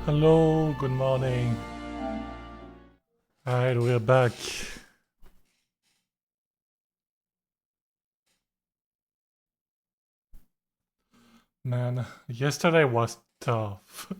Hello, good morning. Alright, we're back. Man, yesterday was tough.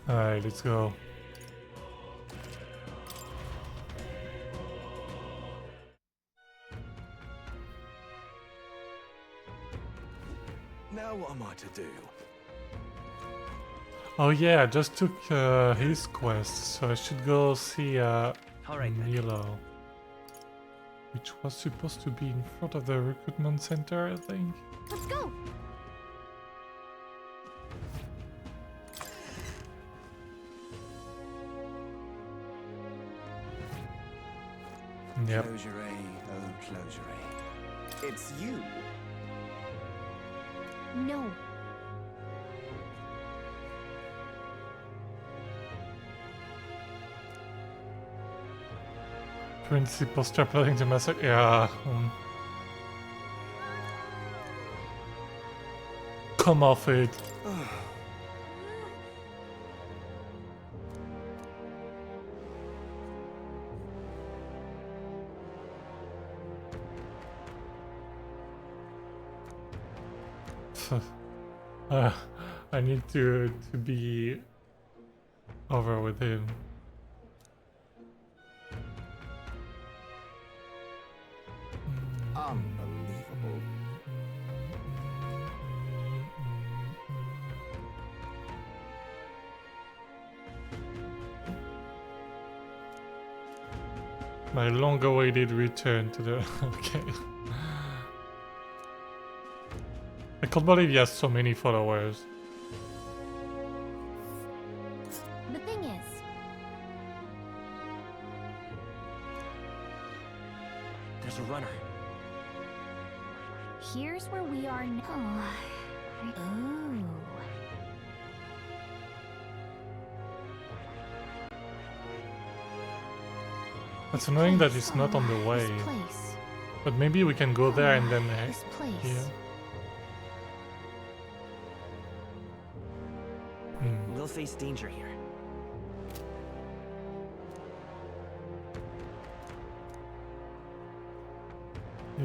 Alright, let's go. Now what am I to do? Oh yeah, I just took his quest, so I should go see Alright then. Milo. Which was supposed to be in front of the recruitment center, I think. Let's go! Yep. Closure, oh closure. It's you. No. Principal start planning to massacre. Yeah. Come off it. I need to be over with him. Unbelievable. My long-awaited return to the... Okay. I can't believe he has so many followers. The thing is, There's a runner. here's where we are now. Oh. It's annoying that it's not on the way. This place. But maybe we can go there and then... This place. Yeah. We'll face danger here.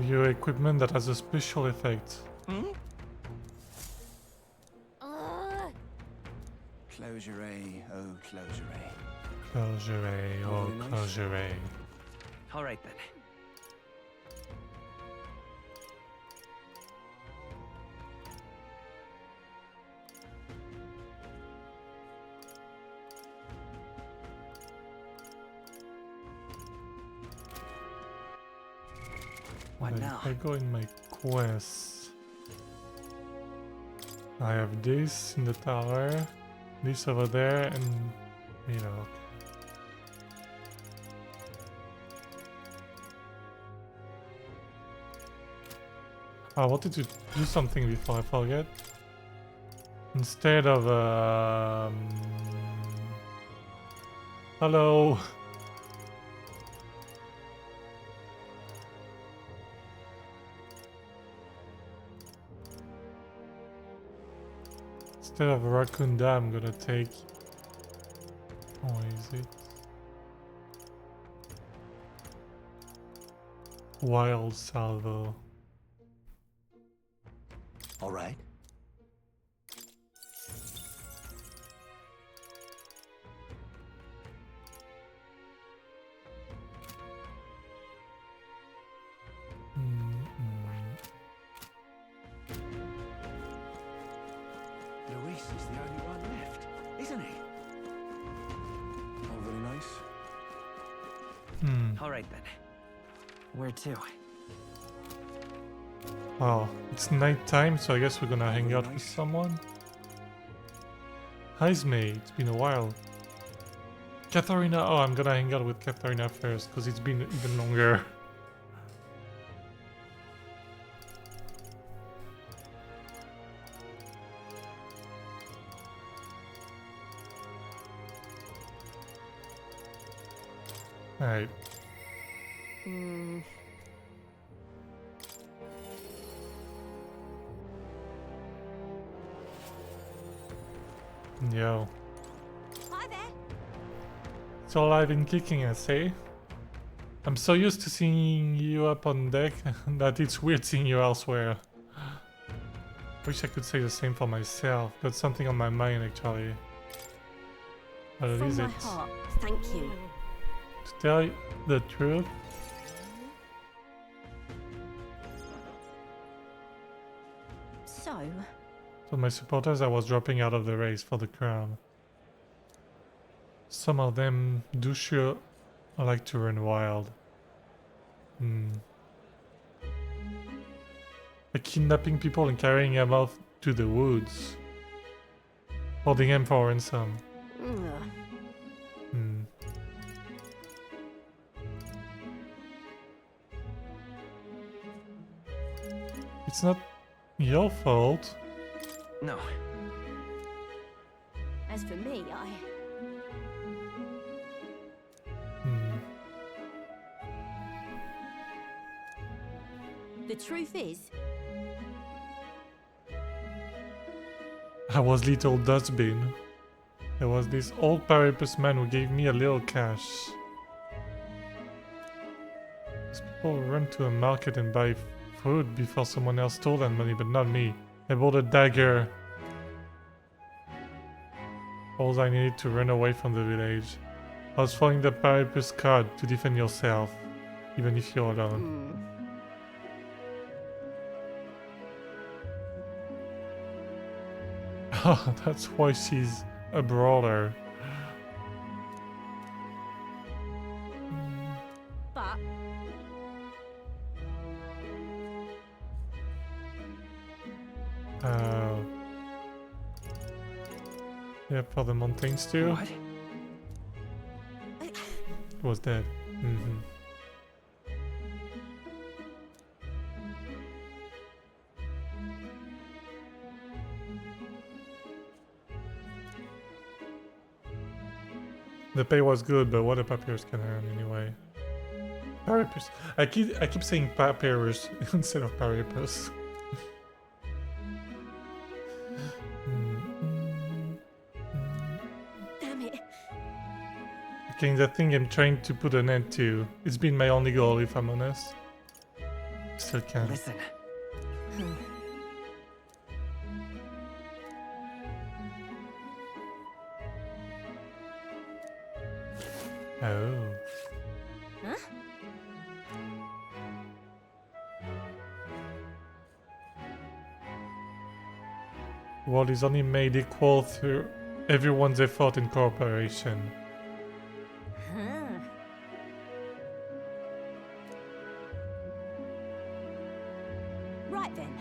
Your equipment that has a special effect. Hmm? Uh, Closure, oh closure. Closure, oh Very nice. closure. Alright then. What Like, now? if I go in my quests, I have this in the tower, this over there, and you know. I wanted to do something before I forget. Instead of hello. Instead of Rakunda, I'm gonna take... Oh, is it? wild salvo. All right. Luis is the only one left, isn't he? All very nice. All right then. Where to? Oh, it's night time, so I guess we're gonna hang out with someone. Hi, Esme. It's been a while. Katharina. Oh, I'm gonna hang out with Katharina first, because it's been even longer. Alright. Yo. Hi there. It's all alive and kicking, I say. I'm so used to seeing you up on deck that it's weird seeing you elsewhere. Wish I could say the same for myself. Got something on my mind actually. What From is my it? heart, thank you. To tell you the truth, So, to my supporters I was dropping out of the race for the crown. Some of them do sure like to run wild. Like kidnapping people and carrying them off to the woods. Holding them for ransom. It's not your fault. No. as for me, The truth is, I was little dustbin. There was this old Paripus man who gave me a little cash. These people run to a market and buy food before someone else stole that money, but not me. I bought a dagger. All I needed to run away from the village. I was following the Paripus card to defend yourself, even if you're alone. Oh, that's why she's a brawler. but Oh. Yeah, for the mountains too. What? It was dead. The pay was good, but what a papyrus can earn anyway. Paripus. I keep saying papyrus instead of paripus. damn it. Okay, the thing I'm trying to put an end to. It's been my only goal, if I'm honest. Still can't. Listen. Oh. Huh? World is only made equal through everyone's effort and cooperation. Huh. Right then.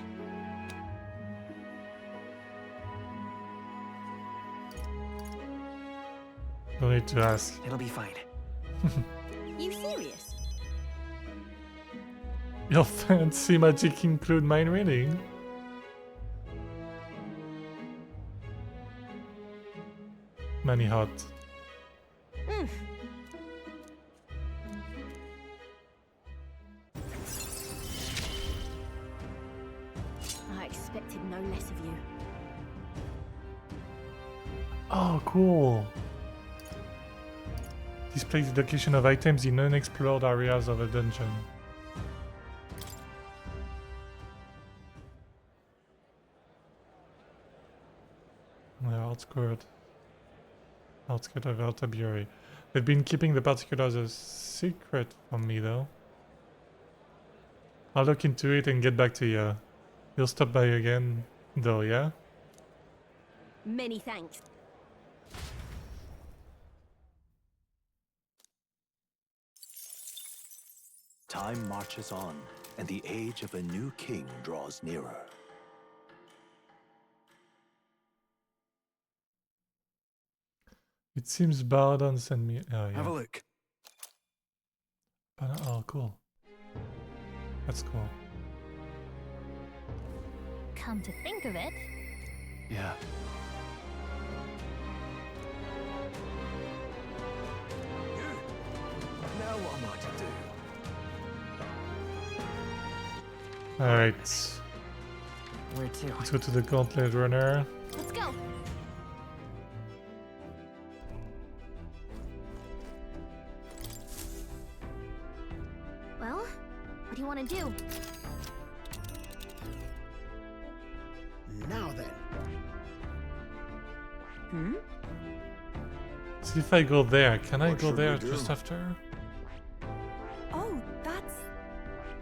No need to ask. It'll be fine. You serious? Your fancy magic include mind reading? Many hot. I expected no less of you. Oh, cool. Displays the location of items in unexplored areas of a dungeon. outskirt of Altabury. They've been keeping the particulars a secret from me though. I'll look into it and get back to you. You'll stop by again though, yeah? Many thanks. Time marches on, and the age of a new king draws nearer. It seems Bardon sent me... Oh, yeah. Have a look. Oh, cool. That's cool. Come to think of it, Yeah. Now what am I to do? Alright. Where to? Let's go to the Gauntlet Runner. Let's go. Well, what do you want to do? Now then. Hmm? See if I go there. Can I What go should we there do? just after? Oh, that's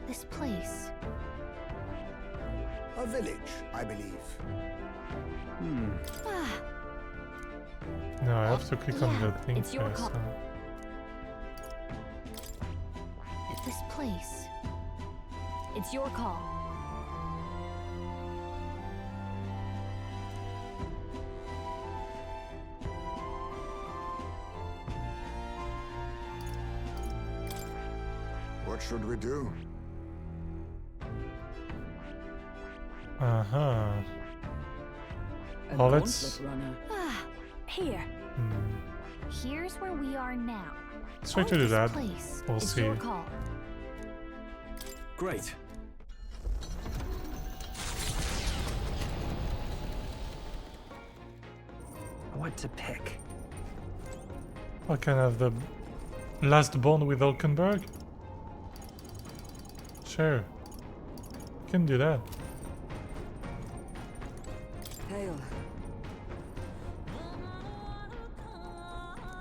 this place. A village, I believe. ah. No, I have to click on Yeah, the thing it's your first. call. This place. It's your call. What should we do? Uh-huh. A Oh, let's... gauntlet runner. Ah, here. Here's where we are now. Let's try to do This that. place. We'll It's see. your call. Great. What to pick? I can have the last bond with Hulkenberg? Sure. Can do that. Hail.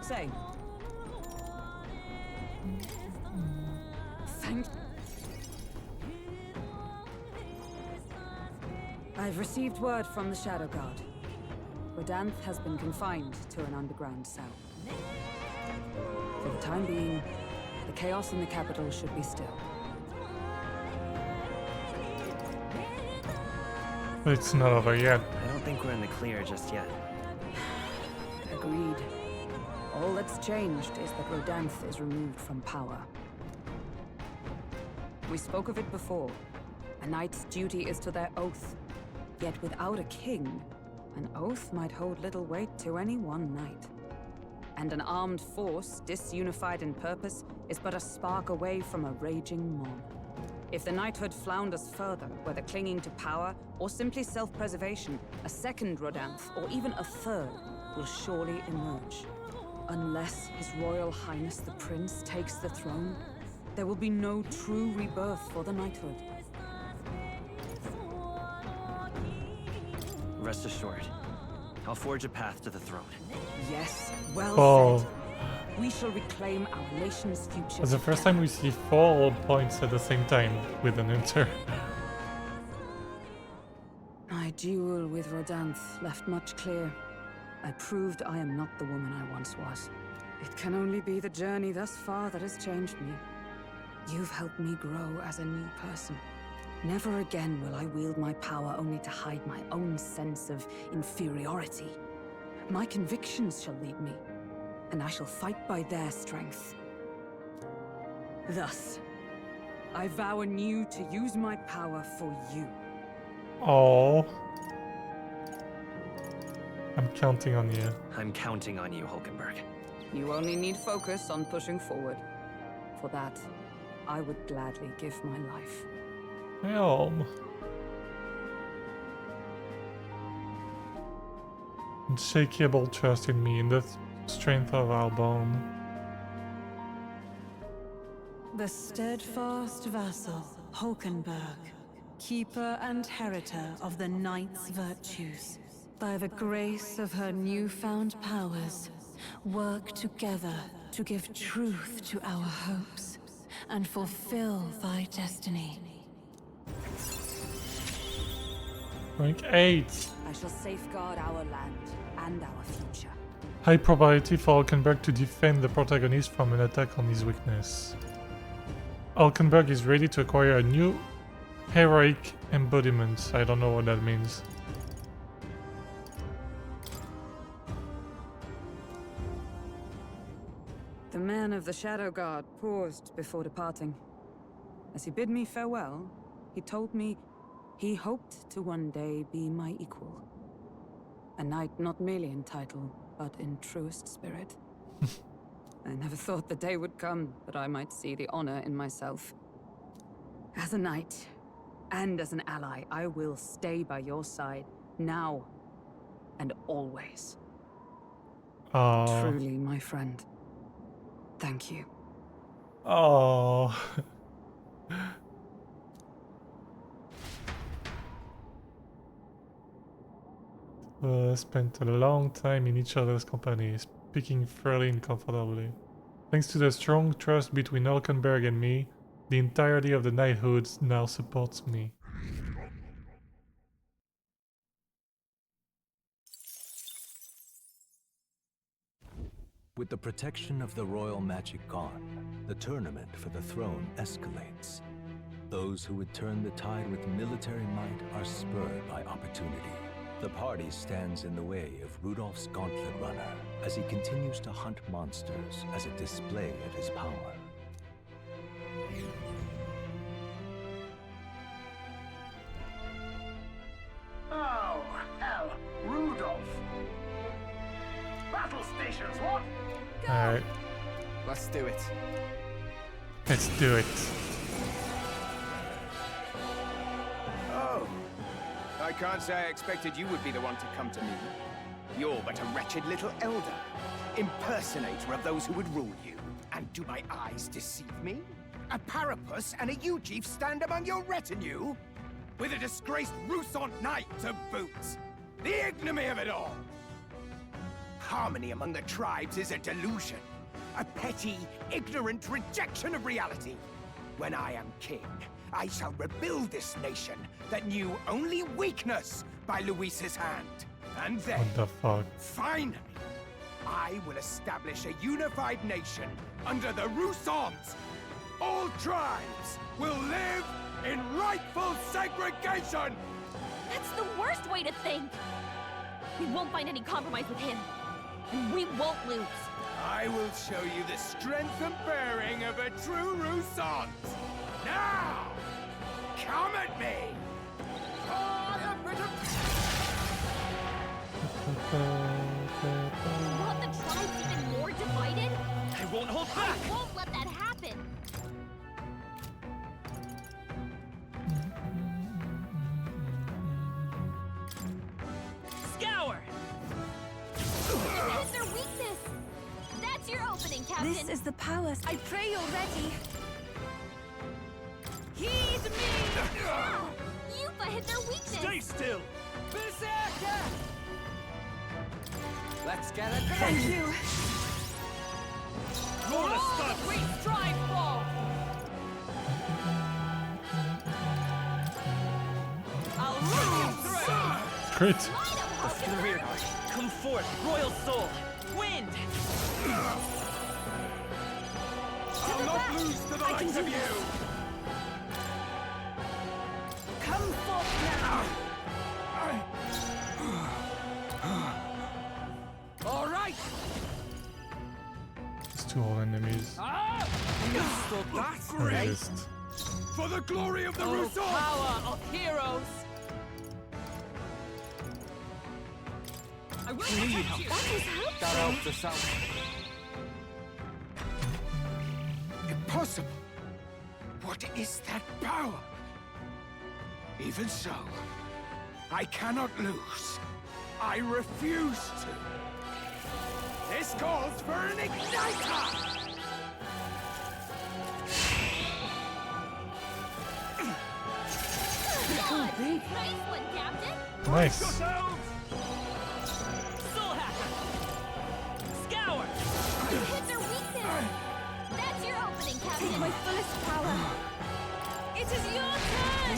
Say. Thank. I've received word from the Shadow Guard. Rodanth has been confined to an underground cell. For the time being, the chaos in the capital should be still. But it's not over yet. I don't think we're in the clear just yet. Agreed. All that's changed is that Rodanth is removed from power. We spoke of it before. A knight's duty is to their oath. Yet without a king, an oath might hold little weight to any one knight. And an armed force, disunified in purpose, is but a spark away from a raging mob. If the knighthood flounders further, whether clinging to power or simply self-preservation, a second Rodanth, or even a third, will surely emerge. Unless His Royal Highness the Prince takes the throne, there will be no true rebirth for the knighthood. Rest assured, I'll forge a path to the throne. Yes, well Oh. said. We shall reclaim our nation's future. It's the first time we see 4 points at the same time with an enter. My duel with Rodanth left much clear. I proved I am not the woman I once was. It can only be the journey thus far that has changed me. You've helped me grow as a new person. Never again will I wield my power only to hide my own sense of inferiority. My convictions shall lead me, and I shall fight by their strength. Thus, I vow anew to use my power for you. Oh. I'm counting on you. I'm counting on you, Hulkenberg. You only need focus on pushing forward. For that, I would gladly give my life. Helm. Unshakable trust in me, in the strength of our bond. The steadfast vassal, Hulkenberg, keeper and heritor of the knight's virtues. By the grace of her newfound powers, work together to give truth to our hopes and fulfill thy destiny. Rank 8. I shall safeguard our land and our future. High probability for Hulkenberg to defend the protagonist from an attack on his weakness. Hulkenberg is ready to acquire a new heroic embodiment. I don't know what that means. The man of the Shadow Guard paused before departing. As he bid me farewell, he told me he hoped to one day be my equal. A knight not merely in title, but in truest spirit. I never thought the day would come that I might see the honor in myself. As a knight, and as an ally, I will stay by your side, now and always. Truly, my friend. Thank you. Oh. Spent a long time in each other's company, speaking fairly uncomfortably. Thanks to the strong trust between Hulkenberg and me, the entirety of the knighthood now supports me. With the protection of the royal magic gone, the tournament for the throne escalates. Those who would turn the tide with military might are spurred by opportunity. The party stands in the way of Rudolph's Gauntlet Runner as he continues to hunt monsters as a display of his power. Oh, hell, Rudolph! Battle stations, what? Alright, Let's do it. let's do it. Oh, I can't say I expected you would be the one to come to me. You're but a wretched little elder, impersonator of those who would rule you. And do my eyes deceive me? A Parapus and a Eugif stand among your retinue? With a disgraced Rousant knight to boot! The ignominy of it all! Harmony among the tribes is a delusion. A petty, ignorant rejection of reality. When I am king, I shall rebuild this nation that knew only weakness by Luis's hand. And then, What the fuck? finally, I will establish a unified nation under the Rousants. All tribes will live in rightful segregation! That's the worst way to think! We won't find any compromise with him. And we won't lose. I will show you the strength and bearing of a true Rousant. Now, come at me! You want the tribes even more divided? I won't hold back! I won't let that happen! Scour! Hit their weakness! That's your opening, Captain! This is the power. I pray you're ready! Heed me! Yupa hit their weakness! Stay still! Berserker! Let's get it. Thank you. Roll a stunt! We strive for! I'll run you through! Crit! To the rear guard. Come forth, Royal Soul! Wind! I'll not lose to the likes of you! Come forth now. All right! It's two whole enemies. So that's great! Resist. For the glory of the Oh, Rousants! power of heroes! I will protect you! That was helpful! That helps us out. Impossible! What is that power? Even so, I cannot lose. I refuse to. This calls for an igniter! God, nice one, Captain! Nice. Yourselves! my fullest power. It is your turn!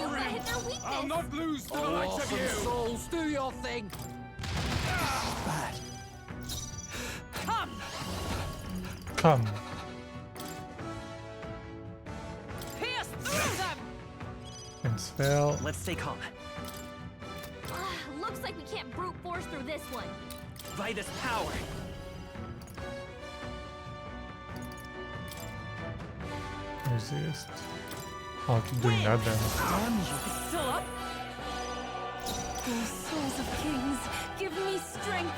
You got hit their weakness! I'll not lose to the likes of you! Souls, do your thing! Bad. Come! Come. Pierce through them! And spell. Let's stay calm. Looks like we can't brute force through this one. Vitus power. Resist. I'll keep doing that then. It's still up? O souls of kings, give me strength.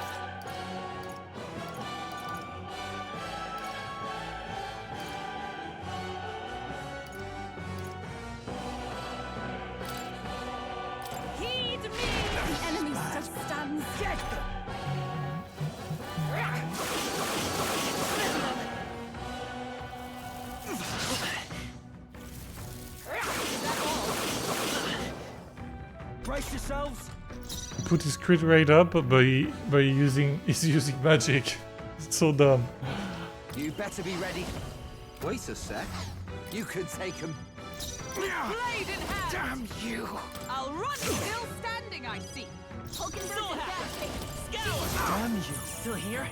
Heed me! The enemy still stands. Get them! Brace yourselves. Put his crit rate up by using magic. It's so dumb. You better be ready. Wait a sec. You could take him. Blade in hand! Damn you! I'll run still standing, I see. Hulkenberg is back. Scour! Damn you. Still here?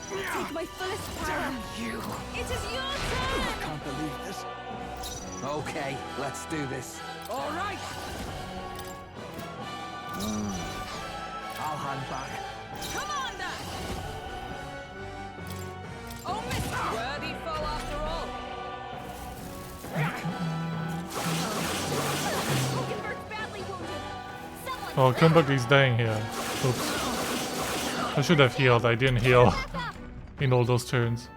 Take my fullest power. Damn you! It is your turn! Can't believe this. Okay, let's do this. All right! I'll hang back. Commander! Oh, Mr. Worthy foe after all. Hulkenberg's badly wounded. Someone Oh, Kumberg is dying here. Oops. I should have healed. I didn't heal in all those turns.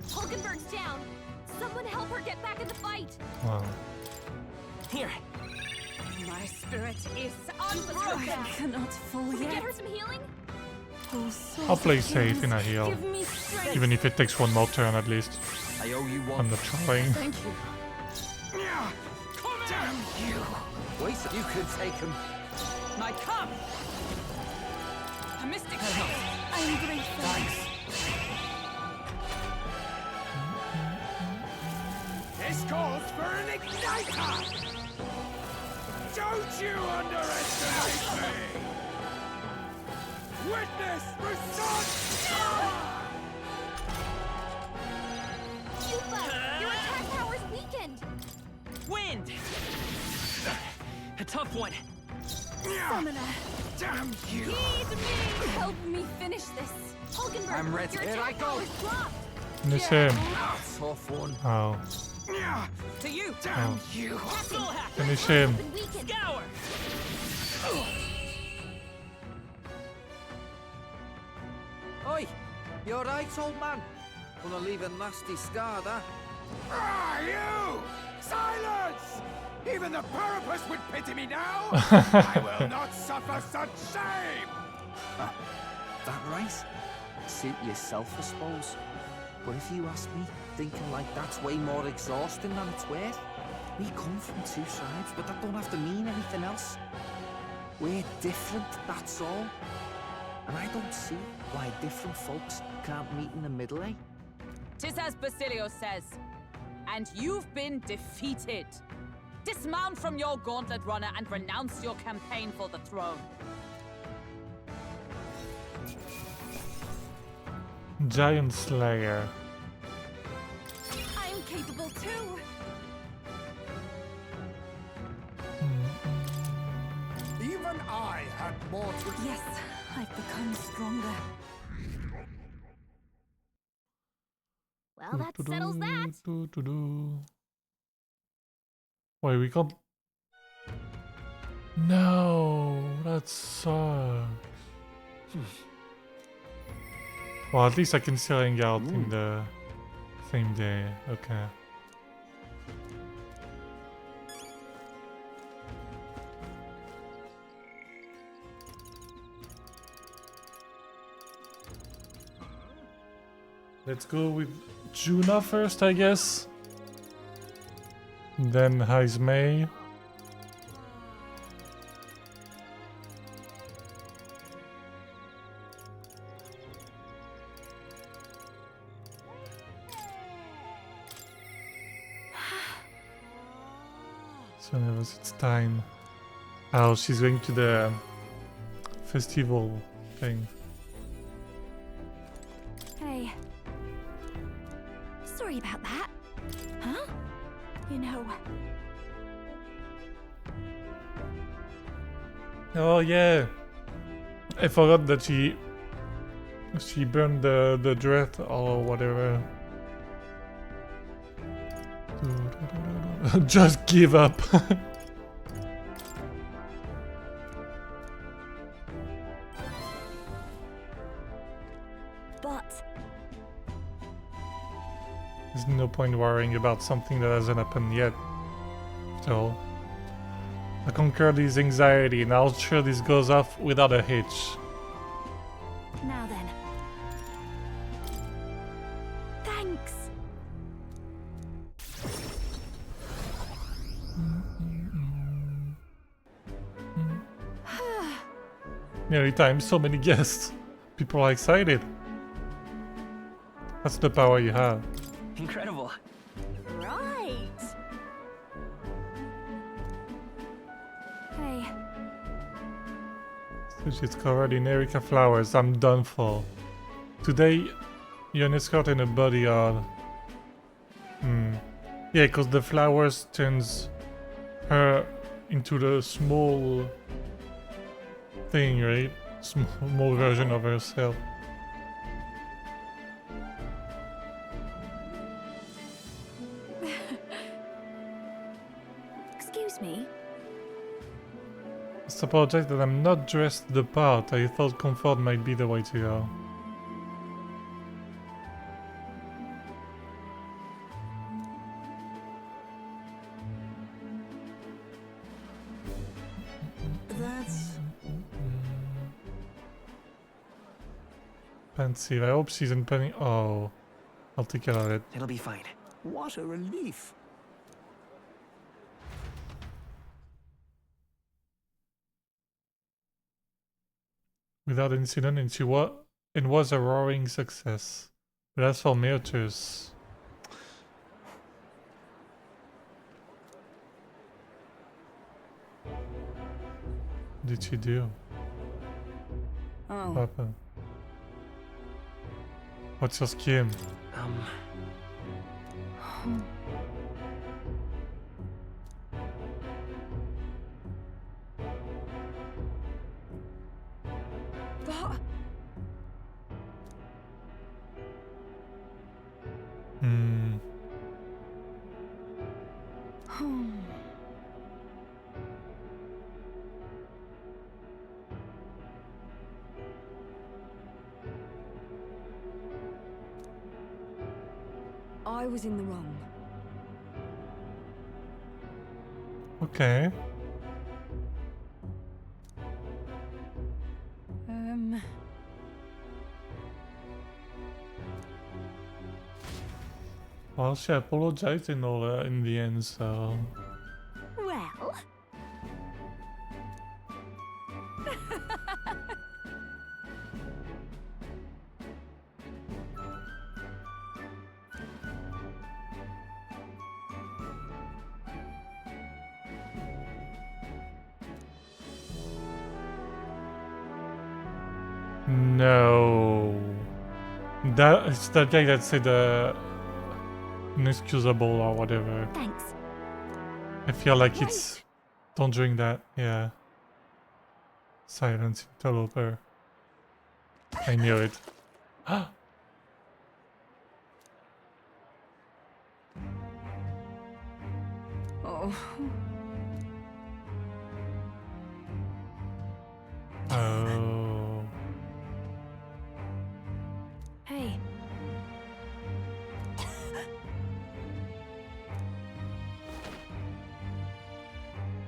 Hulkenberg's down. Someone help her get back in the fight. Wow. Here. My spirit is Let's go unbroken. back. Cannot fall Can we get yet. her some healing? O souls I'll play of safe kings, in a heal. Give me strength. Even if it takes one more turn at least. I owe you one. I'm not trying. Thank you. Damn you! Wait, you could take him. My come! A mystic shield. I am grateful. This calls for an igniter! Don't you underestimate me! Witness resort! Yufa, your attack power's weakened. Wind! A tough one. Summoner, Damn you! heed me. Help me finish this. Hulkenberg, I'm ready. your Here I attack go. power's dropped. Finish him. Tough one. Oh. To you. Damn Oh. you! Captain, Finish your him. attack has been weakened. Scour! Oi! You alright, old man? Gonna leave a nasty scar, that. Ah, you! Silence! Even the Parapus would pity me now! I will not suffer such shame! That right? Suit yourself, I suppose. But if you ask me, thinking like that's way more exhausting than it's worth. We come from two sides, but that don't have to mean anything else. We're different, that's all. And I don't see why different folks can't meet in the middle, eh? Tis as Basilio says. And you've been defeated. Dismount from your gauntlet runner and renounce your campaign for the throne. Giant Slayer. I am capable too. Even I had more to... Yes, I've become stronger. Well, that settles that. Wait, we got... No, that sucks. Well, at least I can still hang out in the same day. Okay. Let's go with Juna first, I guess. Then Haizmei. So nervous, it's time. Oh, she's going to the festival thing. Hey. Sorry about that. Huh? You know... Oh yeah, I forgot that she burned the dress or whatever. Just give up. But... There's no point worrying about something that hasn't happened yet. So I conquer this anxiety and I'll sure this goes off without a hitch. Now then. Thanks. Nearly time, so many guests. People are excited. That's the power you have. Incredible. Right. Hey. So she's covered in Erica flowers. I'm done for. Today, you're an escort and a bodyguard. Yeah, because the flowers turns her into the small thing, right? Small version of herself. Excuse me. Just apologize that I'm not dressed the part. I thought comfort might be the way to go. That's... Pensive. I hope she's in penny. Oh, I'll take care of it. It'll be fine. What a relief. Without incident, and it was a roaring success. But as for Myrtus, what did she do? Oh, What happened? What's your scheme? but I was in the wrong. Okay. Well, she apologized in the end, so... Well... No. It's that guy that said inexcusable or whatever. Thanks. I feel like it's... Don't drink that, yeah. Silence interloper. I knew it. Oh. Oh. Hey.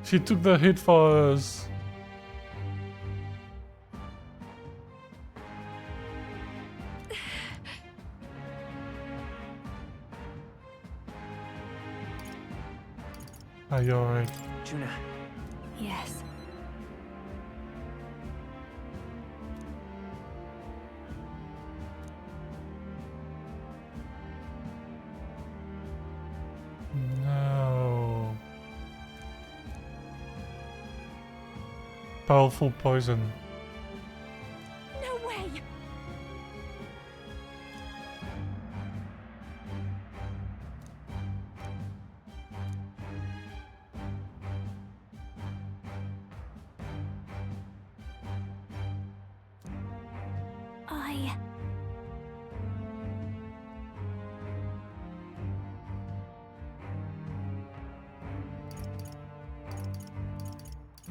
She took the hit for us. Are you alright? Juna, Yes. No. Powerful poison. No way!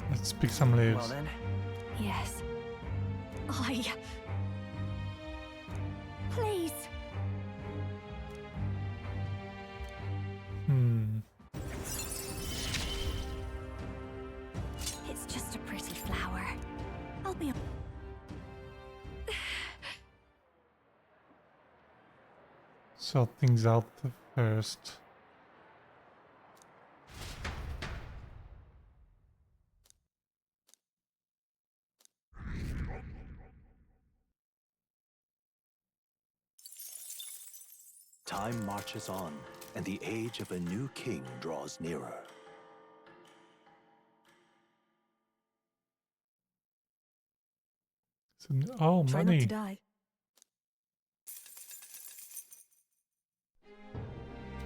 Let's pick some leaves. Well then, Yes. Please. It's just a pretty flower. I'll be. Sort things out first. Time marches on, and the age of a new king draws nearer. Oh, Try not money. to die.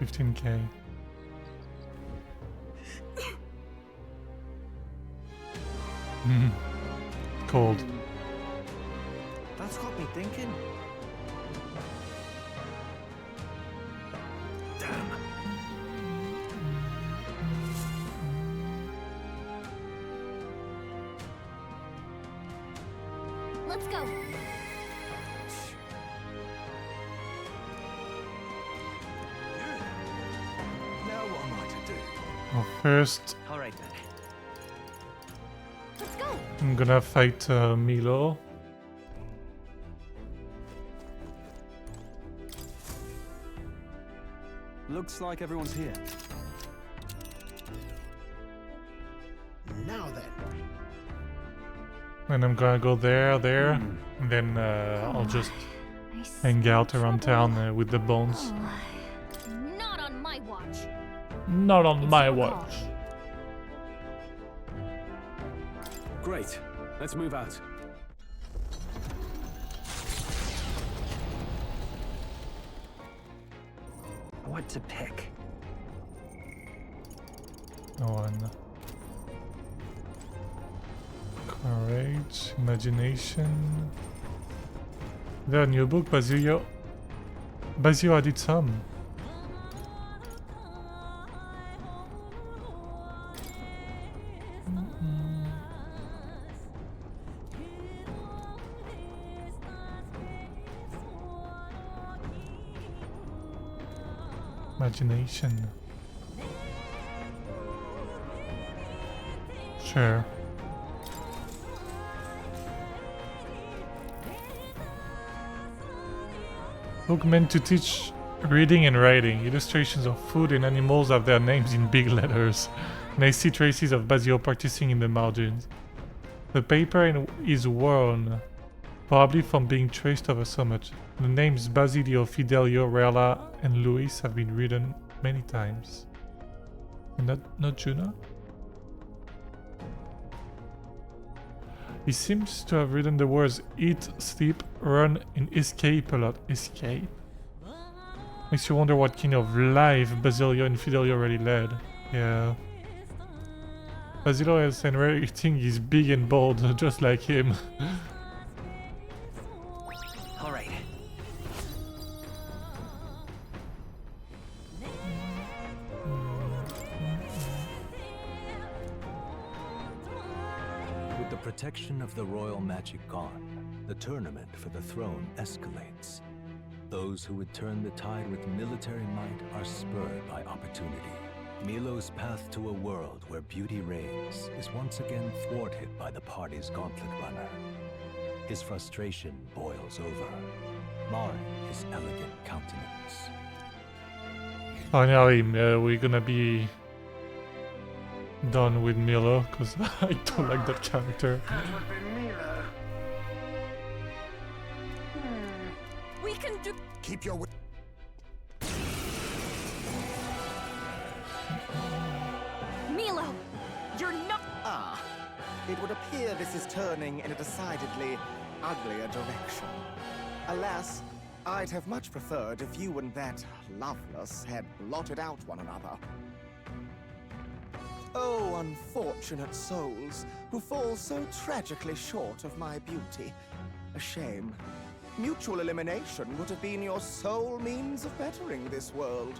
15k. Cold. that's got me thinking. Damn. Let's go. Now what am I to do? Well, first, All right then. Let's go. I'm gonna fight Milo. Looks like everyone's here. Now then. And I'm gonna go there, and then I'll just hang out around town with the bones. Not on my watch. Not on my your watch. call. Great. Let's move out. What to pick? No one. Courage, imagination. Is there a new book, Basilio? Basilio added some. Imagination. Sure. Book meant to teach reading and writing. Illustrations of food and animals have their names in big letters. And I see traces of Basilio practicing in the margins. The paper is worn, probably from being traced over so much. The names Basilio, Fidelio, Rella, and Luis have been written many times. And not Juno? He seems to have written the words eat, sleep, run, and escape a lot. Escape? Makes you wonder what kind of life Basilio and Fidelio really led. Yeah. Basilio's handwriting is big and bold, just like him. All right. With the protection of the royal magic gone, the tournament for the throne escalates. Those who would turn the tide with military might are spurred by opportunity. Milo's path to a world where beauty reigns is once again thwarted by the party's gauntlet runner. His frustration boils over, marring his elegant countenance. Finally, we're gonna be done with Milo, because I don't like that character. We can do. Keep your Milo, you're not. it would appear this is turning in a decidedly uglier direction. Alas, I'd have much preferred if you and that Loveless had blotted out one another. Oh, unfortunate souls who fall so tragically short of my beauty. A shame. Mutual elimination would have been your sole means of bettering this world.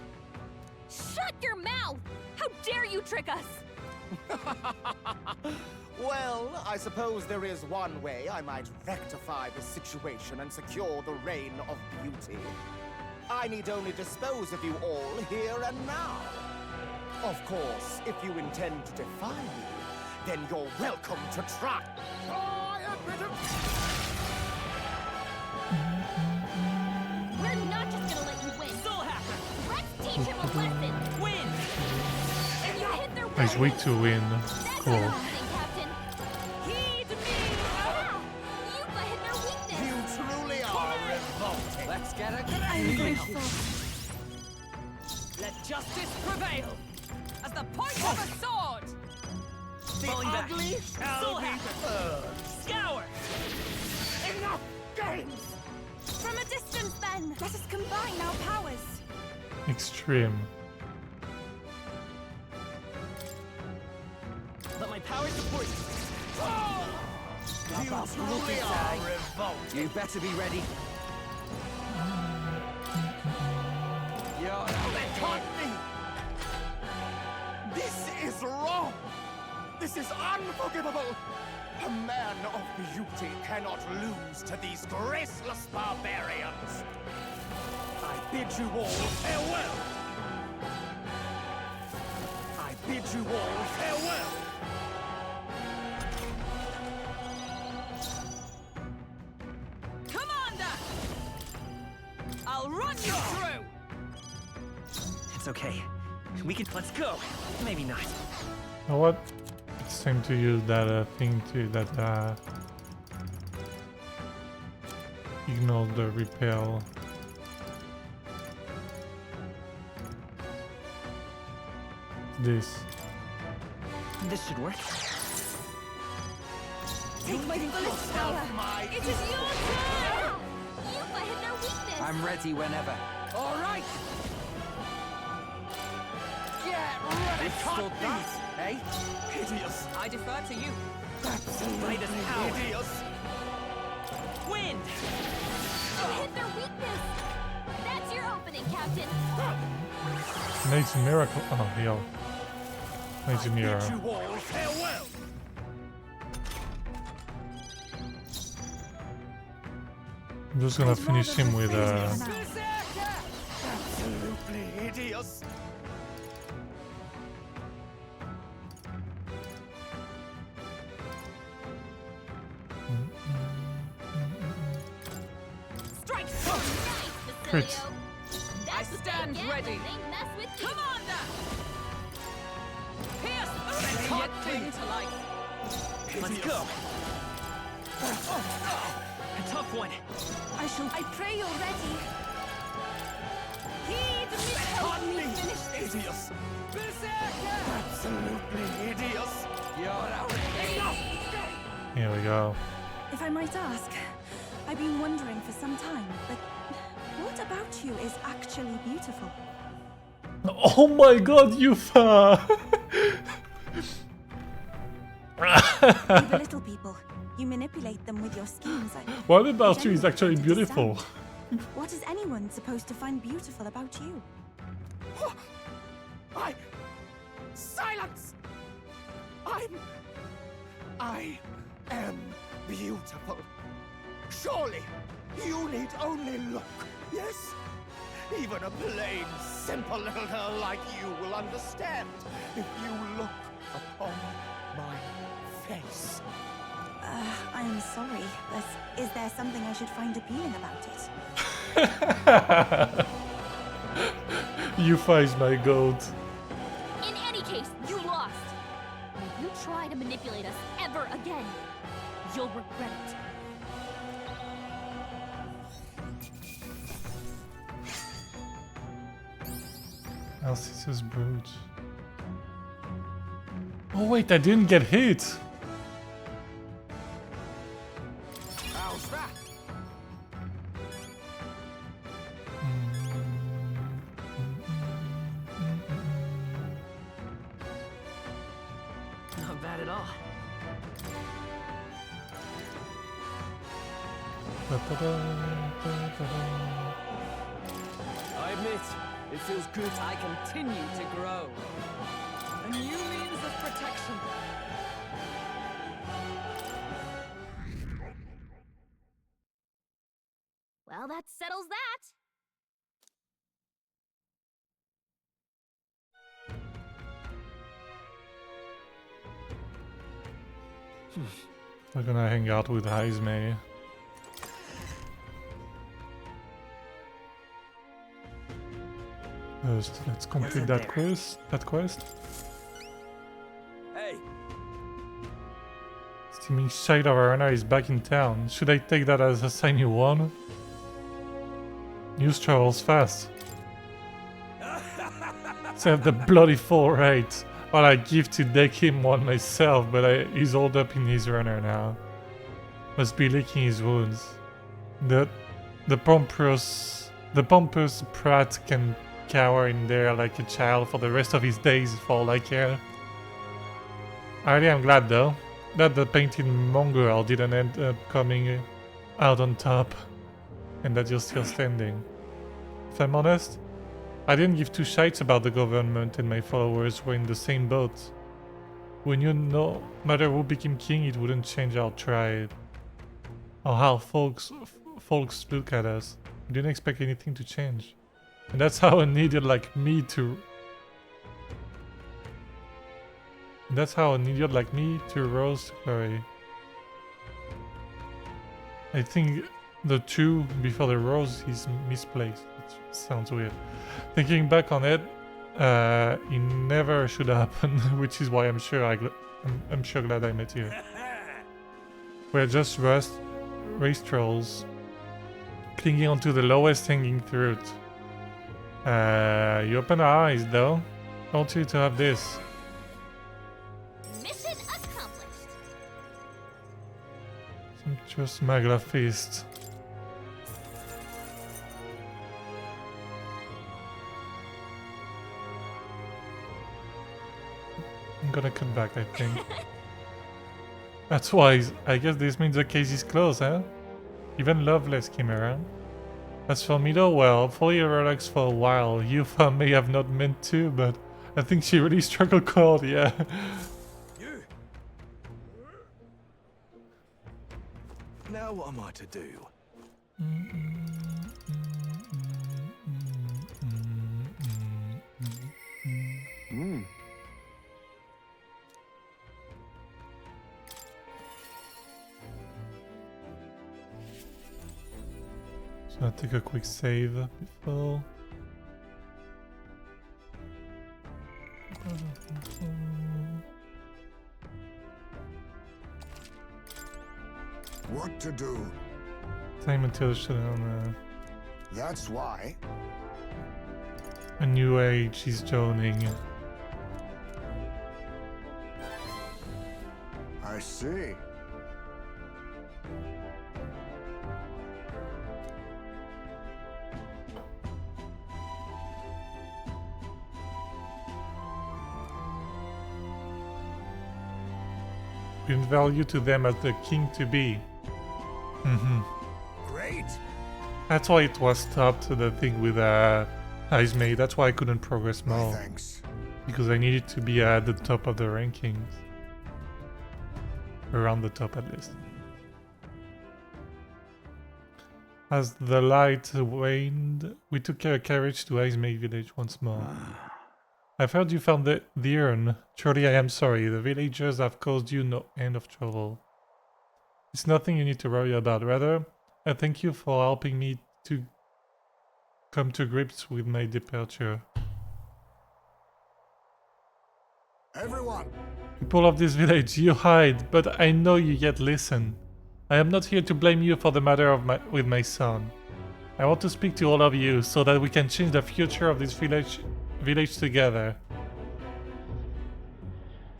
Shut your mouth! How dare you trick us! Well, I suppose there is one way I might rectify the situation and secure the reign of beauty. I need only dispose of you all here and now. Of course, if you intend to defy me, then you're welcome to try. Try a bit of... We're not just gonna let you win. Still happen. Let's teach him a lesson. Win. If you hit their He's weak to win. Cool. Captain. Heed me. You've hit their weakness. You truly are revolting. Let's get it. I'm grateful. Let justice prevail. As the point of a sword. The ugly shall be preferred. Scour. Enough games! From a distance, then. Let us combine our powers. Extreme. Let my power support you. You truly are revolting. You better be ready. Taunt me! This is wrong! This is unforgivable! A man of beauty cannot lose to these graceless barbarians! I bid you all farewell! I bid you all farewell! Commander! I'll run you through! It's okay. We can... Let's go. Maybe not. You know what? It's time to use that thing to that ignore the repel. This. This should work. Take my fullest power. It is your turn. You've hit their weakness. I'm ready whenever. All right! Get ready! Withstood that, eh? Hideous! I defer to you. Absolutely hideous! Wind! You hit their weakness. That's your opening, Captain. Nate's miracle. Oh, yo. Nate's mirror. Bid you all farewell! I'm just gonna finish him with Absolutely hideous! Strike so nice, Crit. Basilio. I stand ready. They mess with you. Commander! Pierce the ready yet cling to life. Let's go. A tough one. I pray you're ready. Heed me. Help me finish this. Hideous! Berserker! Absolutely hideous! You're out. Here we go. If I might ask, I've been wondering for some time, but what about you is actually beautiful? Oh my god, Yufa! You belittle people. You manipulate them with your schemes. What about you is actually beautiful? What is anyone supposed to find beautiful about you? Silence! I am beautiful. Surely, you need only look, yes? Even a plain, simple little girl like you will understand if you look upon my face. I am sorry, but is there something I should find appealing about it? Yufa is my goat. In any case, you lost. And if you try to manipulate us ever again, you'll regret it. Alcestis Brood. Oh wait, I didn't get hit! How's that? Not bad at all. I admit, it feels good. I continue to grow. A new means of protection. Well, that settles that. We're gonna hang out with Heismay. First, let's complete that quest. Hey, Steaming Shade of Arena is back in town. Should I take that as a sign you won? News travels fast. Save the bloody full rate. Well, I give to deck him one myself, but he's all up in his runner now. Must be licking his wounds. The pompous Pratt can cower in there like a child for the rest of his days for all I care. I really am glad though that the painted mongrel didn't end up coming out on top and that you're still standing. If I'm honest, I didn't give two shites about the government and my followers were in the same boat. We knew no matter who became king, it wouldn't change our tribe. Or how folks look at us. We didn't expect anything to change. And that's how an idiot like me to... rose to glory. I think the two before the rose is misplaced. It sounds weird. Thinking back on it, it never should happen, which is why I'm sure glad I met you. We're just race trolls, clinging onto the lowest hanging fruit. You open our eyes though. I want you to have this. Mission accomplished. Sumptuous Magla Feast. I'm gonna cut back, I think. That's wise. I guess this means the case is closed, huh? Even Loveless came around. As for me though, well, hopefully you relax for a while. Yufa may have not meant to, but I think she really struck a chord, yeah. Now what am I to do? So I'll take a quick save before. What to do? Time until the shutdown. That's why. A new age is dawning. I see. Bring value to them as the king to be. Great. That's why it was stopped, the thing with Heismay. That's why I couldn't progress more. Thanks. Because I needed to be at the top of the rankings. Around the top at least. As the light waned, we took a carriage to Heismay village once more. I've heard you found the urn. Truly I am sorry, the villagers have caused you no end of trouble. It's nothing you need to worry about, rather, I thank you for helping me to come to grips with my departure. Everyone! People of this village, you hide, but I know you yet listen. I am not here to blame you for the matter of with my son. I want to speak to all of you so that we can change the future of this village together.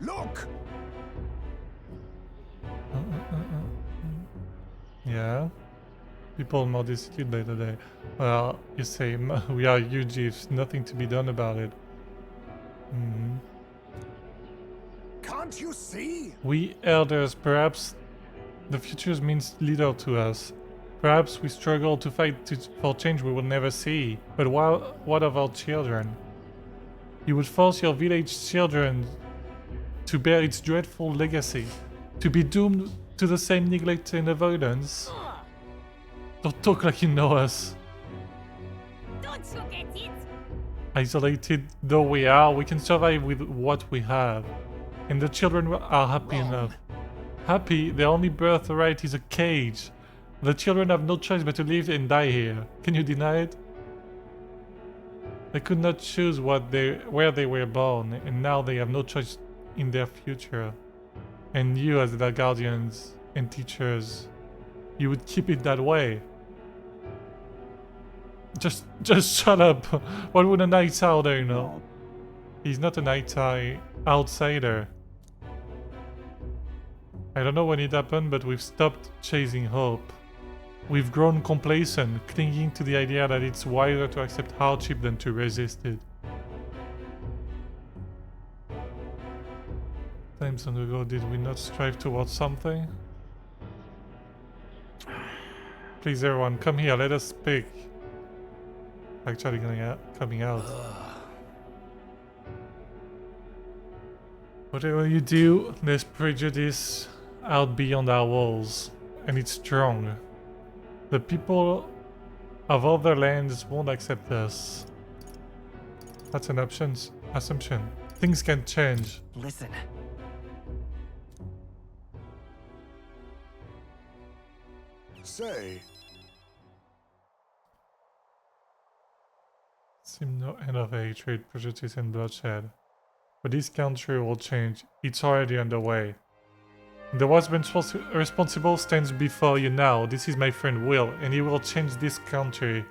Look! Yeah. People more destitute by the day. Well, you say we are UGs, nothing to be done about it. Hmm. Can't you see? We elders, perhaps the future means little to us. Perhaps we struggle to fight for change we will never see. But what of our children? You would force your village children to bear its dreadful legacy, to be doomed to the same neglect and avoidance. Don't talk like you know us. Don't you get it? Isolated though we are, we can survive with what we have. And the children are happy enough. Happy, their only birthright is a cage. The children have no choice but to live and die here. Can you deny it? They could not choose where they were born, and now they have no choice in their future. And you, as their guardians and teachers, you would keep it that way. Just shut up. What would a night outsider know? He's not a night outsider. I don't know when it happened, but we've stopped chasing hope. We've grown complacent, clinging to the idea that it's wiser to accept hardship than to resist it. Times long ago, did we not strive towards something? Please everyone, come here, let us speak. Actually coming out. Whatever you do, there's prejudice out beyond our walls, and it's strong. The people of other lands won't accept us. That's an assumption. Things can change. Listen. Say. Seem no end of hatred, prejudice, and bloodshed. But this country will change. It's already underway. The one responsible stands before you now. This is my friend Will, and he will change this country.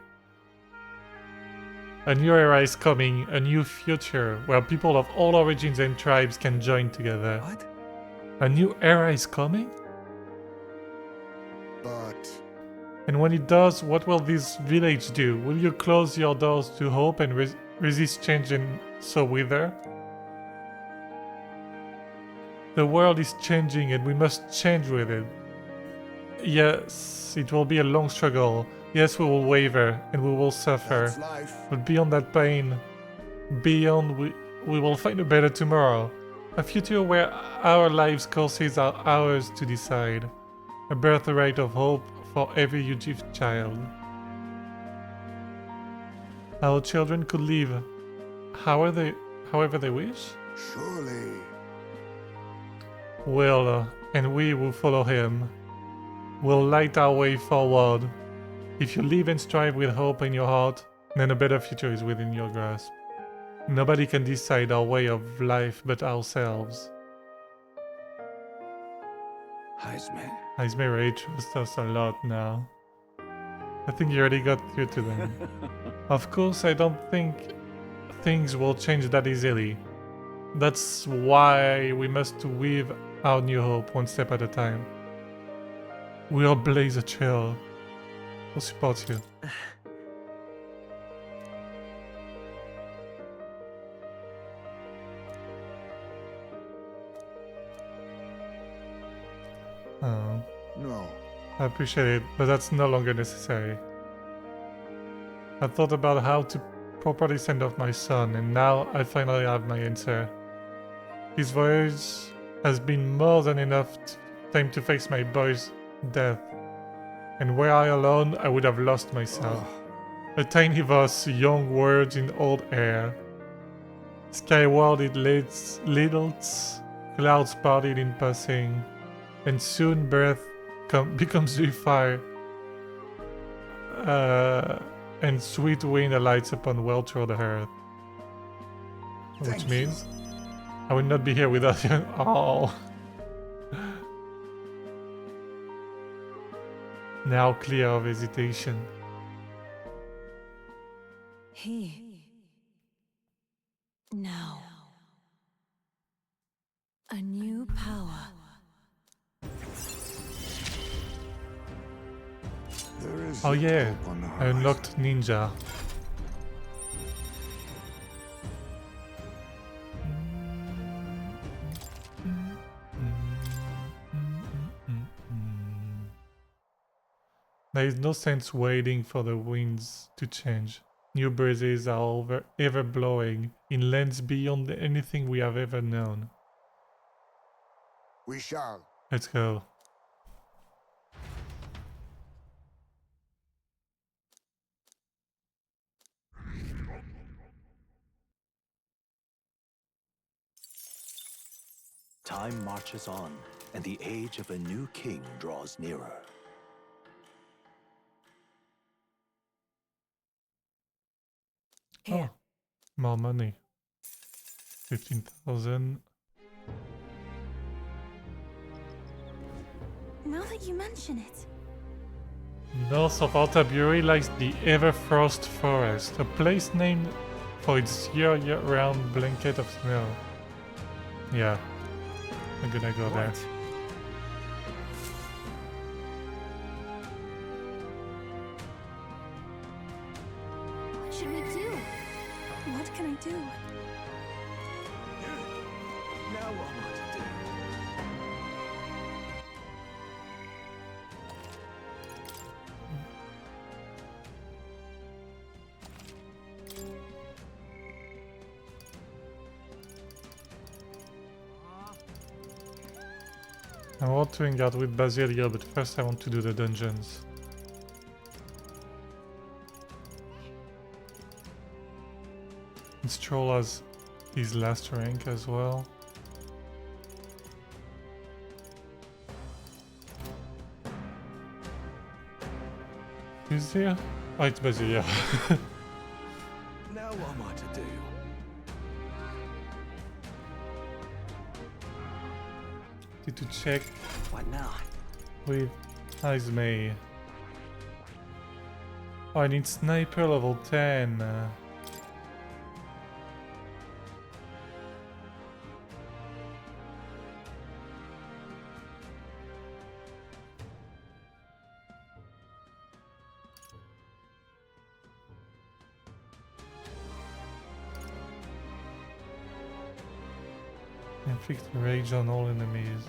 A new era is coming, a new future, where people of all origins and tribes can join together. What? A new era is coming? But... And when it does, what will this village do? Will you close your doors to hope and resist change and so wither? The world is changing and we must change with it. Yes, it will be a long struggle. Yes, we will waver and we will suffer. That's life. But beyond that pain, beyond we will find a better tomorrow. A future where our lives' courses are ours to decide. A birthright of hope for every UG child. Our children could live however they wish. Surely. Will, and we will follow him, will light our way forward. If you live and strive with hope in your heart, then a better future is within your grasp. Nobody can decide our way of life but ourselves. Heisme really trusts us a lot now. I think you already got through to them. Of course, I don't think things will change that easily. That's why we must weave our new hope one step at a time. We'll blaze a trail. We'll support you. Oh. No. I appreciate it, but that's no longer necessary. I thought about how to properly send off my son, and now I finally have my answer. This voyage has been more than enough time to face my boy's death. And were I alone, I would have lost myself. A tiny voice, young words in old air. Skyward it leads, clouds parted in passing, and soon breath becomes with fire, and sweet wind alights upon well-trod earth. Which means I would not be here without you at all. Now clear of hesitation. Now. A new power. There is Oh yet yeah, hope on the I horizon. unlocked Ninja. There is no sense waiting for the winds to change. New breezes are ever blowing in lands beyond anything we have ever known. We shall. Let's go. Time marches on, and the age of a new king draws nearer. Here. Oh, more money. 15,000. Now that you mention it, North of Altabury lies the Everfrost Forest, a place named for its year-round blanket of snow. Yeah, I'm gonna go there. What should we do? what can I do? Now what am I to do? I want to hang out with Basilio, but first I want to do the dungeons. And Stroll has his last rank as well. Who's here? Oh, it's Basilio. Now what am I to do? Need to check What now? with Ismay. Oh, I need sniper level 10. Inflict rage on all enemies.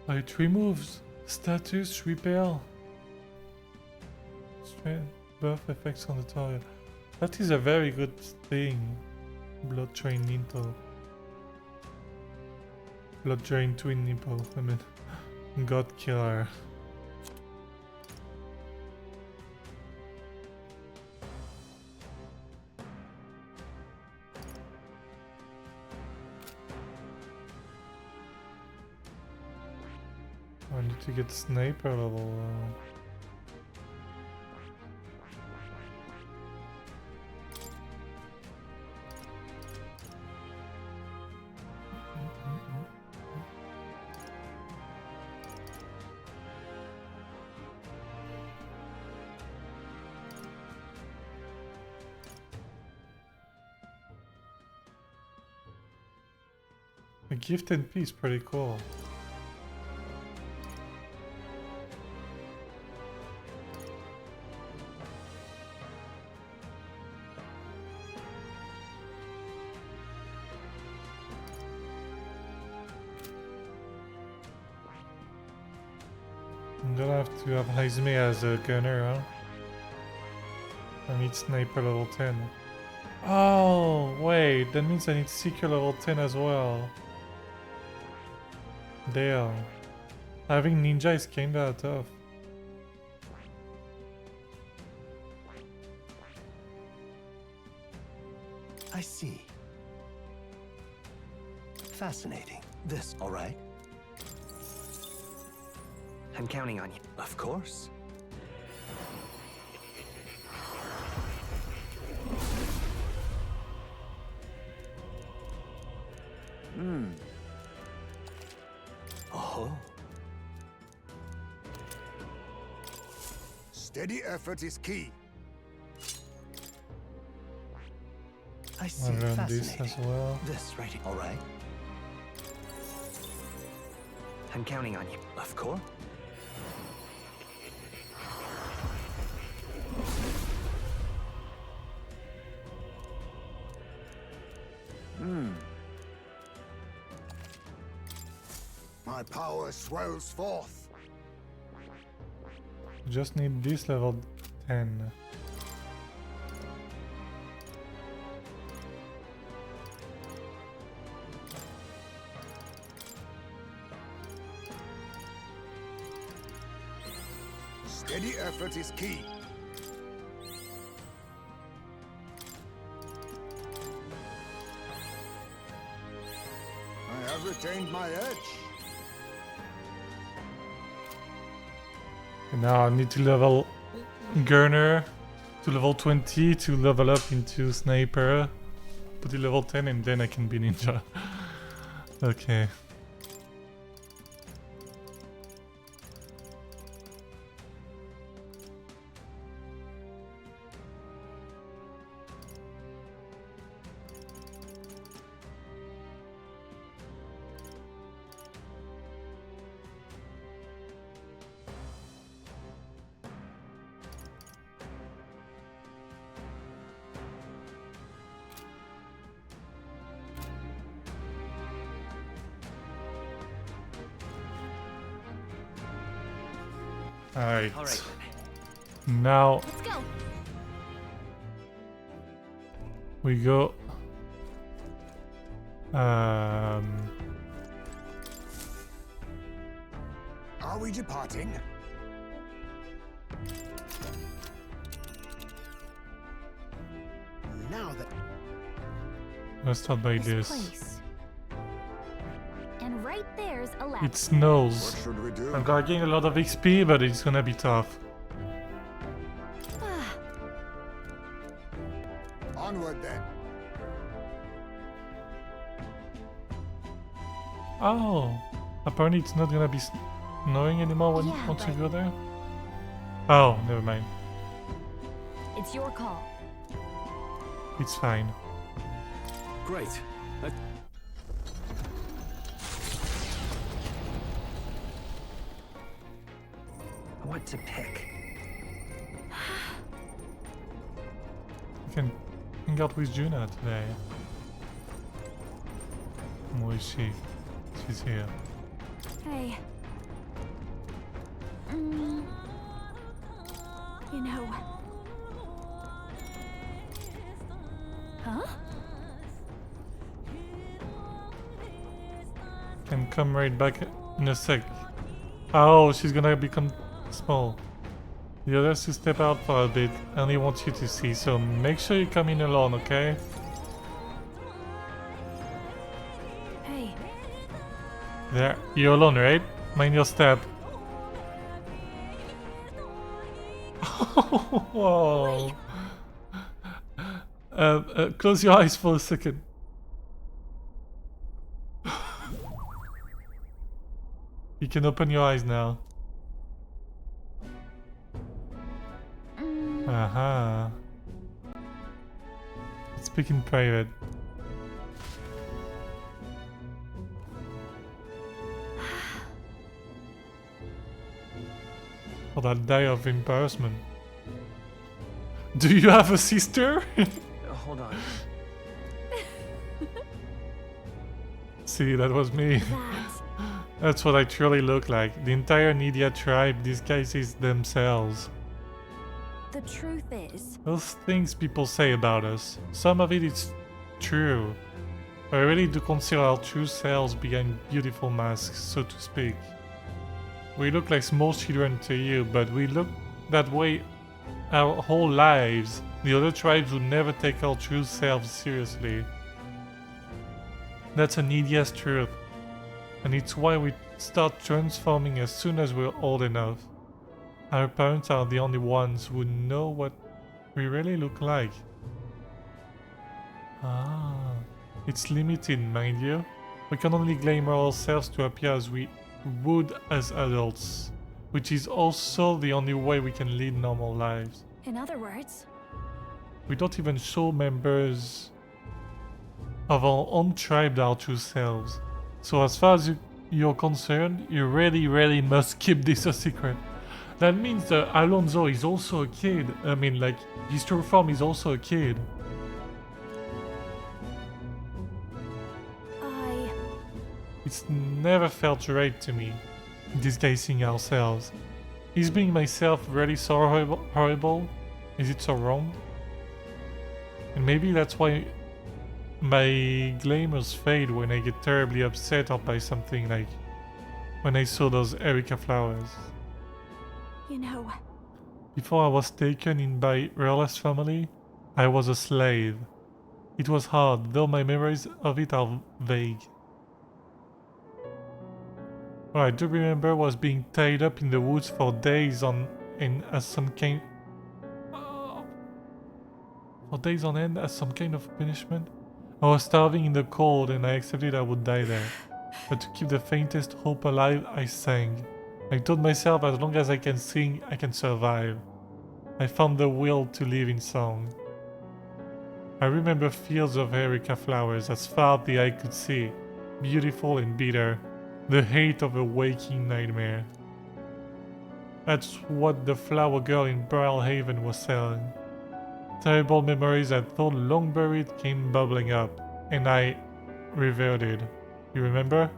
It removes status repel. Strength buff effects on the target. That is a very good thing. Blood Drain Nipple. Blood Drain Twin Nipple. I mean, God Killer. I need to get sniper level. A gifted piece, pretty cool. I'm gonna have to have Haizme as a gunner, huh? I need sniper level 10. Oh, wait, that means I need seeker level 10 as well. Damn. Having ninja is kinda tough. I see. Fascinating. This, all right? I'm counting on you. Of course. Steady effort is key. I see. I'll learn Fascinating. this as well. This right here. All right. I'm counting on you. Of course. My power swells forth. Just need this level 10. Steady effort is key. I have retained my edge. And now I need to level Gunner to level 20 to level up into Sniper. Put it level 10 and then I can be Ninja. Okay. Alright. All right. Now Let's go. we go. Are we departing? Now that Let's start by this. Place. And right there's a lab. It snows. what should we do? I'm gonna gain a lot of XP, but it's gonna be tough. Onward then. Oh, apparently it's not gonna be snowing anymore when Yeah, once you but- go there. Oh, never mind. It's your call. It's fine. Great. What to pick? I can hang out with Juna today. Where is she? She's here. Hey. You know. Huh? Can come right back in a sec. Oh, she's gonna become small. The others to step out for a bit. I only want you to see, so make sure you come in alone, okay? Hey. There, you're alone, right? Mind your step. Whoa. Close your eyes for a second. You can open your eyes now. Aha. Let's speak in private. For that day of embarrassment. Do you have a sister? Hold on. See, that was me. That's what I truly look like. The entire Nidia tribe disguises themselves. The truth is, Those things people say about us, some of it is true. I really do consider our true selves behind beautiful masks, so to speak. We look like small children to you, but we look that way our whole lives. The other tribes would never take our true selves seriously. That's an Nidia's truth, and it's why we start transforming as soon as we're old enough. Our parents are the only ones who know what we really look like. Ah, it's limited, mind you. We can only glamour ourselves to appear as we would as adults. which is also the only way we can lead normal lives. In other words, We don't even show members of our own tribe our true selves. So as far as you're concerned, you really must keep this a secret. That means that Alonso is also a kid. I mean, like, his true form is also a kid. It's never felt right to me, disguising ourselves. Is being myself really so horrible? Is it so wrong? And maybe that's why my glamours fade when I get terribly upset or by something, like when I saw those Erica flowers. you know, Before I was taken in by Rural's family, I was a slave. It was hard, though my memories of it are vague. What I do remember was being tied up in the woods for days on end as some kind of punishment. I was starving in the cold and I accepted I would die there. But to keep the faintest hope alive, I sang. I told myself as long as I can sing, I can survive. I found the will to live in song. I remember fields of Erica flowers as far as the eye could see, beautiful and bitter, the hate of a waking nightmare. That's what the flower girl in Brawlhaven was selling. Terrible memories I thought long buried came bubbling up, and I reverted. You remember?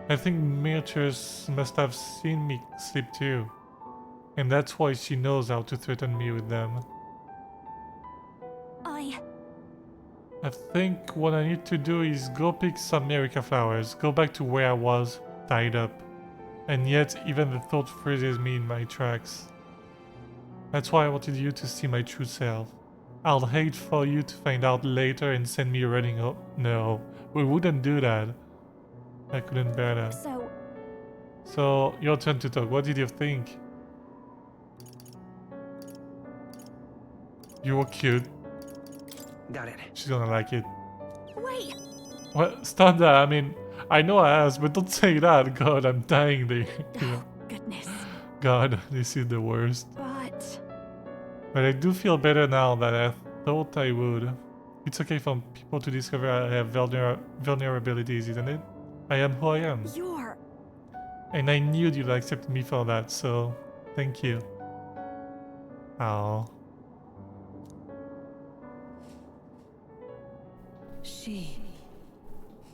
I think Myrtus must have seen me sleep too, and that's why she knows how to threaten me with them. I think what I need to do is go pick some Erica flowers, go back to where I was, tied up. And yet, even the thought freezes me in my tracks. That's why I wanted you to see my true self. I'll hate for you to find out later and send me running up. No, we wouldn't do that. I couldn't bear that. So, your turn to talk. What did you think? You were cute. Got it. She's gonna like it. Wait. What? Stop that. I mean, I know I asked, but don't say that. God, I'm dying there. Goodness. God, this is the worst. But I do feel better now than I thought I would. It's okay for people to discover I have vulnerabilities, isn't it? I am who I am. And I knew you'd accept me for that, so thank you. Oh.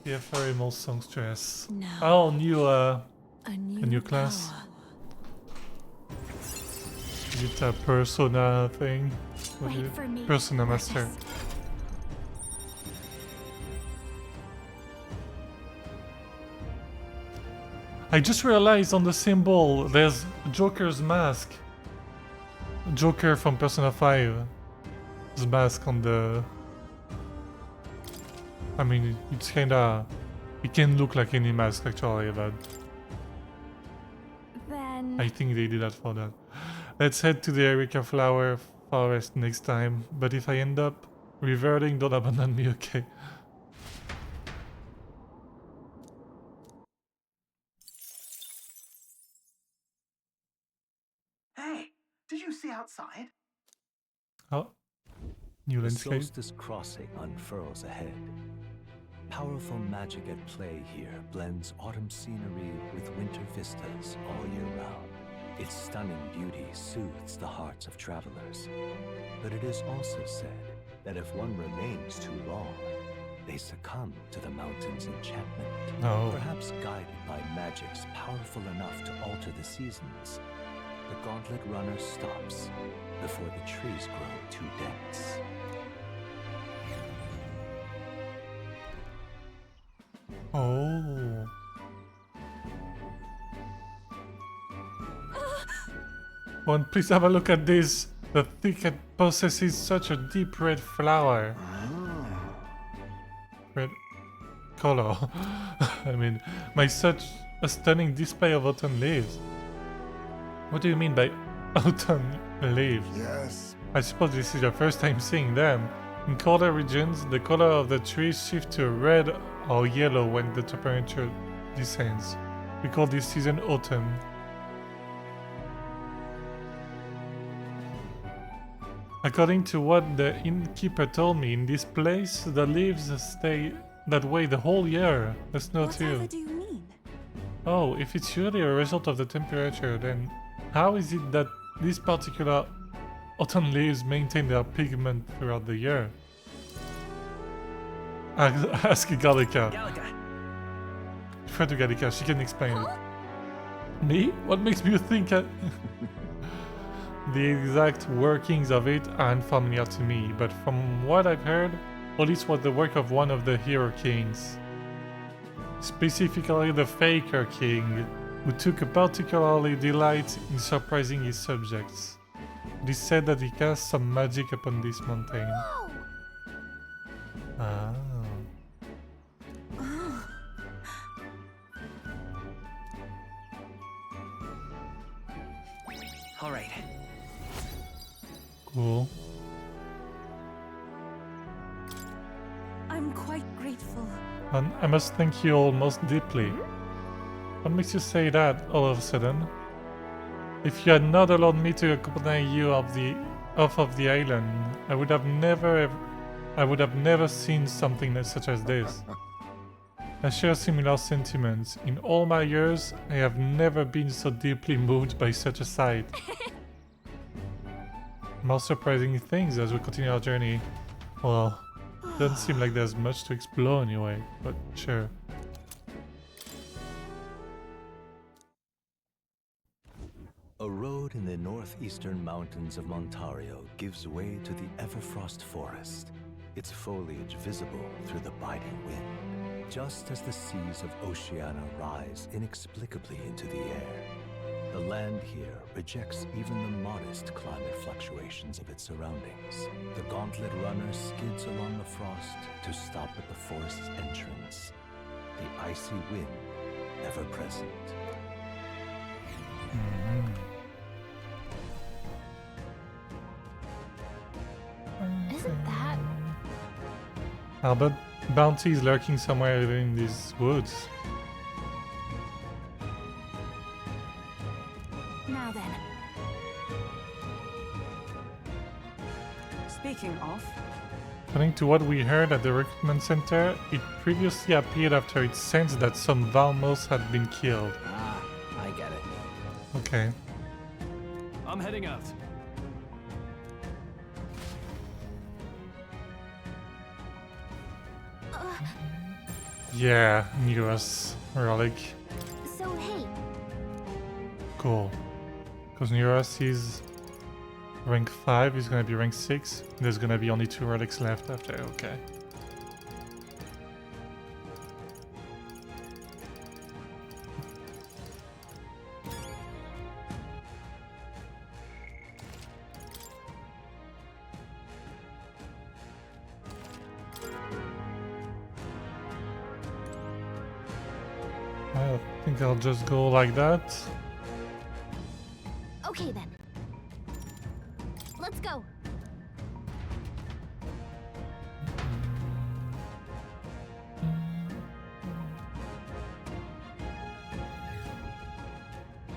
Yeah, very most songstress. Oh, a new class. Power. Is it a persona thing? What Wait is it? for me, Persona master. I just realized on the symbol there's Joker's mask. Joker from Persona 5. His mask on the... I mean, it's kinda... It can look like any mask actually, but... I think they did that for that. Let's head to the Erica Flower Forest next time, but if I end up reverting, don't abandon me, okay? Hey, did you see outside? Oh, new The landscape. solstice crossing unfurls ahead. Powerful magic at play here blends autumn scenery with winter vistas all year round. Its stunning beauty soothes the hearts of travelers. But it is also said that if one remains too long, they succumb to the mountain's enchantment. Oh. Perhaps guided by magics powerful enough to alter the seasons, the gauntlet runner stops before the trees grow too dense. Oh. One, please have a look at this. The thicket possesses such a deep red flower. Red color. I mean, by such a stunning display of autumn leaves. What do you mean by autumn leaves? Yes. I suppose this is your first time seeing them. In colder regions, the color of the trees shifts to red or yellow when the temperature descends. We call this season autumn. According to what the innkeeper told me, in this place the leaves stay that way the whole year. The snow Whatever too. do you mean? Oh, if it's surely a result of the temperature, then how is it that these particular autumn leaves maintain their pigment throughout the year? Ask Gallica. Gallica. Refer to Gallica, she can explain it. Me? What makes you think the exact workings of it are unfamiliar to me, but from what I've heard, all this was the work of one of the hero kings. Specifically the Faker King, who took a particularly delight in surprising his subjects. It is said that he cast some magic upon this mountain. Ah. All right. Cool. I'm quite grateful. And I must thank you all most deeply. What makes you say that all of a sudden? If you had not allowed me to accompany you off of the island, I would have never seen something such as this. I share similar sentiments. In all my years, I have never been so deeply moved by such a sight. More surprising things as we continue our journey. Well, doesn't seem like there's much to explore anyway, but sure. A road in the northeastern mountains of Montario gives way to the Everfrost Forest, its foliage visible through the biting wind, just as the seas of Oceania rise inexplicably into the air. The land here rejects even the modest climate fluctuations of its surroundings. The gauntlet runner skids along the frost to stop at the forest's entrance, the icy wind ever present. Isn't that... Albert, bounty is lurking somewhere in these woods. Now then. Speaking of, According to what we heard at the recruitment center, it previously appeared after it sensed that some Valmos had been killed. Ah, I get it. Okay. I'm heading out. Yeah, Neros relic. So, hey, Cool. Because Neros is rank 5, he's gonna be rank 6. There's gonna be only 2 relics left after, okay. I think I'll just go like that. okay then. Let's go.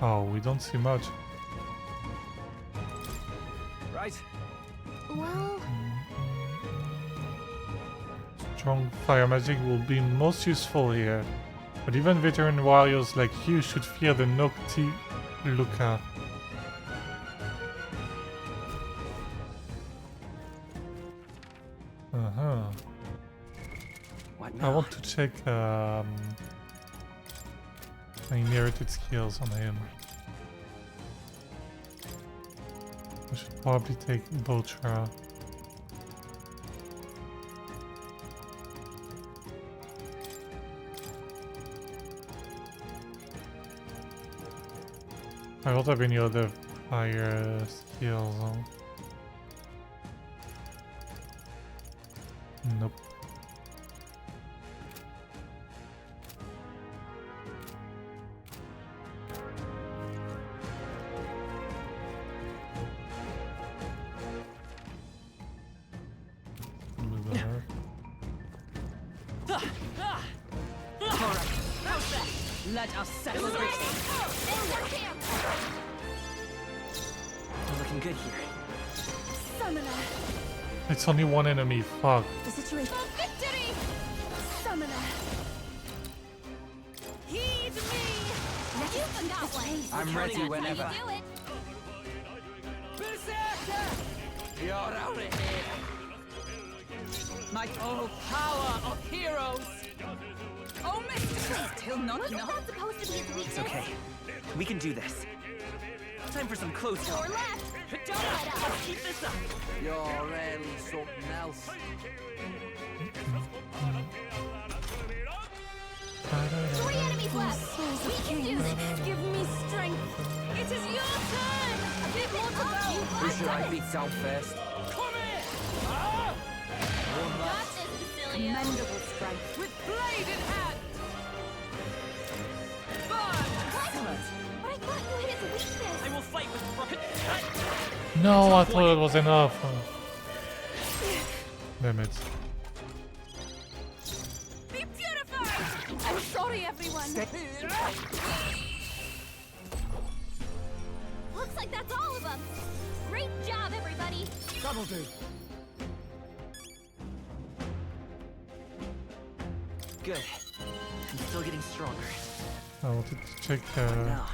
Oh, we don't see much. Right. Well, Strong fire magic will be most useful here. But even veteran warriors like you should fear the Nocti Luca. What I now? want to check my inherited skills on him. I should probably take Botra. I don't have any other fire skills. Huh? Nope. Let us settle this. We're looking good here. Summoner. It's only one enemy. Fuck. The situation. For victory! Summoner. Heed me! You forgot one. I'm ready That's whenever. how you do it. Berserker! You're out of here. My power of heroes. Oh, mistress, still not Wasn't enough. that supposed to be his weakness? It's okay. We can do this. Time for some close Or talk. left. Don't let us. Let's keep this up. You're really something else. Three enemies left. Souls We of can do kings, this. give me strength. It is your turn! A bit more to go. Who should I beat down first? One Got last. this, Cecilia. Commendable strength. With blade in hand. Burn! What? But I thought you hit his weakness. I will fight with. No, I thought it was enough. Damn it. Be purified! I'm sorry, everyone. Looks like that's all of them. Great job, everybody. That'll do. Good. I'm still getting stronger. I wanted to check Now,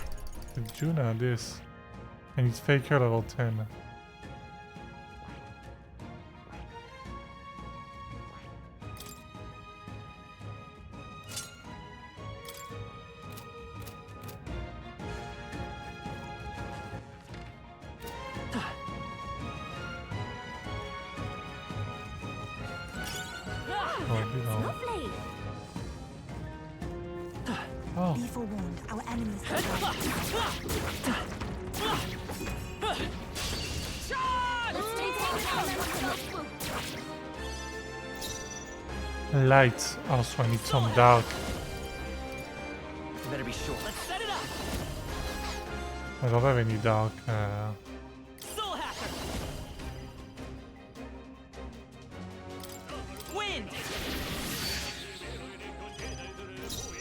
with Juna this. And it's Faker level 10. Oh, you know. Lovely. Oh, Be forewarned, our enemies have Let's take it. light. Also, I need some dark. you better be sure. Let's set it up. I don't have any dark. Soul Hacker. Wind.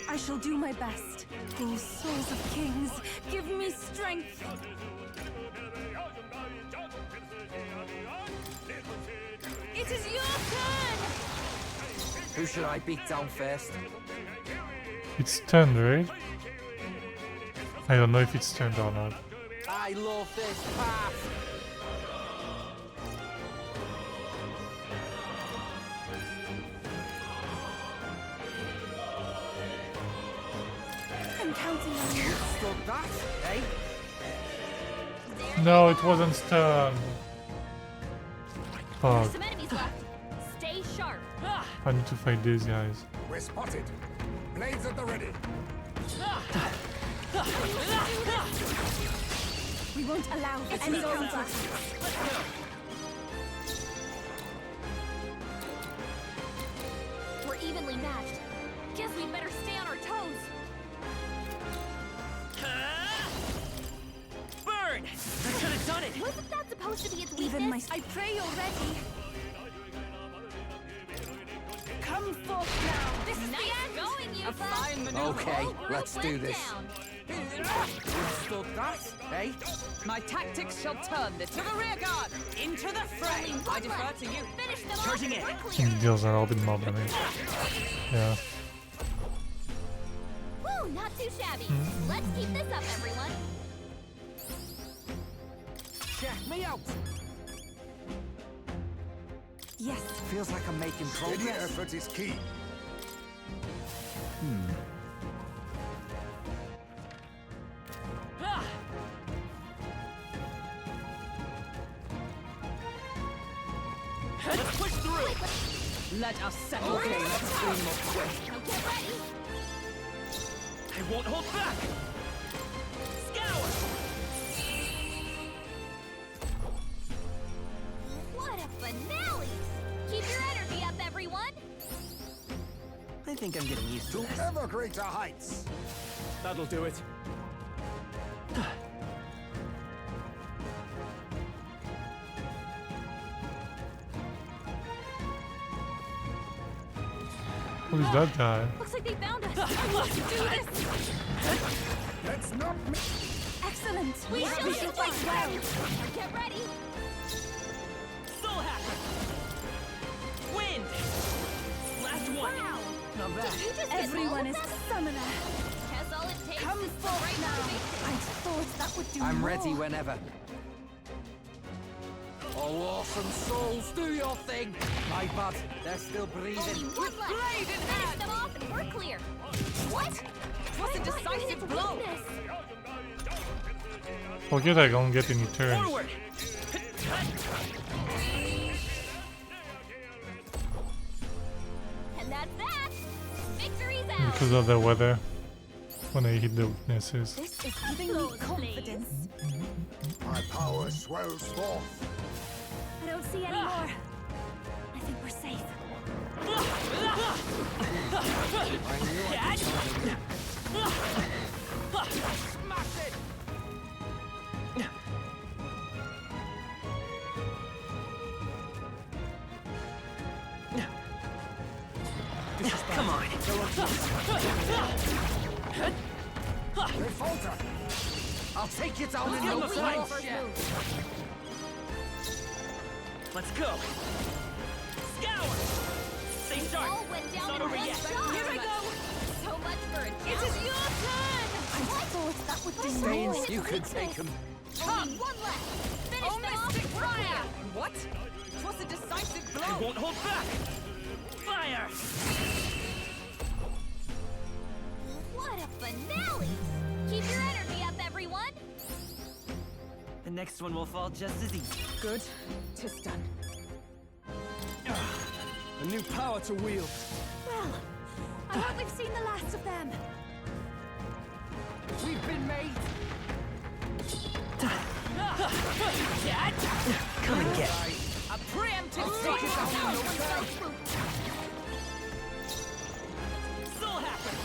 I shall do my best. O souls of kings, give me strength. It is your turn! Who should I beat down first? It's turned, right? I don't know if it's turned or not. I love this path. I'm counting on you. Stop that, eh? No, it wasn't stunned. Fuck. Some enemies left. Stay sharp. I need to fight these guys. We're spotted. Blades at the ready. We won't allow for any counterattacks. Let's go. We're evenly matched. Guess we'd better stay on our toes. Burn. I could have done it. Wasn't that supposed to be its weakness? Even my... I pray you're ready. Come forth now. This is Nice the end. going, you A fine maneuver. Okay, Whole group let's do went this. down. Stop that, eh? My tactics shall turn this to the rear guard. Into the fray. Only I one defer left. to you. Finish them Charging off and in. we're clear. It deals a little bit more damage. Yeah. Woo, not too shabby. Let's keep this up, everyone. Check me out. Yes. Feels like I'm making Steady progress. effort is key. Let's push through. Let us settle things between us quick. Now get ready. I won't hold back. Scour. What a finale! Keep your energy up, everyone. I think I'm getting used to To this. ever greater heights. That'll do it. Who's that guy? Looks like they found us. I need to do this. Let's not miss. Excellent. We shall fight well. Get ready. Everyone is summoner. Guess all it takes Come is the forth right now. motivation. I thought that would do I'm more. ready whenever. Oh, awesome souls, do your thing! My bad, they're still breathing. Only one left. Finish them off and we're clear. What? What's a decisive blow? Forget I don't get any turns. Forward! And that's that. Victory's out. Because of the weather. When I hit the weaknesses. This is giving me confidence. My power swells forth. I don't see any more. I think we're safe. Smash it! Come on. They falter. I'll take you down in Give no him a time. fight. Let's go. Scour! Stay It sharp. all went down It's in not over one yet. shot. Here I go. So much for a challenge. It is your turn. I thought that would do Stains, more. you could take them. Only one left. Finish Oh, them off Mystic and we're clear. Fire! What? What's a decisive I blow? won't hold back. Fire! What a finale! Keep your energy up, everyone. The next one will fall just as easy. Good. 'Tis done. A new power to wield. Well, I hope we've seen the last of them. We've been made. Come and get. A preemptive Take it down in no time. Soul happen.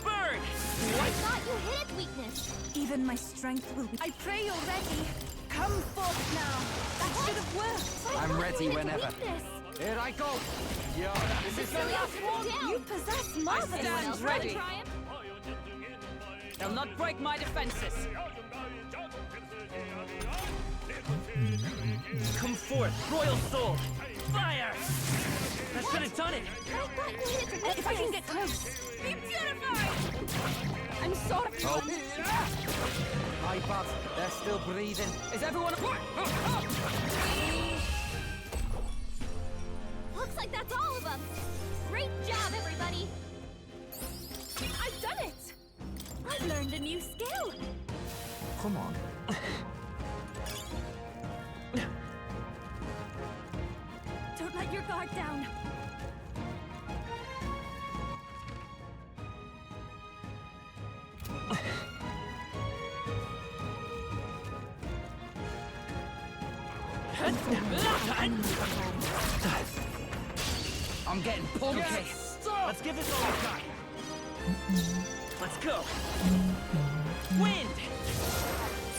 Burn! I thought you hit its weakness. Even my strength will be. I pray you're ready. Come forth now. That should have worked. I'm ready whenever. Weakness. Here I go. Yeah, this is the Silly last us one. down. You possess I marvelous. stand ready. Triumph? They'll not break my defenses. Come forth, royal soul! Fire! That should have done it! I thought you hit its weakness. If I can get close. Be purified! I'm sorry. Oh. My bad, they're still breathing. Is everyone... Looks like that's all of them. Great job, everybody. I've done it. I've learned a new skill. Come on. Don't let your guard down. I'm getting pumped. Okay, let's give this all we got. Let's go. Wind!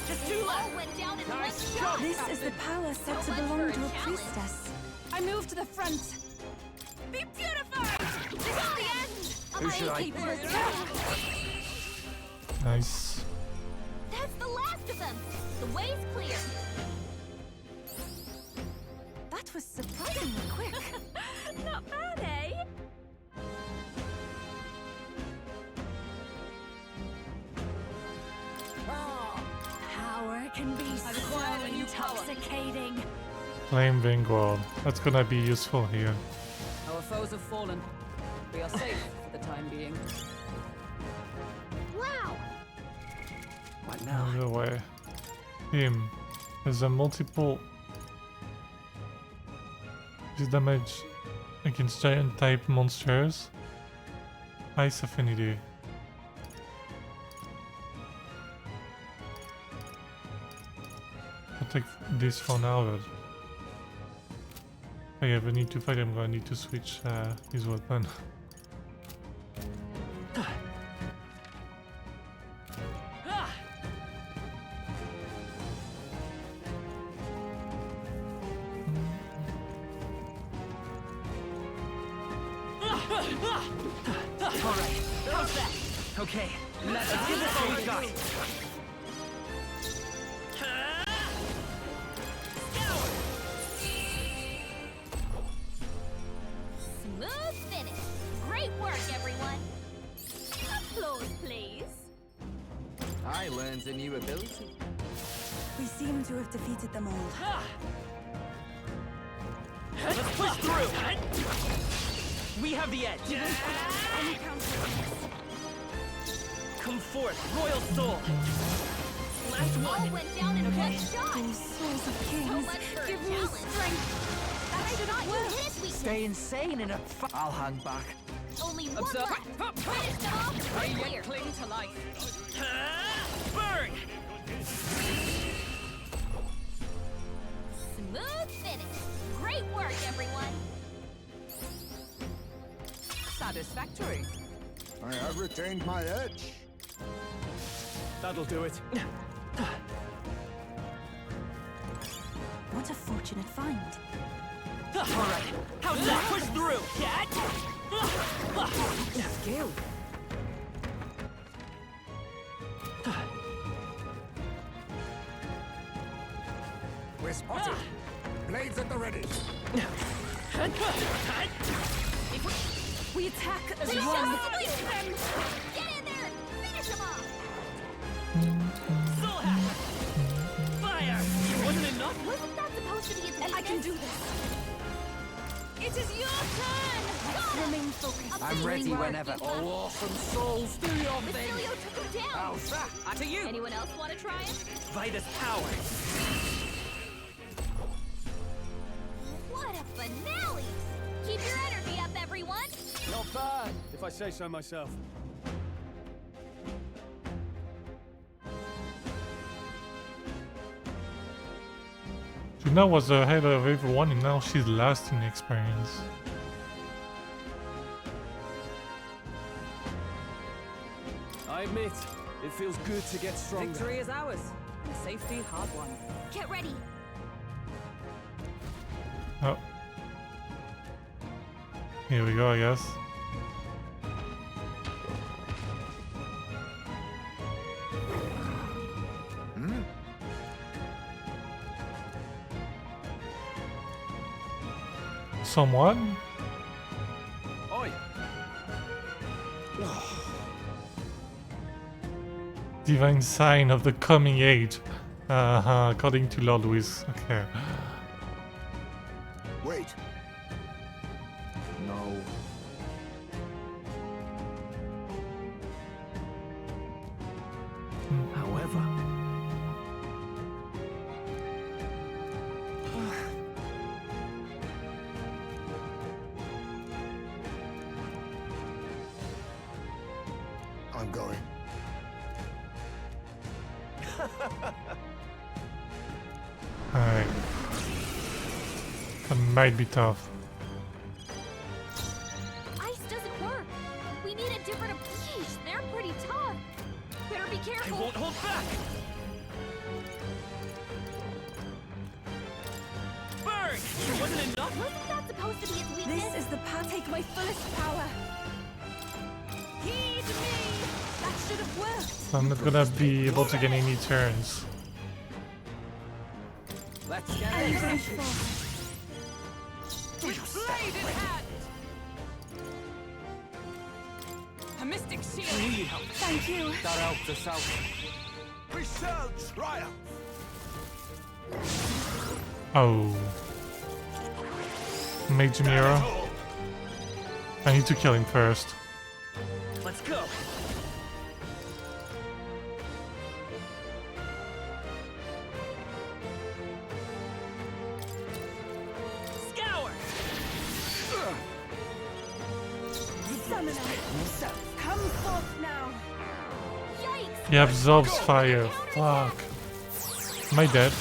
Just two All left. went down in Nice one shot. shot. This is the power said to much belong for a to a challenge. priestess. I move to the front. Be purified! This is the end! Who should I- keep my tongue. Nice. That's the last of them. The way's clear. That was surprisingly quick. Not bad, eh? Power can be so acquired a new power. intoxicating. Flame Vanguard. That's gonna be useful here. Our foes have fallen. We are safe for the time being. Wow. What now? Either way. Him. There's a multiple. This damage against giant type monsters. Ice affinity. I'll take this for now, but if I ever need to fight, I'm gonna need to switch his weapon. Alright, how's that? Okay, let's give this all we got. new ability. We seem to have defeated them all. Let's push through! We have the edge! Any counter? Come forth, Royal Soul! Last All one! went down in one shot! Those souls of So kings, much for a give me challenge. strength. That should not you hit his weakness. Stay insane in a I'll hang back. Only one Observe. left. Finish them off. Clear. Cling to life. Burn! Smooth finish. Great work, everyone. Satisfactory. I have retained my edge. That'll do it. What a fortunate find. Alright, how's that? Push through! Cat! Skill. We're spotted. Blades at the ready. We attack as Please one. just squeeze them. Get in there and finish them off. Soul Hack! Fire! Wasn't enough? Wasn't that supposed to be its weakness? I can do this. It is your turn. Remain focused. I'm ready whenever. Oh, awesome souls, do your thing. Mysterio took him down. How's that? To you! Anyone else want to try it? Vitus power! What a finale! Keep your energy up, everyone. Not bad, if I say so myself. Juna was ahead of everyone and now she's last in experience. I admit, it feels good to get stronger. Victory is ours, and safety hard won. Get ready. Oh. Here we go, I guess. Someone? Oi! Divine sign of the coming age. According to Lord Louis. Okay. Wait. No. However, I'm going. Alright. That might be tough. Ice doesn't work. We need a different approach. They're pretty tough. Better be I careful. won't hold back! Burn! Wasn't enough? Wasn't that supposed to be its weakness? This is the path. Take my fullest power. Heed me. That should have worked. I'm not gonna be able to get any turns. let's get And it. very full. Blade in hand. A mystic shield. Thank you. That helped us out. We shall triumph. Oh. Mage Mirror. I need to kill him first. Let's go! Scour! Summoner, come forth now. Yikes! He absorbs fire. Fuck. Am I dead?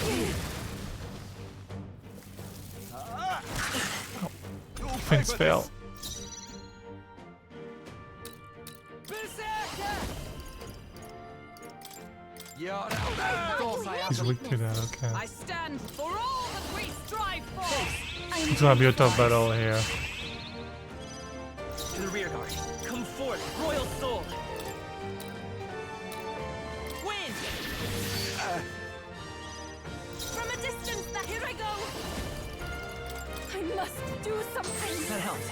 Things fail. He's weak to that, okay. I stand for all that we strive for. It's gonna be a tough battle here. To the rear guard. Come forth, Royal Soul! Wind! From a distance, here I go. I must do something. That helped.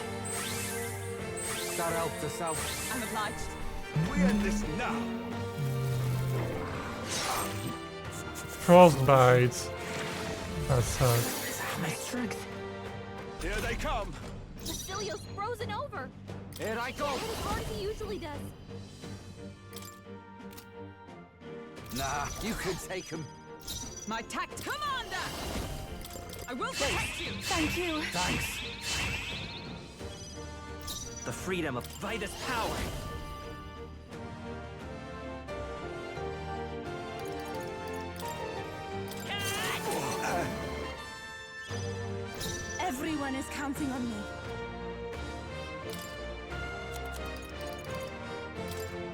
That helped us out. I'm obliged. We end this now. Frostbite. That sucks. My strength. Here they come. Basilio's frozen over. Here I go. Hit as hard as he usually does. Nah, you could take him. My tact commander! I will protect you! Thank you. Thanks. The freedom of Vitus power. Everyone is counting on me.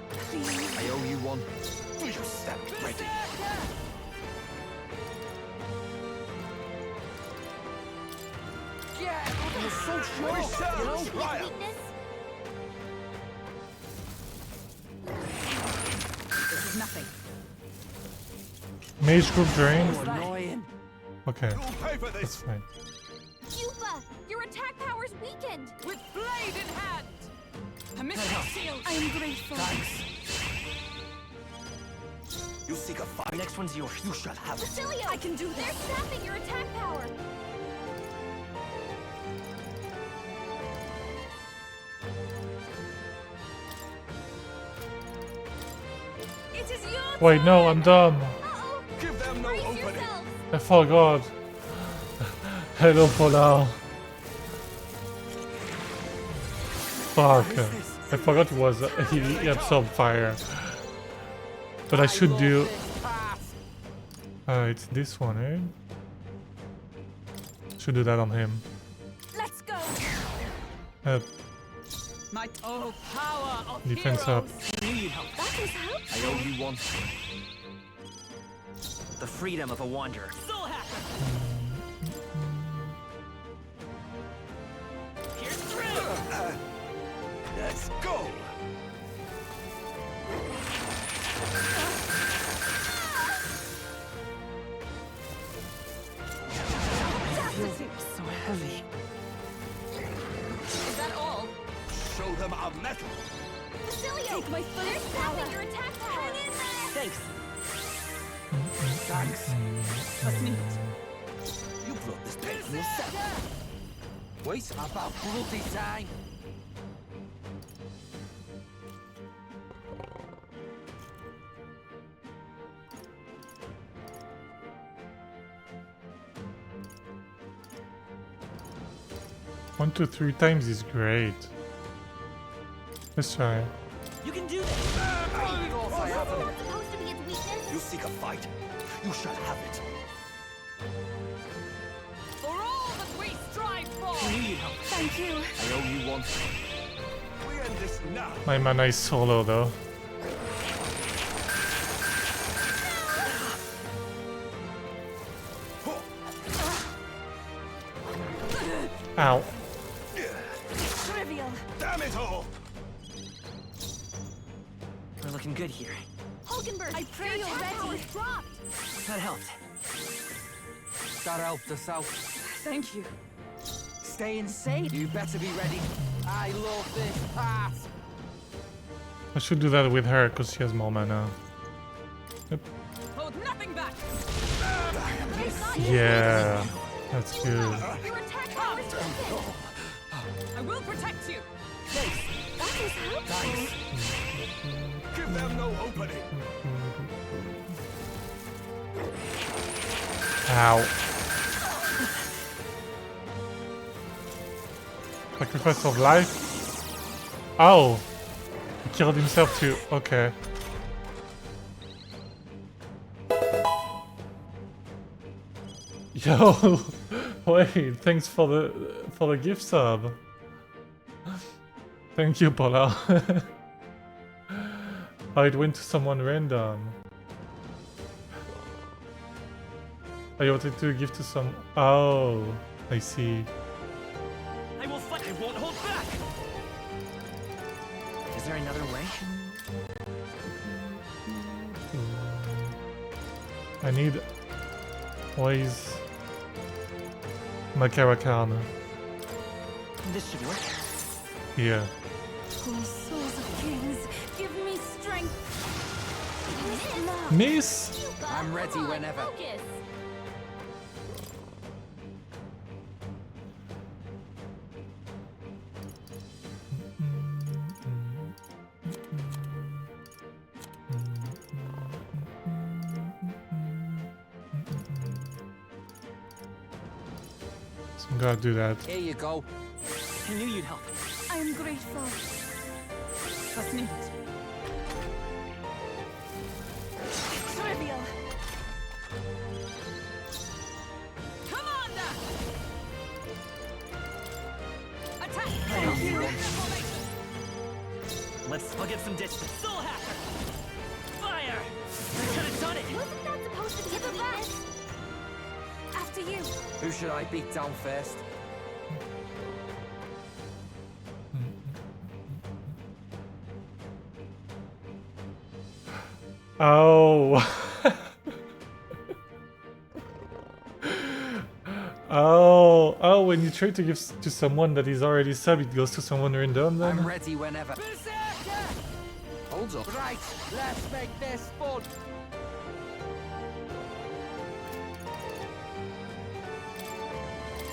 Please. I owe you one. Do you stand ready? Yeah, I was so sure. You know, His weakness? This is nothing. Mage group drain. annoying. Okay, You'll pay for that's this. fine. Yuba, your attack power's weakened. With blade in hand! Permission sealed! I am grateful. Thanks. You seek a fight. Next one's yours. You shall have it. Basilio, I can do this. They're sapping your attack power. It is your Wait, no, I'm dumb. Uh-oh. Give them no Brace opening. yourselves. I forgot. Hello, Polar. Fuck. I forgot it was he absorbed fire. But I should do. It's this one, eh? Should do that on him. Let's go. My power of Defense up. Need help. That is help. I owe you one. The freedom of a wanderer. soul hacker! Here's through. Let's go. So heavy. Is that all? Show them our metal. Basilio, Take my they're first sapping power. your attack power. Thanks. Thanks. Let's meet. You brought this pain from yourself. Wait, about bloody time. One to three times is great. Let's try. You can do this. Of course I have That's them. not supposed to be its weakness. You seek a fight. You shall have it. For all that we strive for! Need help. Thank you. I owe you one. We end this now. My mana is solo though. Ow. Trivial. Damn it all. We're looking good here. Hulkenberg, I pray your you're attack ready. power's dropped. That helped. That helped us out. Thank you. Staying safe. You better be ready. I love this part. I should do that with her because she has more mana. Yep. Hold nothing back! Yeah, that's good. Your attack power's weakened. I will protect you! That is helpful. Give them no opening. Ow. Sacrifice of life? Oh! He killed himself too. Okay. Yo! Wait, thanks for the gift sub. Thank you, Paula. Oh, it went to someone random. I wanted to give to some. Oh, I see. I will fight. I won't hold back. Is there another way? I need ways. Makarakan. This should work. Yeah. Oh, souls of kings, give me strength. This love. Miss? Yuba, I'm ready Come on, whenever. Focus. So I'm gonna do that. Here you go. I knew you'd help. I am grateful. Was needed. Trivial. Commander! Attack! Thank you. Let's get some distance. Soul Hacker! Fire! I could have done it! Wasn't that supposed to be the best? After you. Who should I beat down first? Oh. Oh, when you try to give to someone that is already sub, it goes to someone random then? I'm ready whenever. Hold up. Right, let's make this fun.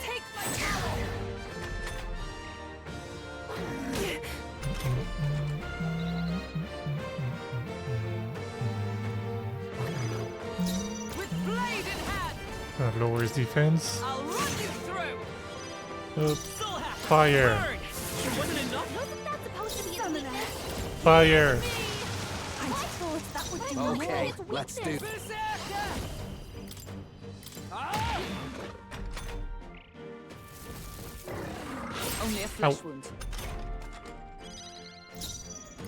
Take my power. With blade in hand! That lowers defense. I'll run you through! Soul Hacker! Fire. Burn! It wasn't enough? Wasn't that supposed to be a weakness? Fire. I thought that would do Okay, It's let's do weakness. Berserker! Ah! Only a flesh Ow. wound.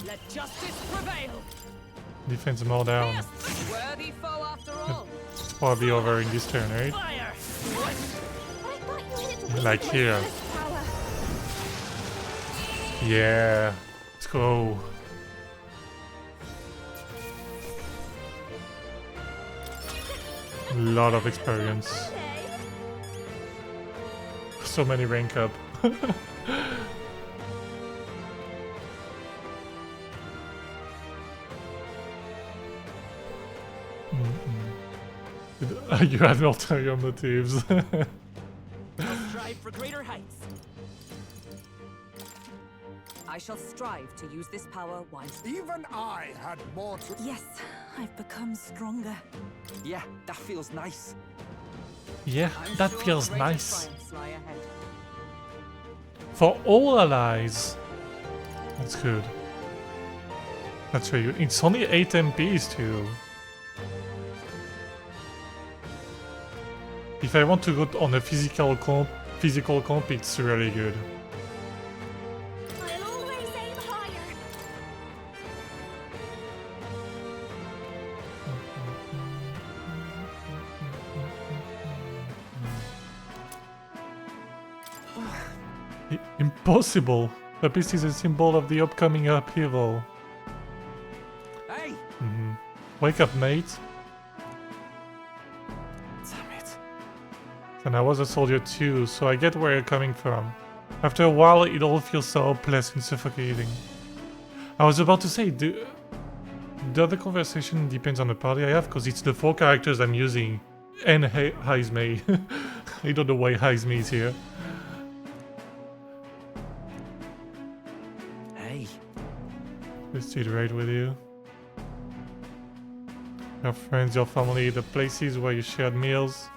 Let justice prevail! Defense more down. Worthy foe after all! It's probably over in this turn, right? Fire! But I thought you hit its Like weakness. here. power. Yeah. Let's go. Lot of experience. So many rank up. You had ulterior motives. I'll strive for greater heights. I shall strive to use this power wisely. Even I had more to... Yes, I've become stronger. Yeah, that feels nice. Yeah, I'm that sure feels greater nice. triumphs lie ahead. For all allies. That's good. That's very good. It's only 8 MPs too. If I want to go on a physical comp, it's really good. I'll always aim higher. Impossible! The beast is a symbol of the upcoming upheaval. Hey! Wake up, mate. Damn it. And I was a soldier too, so I get where you're coming from. After a while, it all feels so hopeless and suffocating. I was about to say, the other conversation depends on the party I have, because it's the 4 characters I'm using. And Heizmei. I don't know why Heizmei is here. Hey. Let's do it right with you. Your friends, your family, the places where you shared meals.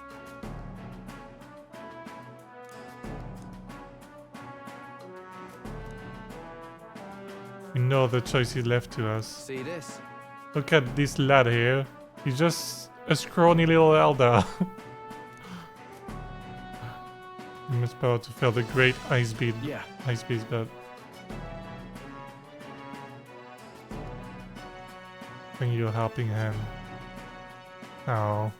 We know the choice is left to us. See this? Look at this lad here. He's just a scrawny little elder. You must power to feel the great ice beast. Yeah. Ice beast, but bring you a helping hand. Oh.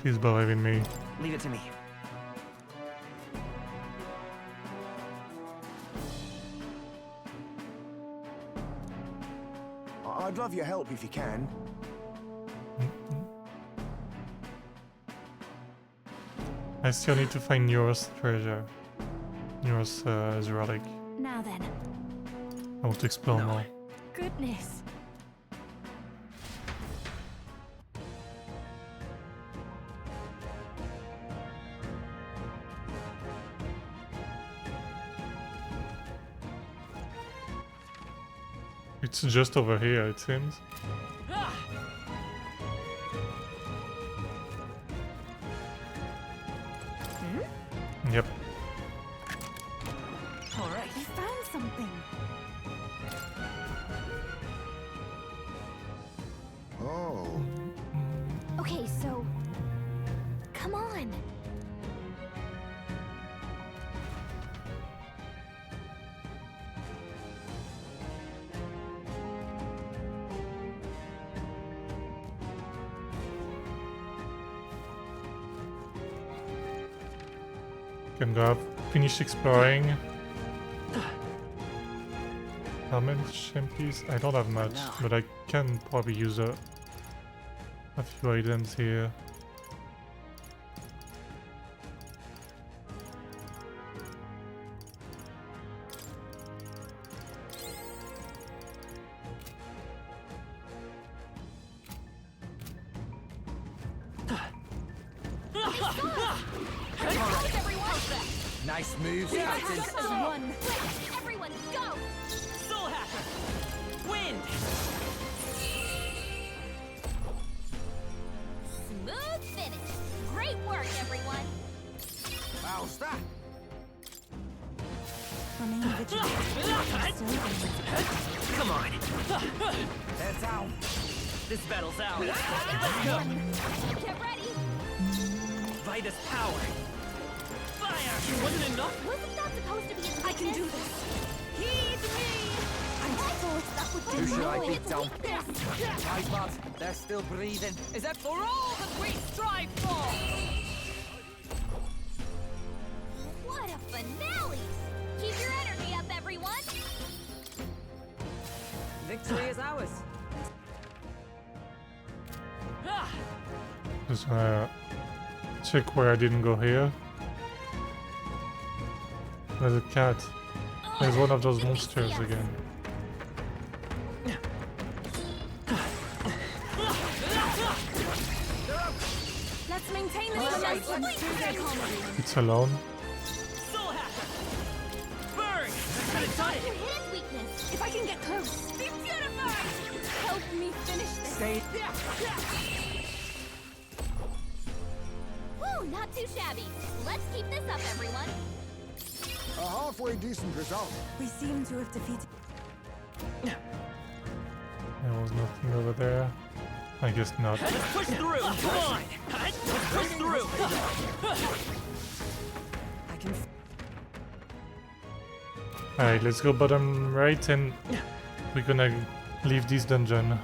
Please believe in me. Leave it to me. I'd love your help if you can. I still need to find Neura's treasure. Neura's relic. Now then. I want to explore more. goodness. It's just over here, it seems. Yep. All right, we found something. Oh. Okay, so come on. Can go up, finish exploring. How many champions? I don't have much, but I can probably use a few items here. Nice moves, Yeah, Captain. just as one. Everyone, go! Soul Hacker! Wind! Smooth finish. Great work, everyone. How's that? Remain vigilant. Come on! Head down. This battle's ours. Get ready. Vitus power! Fire! Wasn't enough? Wasn't that supposed to be a I can do this. Heed me! I thought that would Who do should I no, beat it's down? weakness. My bad. They're still breathing. Is that for all that we strive for? What a finale! Keep your energy up, everyone! Victory is ours. Just check where I didn't go here. There's a cat. There's one of those monsters again. Let's maintain this momentum. It's alone. Soul Hacker! Burn! Could have done it! You hit its weakness. If I can get close. Be beautified! Help me finish this. Stay. Woo, not too shabby. Let's keep this up, everyone. A halfway decent result. We seem to have defeated. There was nothing over there. I guess not. Let's push through! Come on! Let's push through! I can. Alright, let's go bottom right and we're gonna leave this dungeon.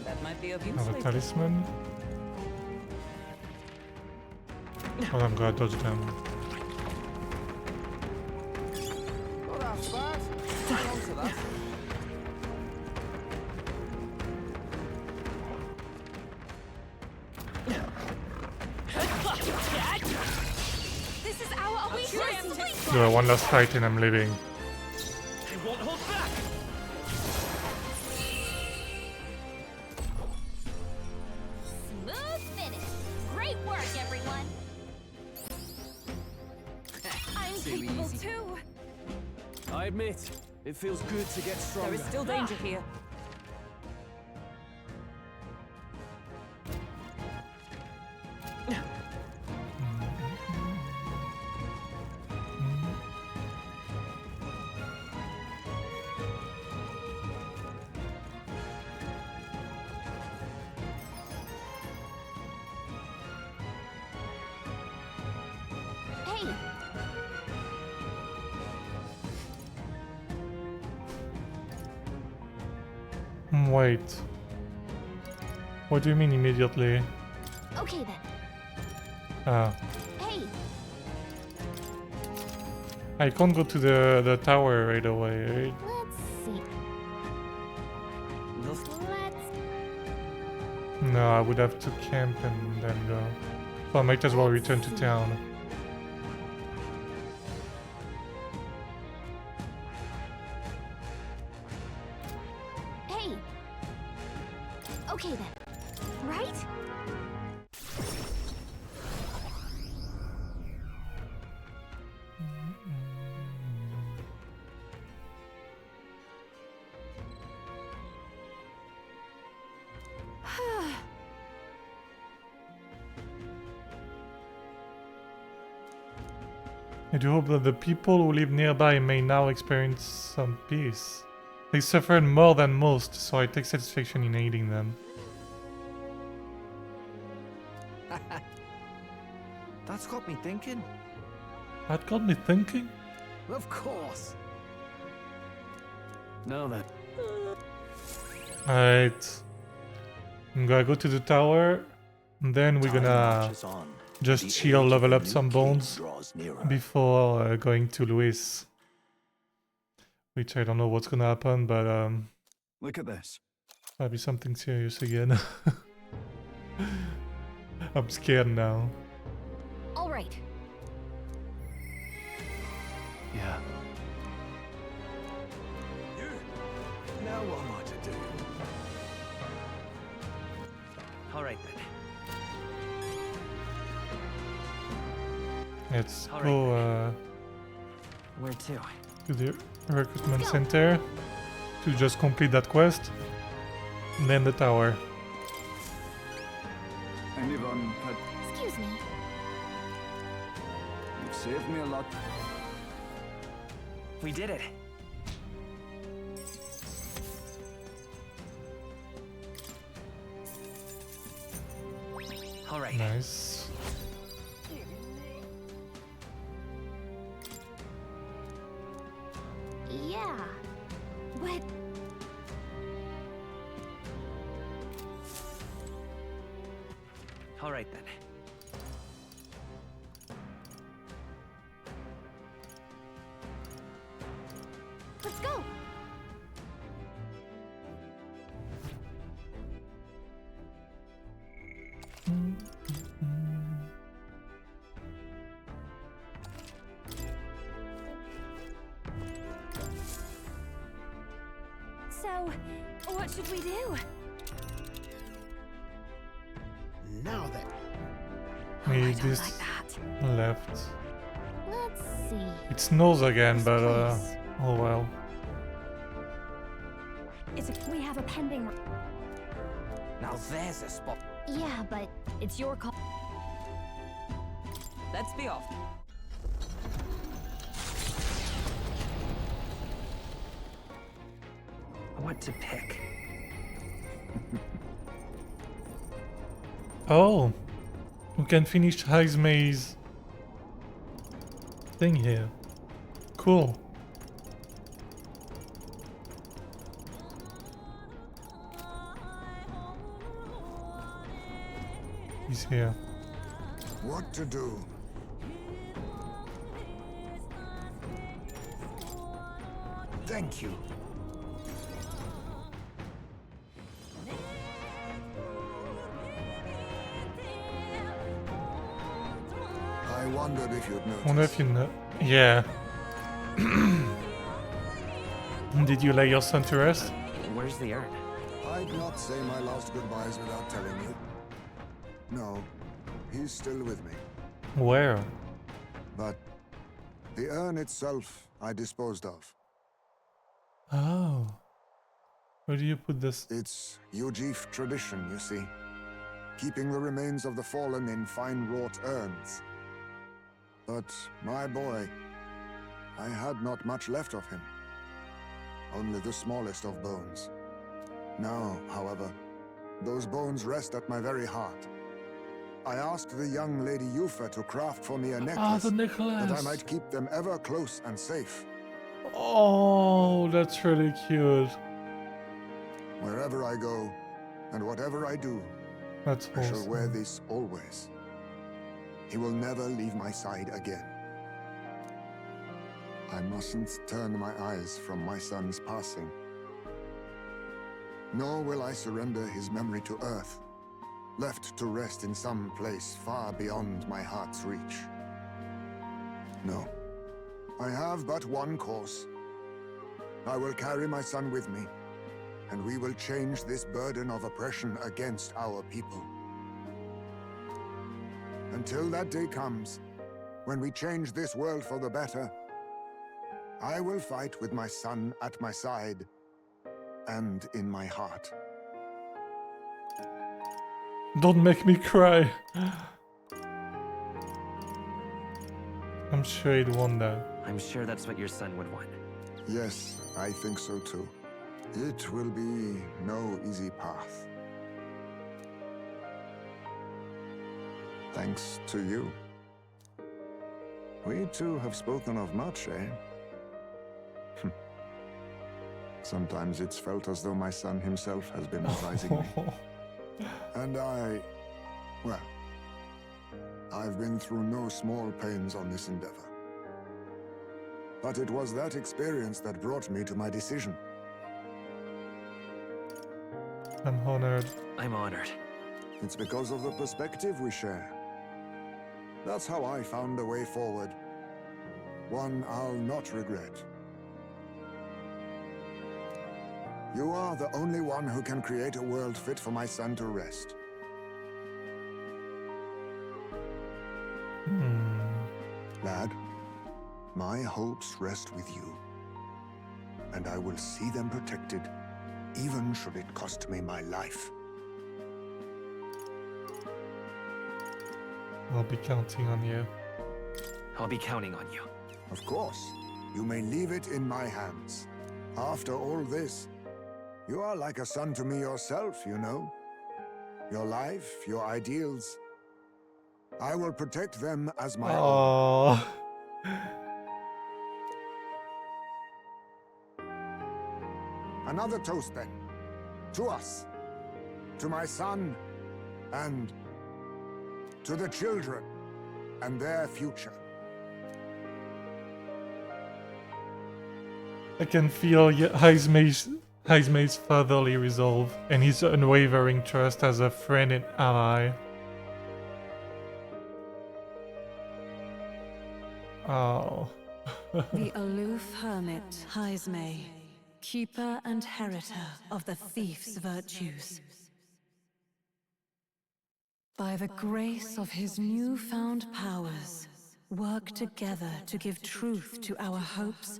That might be of use Have a later. talisman. Oh, I'm gonna dodge them. Well, that's bad. Hang on to that. This is our oasis. Do one last fight and I'm leaving. I won't hold back! Smooth finish. Great work, everyone. I'm capable too. I admit, it feels good to get stronger. There is still danger here. Hey, Wait. What do you mean immediately? okay then. Ah, Hey, I can't go to the tower right away, right? Let's see. Let's... No, I would have to camp and then go. So I might as well return to town. Hey! Okay then. Right? I do hope that the people who live nearby may now experience some peace. They suffered more than most, so I take satisfaction in aiding them. That's got me thinking. That got me thinking? Of course. Now then. Alright. I'm gonna go to the tower, and then we're gonna just chill, level up some bones before going to Luis. Which I don't know what's gonna happen, but look at this. Might be something serious again. I'm scared now. All right. Yeah. Now what am I to do? All right then. Let's All go Where to? to the recruitment center to just complete that quest. And then the tower. Anyone had... Excuse me. You've saved me a lot. We did it. All right. Nice. Yeah. But... All right then. Let's go! So, what should we do? Now then. Maybe this left. Let's see. It snows again, but oh well. We have a pending... Now there's a spot. Yeah, but it's your call. Let's be off. What to pick? Oh, we can finish Heismay's thing here. Cool. He's here. What to do? Thank you. I wondered if you'd notice. Wonder if you know. Yeah. Did you lay your son to rest? Where's the urn? I'd not say my last goodbyes without telling you. No, he's still with me. Where? But the urn itself I disposed of. Oh. Where do you put this? It's Ujif tradition, you see. Keeping the remains of the fallen in fine-wrought urns. But my boy, I had not much left of him. Only the smallest of bones. Now, however, those bones rest at my very heart. I asked the young Lady Yufa to craft for me a necklace, the necklace. that I might keep them ever close and safe. Oh, that's really cute. Wherever I go, and whatever I do, That's I shall awesome. wear this always. He will never leave my side again. I mustn't turn my eyes from my son's passing. Nor will I surrender his memory to Earth, left to rest in some place far beyond my heart's reach. No. I have but one course. I will carry my son with me, and we will change this burden of oppression against our people. Until that day comes, when we change this world for the better, I will fight with my son at my side and in my heart. Don't make me cry. I'm sure he'd want that. I'm sure that's what your son would want. Yes, I think so too. It will be no easy path. Thanks to you. We two have spoken of much, eh? Sometimes it's felt as though my son himself has been advising me. And well, I've been through no small pains on this endeavor. But it was that experience that brought me to my decision. I'm honored. I'm honored. It's because of the perspective we share. That's how I found a way forward. One I'll not regret. You are the only one who can create a world fit for my son to rest. Lad, my hopes rest with you. And I will see them protected, even should it cost me my life. I'll be counting on you. I'll be counting on you. Of course. You may leave it in my hands. After all this, you are like a son to me yourself, you know. Your life, your ideals. I will protect them as my own. Another toast then. To us. To my son. And to the children. And their future. I can feel Haizme's fatherly resolve and his unwavering trust as a friend and ally. Oh. The aloof hermit Haizme, keeper and heritor of the thief's virtues. By the grace of his newfound powers, work together to give truth to our hopes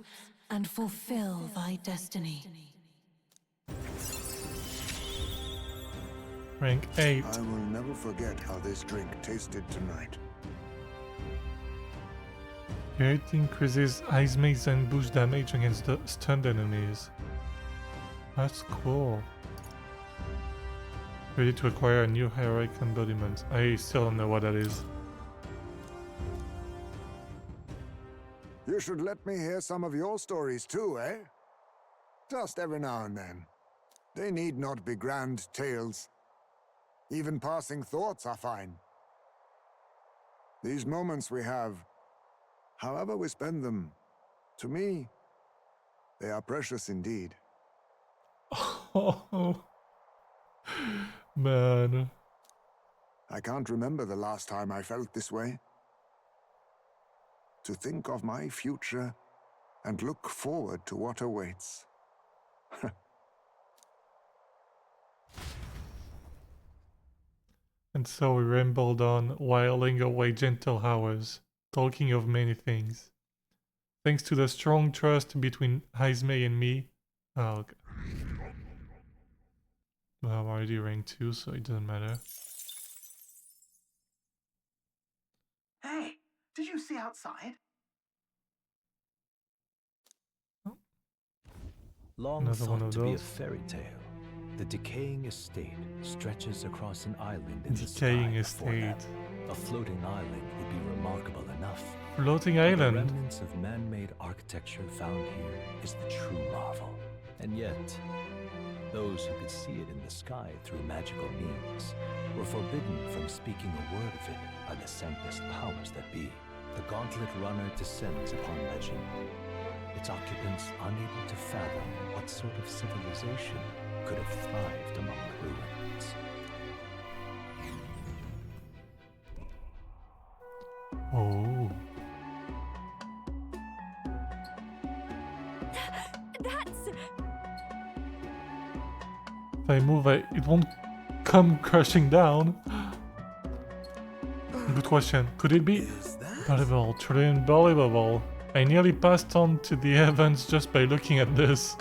and fulfill thy destiny. Rank 8. I will never forget how this drink tasted tonight. It increases Haizme's ambush damage against the stunned enemies. That's cool. Ready to acquire a new heroic embodiment. I still don't know what that is. You should let me hear some of your stories too, eh? Just every now and then. They need not be grand tales. Even passing thoughts are fine. These moments we have, however we spend them, to me, they are precious indeed. Oh, man. I can't remember the last time I felt this way. To think of my future and look forward to what awaits. And so we rambled on, whiling away gentle hours, talking of many things. Thanks to the strong trust between Haizme and me. Oh, okay. Well, I'm already rank 2, so it doesn't matter. Hey, did you see outside? Long Another one thought of to be a those. fairy tale, the decaying estate stretches across an island in the Decaying sky before them. estate. A floating island would be remarkable enough. Floating But island? The remnants of man-made architecture found here is the true marvel. And yet, those who could see it in the sky through magical means were forbidden from speaking a word of it by the scentless powers that be. The gauntlet runner descends upon legend, its occupants unable to fathom what sort of civilization could have thrived among the ruins. Oh. That's... If I move, it won't come crashing down. Good question. Could it be? Unbelievable, truly unbelievable. I nearly passed on to the heavens just by looking at this.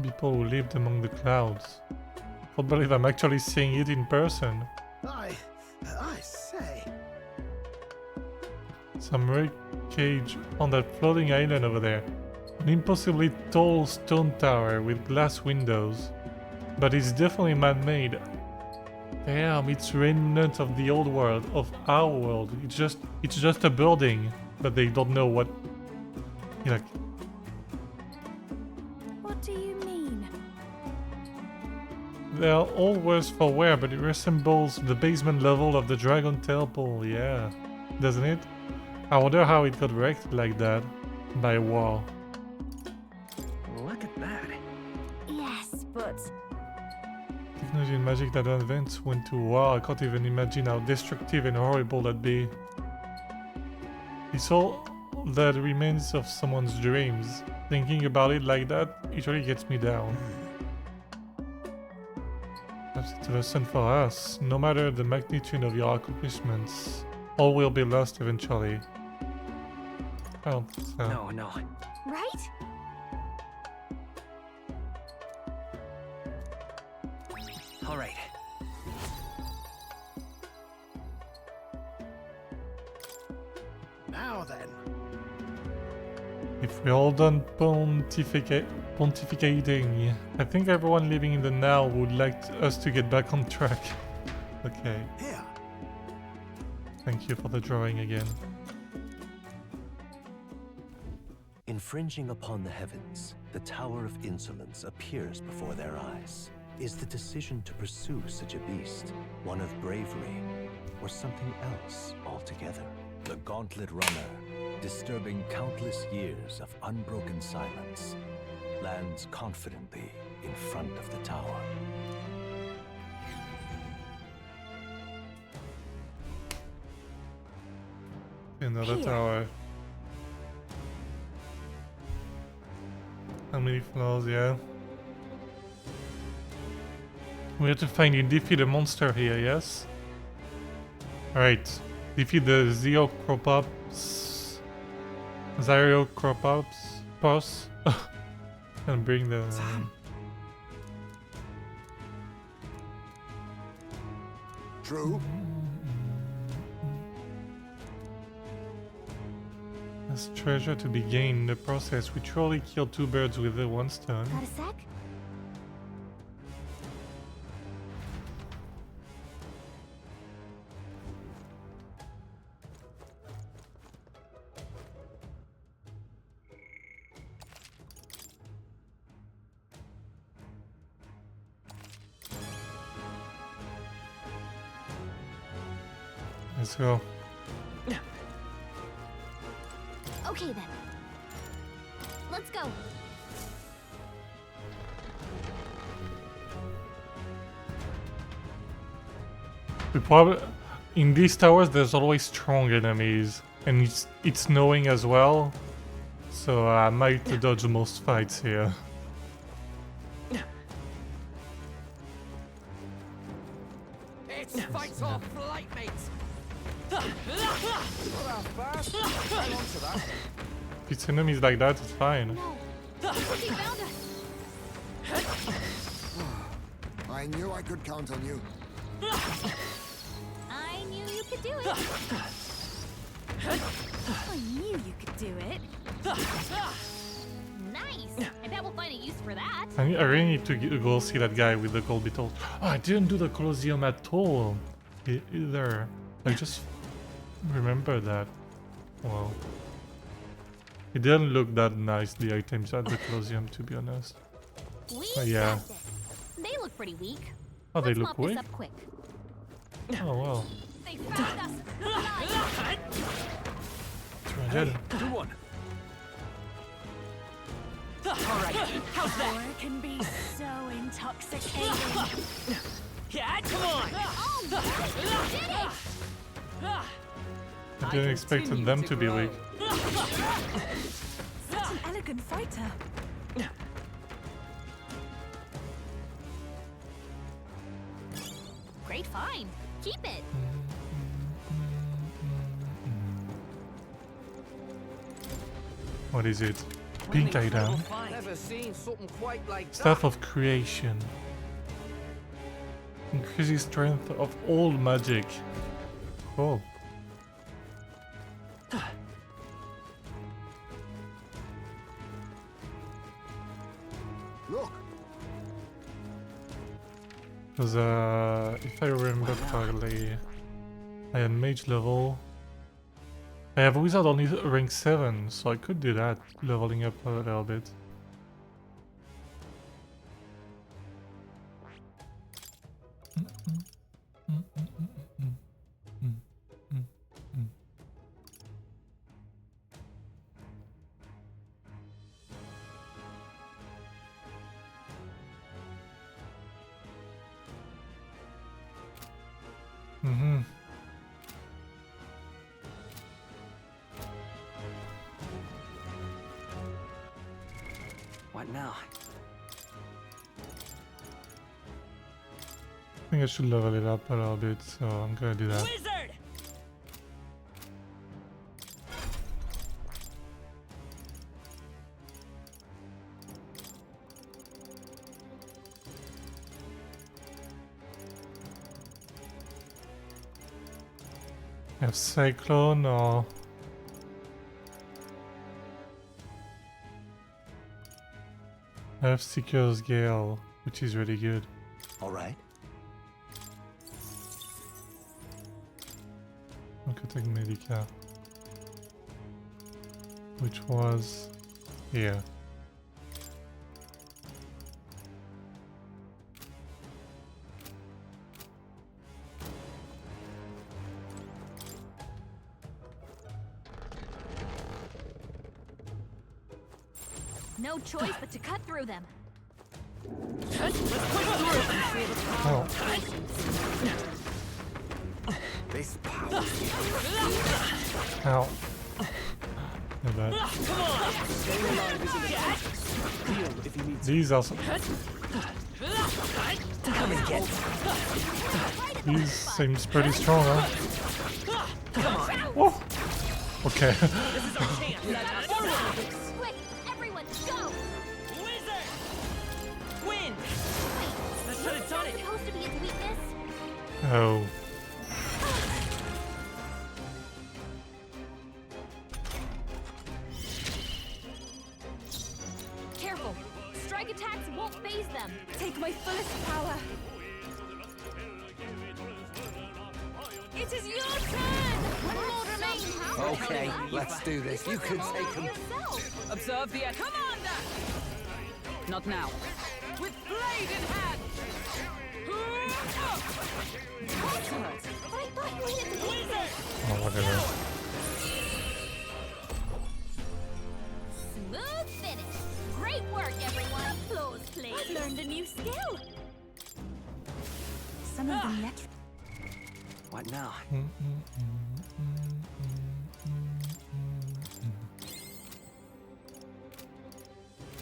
People who lived among the clouds. I can't believe I'm actually seeing it in person. I say. Some rare cage on that floating island over there. An impossibly tall stone tower with glass windows. But it's definitely man-made. Damn, it's remnant of the old world, of our world. It's just a building, but they don't know what. Like. What do you mean? They are all worse for wear, but it resembles the basement level of the Dragon Temple. Yeah, doesn't it? I wonder how it got wrecked like that by war. Look at that. Yes, but... Technology and magic that advanced went to war. I can't even imagine how destructive and horrible that'd be. It's all that remains of someone's dreams. Thinking about it like that, it really gets me down. Perhaps it's a lesson for us. No matter the magnitude of your accomplishments, all will be lost eventually. I don't think so. No. Right? All right. Now then. If we're all done pontificating, I think everyone living in the now would like us to get back on track. Okay. Here. Thank you for the drawing again. Infringing upon the heavens, the Tower of Insolence appears before their eyes. Is the decision to pursue such a beast one of bravery, or something else altogether? The Gauntlet Runner, disturbing countless years of unbroken silence, lands confidently in front of the tower. Another tower. How many floors, yeah? We have to find and defeat a monster here, yes? Alright. Defeat the Zyocropops boss. And bring the... True. There's treasure to be gained in the process. We truly killed two birds with the one stone. Got a sec? Let's go. Okay then. Let's go. We probably in these towers there's always strong enemies, and it's snowing as well, so I might dodge most fights here. It's fight or flight, mates! If it's enemies like that, it's fine. He found us. I knew I could count on you. I knew you could do it. I knew you could do it. Nice. I bet we'll find a use for that. I really need to go see that guy with the gold beetle. Oh, I didn't do the Colosseum at all either. I just remember that. Wow. It didn't look that nice, the items at the Colosseum, to be honest. We yeah. got this. They look pretty weak. Oh, they Let's look mop this weak? up quick. Oh well. They found us! Alive! Hey, good one. Alright, how's that? Power can be so intoxicating. Yeah, come on! Oh, you did it! I didn't expect them to be weak. Such an elegant fighter. Great find. Keep it. What is it? Pink item. Never seen something quite like that. Staff of Creation. Increases strength of all magic. Cool. Look. Because if I remember correctly, I had mage level. I have wizard only rank 7, so I could do that, leveling up a little bit. What now? I think I should level it up a little bit, so I'm gonna do that. Wizard! I have Cyclone or... I have Seeker's Gale, which is really good. All right. I could take Medica, which was here. No choice but to cut through them. Oh. This power. Ow. Not bad. These are some... These seems pretty strong, huh? Whoa. Okay. Quick, everyone, go! Wizard! Wind! That should have done it! Supposed to be its weakness? Oh. Careful! Strike attacks won't phase them! Take my fullest power. It is your turn! One more remains! Okay, let's do this. You can take him. Observe the commander! Not now. With blade in hand! But I thought you hit its weakness! Oh, whatever. Smooth finish! Great work, everyone! Applause, please! I've learned a new skill. Some of them yet. What now?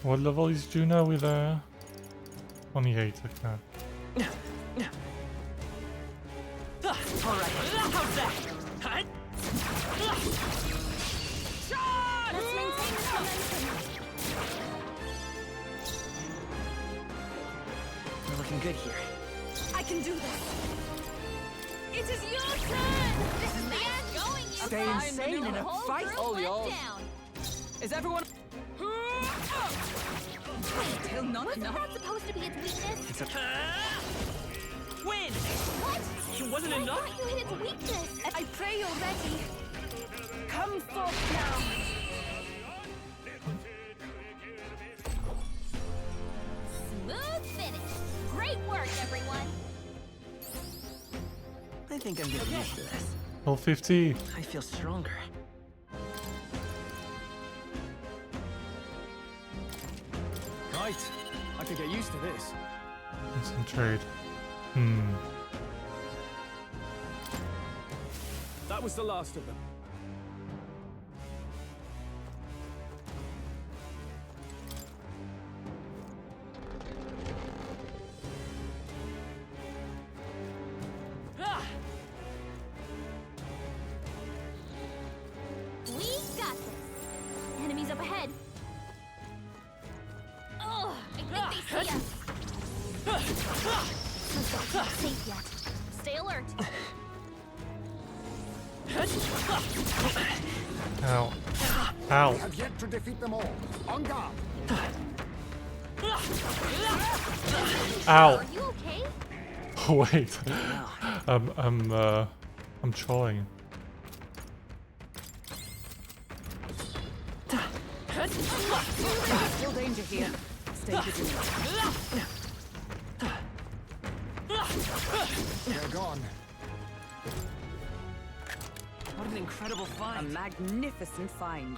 What level is Juna with 28, okay. Alright, how's that? Huh? Let's maintain this momentum. We're looking good here. I can do this. It is your turn. This is the end! Going, you Stay guys. insane in The a whole fight? group All went yours. down. Is everyone... Still not Wasn't enough. that supposed to be its weakness? Wind! What? It wasn't I enough? thought you hit its weakness! I pray you're ready. Come forth now. Smooth finish! Great work, everyone! It think I'm getting used to this. Level 50. I feel stronger. Right. I could get used to this. Concentrate. That was the last of them. We got this. Enemies up ahead. Oh, I think they see us. Not safe yet. Stay alert. Ow. Ow. We have yet to defeat them all. On guard. Ow. Are you okay? Wait. I'm trolling. Still danger here. Stay vigilant. They're gone. What an incredible A find. magnificent find.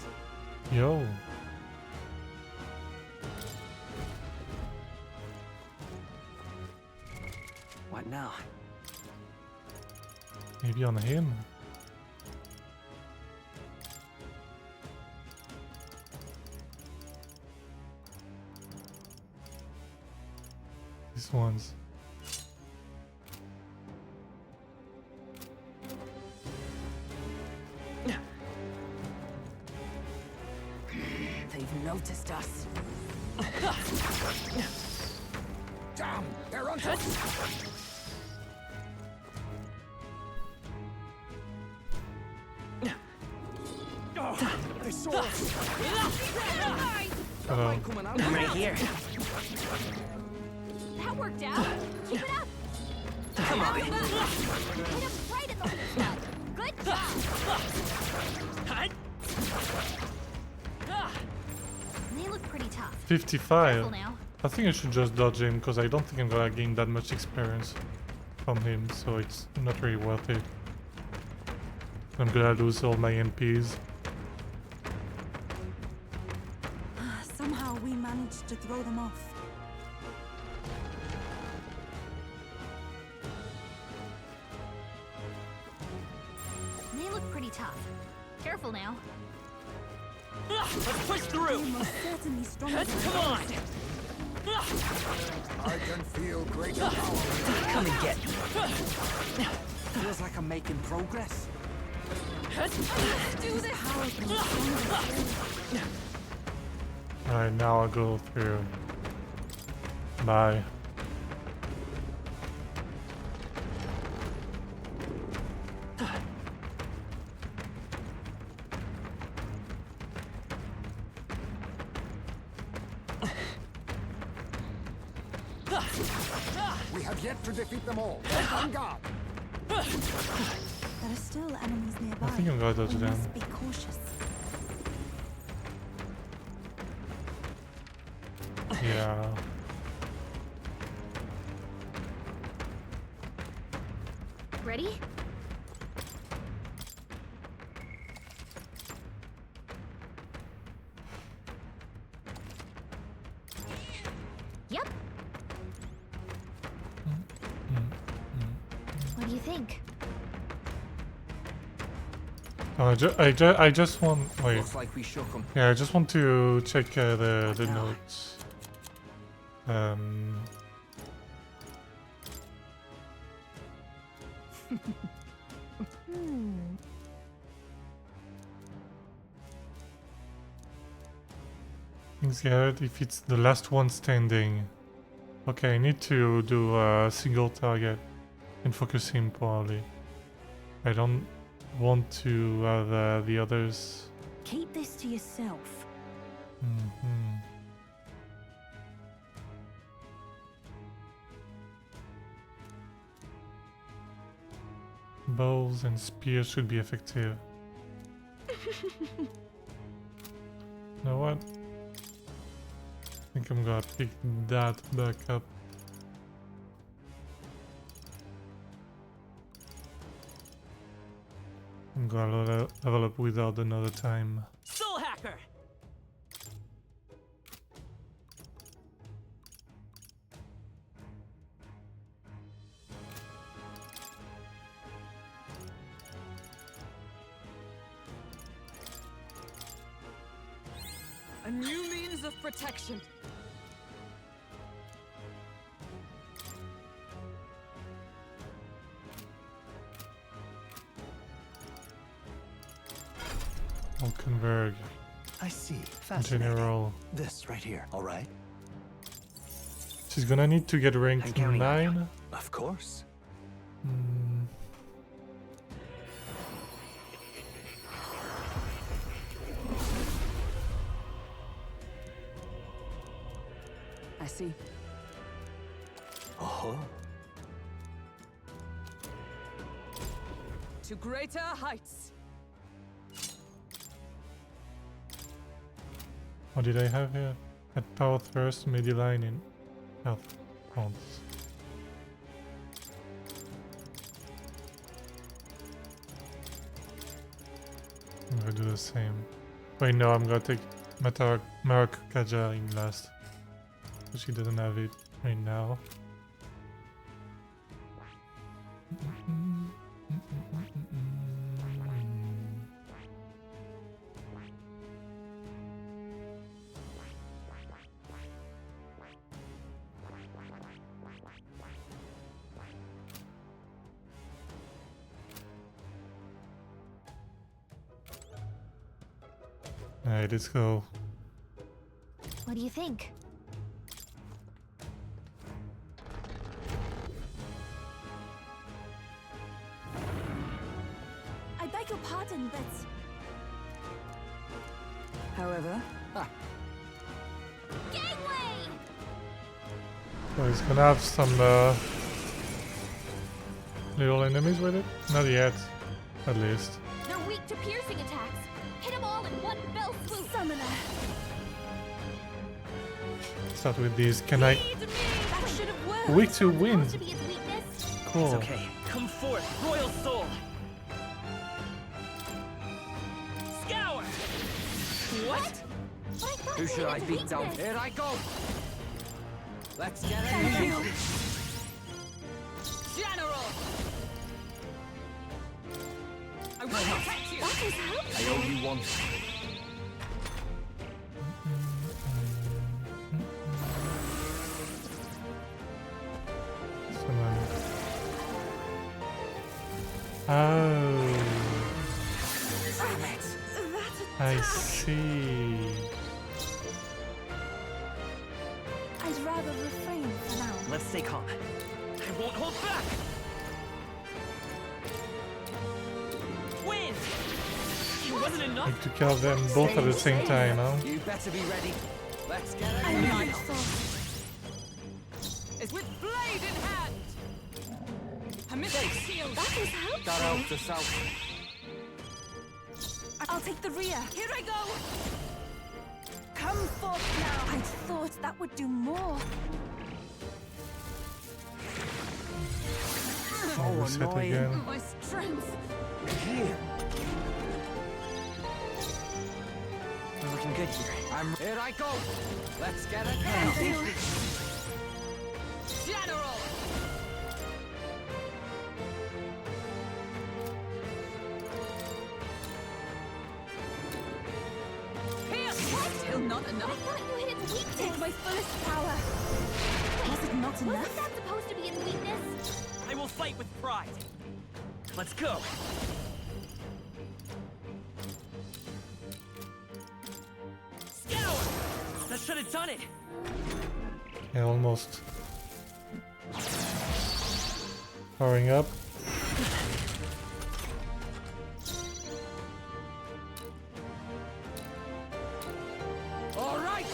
Yo. What now? Maybe on him. These ones. They've noticed us. Damn, they're on top. They saw us. Hello. I'm right here. That worked out. Keep it up. Come on. Hit him right in the weak spot. Good job. They look pretty tough. 55. Careful now. I think I should just dodge him because I don't think I'm gonna gain that much experience from him, so it's not really worth it. I'm gonna lose all my MPs. Somehow we managed to throw them off. They look pretty tough. Careful now. Let's push through. They most certainly stronger than Come on. I can feel greater power. Come and get me. Feels like I'm making progress. Do this. Alright, now I'll go through. Bye. We have yet to defeat them all. On guard. There are still enemies nearby. I think I'm gonna dodge We them. must be cautious. Yeah. Ready? Yep. What do you think? Oh, I just want. Wait. Looks like we shook them. Yeah, I just want to check the now? notes. Things gathered if it's the last one standing. Okay, I need to do a single target and focus him probably. I don't want to have the others. Keep this to yourself. Mhm. Bows and spears should be effective. You know what? I think I'm gonna pick that back up. I'm gonna level up without another time. Soul Hacker! A new means of protection. Valkenberg. I see. Fascinating. General. This right here, all right? She's gonna need to get ranked counting on 9. Of course. I see. Oh. To greater heights. What did I have here? At power first, midi-line in health counts. I'm gonna do the same. Wait, no, I'm gonna take Mark Kaja in last. Because she doesn't have it right now. Alright, let's go. What do you think? I beg your pardon, but However, Gangway! So he's gonna have some little enemies with it? Not yet, at least. They're weak to piercing attacks. Hit them all in one fell swoop. Summoner. Start with these. Can I? That should have worked. Weak to wind. To be its weakness. Cool. It's okay. Come forth, Royal Soul! Scour! What? Who should I beat down? Here I go! Let's get it! Thank you. General! I will protect you! That is helpful. I owe you one. Oh, Damn it. That I attack. see. I'd rather refrain for now. Let's stay calm. I won't hold back! Wind! It wasn't enough? Need to kill them both at the same time, huh? You better be ready. Let's get it! I need Is with blade in hand! A missile shield! That is helpful. That helps us out. I'll take the rear. Here I go. Come forth now. I thought that would do more. I'll reset again. My strength! Here. We're looking good here. Here I go. Let's get it! General! Still not I enough? thought you hit its weakness. Take my fullest power. Was it not Wasn't enough? that supposed to be its weakness? I will fight with pride. Let's go! Scour! That should have done it! Yeah, almost. Powering up. All right!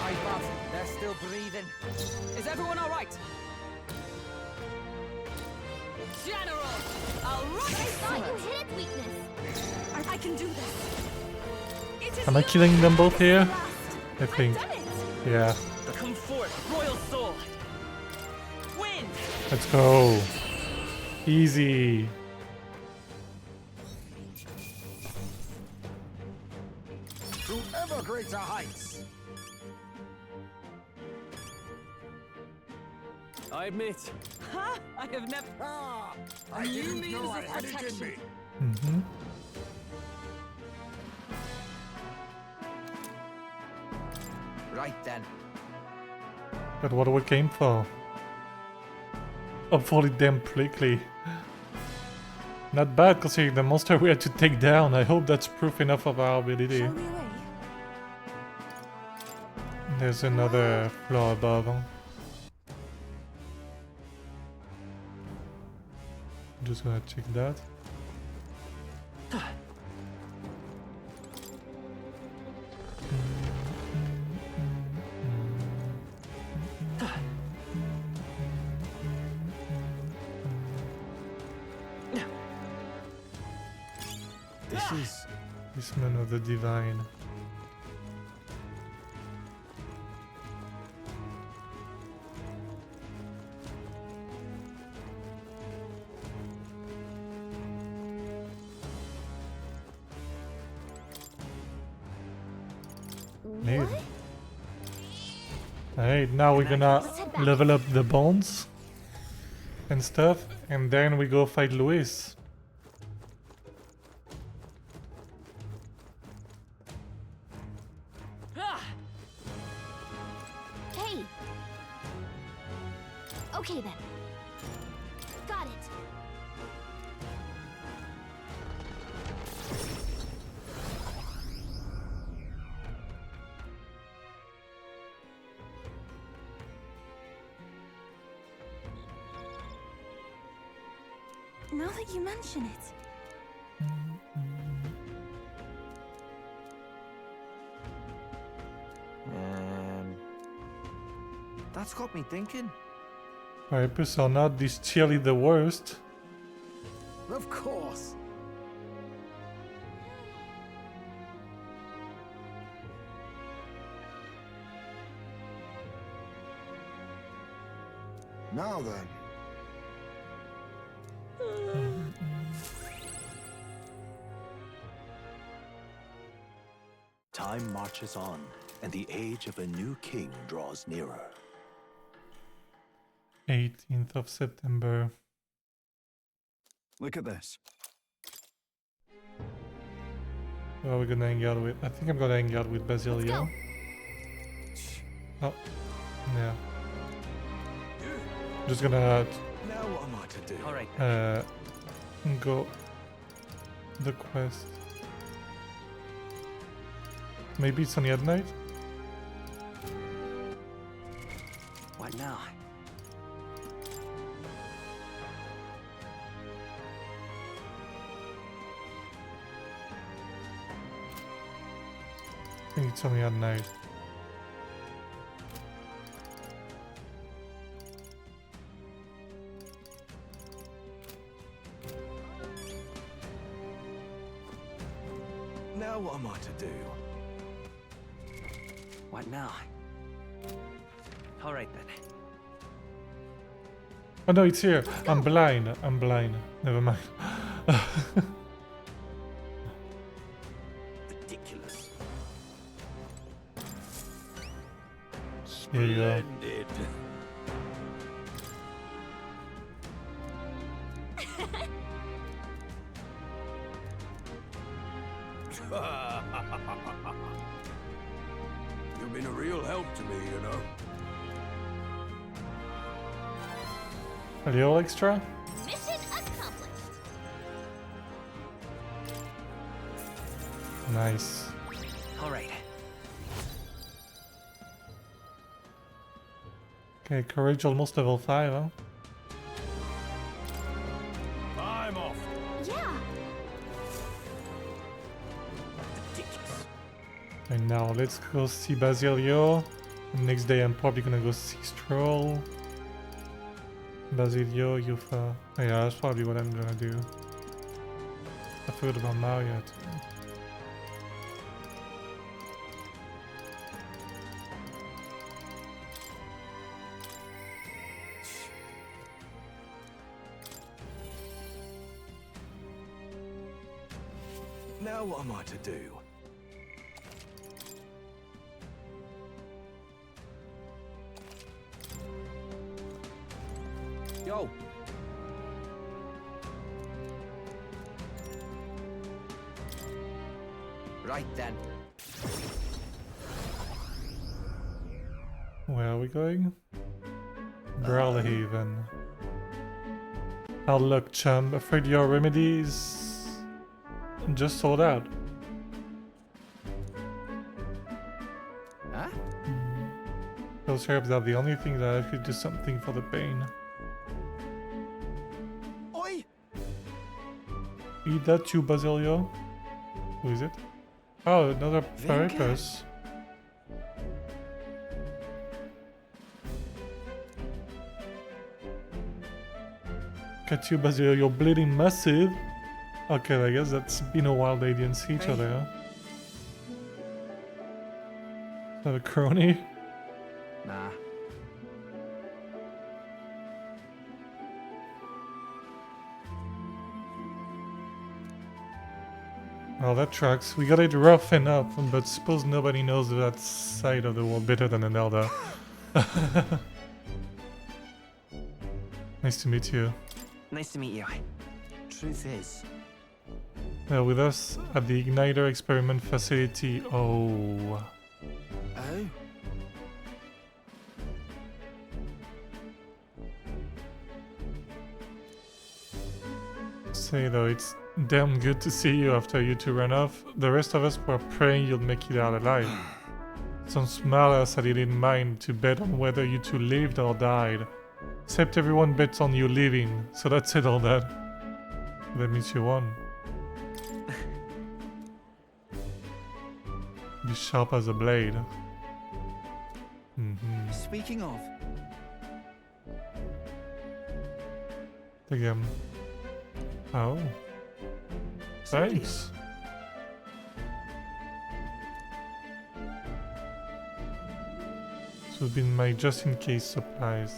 Right, Bob. They're still breathing. Is everyone all right? General! I'll run I thought you hit its weakness. I can do this. It is Am I yours. killing them both here? Last. I think. Done it. Yeah. Come forth, Royal Soul! Wind! Let's go. Easy. to ever greater heights. I admit. Ha! I have never. Ah, I didn't know I had it in me. Mm-hmm. Right then. But what we came for? Hopefully damn quickly. Not bad considering the monster we had to take down. I hope that's proof enough of our ability. Shall we away? There's another floor above. Just gonna check that. This is This man of the divine. Neat. Alright, now we're gonna level up the bonds and stuff, and then we go fight Luis. Hey! Okay then. Got it. Now that you mention it. That's got me thinking. Alright, Persona, this chili the worst. Of course. Now then. time marches on, and the age of a new king draws nearer. 18th of September. Look at this. Who are we gonna hang out with? I think I'm gonna hang out with Basilio. Oh, yeah. Just gonna Now what am I to do? All right. go the quest. Maybe it's only at night. What now? I think it's only at night. Now what am I to do? What now? All right then. Oh no, it's here. I'm blind. I'm blind. Never mind. Ridiculous. Here you go. Splendid. You've been a real help to me, you know. A little extra? Mission accomplished. Nice. All right. Okay, courage almost level 5, huh? I'm off. Yeah. And now let's go see Basilio. Next day I'm probably gonna go see Stroll. Basilio, Yufa. Yeah, that's probably what I'm gonna do. I forgot about Mario too. Now what am I to do? Right then. Where are we going? Brawlhaven. Hard luck, chum. Afraid your remedies just sold out. Huh? Those herbs are the only thing that actually do something for the pain. Oi! Eat that too, Basilio. Who is it? Oh, another Vinka. purpose. Got you, Basilio. You're bleeding massive. Okay, I guess that's been a while they didn't see each other. Huh? Is that a crony? Nah. Well, that tracks. We got it rough enough, but suppose nobody knows that side of the world better than an elder. Nice to meet you. Nice to meet you. Truth is, With us at the Igniter Experiment Facility. Oh. oh, Say though, it's damn good to see you after you two ran off. The rest of us were praying you'd make it out alive. Some smartass had it in mind to bet on whether you two lived or died. Except everyone bets on you living, so that settled that. That means you won. Be sharp as a blade. speaking of, The game. Oh. Thanks. This has been my just in case supplies.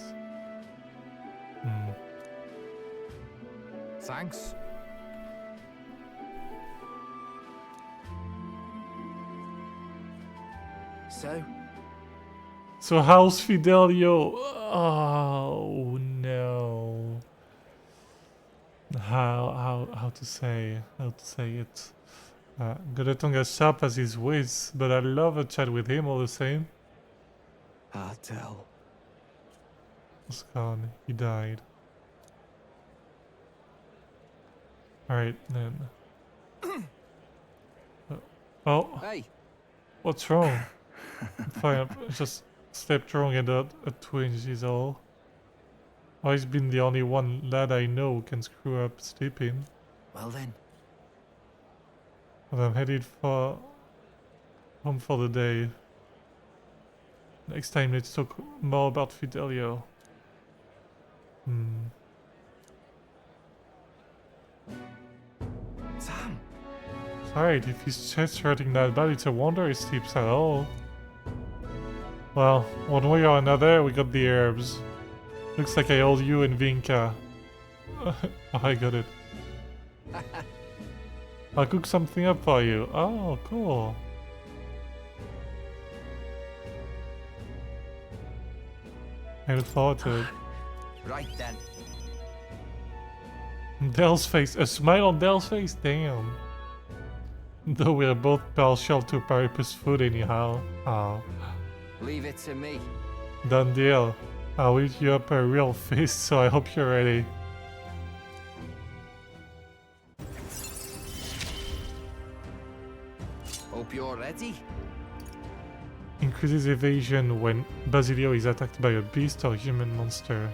Thanks. So how's Fidelio? Oh no. How to say it? Goretung as sharp as his wits, but I'd love a chat with him all the same. Hard tell. He's gone. He died. Alright then. Oh. Hey. What's wrong? Fine, I just stepped wrong and a twinge is all. Oh, he's been the only one lad I know who can screw up sleeping. Well then. But I'm headed for home for the day. Next time let's talk more about Fidelio. Sam. Alright, if his chest's hurting that bad, it's a wonder he sleeps at all. Well, one way or another, we got the herbs. Looks like I owe you and Vinka. I got it. I'll cook something up for you. Oh, cool. I look forward to it. Right then. Dell's face. A smile on Dell's face? Damn. Though we're both partial to Paripus food anyhow. Oh. Leave it to me. Done deal. I'll eat you up a real feast, so I hope you're ready. Hope you're ready. Increases evasion when Basilio is attacked by a beast or human monster.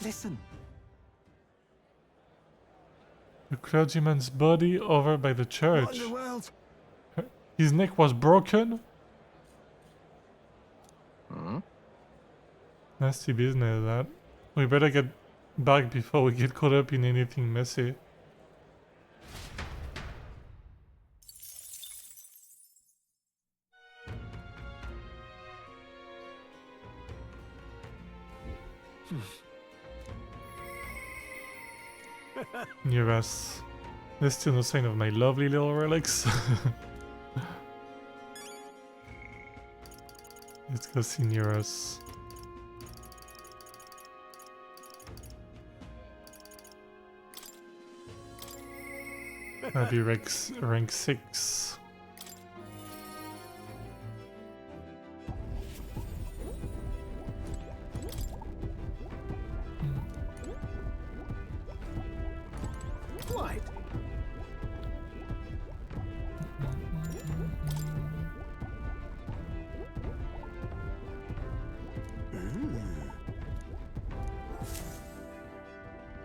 Listen. The clergyman's body over by the church. What in the world? His neck was broken? Nasty business, that. We better get back before we get caught up in anything messy. Near us. There's still no sign of my lovely little relics. Let's go see near us. Maybe rank 6. What?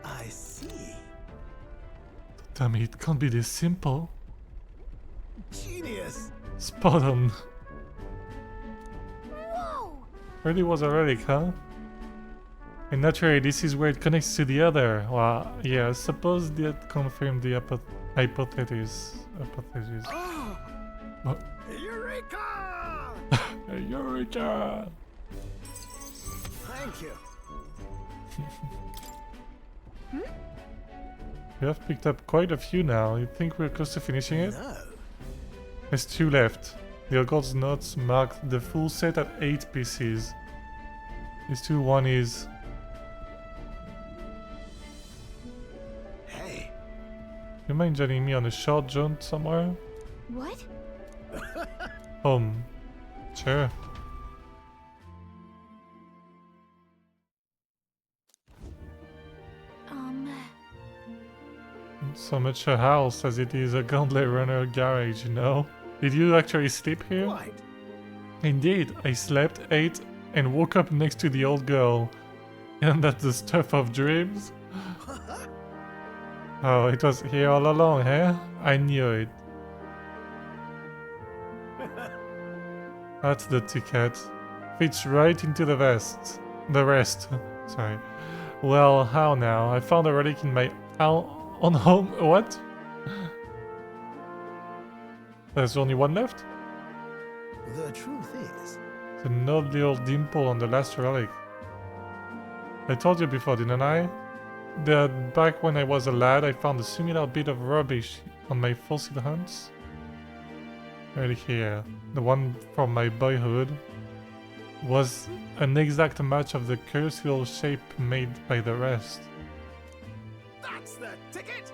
I see. Damn it can't be this simple. Genius. Spot on. Whoa! Really was a relic, huh? And naturally, this is where it connects to the other. Well, yeah, I suppose that confirmed the hypothesis. Oh! Oh. Eureka! Eureka! Thank you. We have picked up quite a few now. You think we're close to finishing it? No. There's 2 left. The Occult Notes marked the full set at 8 pieces. These 2, one is... Hey. You mind joining me on a short jaunt somewhere? What? Home. Sure. So much a house as it is a gauntlet runner garage, you know? Did you actually sleep here? What? Indeed, I slept, ate, and woke up next to the old girl. Isn't that the stuff of dreams? Oh, it was here all along, eh? I knew it. That's the ticket. Fits right into the vest. The rest. Sorry. Well, how now? I found a relic in my on home. What? There's only one left? The truth is... The odd little dimple on the last relic. I told you before, didn't I? That back when I was a lad, I found a similar bit of rubbish on my fossil hunts. Right here. The one from my boyhood was an exact match of the cursed little shape made by the rest. That's the ticket!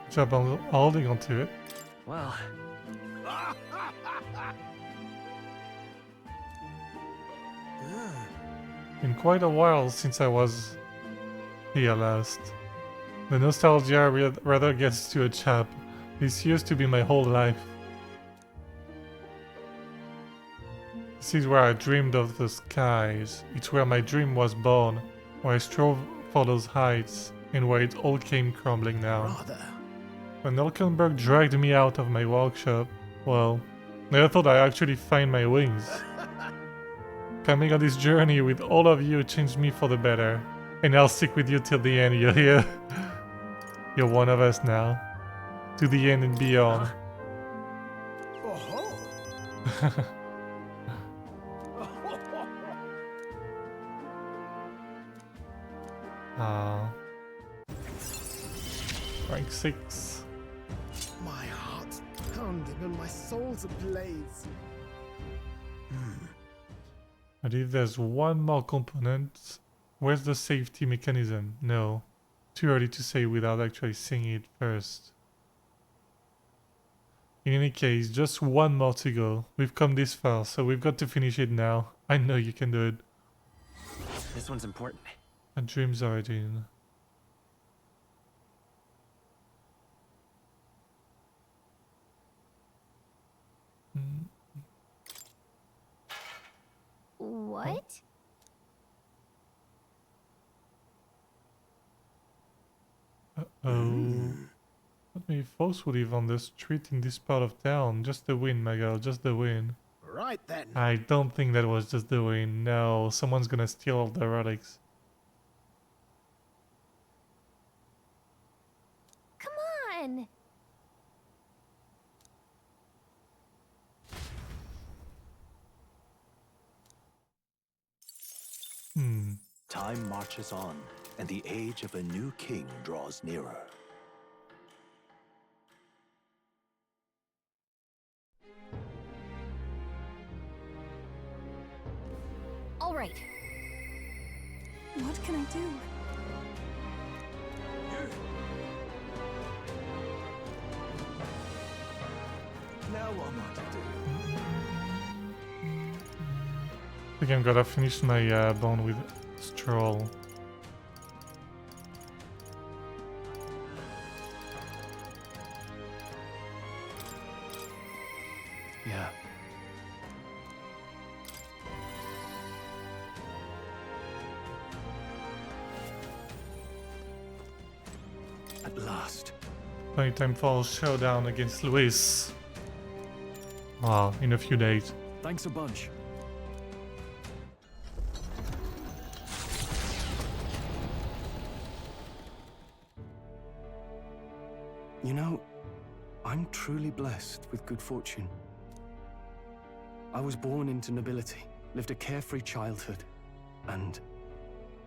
Good job on holding onto it. Well... Been quite a while since I was here last. The nostalgia rather gets to a chap. This used to be my whole life. This is where I dreamed of the skies. It's where my dream was born, where I strove for those heights, and where it all came crumbling now. Rather. When Elkenberg dragged me out of my workshop, well, I thought I'd actually find my wings. Coming on this journey with all of you changed me for the better. And I'll stick with you till the end, you hear? You're one of us now. To the end and beyond. Rank 6. My heart's pounding and my soul's ablaze. But if there's one more component, where's the safety mechanism? No. Too early to say without actually seeing it first. In any case, just one more to go. We've come this far, so we've got to finish it now. I know you can do it. This one's important. A dream's origin. What? Uh-oh. Not many folks who live on the street in this part of town. Just the wind, my girl, just the wind. Right then. I don't think that was just the wind. No, someone's gonna steal all the relics. Come on! Time marches on, and the age of a new king draws nearer. All right. What can I do? Now what am I to do? I think I'm gonna finish my bone with Stroll. Yeah. At last. Plenty time for showdown against Luis. Wow, in a few days. Thanks a bunch. You know, I'm truly blessed with good fortune. I was born into nobility, lived a carefree childhood, and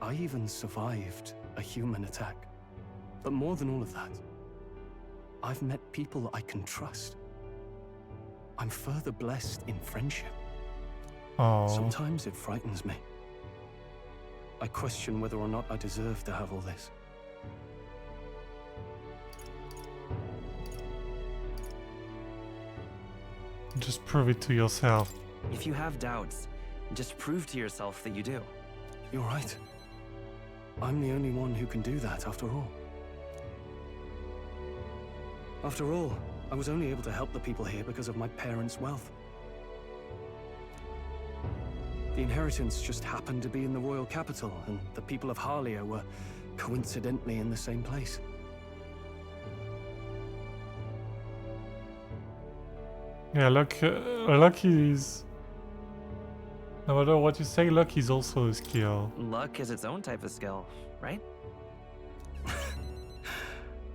I even survived a human attack. But more than all of that, I've met people I can trust. I'm further blessed in friendship. Oh. Sometimes it frightens me. I question whether or not I deserve to have all this. Just prove it to yourself. If you have doubts, just prove to yourself that you do. You're right. I'm the only one who can do that, after all. After all, I was only able to help the people here because of my parents' wealth. The inheritance just happened to be in the royal capital, and the people of Harlia were coincidentally in the same place. Yeah, luck is... No matter what you say, luck is also a skill. Luck is its own type of skill, right?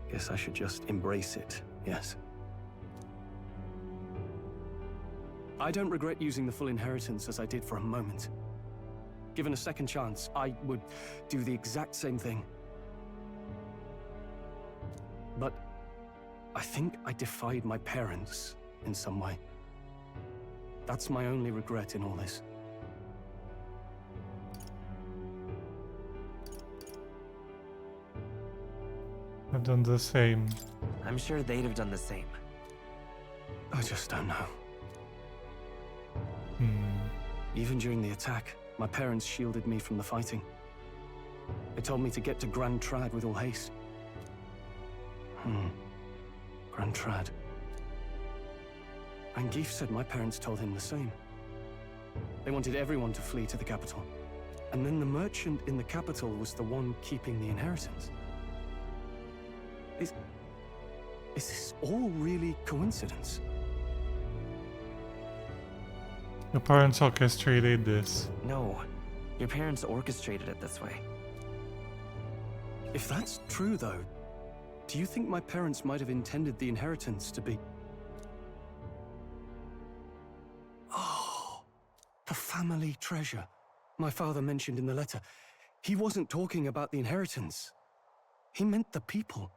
Guess I should just embrace it, yes. I don't regret using the full inheritance as I did for a moment. Given a second chance, I would do the exact same thing. But I think I defied my parents in some way. That's my only regret in all this. I've done the same. I'm sure they'd have done the same. I just don't know. Hmm. Even during the attack, my parents shielded me from the fighting. They told me to get to Grand Trad with all haste. Grand Trad. And Geef said my parents told him the same. They wanted everyone to flee to the capital. And then the merchant in the capital was the one keeping the inheritance. Is this all really coincidence? Your parents orchestrated this. No, your parents orchestrated it this way. If that's true, though, do you think my parents might have intended the inheritance to be... Oh, the family treasure my father mentioned in the letter. He wasn't talking about the inheritance. He meant the people.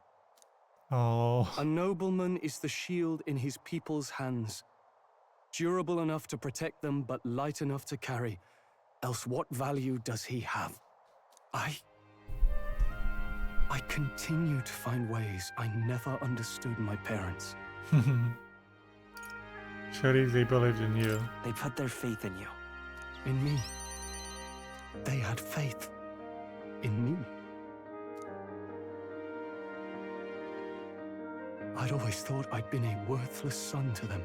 Oh. A nobleman is the shield in his people's hands. Durable enough to protect them, but light enough to carry. Else what value does he have? I continue to find ways I never understood my parents. Surely they believed in you. They put their faith in you. In me. They had faith in me. I'd always thought I'd been a worthless son to them.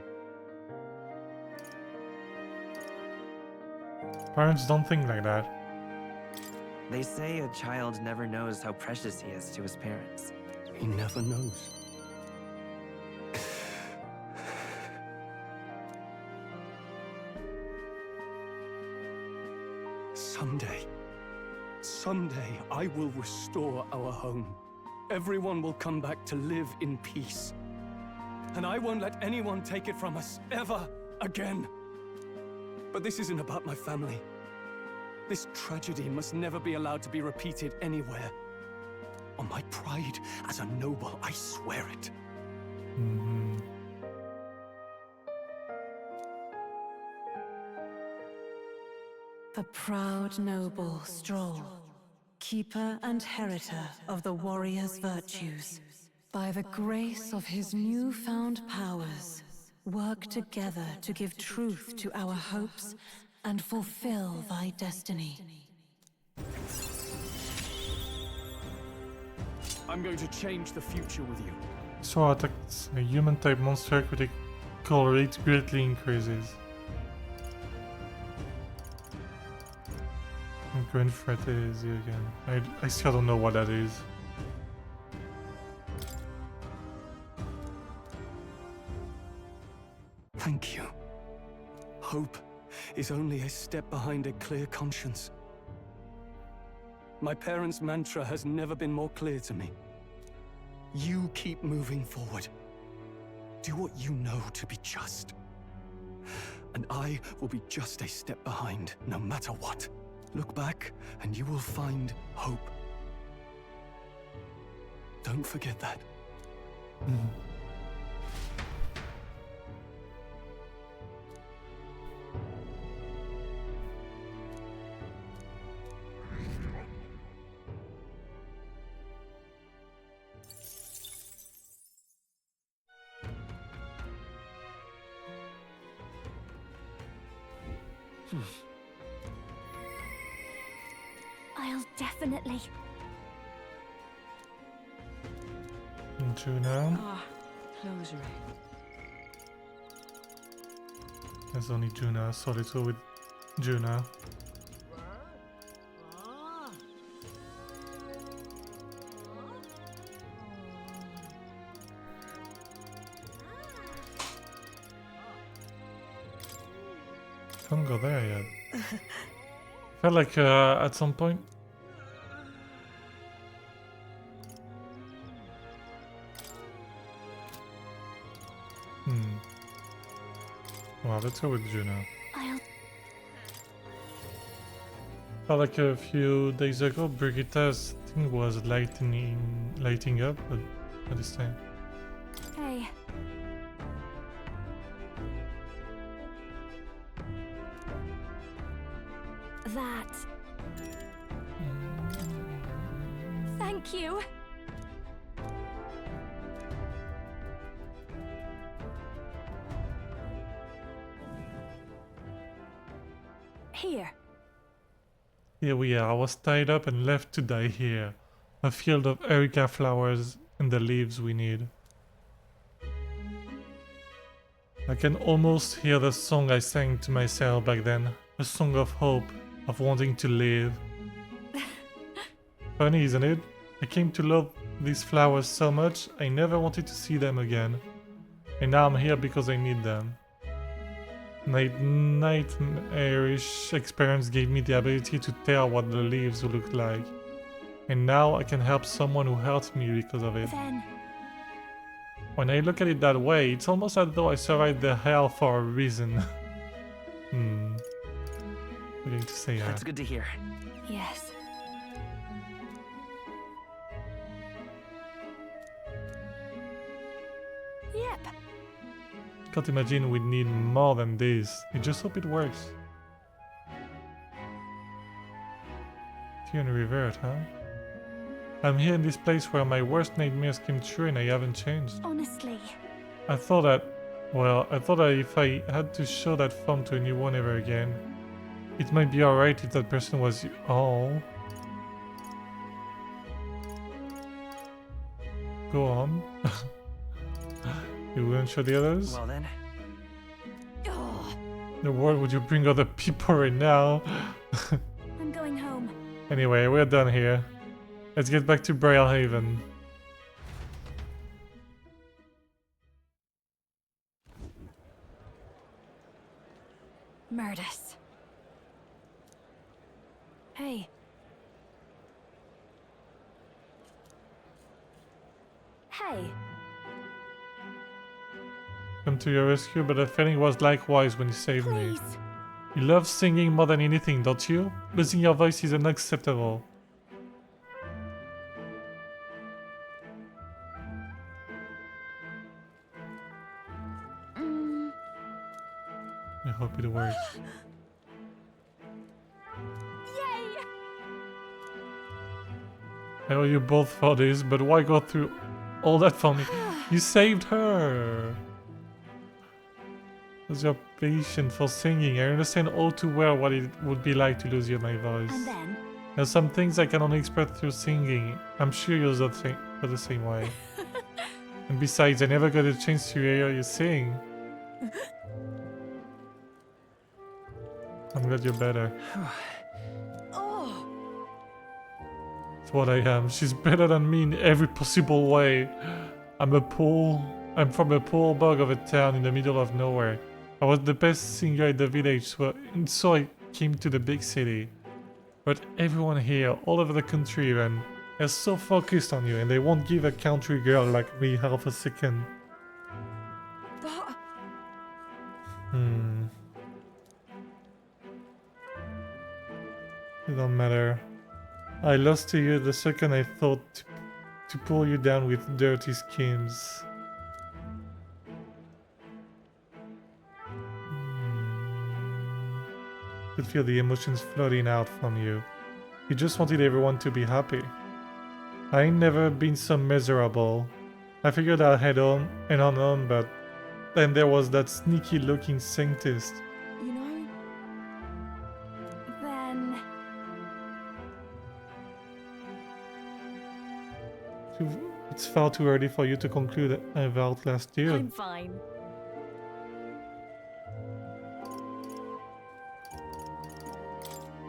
Parents don't think like that. They say a child never knows how precious he is to his parents. He never knows. Someday, I will restore our home. Everyone will come back to live in peace. And I won't let anyone take it from us, ever again. But this isn't about my family. This tragedy must never be allowed to be repeated anywhere. On my pride as a noble, I swear it. Mm-hmm. The proud noble Stroll, keeper and heritor of the warrior's virtues. By the grace of his newfound powers, work together to give truth to our hopes and fulfill thy destiny. I'm going to change the future with you. So attacks a human-type monster, critical rate greatly increases. I'm going ReFantazio again. I still don't know what that is. Thank you. Hope is only a step behind a clear conscience. My parents' mantra has never been more clear to me. You keep moving forward. Do what you know to be just. And I will be just a step behind, no matter what. Look back, and you will find hope. Don't forget that. I'll definitely... Juna. Ah, closure. There's only Juna, so let's go with Juna. Can't go there yet. Felt like at some point. Well, let's go with Juno. Felt like a few days ago, Brigitta's thing was lighting up, but not this time. Hey. That. Thank you. Here. Here we are. I was tied up and left to die here. A field of erica flowers and the leaves we need. I can almost hear the song I sang to myself back then. A song of hope, of wanting to live. Funny, isn't it? I came to love these flowers so much, I never wanted to see them again. And now I'm here because I need them. My nightmarish experience gave me the ability to tell what the leaves looked like. And now I can help someone who hurt me because of it. When I look at it that way, it's almost as though I survived the hell for a reason. I'm going to say That's good to hear. Yes. Yep. Can't imagine we'd need more than this. I just hope it works. Tune revert, huh? I'm here in this place where my worst nightmares came true and I haven't changed. Honestly. I thought that if I had to show that form to anyone ever again, it might be alright if that person was you. Oh. Go on. You wouldn't show the others? Well then. In the world would you bring other people right now? I'm going home. Anyway, we're done here. Let's get back to Braillehaven. Murdus. Hey. Hey. Come to your rescue, but the feeling was likewise when you saved me. You love singing more than anything, don't you? Losing your voice is unacceptable. I hope it works. Yay! I owe you both for this, but why go through all that for me? You saved her! What's your patience for singing? I understand all too well what it would be like to lose my voice. And then? There's some things I can only express through singing. I'm sure you're the same way. And besides, I never got a chance to hear you sing. I'm glad you're better. Oh. It's what I am. She's better than me in every possible way. I'm from a poor bog of a town in the middle of nowhere. I was the best singer in the village, so I came to the big city. But everyone here, all over the country even, is so focused on you and they won't give a country girl like me half a second. But... It don't matter. I lost to you the second I thought to pull you down with dirty schemes. Could feel the emotions flooding out from you. You just wanted everyone to be happy. I ain't never been so miserable. I figured I'd head on and on, but then there was that sneaky looking scientist. You know... Then... It's far too early for you to conclude I've outlasted you. I'm fine.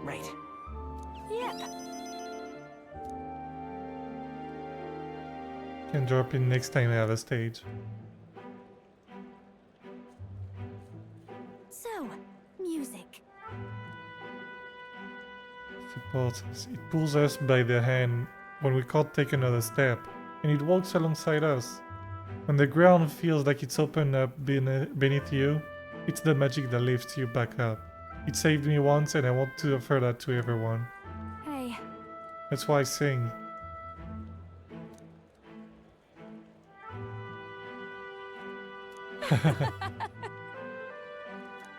Right. Yep. Can drop in next time I have a stage. So, music. Supports us. It pulls us by the hand when we can't take another step, and it walks alongside us. When the ground feels like it's opened up beneath you, it's the magic that lifts you back up. It saved me once and I want to offer that to everyone. Hey. That's why I sing.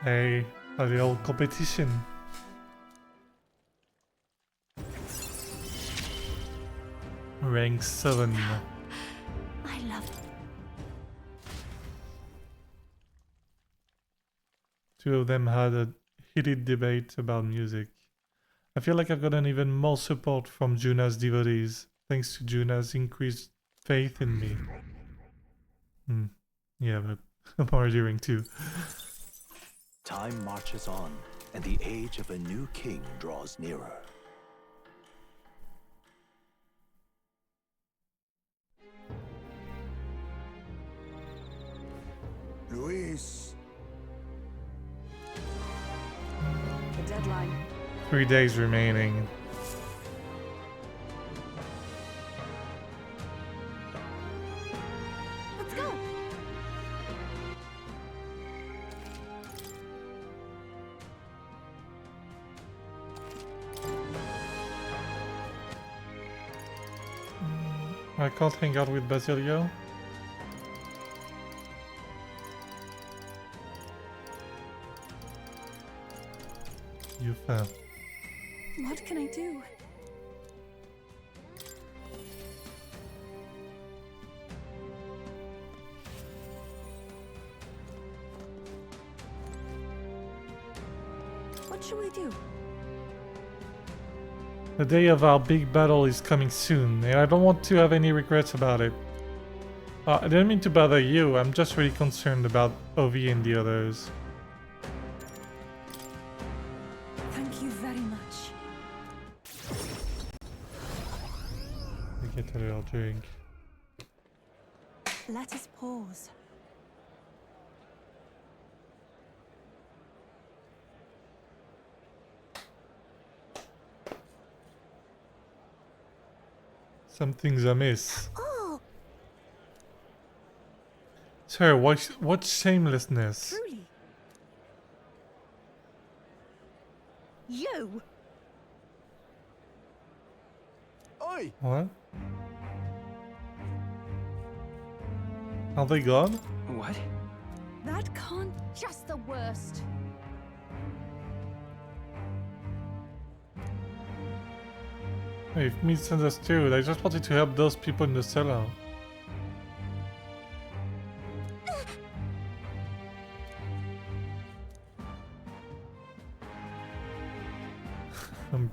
Hey, a little competition. Rank 7. I love it. Two of them had a heated debate about music. I feel like I've gotten even more support from Juna's devotees, thanks to Juna's increased faith in me. Yeah, but I'm arguing too. Time marches on, and the age of a new king draws nearer. Luis. The deadline. 3 days remaining. Let's go. I can't hang out with Basilio. You fell. What can I do? What should we do? The day of our big battle is coming soon, and I don't want to have any regrets about it. I didn't mean to bother you, I'm just really concerned about Ovi and the others. Thank you very much. I get a little drink. Let us pause. Something's amiss. Oh, Sir, what shamelessness? truly. You. Oi! What? Are they gone? What? That can't. Just the worst. I've misunderstood. I just wanted to help those people in the cellar.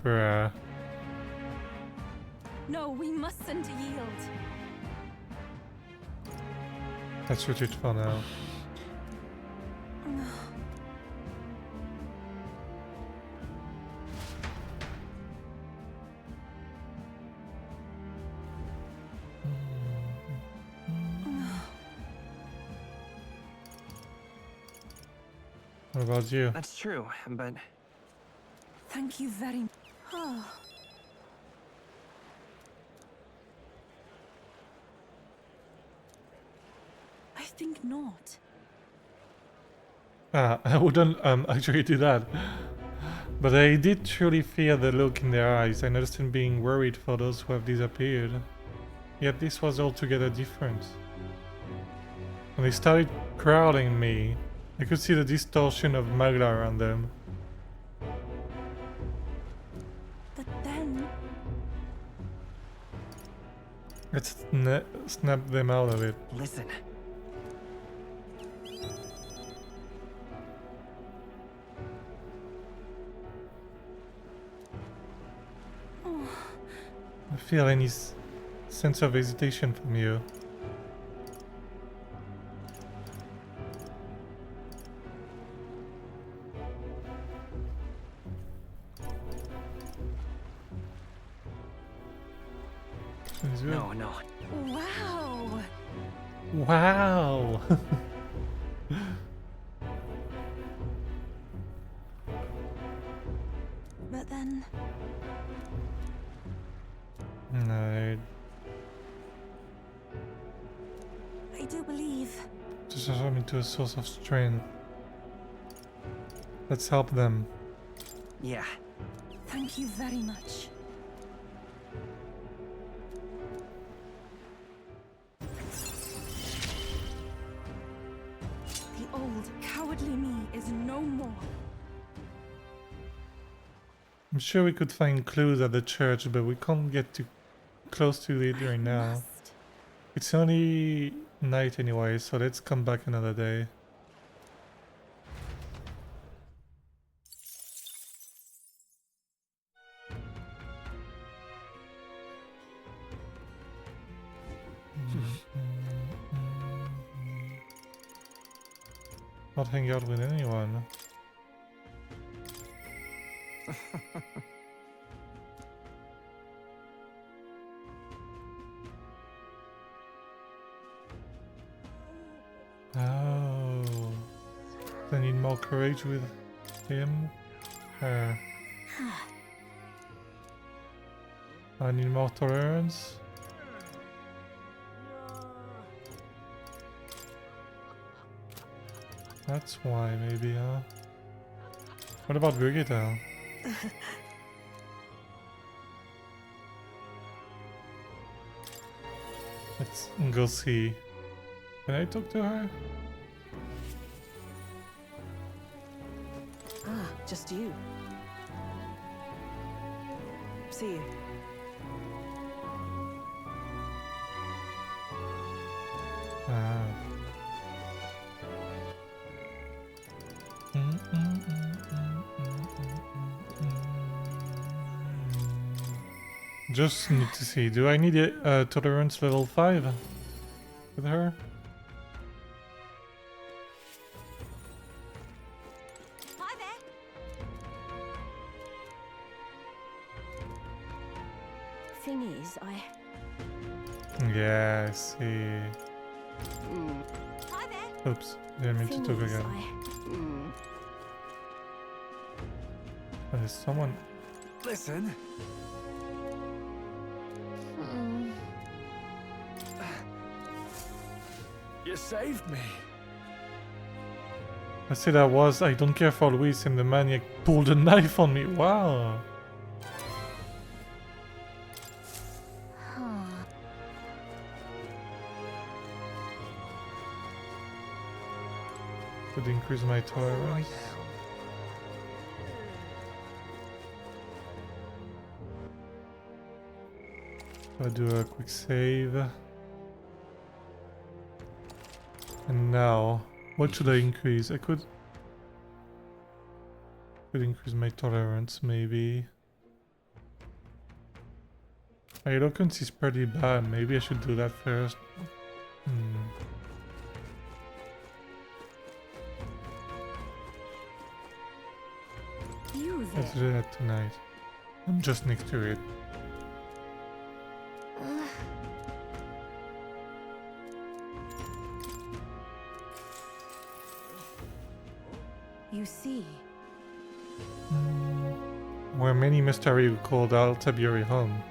Bruh. No, we mustn't yield. Let's retreat for now. What about you? That's true, but Thank you very much. I think not. I wouldn't actually do that. But I did truly fear the look in their eyes. I understand being worried for those who have disappeared. Yet this was altogether different. When they started crowding me, I could see the distortion of Magla around them. But then... Let's snap them out of it. listen. I feel any sense of hesitation from you. No, no. Wow! Wow! But then... No. I do believe... To transform into a source of strength. Let's help them. Yeah. Thank you very much. The old, cowardly me is no more. I'm sure we could find clues at the church, but we can't get too close to it right now. It's only night anyway, so let's come back another day. Not hang out with anyone. Oh, I need more courage with him. Her. I need more tolerance. That's why, maybe, huh? What about Brigitte? Let's go see. Can I talk to her? Ah, just you. See you. Ah. Just need to see. Do I need a tolerance level 5 with her? Hi there. Thing is, Yeah, I see. Hi there. Oops, didn't mean to talk again. There's someone. Listen. You saved me. I said I don't care for Luis, and the maniac pulled a knife on me. Wow. Could increase my tolerance. So I do a quick save. And now, what should I increase? I could increase my tolerance, maybe. My eloquence is pretty bad. Maybe I should do that first. Let's do that tonight. I'm just next to it. You see. Where many mystery called Altaburi home.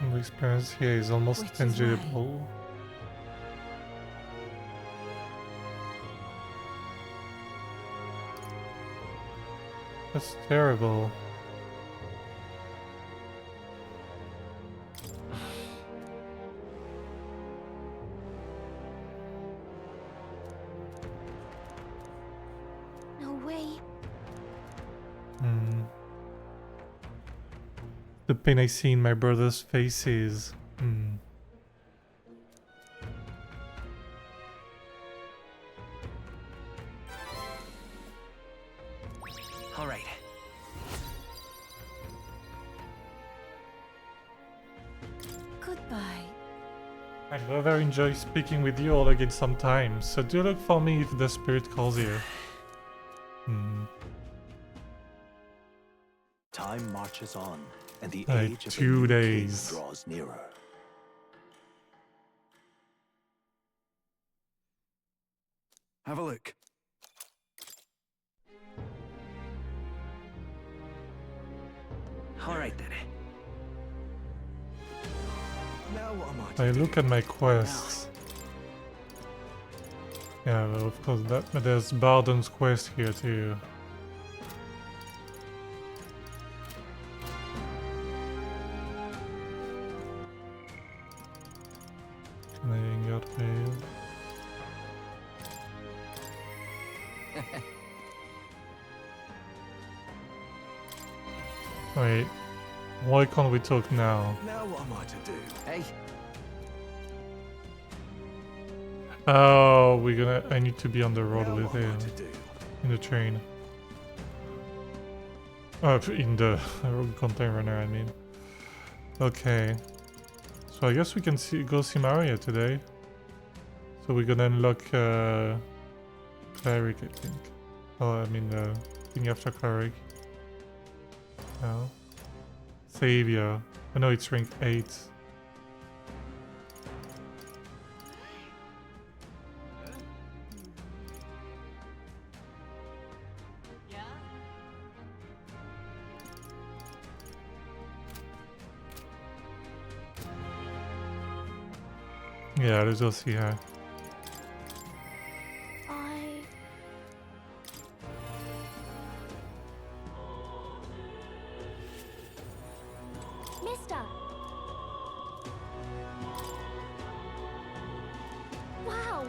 The experience here is almost tangible. That's terrible. No way. The pain I see in my brother's faces. All right. Goodbye. I'd rather enjoy speaking with you all again sometime, so do look for me if the spirit calls you. Time marches on, and the Like age of the 2 new days. king draws nearer. Have a look. All right then. Now what am I I look at my quests. Yeah, well, of course, but there's Bardon's quest here too. Canadian got failed. Wait, why can't we talk now? Now what am I to do? Hey. Oh, I need to be on the road Now with what am I him. to do? In the train. In the container runner, I mean. Okay. So I guess we can go see Maria today. So we're gonna unlock Cleric, I think. Oh, I mean thing after Cleric. No. Savior. Oh no, it's rank 8. Yeah, let's go see her. Mister! Wow!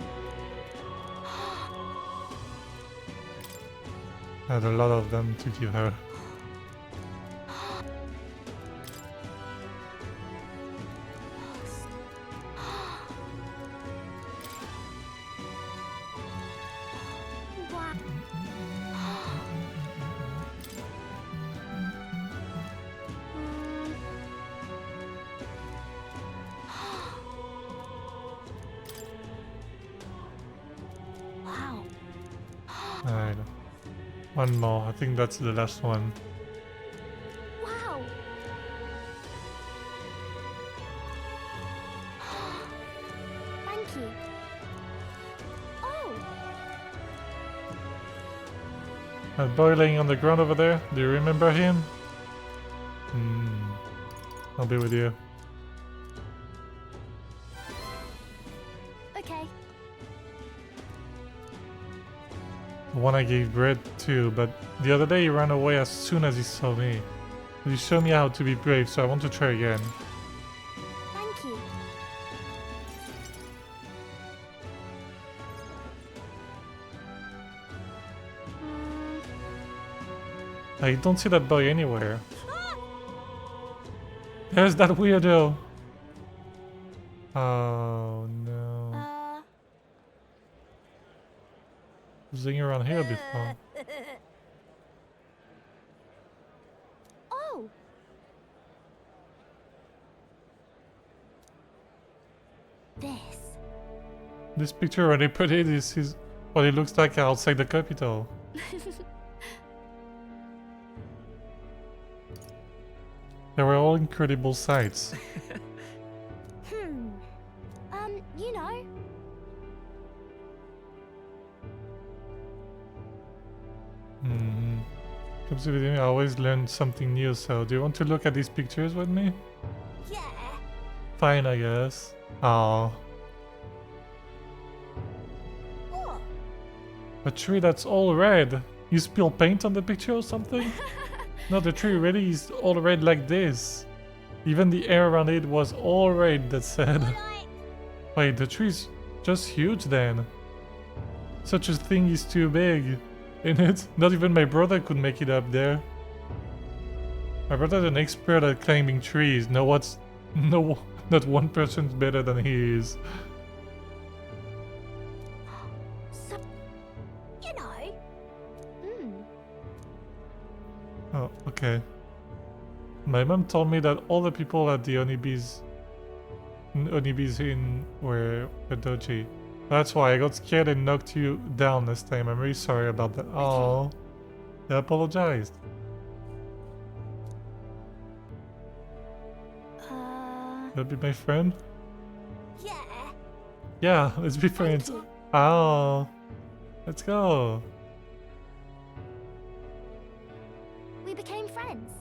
I had a lot of them to give her. Wow. Alright. One more. I think that's the last one. Wow. Thank you. Oh. That boy laying on the ground over there. Do you remember him? I'll be with you. Okay. The one I gave bread to, but the other day he ran away as soon as he saw me. You showed me how to be brave, so I want to try again. Thank you. I don't see that boy anywhere. There's that weirdo. Oh no. Zing around here before. Oh. This picture when they put it, this is what it looks like outside the capital. They were all incredible sights. You know. Comes with me, I always learn something new, so do you want to look at these pictures with me? Yeah. Fine, I guess. Oh. A tree that's all red. You spill paint on the picture or something? No, the tree really is all red like this. Even the air around it was all red, that said. Wait, the tree's just huge then. Such a thing is too big, isn't it? Not even my brother could make it up there. My brother's an expert at climbing trees. No, not one person's better than he is. You know. Oh, okay. My mom told me that all the people at the Onibis in were dodgy. That's why I got scared and knocked you down this time. I'm really sorry about that. Oh, I apologized. You'll be my friend? Yeah. Yeah, let's be friends. Oh, let's go. We became friends.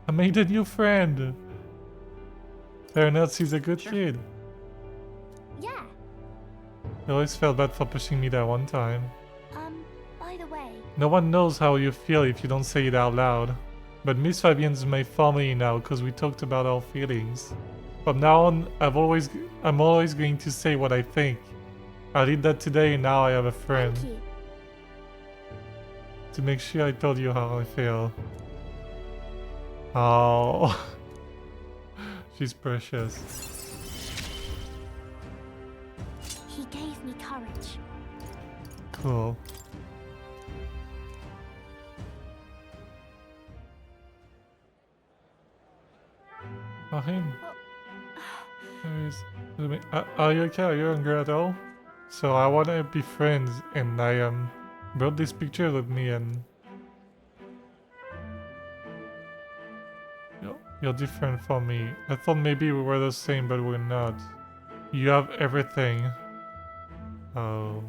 I made a new friend. Turns out he's a good kid. Yeah. I always felt bad for pushing me that one time. By the way. No one knows how you feel if you don't say it out loud. But Miss Fabienne's my family now because we talked about our feelings. From now on, I'm always going to say what I think. I did that today and now I have a friend. Thank you. To make sure I told you how I feel. Oh. She's precious. He gave me courage. Cool. Oh, him. Are you okay? Are you hungry at all? So I want to be friends and I brought this picture with me and you're different from me. I thought maybe we were the same, but we're not. You have everything. Oh.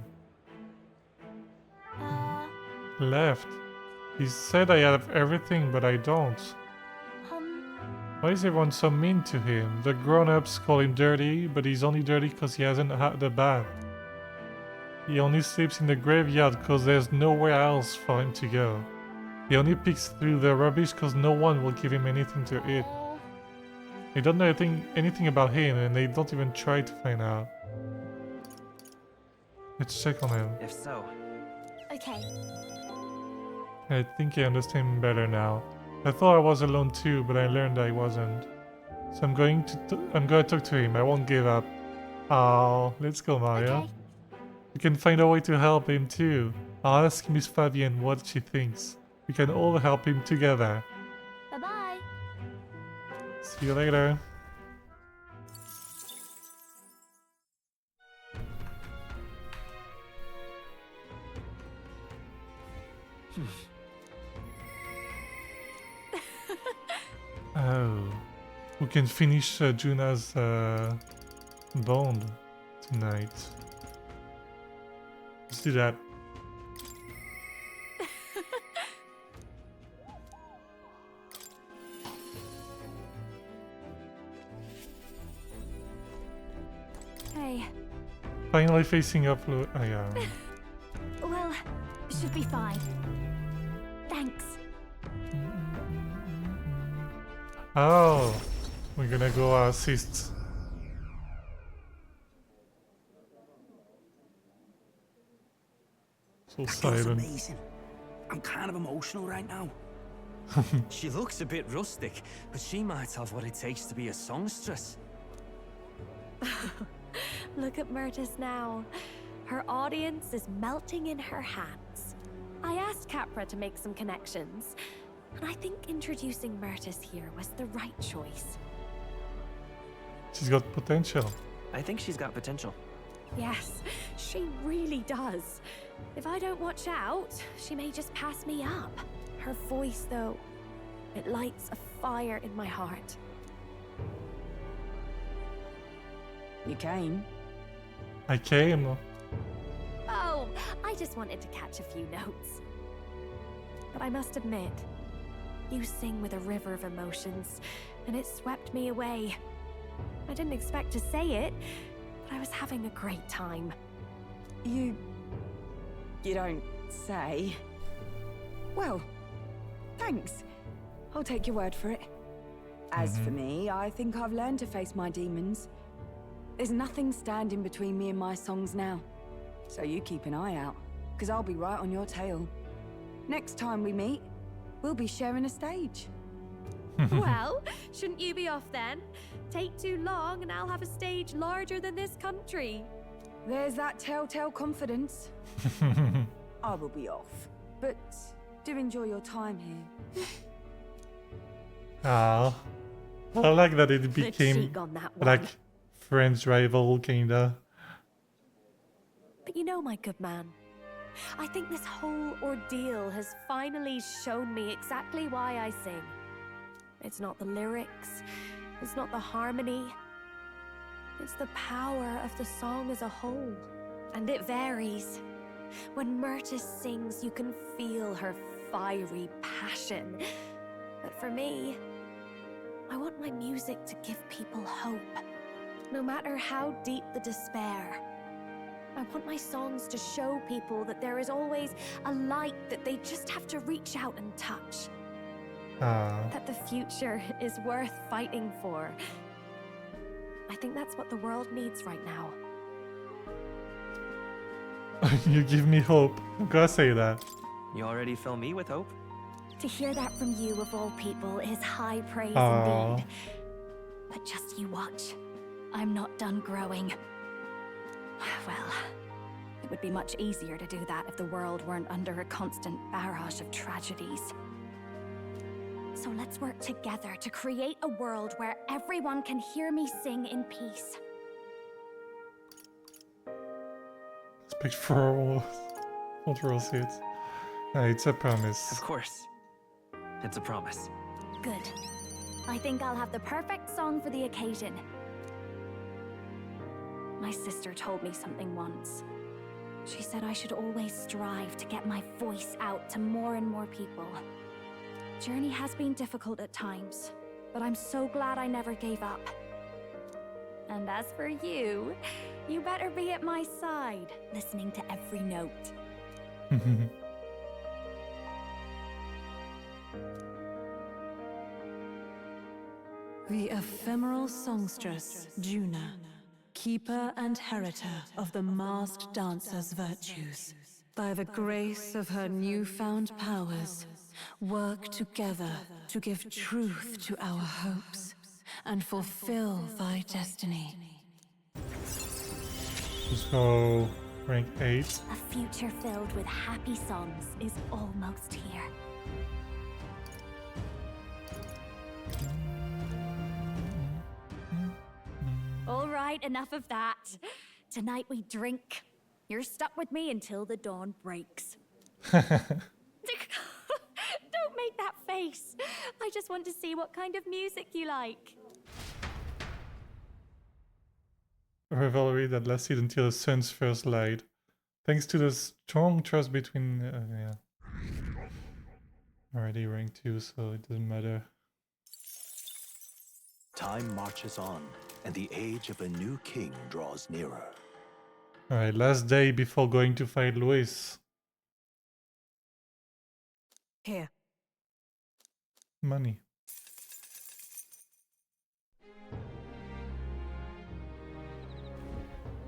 Left. He said I have everything, but I don't. Why is everyone so mean to him? The grown-ups call him dirty, but he's only dirty because he hasn't had a bath. He only sleeps in the graveyard because there's nowhere else for him to go. He only picks through the rubbish because no one will give him anything to eat. They don't know anything about him and they don't even try to find out. Let's check on him. If so. Okay. I think I understand him better now. I thought I was alone too, but I learned I wasn't. So I'm going to talk to him. I won't give up. Oh, let's go, Mario. Okay. We can find a way to help him too. I'll ask Miss Fabienne what she thinks. We can all help him together. Bye-bye. See you later. Oh, we can finish Juna's bond tonight. Let's do that. Hey. Finally facing up. Well, should be fine. Thanks. Oh, we're gonna go assist. So That girl's silent. amazing. I'm kind of emotional right now. She looks a bit rustic, but she might have what it takes to be a songstress. Look at Myrtis now. Her audience is melting in her hands. I asked Capra to make some connections, and I think introducing Myrtis here was the right choice. She's got potential. I think she's got potential. Yes, she really does. If I don't watch out, she may just pass me up. Her voice, though, it lights a fire in my heart. You came? I came. Oh, I just wanted to catch a few notes. But I must admit, you sing with a river of emotions, and it swept me away. I didn't expect to say it, but I was having a great time. You don't say. Well, thanks. I'll take your word for it. As for me, I think I've learned to face my demons. There's nothing standing between me and my songs now. So you keep an eye out, because I'll be right on your tail. Next time we meet, we'll be sharing a stage. Well, shouldn't you be off then? Take too long and I'll have a stage larger than this country. There's that telltale confidence. I will be off, but do enjoy your time here. Ah, I like that it became cheek on that like one. friends rival kinda. But you know, my good man, I think this whole ordeal has finally shown me exactly why I sing. It's not the lyrics, it's not the harmony, it's the power of the song as a whole. And it varies. When Myrtis sings, you can feel her fiery passion. But for me, I want my music to give people hope, no matter how deep the despair. I want my songs to show people that there is always a light that they just have to reach out and touch. That the future is worth fighting for. I think that's what the world needs right now. You give me hope. I'm gonna say that. You already fill me with hope. To hear that from you of all people is high praise Aww. indeed. But just you watch. I'm not done growing. Well, it would be much easier to do that if the world weren't under a constant barrage of tragedies. So let's work together to create a world where everyone can hear me sing in peace. Speak for control it. It's a promise. Of course. It's a promise. Good. I think I'll have the perfect song for the occasion. My sister told me something once. She said I should always strive to get my voice out to more and more people. Journey has been difficult at times, but I'm so glad I never gave up. And as for you, you better be at my side, listening to every note. The ephemeral songstress, Juna, keeper and heritor of the masked dancer's virtues, by the grace of her newfound powers, work together to give truth to our hopes and fulfill thy destiny. So, rank 8. A future filled with happy songs is almost here. All right, enough of that. Tonight we drink. You're stuck with me until the dawn breaks. Don't make that face. I just want to see what kind of music you like. A rivalry that lasted until the sun's first light. Thanks to the strong trust between... yeah. Already rank 2, so it doesn't matter. Time marches on, and the age of a new king draws nearer. Alright, last day before going to fight Louis. Here. Money.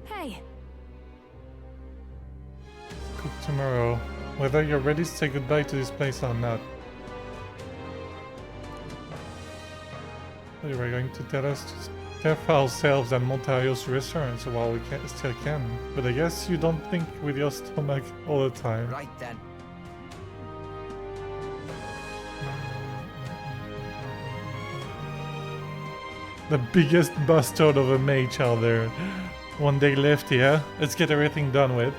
Hey. Cook tomorrow. Whether you're ready to say goodbye to this place or not. You were going to tell us to stare for ourselves at Montario's restaurants while we still can. But I guess you don't think with your stomach all the time. Right then. The biggest bastard of a mage out there. One day left here. Let's get everything done with.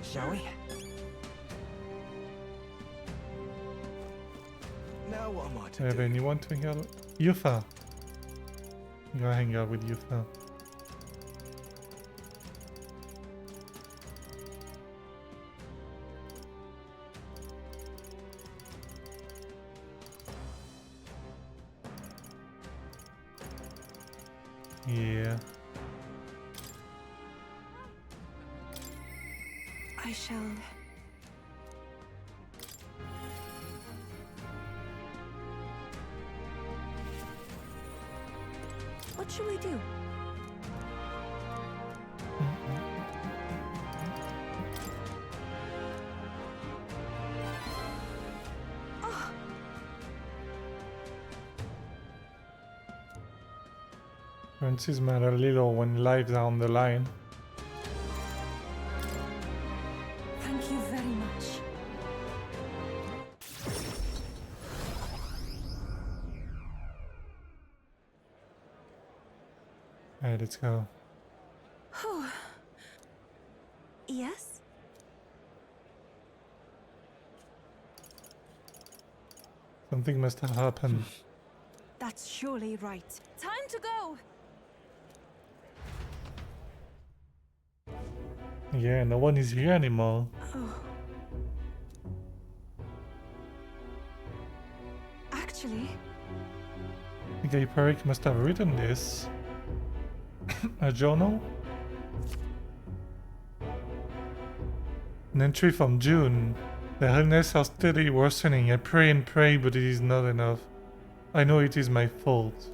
Shall we? Now what am I to Do you have anyone to hang out with? Yufa. I'm gonna hang out with Yufa. Yeah. I shall... What shall we do? Oh. Currencies matter little when lives are on the line. Thank you very much. Alright, let's go. Oh. Yes? Something must have happened. That's surely right. Time to go! Yeah, no one is here anymore. Oh. Actually... Guy Peric must have written this. A journal? An entry from June. The illness are steadily worsening. I pray and pray, but it is not enough. I know it is my fault.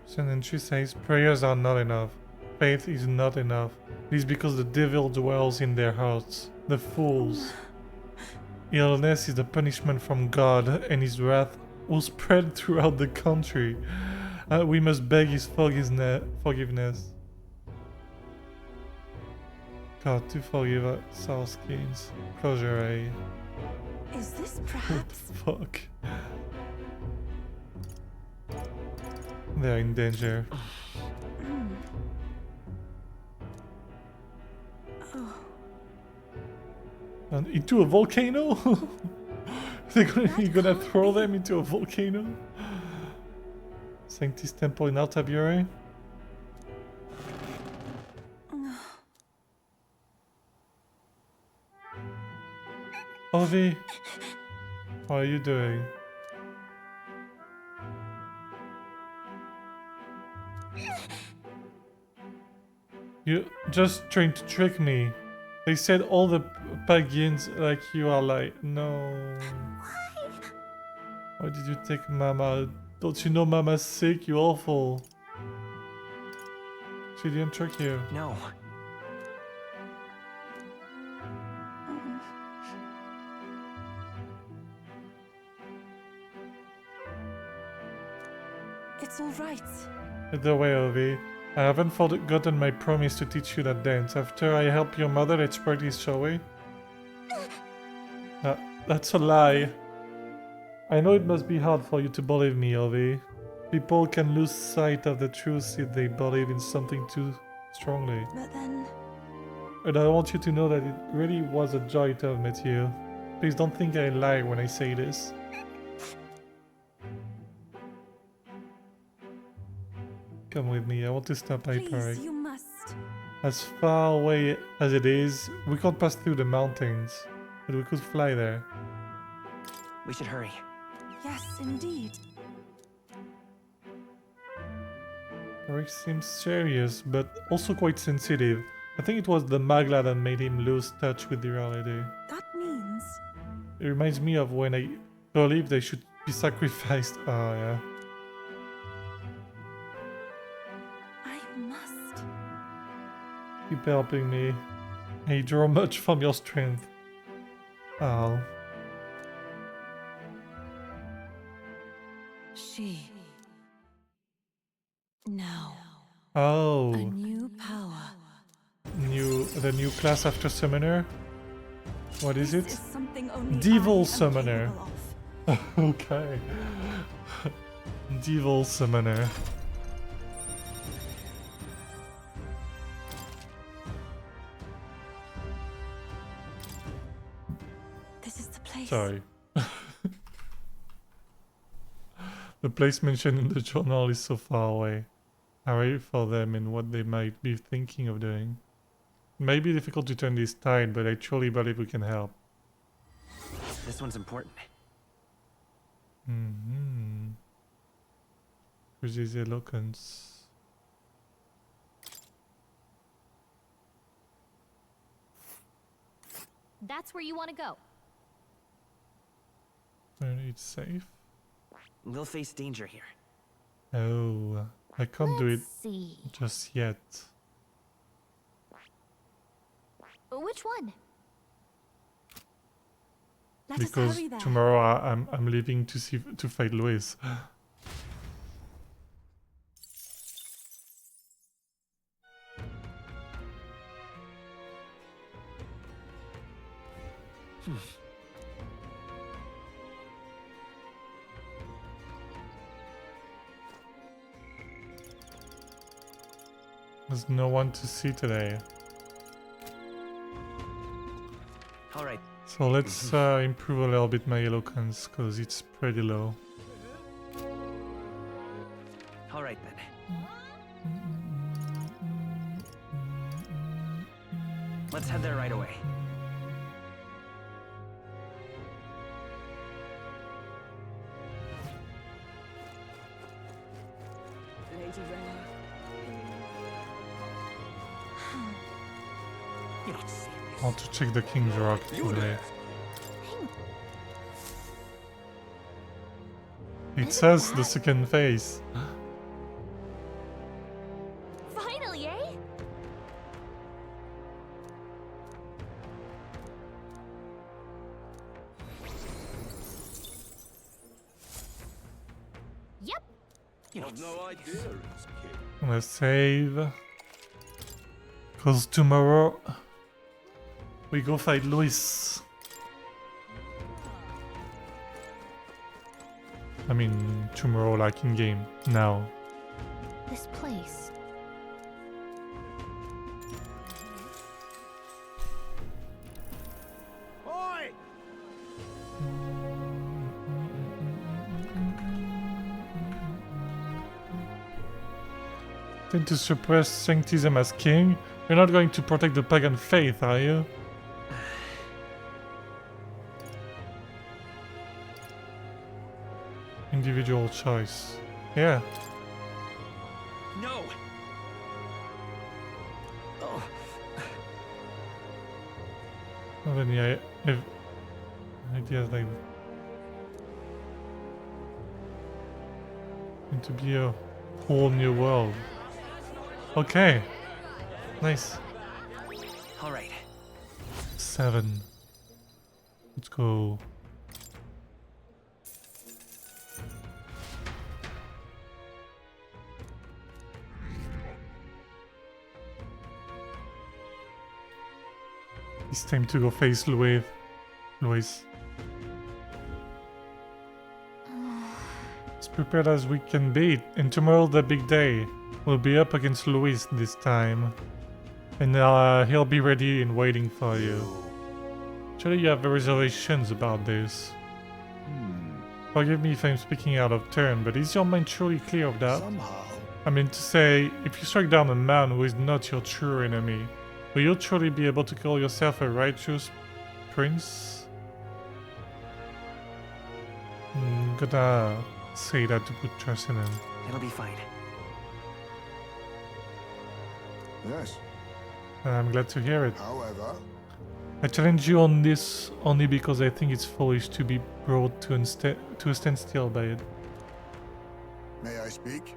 Recent entry says prayers are not enough. Faith is not enough. It is because the devil dwells in their hearts. The fools. Illness is the punishment from God, and his wrath will spread throughout the country. We must beg his forgiveness. God, to forgive us our skins. Closure, eh? Is this perhaps... Fuck. They're in danger. Oh. And into a volcano? You're gonna throw them into a volcano? Sanctis Temple in Altabury? Ovi! How are you doing? You're just trying to trick me. They said all the pagans like you are like, no. Why did you take Mama? Don't you know Mama's sick? You awful. She didn't trick you. No. It's all right. Either way, Ovi. I haven't forgotten my promise to teach you that dance. After I help your mother, let's practice, shall we? That's a lie. I know it must be hard for you to believe me, Ovi. People can lose sight of the truth if they believe in something too strongly. But then... And I want you to know that it really was a joy to have met you. Please don't think I lie when I say this. Come with me, I want to stop by Hyperic. Please, you must. As far away as it is, we can't pass through the mountains, but we could fly there. We should hurry. Yes, indeed. Hyperic seems serious, but also quite sensitive. I think it was the Magla that made him lose touch with the reality. That means... It reminds me of when I believe they should be sacrificed. Oh, yeah. I must. Keep helping me. I draw much from your strength. Oh. She. Now. Oh. A new power. The new class after Summoner? What is it? This is something only I Devil am Summoner. capable of. Okay. Devil Summoner. This is the place. Sorry. The place mentioned in the journal is so far away. I worry for them and what they might be thinking of doing. It may be difficult to turn this tide, but I truly believe we can help. This one's important. Who's his eloquence? That's where you want to go. It's safe. We'll face danger here. Oh, I can't do it Let's see. just yet. Which one? Let us Because hurry there. tomorrow I'm leaving to fight Louis. There's no one to see today. All right. So let's improve a little bit my eloquence, because it's pretty low. All right then. Let's head there right away. Lady Rena. You're not serious. I want to check the King's Rock today. It says the second phase. Finally, eh? Yep. You have no idea it's king. Let's save. Because tomorrow we go fight Louis. I mean, tomorrow, like in game, now. This place. Oi! Tend to suppress sanctism as king? You're not going to protect the pagan faith, are you? Individual choice. Yeah. No. Oh. Have any ideas like going to be a whole new world. Okay. Nice. All right. 7. Let's go. It's time to go face Louis. As prepared as we can be, and tomorrow the big day. We'll be up against Louis this time. And he'll be ready and waiting for you. Actually, you have reservations about this. Forgive me if I'm speaking out of turn, but is your mind truly clear of that? Somehow. I mean to say, if you strike down a man who is not your true enemy, will you truly be able to call yourself a righteous prince? Gonna say that to put trust in him. It'll be fine. Yes. I'm glad to hear it. However, I challenge you on this only because I think it's foolish to be brought to a standstill by it. may I speak?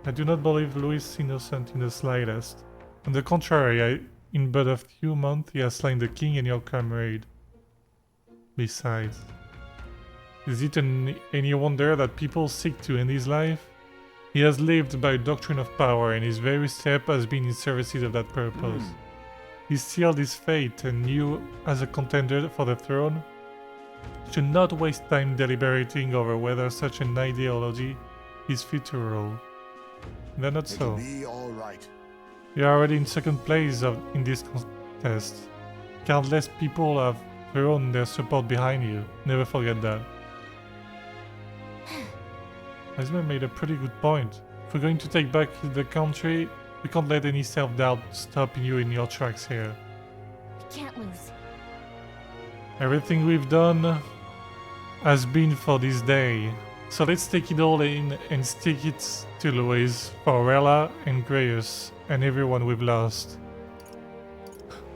I do not believe Louis is innocent in the slightest. On the contrary, In but a few months, he has slain the king and your comrade. Besides, is it any wonder that people seek to end his life? He has lived by a doctrine of power, and his very step has been in services of that purpose. He sealed his fate, and you, as a contender for the throne, should not waste time deliberating over whether such an ideology is fit to rule. They're not so. It'll be all right. You are already in second place in this contest. Countless people have thrown their support behind you. Never forget that. Heisman made a pretty good point. If we're going to take back the country, we can't let any self-doubt stop you in your tracks here. We can't lose. Everything we've done has been for this day. So let's take it all in and stick it to Louis, for Rella and Graeus, and everyone we've lost.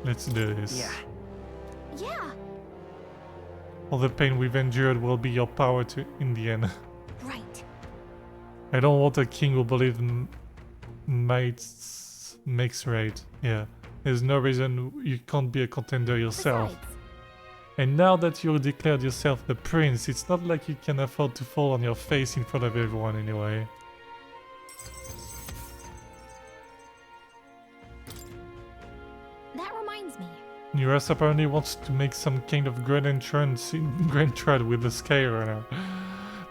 Let's do this. Yeah. All the pain we've endured will be your power in the end. Right. I don't want a king who believes might makes right. Yeah. There's no reason you can't be a contender yourself. Besides. And now that you declared yourself the prince, it's not like you can afford to fall on your face in front of everyone anyway. That reminds me. Eurus apparently wants to make some kind of grand entrance in Grand Trad with the Skyrunner.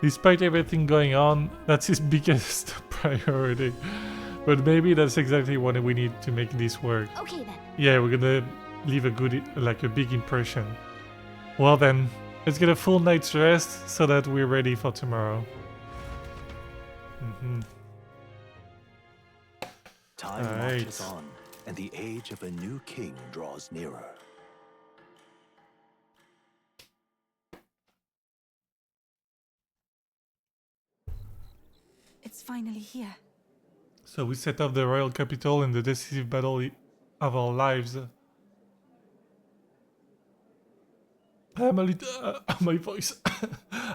Despite everything going on, that's his biggest priority. But maybe that's exactly what we need to make this work. Okay then. Yeah, we're gonna leave a good, like a big impression. Well then, let's get a full night's rest so that we're ready for tomorrow. Time marches on, and the age of a new king draws nearer. It's finally here. So we set up the royal capital in the decisive battle of our lives. I am a little... my voice.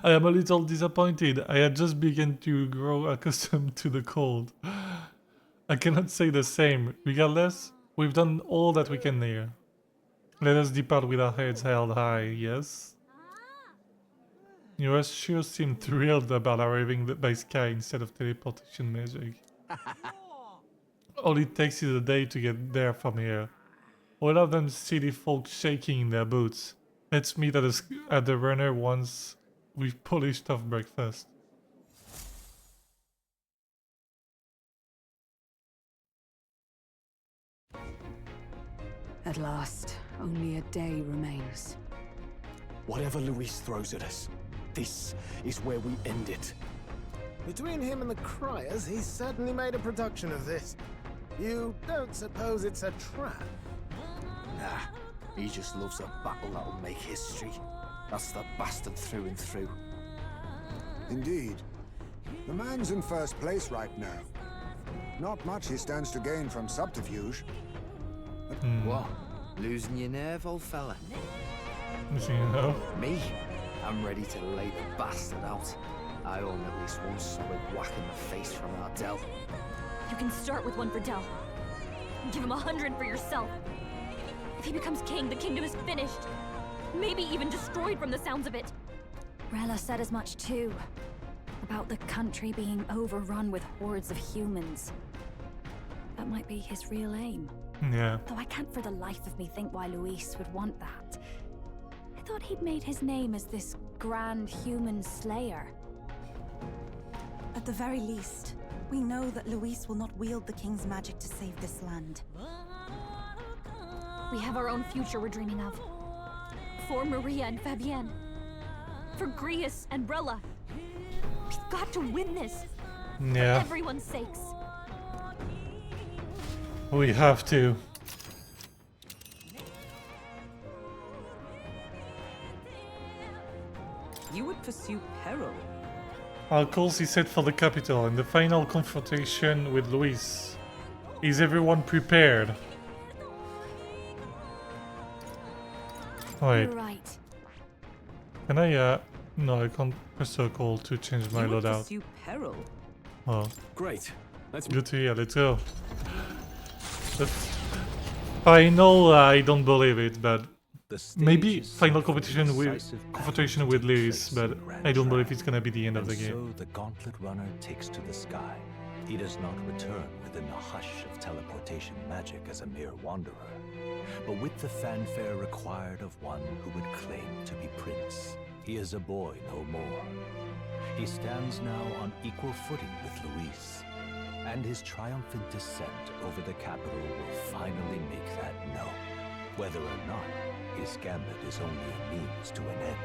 I am a little disappointed. I had just begun to grow accustomed to the cold. I cannot say the same. Regardless, we've done all that we can here. Let us depart with our heads held high, yes? You sure seem thrilled about arriving by sky instead of teleportation magic. All it takes is a day to get there from here. All of them city folk shaking in their boots. Let's meet at the runner once we've polished off breakfast. At last, only a day remains. Whatever Luis throws at us, this is where we end it. Between him and the Criers, he's certainly made a production of this. You don't suppose it's a trap? Nah, he just loves a battle that'll make history. That's the bastard through and through. Indeed. The man's in first place right now. Not much he stands to gain from subterfuge. What? Losing your nerve, old fella? Losing your nerve? Me? I'm ready to lay the bastard out. I owe him at least one solid whack in the face from Ardell. You can start with one for Del. Give him 100 for yourself. If he becomes king, the kingdom is finished. Maybe even destroyed from the sounds of it. Rella said as much too. About the country being overrun with hordes of humans. That might be his real aim. Yeah. Though I can't for the life of me think why Luis would want that. I thought he'd made his name as this grand human slayer. At the very least, we know that Luis will not wield the king's magic to save this land. We have our own future we're dreaming of. For Maria and Fabienne. For Graeus and Rella. We've got to win this. Yeah. For everyone's sakes. We have to. You would pursue peril? Our course is set for the capital and the final confrontation with Luis. Is everyone prepared? Wait. You're right. Can I, no, I can't press circle to change my You would loadout. pursue peril? Oh. Great. Let's Good to hear, let's go. Final, I don't believe it, but The stage maybe is final set for competition with decisive confrontation with battles to Lewis, take place but in the Grand I don't believe Triad. it's gonna be the end of the And game. so the Gauntlet Runner takes to the sky. He does not return within the hush of teleportation magic as a mere wanderer, but with the fanfare required of one who would claim to be prince. He is a boy no more. He stands now on equal footing with Luis, and his triumphant descent over the capital will finally make that known. Whether or not his gambit is only a means to an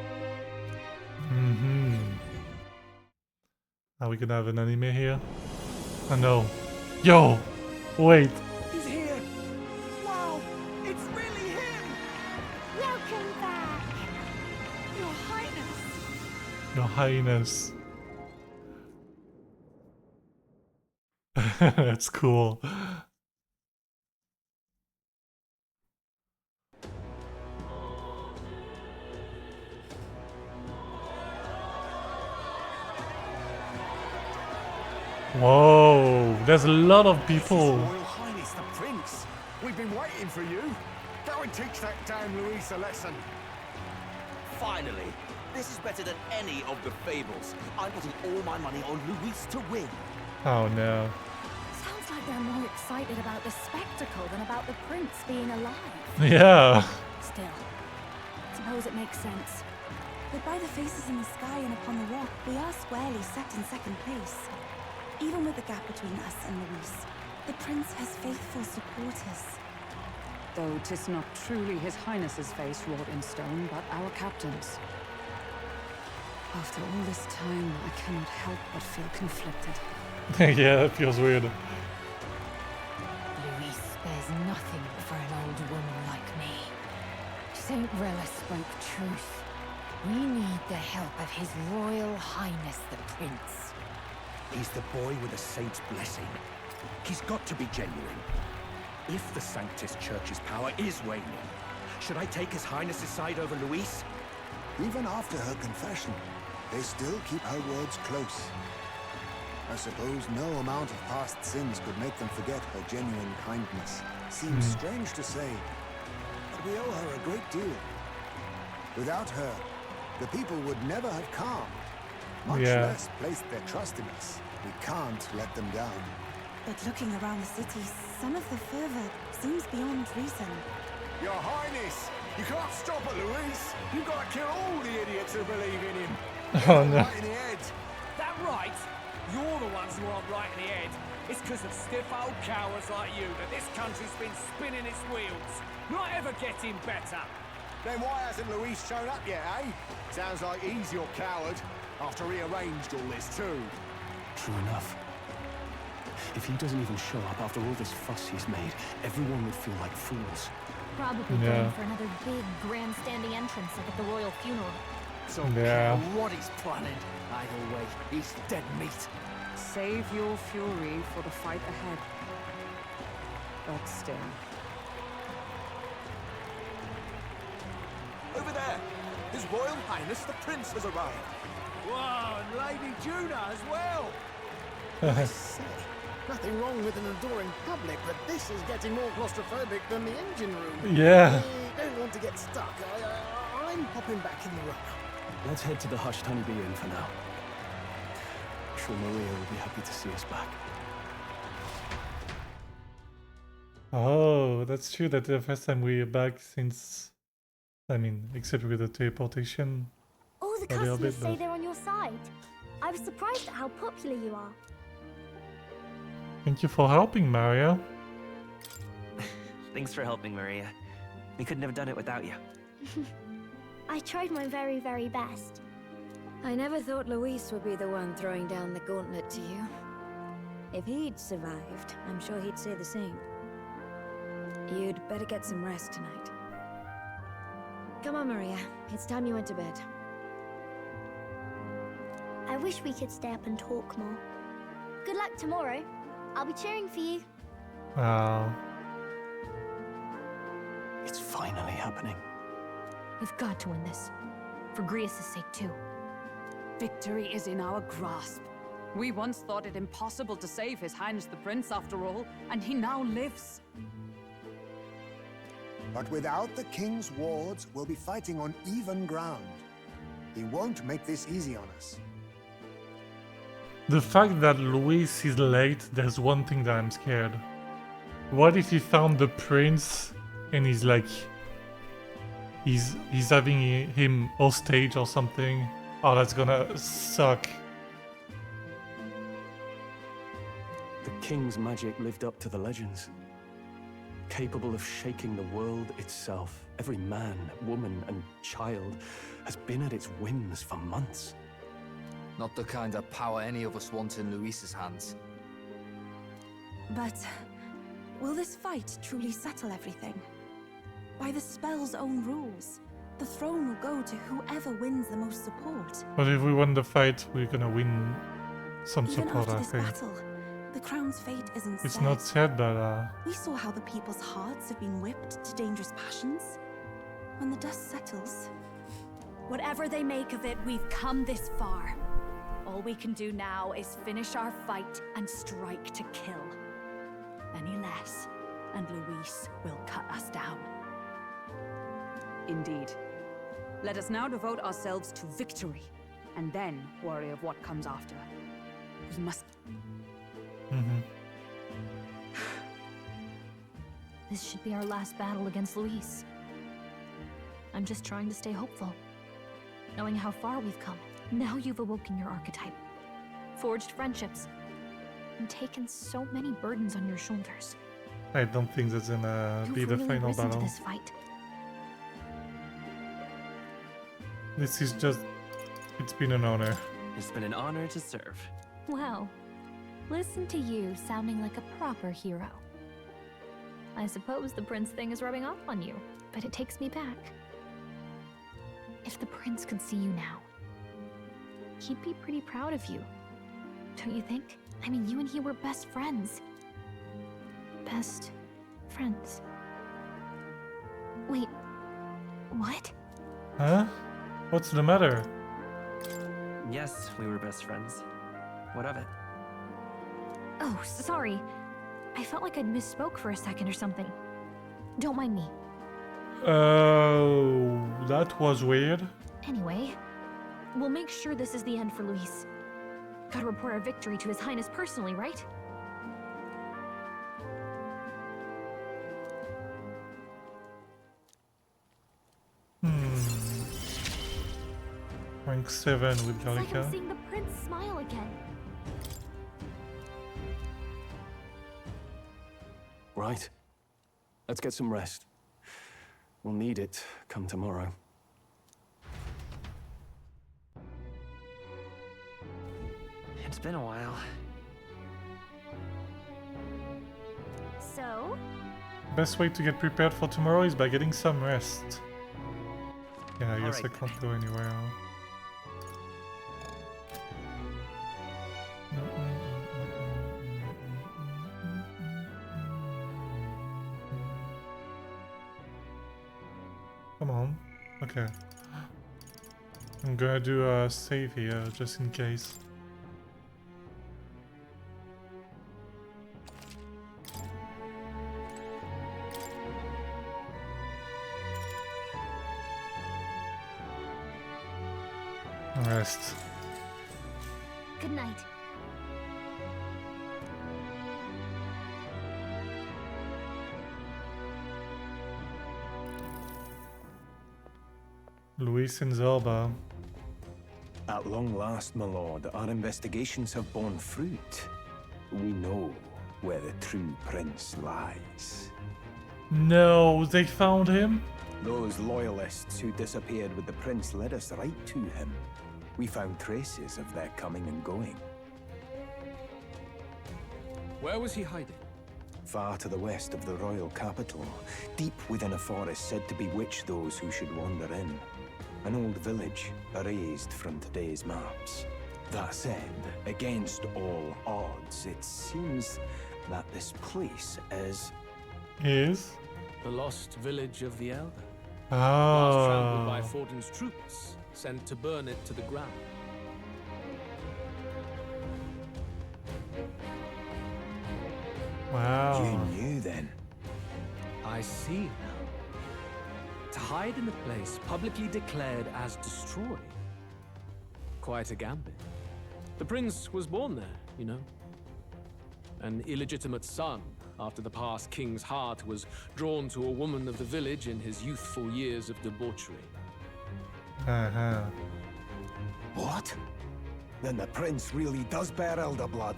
end. Are we gonna have an anime here? Oh no. Yo! Wait! He's here! Wow! It's really him! Welcome back! Your Highness! Your Highness. That's cool. Whoa, there's a lot of people. Royal Highness the Prince. We've been waiting for you. Go and teach that damn Luis a lesson. Finally! This is better than any of the fables. I'm putting all my money on Luis to win. Oh no. Sounds like they're more excited about the spectacle than about the prince being alive. Yeah. Still, suppose it makes sense. But by the faces in the sky and upon the rock, we are squarely set in second place. Even with the gap between us and Luis, the prince has faithful supporters. Though 'tis not truly His Highness's face wrought in stone, but our captain's. After all this time, I cannot help but feel conflicted. Yeah, that feels weird. Luis spares nothing for an old woman like me. Saint Rella spoke truth. We need the help of His Royal Highness the Prince. He's the boy with a saint's blessing. He's got to be genuine. If the Sanctus Church's power is waning, should I take His Highness's side over Luis? Even after her confession, they still keep her words close. I suppose no amount of past sins could make them forget her genuine kindness. Seems strange to say, but we owe her a great deal. Without her, the people would never have calmed, much less placed their trust in us. We can't let them down. But looking around the city, some of the fervor seems beyond reason. Your Highness, you can't stop at Luis. You've got to kill all the idiots who believe in him. Oh no. Right in the head. That right? You're the ones who aren't right in the head. It's because of stiff old cowards like you that this country's been spinning its wheels. Not ever getting better. Then why hasn't Luis shown up yet, eh? Sounds like he's your coward, after he arranged all this too. True enough. If he doesn't even show up after all this fuss he's made, everyone would feel like fools. Probably going for another big grandstanding entrance like at the royal funeral. Don't care what he's planning. Either way, he's dead meat. Save your fury for the fight ahead. But still. Over there! His Royal Highness the Prince has arrived. Wow, and Lady Juna as well! I say, nothing wrong with an adoring public, but this is getting more claustrophobic than the engine room. Yeah. I don't want to get stuck. I'm popping back in the room. Let's head to the hushed honeybee inn for now. I'm sure Maria will be happy to see us back. Oh, that's true. That's the first time we're back since, I mean, except with the teleportation. All the a little customers bit, say but- they're on your side. I was surprised at how popular you are. Thank you for helping, Maria. Thanks for helping, Maria. We couldn't have done it without you. I tried my very, very best. I never thought Luis would be the one throwing down the gauntlet to you. If he'd survived, I'm sure he'd say the same. You'd better get some rest tonight. Come on, Maria. It's time you went to bed. I wish we could stay up and talk more. Good luck tomorrow. I'll be cheering for you. Wow. It's finally happening. We've got to win this. For Grius' sake, too. Victory is in our grasp. We once thought it impossible to save His Highness the Prince after all, and he now lives. But without the king's wards, we'll be fighting on even ground. He won't make this easy on us. The fact that Luis is late, there's one thing that I'm scared. What if he found the prince and he's like... He's having him hostage or something? Oh, that's gonna suck. The king's magic lived up to the legends. Capable of shaking the world itself. Every man, woman, and child has been at its whims for months. Not the kind of power any of us want in Luis's hands. But will this fight truly settle everything? By the spell's own rules, the throne will go to whoever wins the most support. But if we win the fight, we're gonna win some Even support, after I this think. battle, the crown's fate isn't It's set. not said, but We saw how the people's hearts have been whipped to dangerous passions. When the dust settles... Whatever they make of it, we've come this far. All we can do now is finish our fight and strike to kill. Any less, and Luis will cut us down. Indeed. Let us now devote ourselves to victory, and then worry of what comes after. We must... This should be our last battle against Luis. I'm just trying to stay hopeful, knowing how far we've come. Now you've awoken your archetype, forged friendships, and taken so many burdens on your shoulders. I don't think that's gonna be You've the really final risen battle. to this fight. This is just... It's been an honor. It's been an honor to serve. Wow. Listen to you sounding like a proper hero. I suppose the prince thing is rubbing off on you, but it takes me back. If the prince could see you now, he'd be pretty proud of you. Don't you think? I mean, you and he were best friends. Best friends. Wait, what? Huh? What's the matter? Yes, we were best friends. What of it? Oh, sorry. I felt like I'd misspoke for a second or something. Don't mind me. Oh, that was weird. Anyway, we'll make sure this is the end for Luis. Gotta report our victory to His Highness personally, right? Rank 7 with It's like I'm Gallica. seeing the prince smile again. Right. Let's get some rest. We'll need it come tomorrow. It's been a while. So? Best way to get prepared for tomorrow is by getting some rest. Yeah, I guess I Alright can't go anywhere. Come on. Okay. I'm gonna do a save here, just in case. Rest. Good night. Luis and Zelda. At long last, my lord, our investigations have borne fruit. We know where the true prince lies. No, they found him? Those loyalists who disappeared with the prince led us right to him. We found traces of their coming and going. Where was he hiding? Far to the west of the royal capital, deep within a forest said to bewitch those who should wander in. An old village, erased from today's maps. That said, against all odds, it seems that this place is... Is? The lost village of the Elder. Oh. Last trampled by Fortin's troops, sent to burn it to the ground. Wow. You knew then? I see now. To hide in a place publicly declared as destroyed. Quite a gambit. The prince was born there, you know. An illegitimate son, after the past king's heart was drawn to a woman of the village in his youthful years of debauchery. Uh-huh. What? Then the prince really does bear elder blood.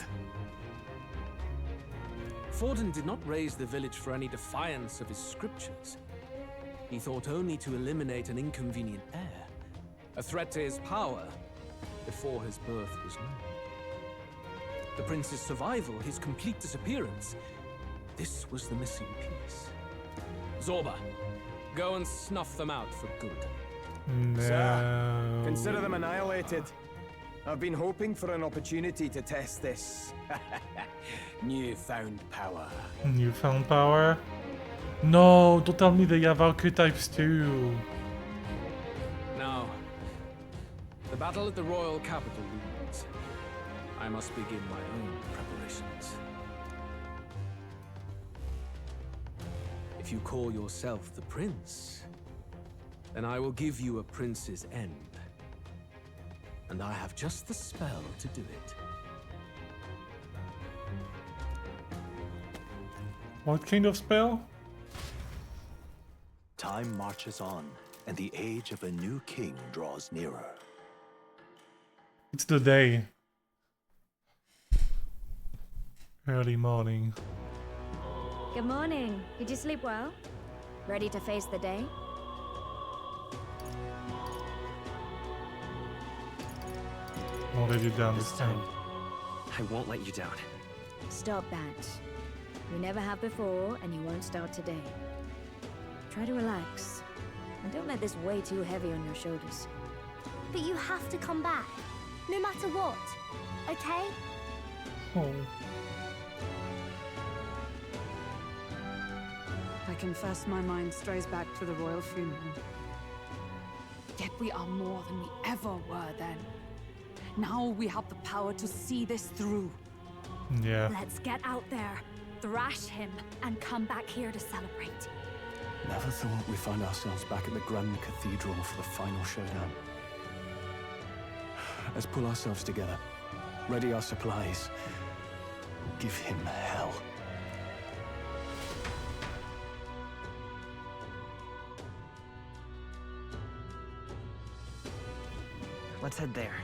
Forden did not raise the village for any defiance of his scriptures. He thought only to eliminate an inconvenient heir, a threat to his power, before his birth was known. The prince's survival, his complete disappearance, this was the missing piece. Zorba, go and snuff them out for good. No. Sir, consider them annihilated. I've been hoping for an opportunity to test this newfound power. Newfound power? No, don't tell me they have archetypes too. Now, the battle at the royal capital looms. I must begin my own preparations. If you call yourself the prince, then I will give you a prince's end. And I have just the spell to do it. What kind of spell? Time marches on, and the age of a new king draws nearer. It's the day. Early morning. Good morning. Did you sleep well? Ready to face the day? Won't let you down this time. I won't let you down. Stop that. You never have before, and you won't start today. Try to relax. And don't let this weigh too heavy on your shoulders. But you have to come back, no matter what, okay? Oh. I confess my mind strays back to the royal funeral. Yet we are more than we ever were then. Now we have the power to see this through. Yeah. Let's get out there, thrash him, and come back here to celebrate. Never thought we'd find ourselves back at the Grand Cathedral for the final showdown. Let's pull ourselves together, ready our supplies, give him hell. Let's head there.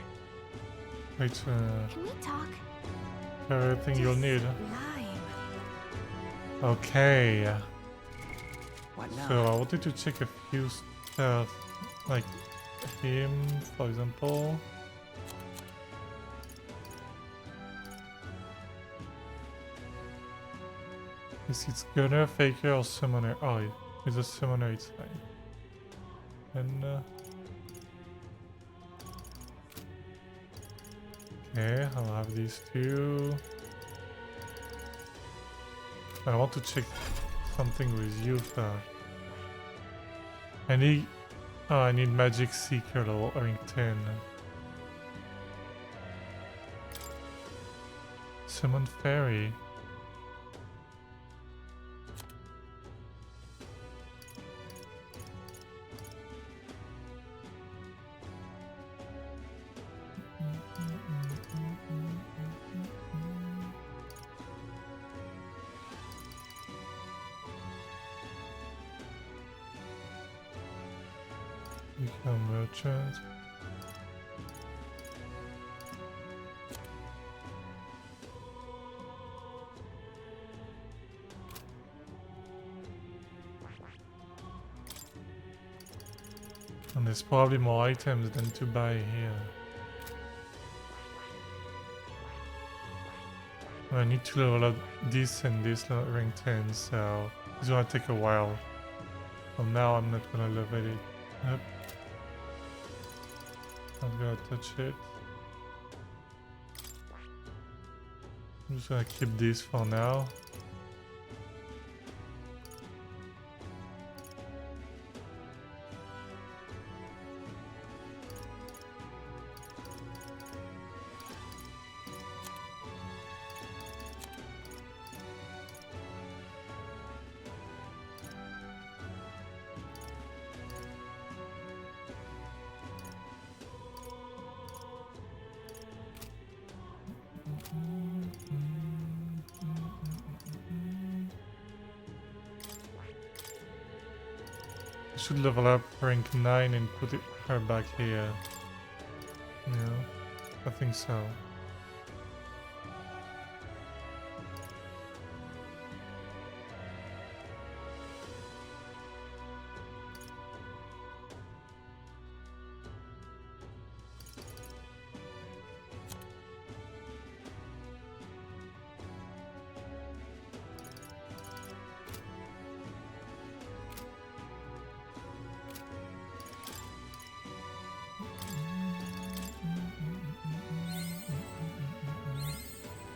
Wait, Can we talk? everything you'll need. Lime. Okay. What now? So I wanted to check a few stuff, like him, for example. Is it Gunner, Faker, or Summoner? Oh, yeah. He's a Summoner, it's fine. And okay, I'll have these two. I want to check something with you first. I need Magic Seeker level rank 10. Summon Fairy. Become merchant. And there's probably more items than to buy here. I need to level up this and this rank 10, so it's gonna take a while. For now, I'm not gonna level it up. Not gonna touch it. I'm just gonna keep this for now. I should level up rank 9 and put her back here. Yeah, I think so.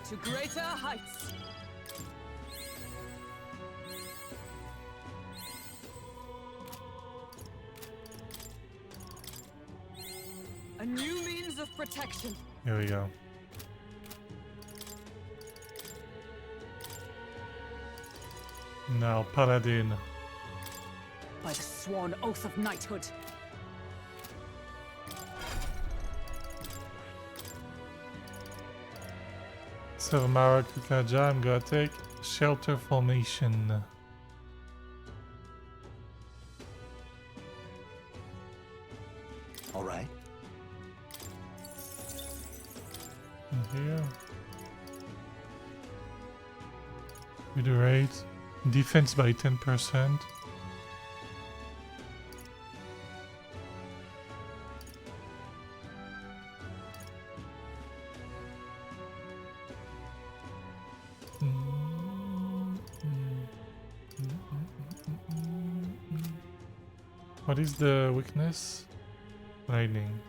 To greater heights. A new means of protection. Here we go. Now, Paladin. By the sworn oath of knighthood. So Mara Kukaja, I'm gonna take Shelter Formation. All right. Here. Reiterate. Defense by 10%. What is the weakness? Lightning.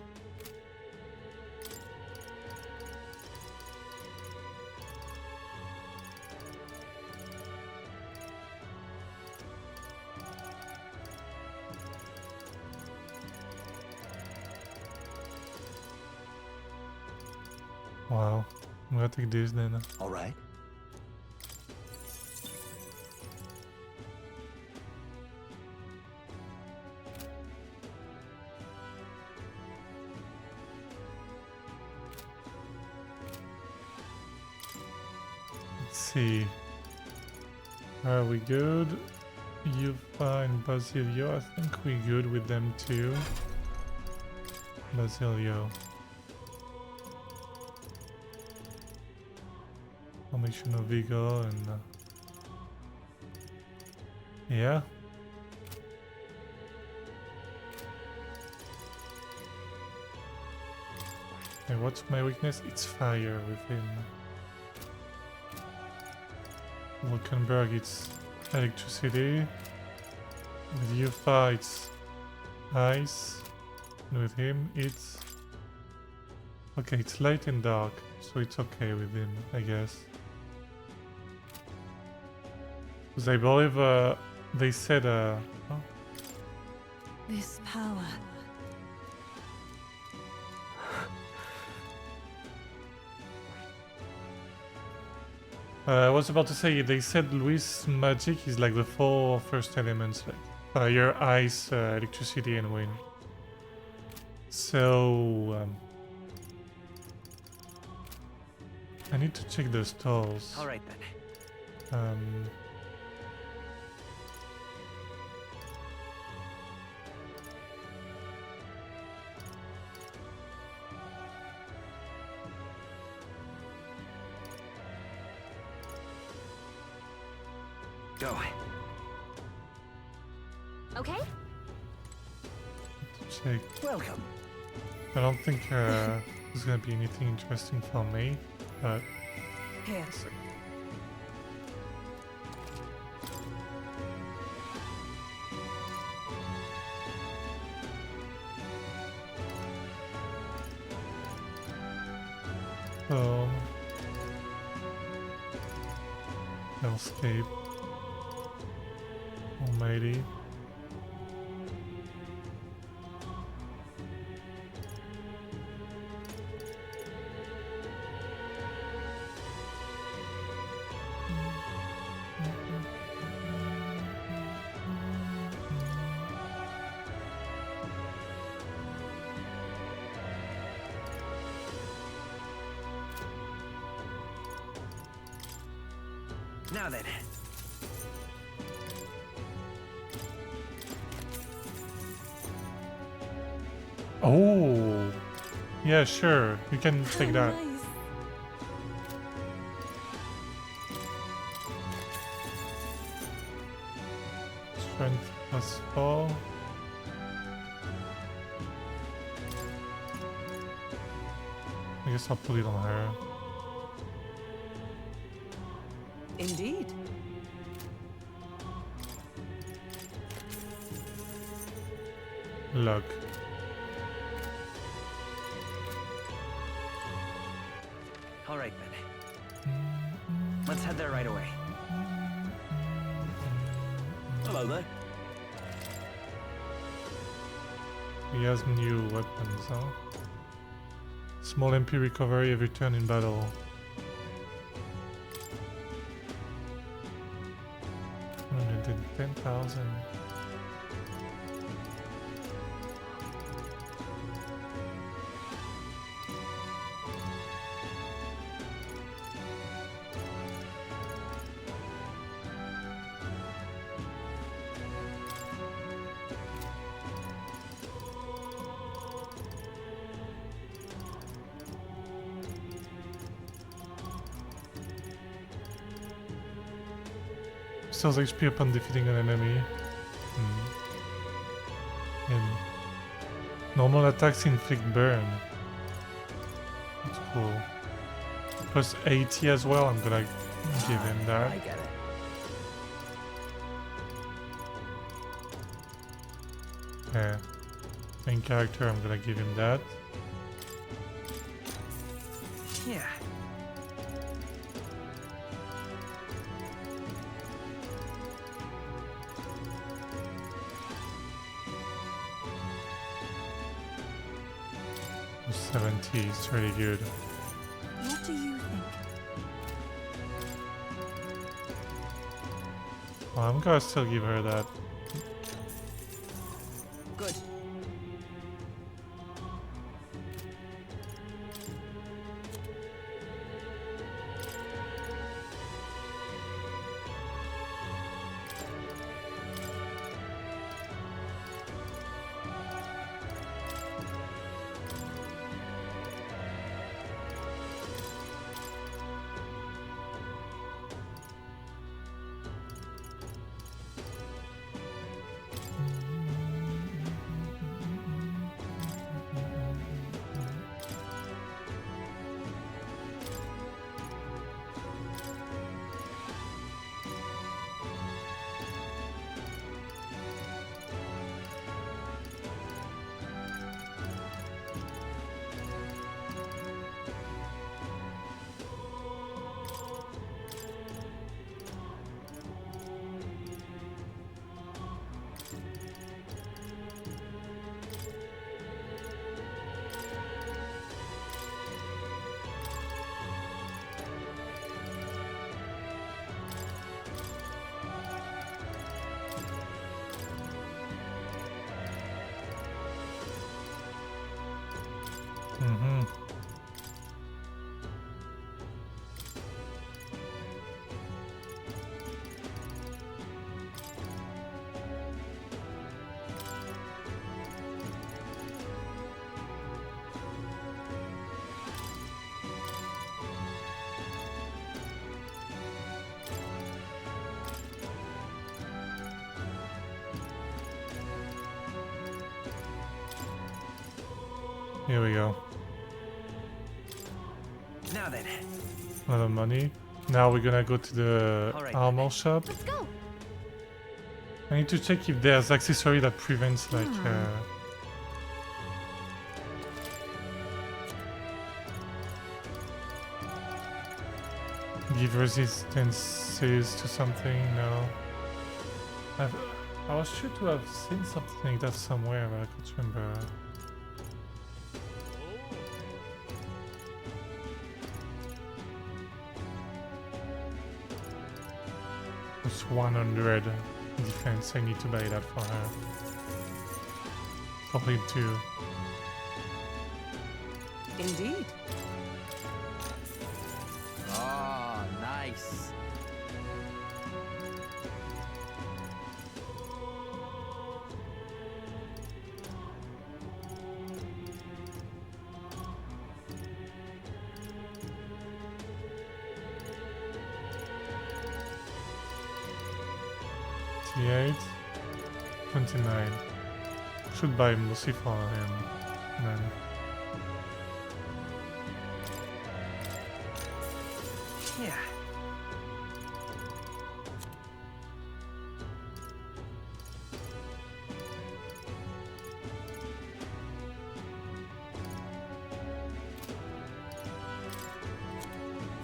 Wow, I'm gonna take this then. All right. Let's see. Are we good? Yufa and Basilio, I think we're good with them too. Basilio. Formation of Vigor and... yeah. Okay, what's my weakness? It's fire with him. Wolkenberg, it's electricity. With Yufa, it's ice. And with him, it's... okay, it's light and dark, so it's okay with him, I guess. Because I believe they said... oh. This power. I was about to say, they said Luis' magic is like the 4 first elements, like fire, ice, electricity and wind. So... I need to check the stalls. All right then. Go. Okay. Check. Welcome. I don't think there's gonna be anything interesting for me, but... Here. Oh. Hellscape. Almighty. Now then. Oh, yeah, sure. You can take that. Nice. Strength +4. I guess I'll put it on her. Indeed. Luck. All right, then. Let's head there right away. Hello there. He has new weapons, huh? Small MP recovery every turn in battle. 110,000. Restores HP upon defeating an enemy. And normal attacks inflict burn. That's cool. Plus 80 as well, I'm gonna give him that. I get it. Yeah. Main character, I'm gonna give him that. Yeah. Plus 70 is really good. What do you think? Well, I'm gonna still give her that. Good. Mm-hmm. Here we go. Now then. A lot of money. Now we're gonna go to the All right. armor shop. Let's go. I need to check if there's accessory that prevents like give resistances to something. No. I was sure to have seen something like that somewhere, but I can't remember. It's 100 defense. I need to buy that for her. For him too. Indeed. Oh, nice. 28, 29. Should buy Lucy for him then. Yeah.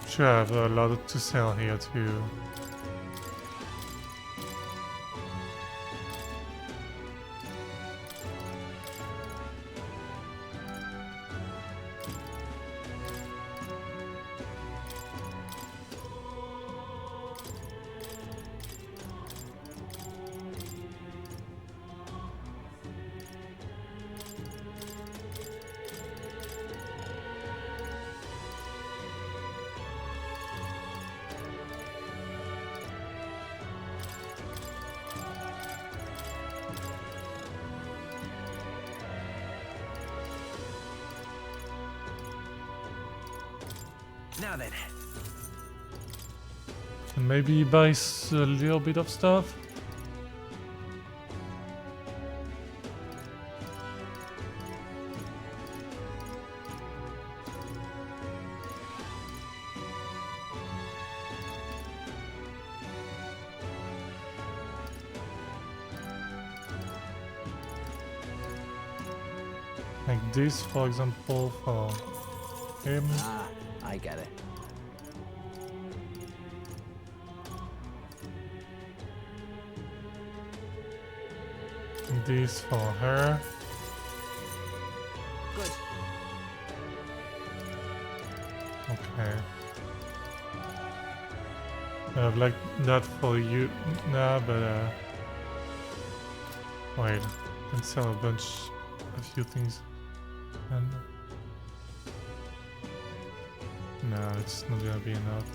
Sure, I have a lot to sell here too. Now then. And maybe he buys a little bit of stuff. Like this, for example, for him. Ah, I get it. This for her. Good. Okay. I have like that for you now, but wait, I can sell a few things, and no, it's not gonna be enough.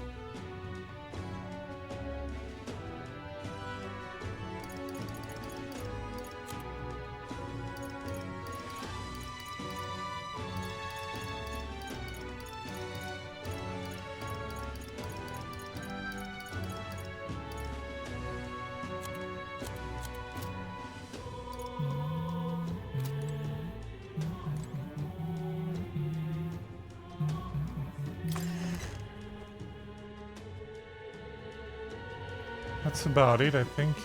That's about it, I think.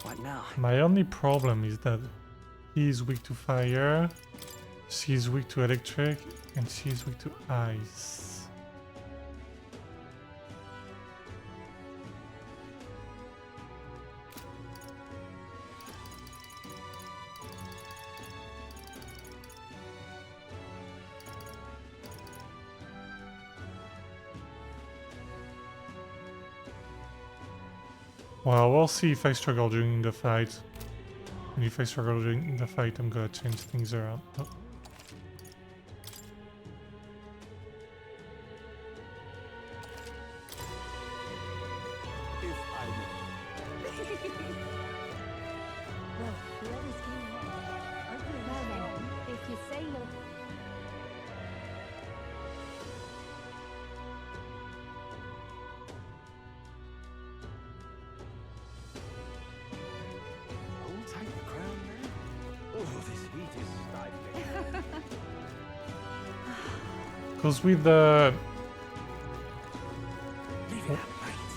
What now? My only problem is that he is weak to fire, she is weak to electric, and she is weak to ice. Well, we'll see if I struggle during the fight. And if I struggle during the fight, I'm gonna change things around. Oh. If I may. Well, whoever's came next. Okay, well then, if you say you'll... Who'll take the crown now? Oh, this heat is stifling. Because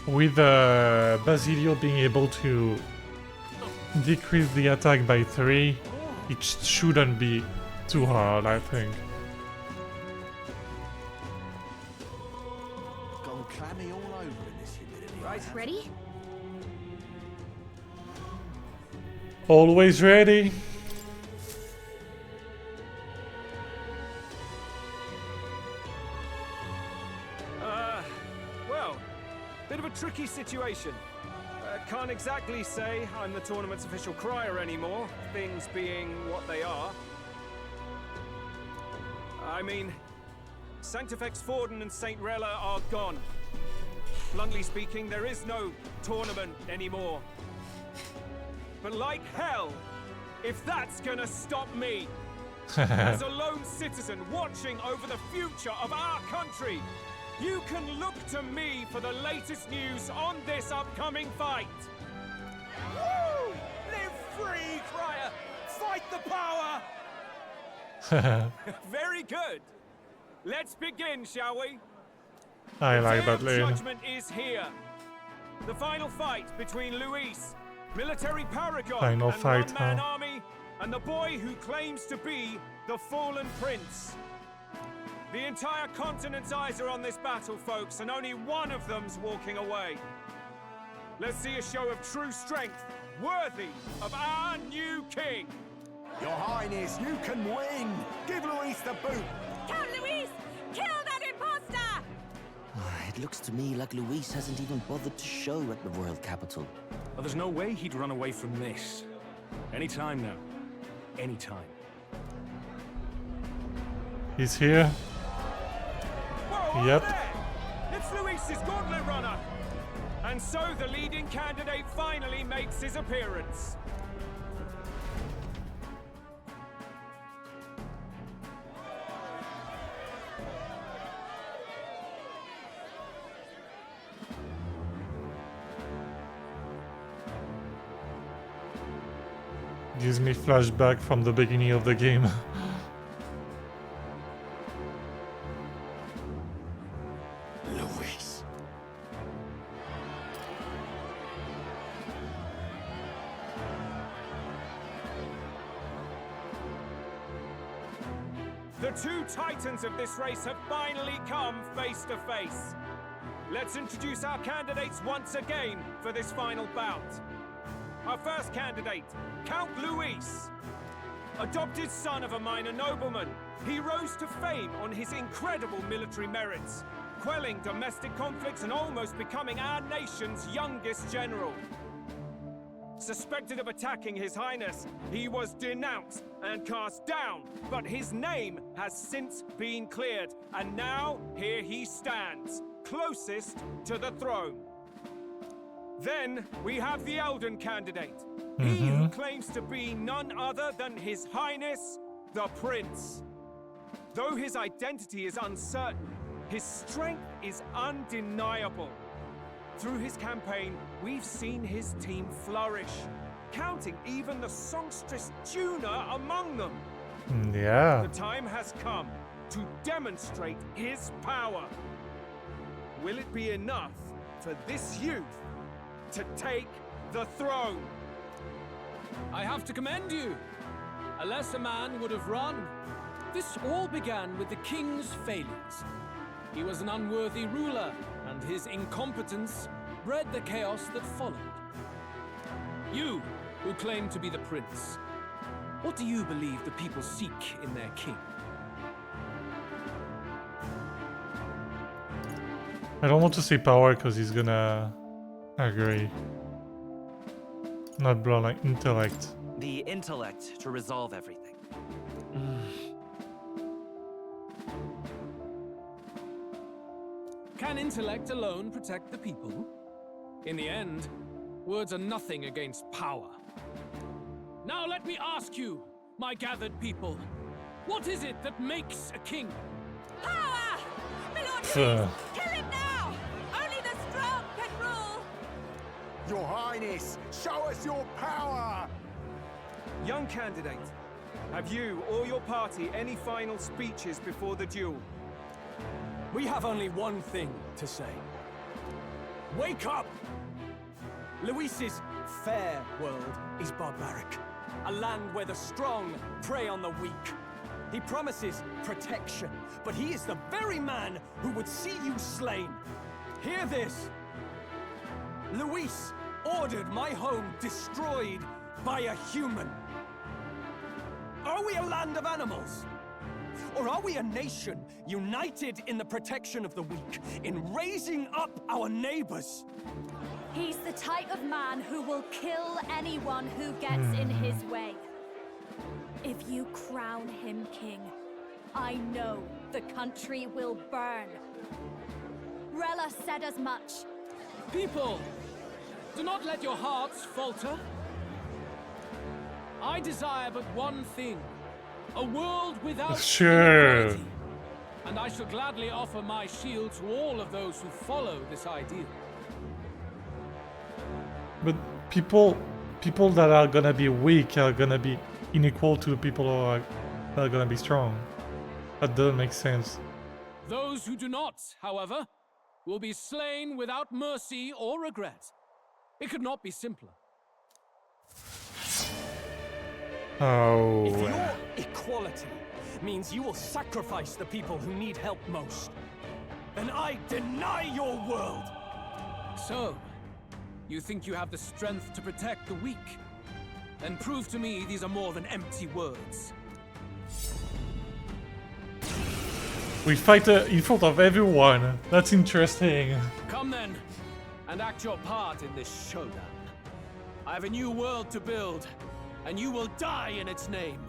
with Basilio being able to decrease the attack by 3, it shouldn't be too hard, I think. Gone clammy all over in this humidity. Right. Ready? Always ready. Well, bit of a tricky situation. Can't exactly say I'm the tournament's official crier anymore, things being what they are. I mean, Sanctifex Forden and St. Rella are gone. Bluntly speaking, there is no tournament anymore. but like hell, if that's gonna stop me. As a lone citizen watching over the future of our country, you can look to me for the latest news on this upcoming fight. Woo! Live free, Crier! Fight the power! Very good. Let's begin, shall we? I like that The lane. judgment is here. The final fight between Luis, military paragon Final and fight, one-man huh? army, and the boy who claims to be the fallen prince. The entire continent's eyes are on this battle, folks, and only one of them's walking away. Let's see a show of true strength, worthy of our new king. Your Highness, you can win! Give Luis the boot! Count Luis! Kill that imposter! It looks to me like Luis hasn't even bothered to show at the royal capital. Well, there's no way he'd run away from this. Anytime now. Anytime. He's here. Whoa, Yep. there! It's Luis's gauntlet runner! And so the leading candidate finally makes his appearance. Gives me flashback from the beginning of the game. Luis. The two titans of this race have finally come face to face. Let's introduce our candidates once again for this final bout. Our first candidate, Count Luis. Adopted son of a minor nobleman, he rose to fame on his incredible military merits, quelling domestic conflicts and almost becoming our nation's youngest general. Suspected of attacking His Highness, he was denounced and cast down, but his name has since been cleared, and now here he stands, closest to the throne. Then we have the Elden candidate, he who claims to be none other than His Highness, the Prince. Though his identity is uncertain, his strength is undeniable. Through his campaign, we've seen his team flourish, counting even the songstress Tuna among them. Yeah. The time has come to demonstrate his power. Will it be enough for this youth to take the throne? I have to commend you. A lesser man would have run. This all began with the king's failures. He was an unworthy ruler, and his incompetence bred the chaos that followed. You, who claim to be the prince, what do you believe the people seek in their king? I don't want to say power because he's gonna agree. Not blood, like intellect. The intellect to resolve everything. Can intellect alone protect the people? In the end, words are nothing against power. Now let me ask you, my gathered people, what is it that makes a king? Power! Milord Luis, kill him now! Only the strong can rule! Your Highness, show us your power! Young candidate, have you or your party any final speeches before the duel? We have only one thing to say. Wake up! Luis's fair world is barbaric. A land where the strong prey on the weak. He promises protection, but he is the very man who would see you slain. Hear this. Luis ordered my home destroyed by a human. Are we a land of animals? Or are we a nation united in the protection of the weak, in raising up our neighbors? He's the type of man who will kill anyone who gets in his way. If you crown him king, I know the country will burn. Rella said as much. People, do not let your hearts falter. I desire but one thing. A world without Sure. inequality. And I shall gladly offer my shield to all of those who follow this ideal. But people that are gonna be weak are gonna be unequal to people that are gonna be strong. That doesn't make sense. Those who do not, however, will be slain without mercy or regret. It could not be simpler. Oh. If your equality means you will sacrifice the people who need help most, then I deny your world! So, you think you have the strength to protect the weak? Then prove to me these are more than empty words. We fight in front of everyone. That's interesting. Come then, and act your part in this showdown. I have a new world to build, and you will die in its name.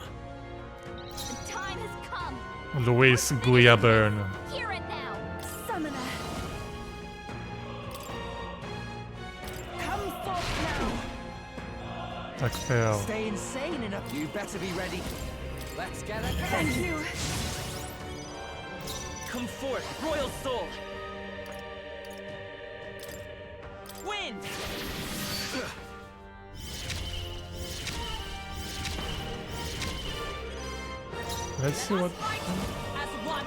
The time has come. Luis Guyaburn. Hear it now. Summoner. Come forth now. That failed. Stay insane enough. You better be ready. Let's get it. Thank you. Come forth, royal soul. Wind. Let's see what. As one.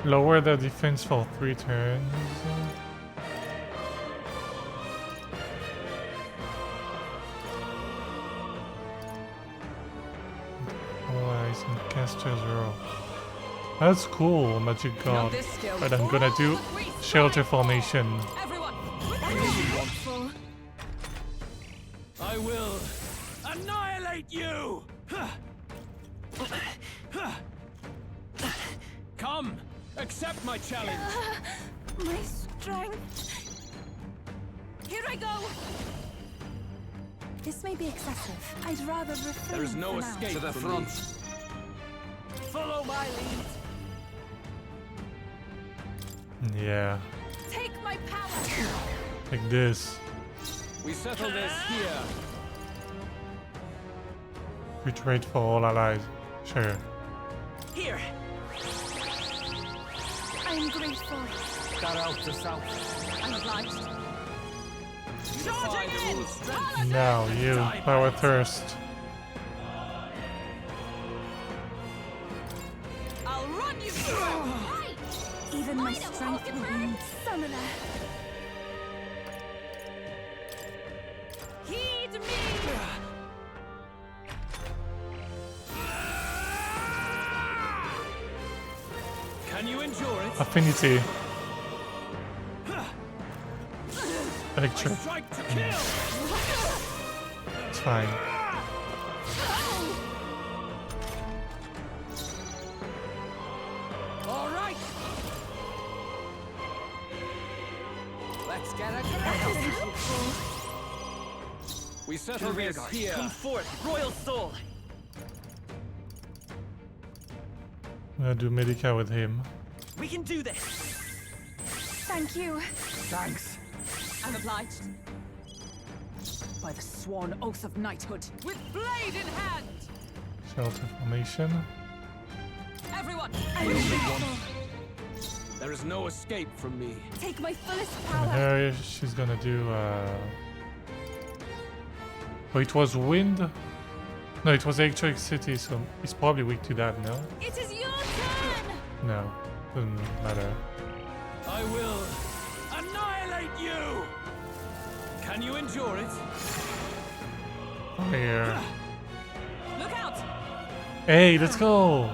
Lower the defense for 3 turns. Allies and caster's row. That's cool, Magic God. But I'm gonna do shelter formation. I will annihilate you! Come, accept my challenge. My strength. Here I go. This may be excessive. I'd rather refrain. There is no for now. escape To the from front. me. Follow my lead. Yeah, Take my power. like this. We settle this here. Retreat for all allies. Sure. Here. I'm grateful. That out to south. I'm obliged. Charging in! Now you, power thirst. I'll run you through. Right. Even my strength will end. Summoner. Heed me. Can you endure it? Affinity. Electric. Strike to kill! It's fine. All right. Let's get it. We settle this here. Come forth, royal soul. I'm gonna do Medica with him. We can do this. Thank you. Thanks. I'm obliged. By the sworn oath of knighthood. With blade in hand. Shelter formation. Everyone, There is no escape from me. Take my fullest And power. her, she's gonna do. Oh, it was wind. No, it was electricity, so he's probably weak to that. No, It is your turn. no, doesn't matter. I will annihilate you! Can you endure it? Fire. Look out. Hey, let's go.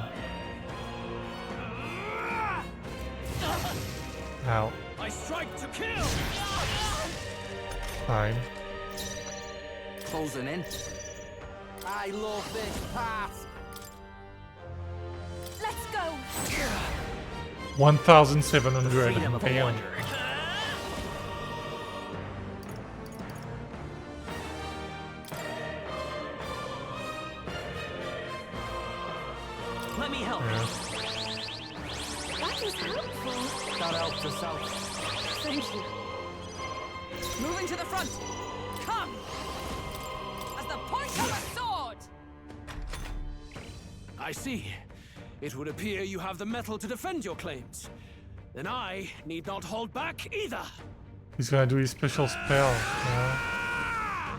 Ow. I strike to kill! Fine. Closing in. I love this part. Let's go. 1,700. Freedom of a Damn. wanderer. Let me help. Yeah. That is helpful. That out to south. thank you. Moving to the front. Come. As the point of a sword. I see. It would appear you have the metal to defend your claims. Then I need not hold back either. He's gonna do his special spell. Yeah.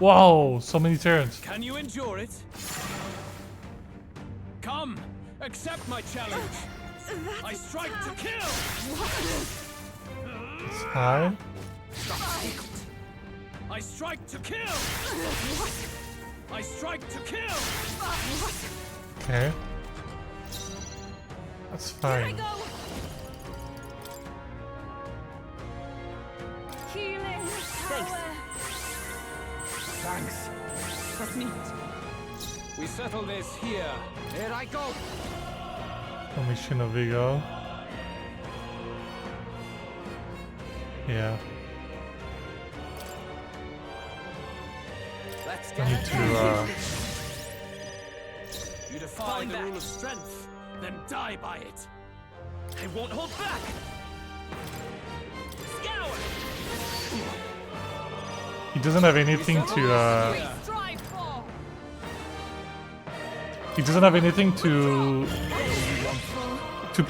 Whoa, so many turns. Can you endure it? Come, accept my challenge. I strike to kill. It's high. I strike to kill. I strike to kill. Okay. That's fine. Healing power. Thanks. Let's meet. We settle this here. Here I go. Commission of Vigor. Yeah. Let's I get need to You defy the rule of strength, then die by it. I won't hold back. Scour. He doesn't have anything to he doesn't have anything to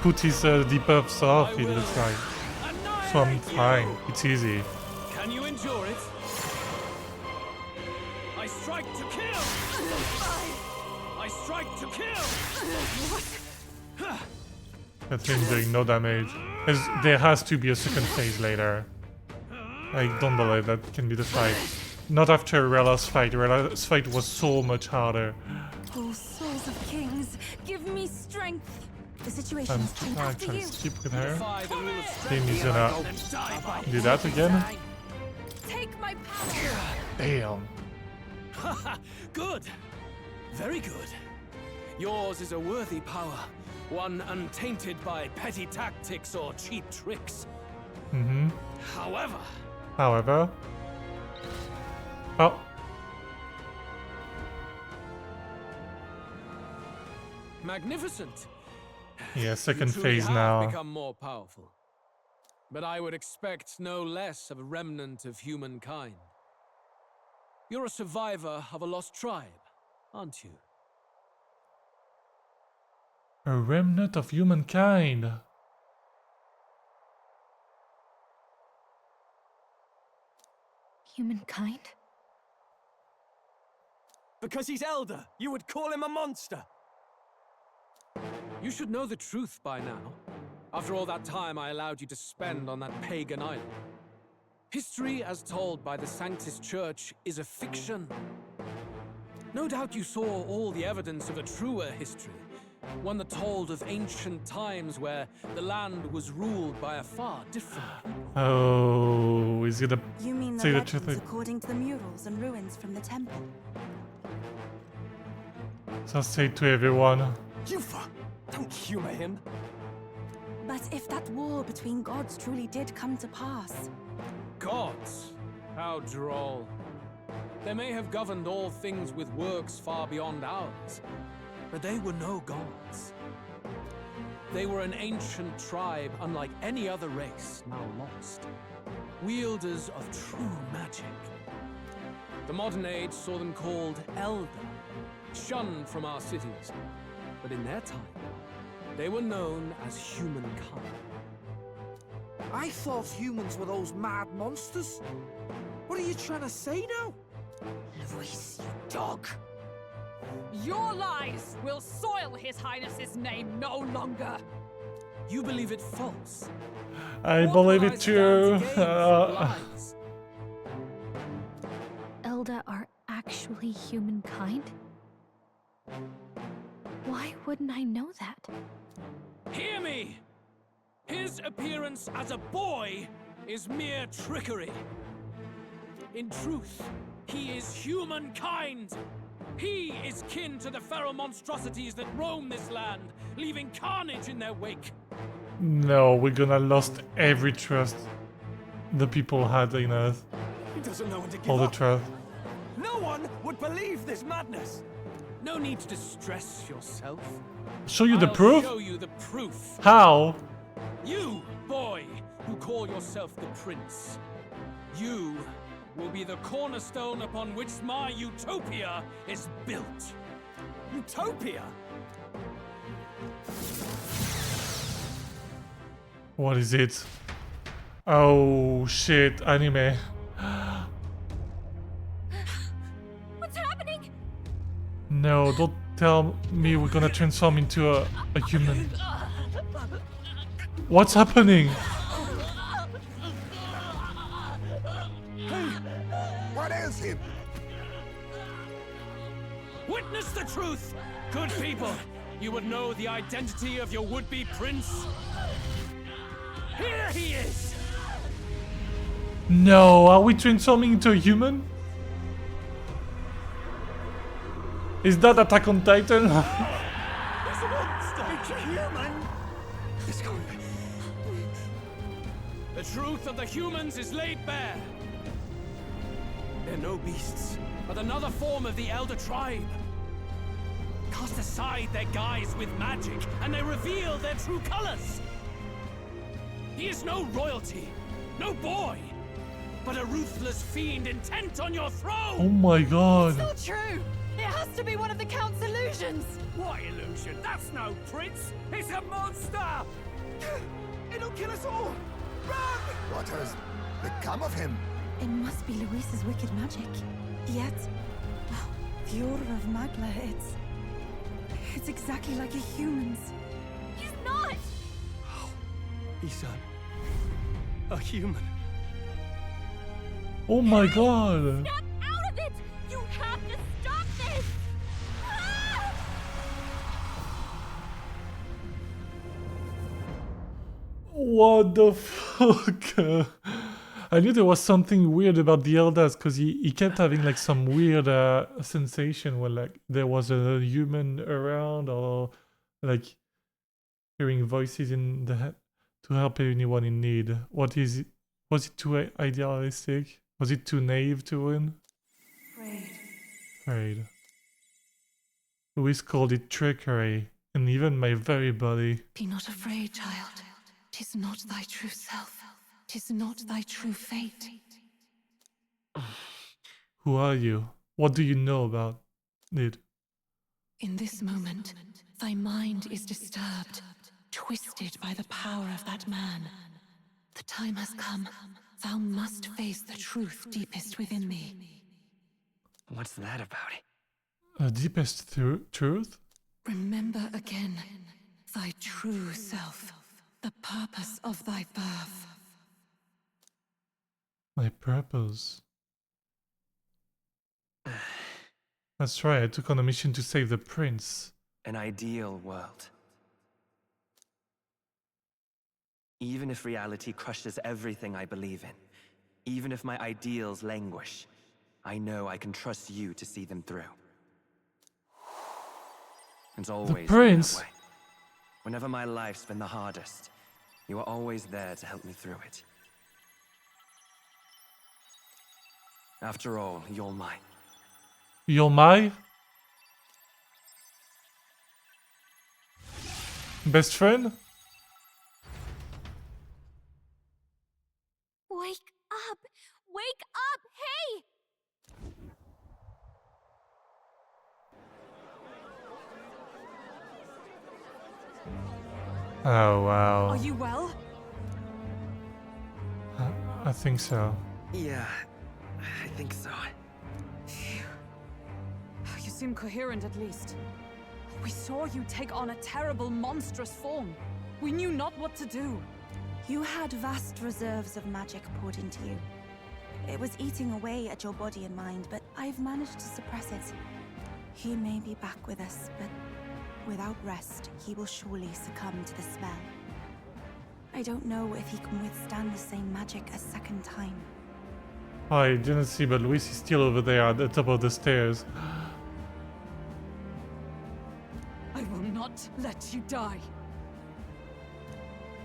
put his debuffs off, it looks like. So I'm fine. It's easy. Can you endure it? I strike to kill. I strike to kill. That thing doing no damage. There has to be a second phase later. I don't believe that can be the fight. Not after Rella's fight. Rella's fight was so much harder. Oh, souls of kings, give me strength. The situation I'm is changed after trying you. to skip with her. Then he's gonna do that again. Take my power. Damn. Good. Very good. Yours is a worthy power. One untainted by petty tactics or cheap tricks. Mm-hmm. However... Oh. Magnificent. Yeah, second You truly phase have now. become more powerful. But I would expect no less of a remnant of humankind. You're a survivor of a lost tribe, aren't you? A remnant of humankind. Humankind? Because he's elder, you would call him a monster. You should know the truth by now. After all that time I allowed you to spend on that pagan island. History as told by the Sanctus Church is a fiction. No doubt you saw all the evidence of a truer history. One that told of ancient times where the land was ruled by a far different people. Oh, is it a... You mean say the the truth? legends according to the murals and ruins from the temple? So say to everyone. Yufa, don't humor him. But if that war between gods truly did come to pass... Gods? How droll. They may have governed all things with works far beyond ours, but they were no gods. They were an ancient tribe unlike any other race now lost. Wielders of true magic. The modern age saw them called Elder, shunned from our cities. But in their time, they were known as humankind. I thought humans were those mad monsters. What are you trying to say now? Luis, you dog. Your lies will soil His Highness's name no longer. You believe it false? I believe it too. Elda are actually humankind? Why wouldn't I know that? Hear me! His appearance as a boy is mere trickery. In truth, he is humankind. He is kin to the feral monstrosities that roam this land, leaving carnage in their wake. No, we're gonna lost every trust the people had in us. He doesn't know when to give All the up. trust. No one would believe this madness. No need to distress yourself. Show you the I'll proof? show you the proof. How? You, boy, who call yourself the prince. You will be the cornerstone upon which my utopia is built. Utopia? What is it? Oh shit, anime. What's happening? No, don't tell me we're gonna transform into a human. What's happening? Hey, what ails him? Witness the truth! Good people, you would know the identity of your would-be prince. Here he is! No, are we transforming into a human? Is that Attack on Titan? It's a monster! It's a human! It's gone. The truth of the humans is laid bare. They're no beasts, but another form of the Elder Tribe. Cast aside their guise with magic, and they reveal their true colors. He is no royalty, no boy, but a ruthless fiend intent on your throne! Oh my god. It's not true! It has to be one of the Count's illusions! What illusion? That's no prince! It's a monster! It'll kill us all! Run! What has become of him? It must be Luis's wicked magic. Yet, the aura of Magla, it's exactly like a human's. He's not! He's a human. Oh my god. Snap out of it! You have to stop this! Ah! What the fuck? I knew there was something weird about the Elders because he kept having like some weird sensation when like there was a human around or like hearing voices in the head to help anyone in need. What is it? Was it too idealistic? Was it too naive to win? Afraid. Luis called it trickery, and even my very body. Be not afraid, child. 'Tis not thy true self. 'Tis not thy true fate. Who are you? What do you know about it? In this moment, thy mind is disturbed, twisted by the power of that man. The time has come. Thou must face the truth deepest within thee. What's that about? Deepest truth? Remember again thy true self, the purpose of thy birth. My purpose. That's right, I took on a mission to save the prince. An ideal world. Even if reality crushes everything I believe in, even if my ideals languish, I know I can trust you to see them through. It's always been prince. that way. Whenever my life's been the hardest, you are always there to help me through it. After all, you're mine. You're my best friend? Wake up! Wake up! Hey! Oh wow. Are you well? I think so. Yeah, I think so. You seem coherent at least. We saw you take on a terrible, monstrous form. We knew not what to do. You had vast reserves of magic poured into you. It was eating away at your body and mind, but I've managed to suppress it. He may be back with us, but without rest, he will surely succumb to the spell. I don't know if he can withstand the same magic a second time. I didn't see, but Luis is still over there at the top of the stairs. I will not let you die.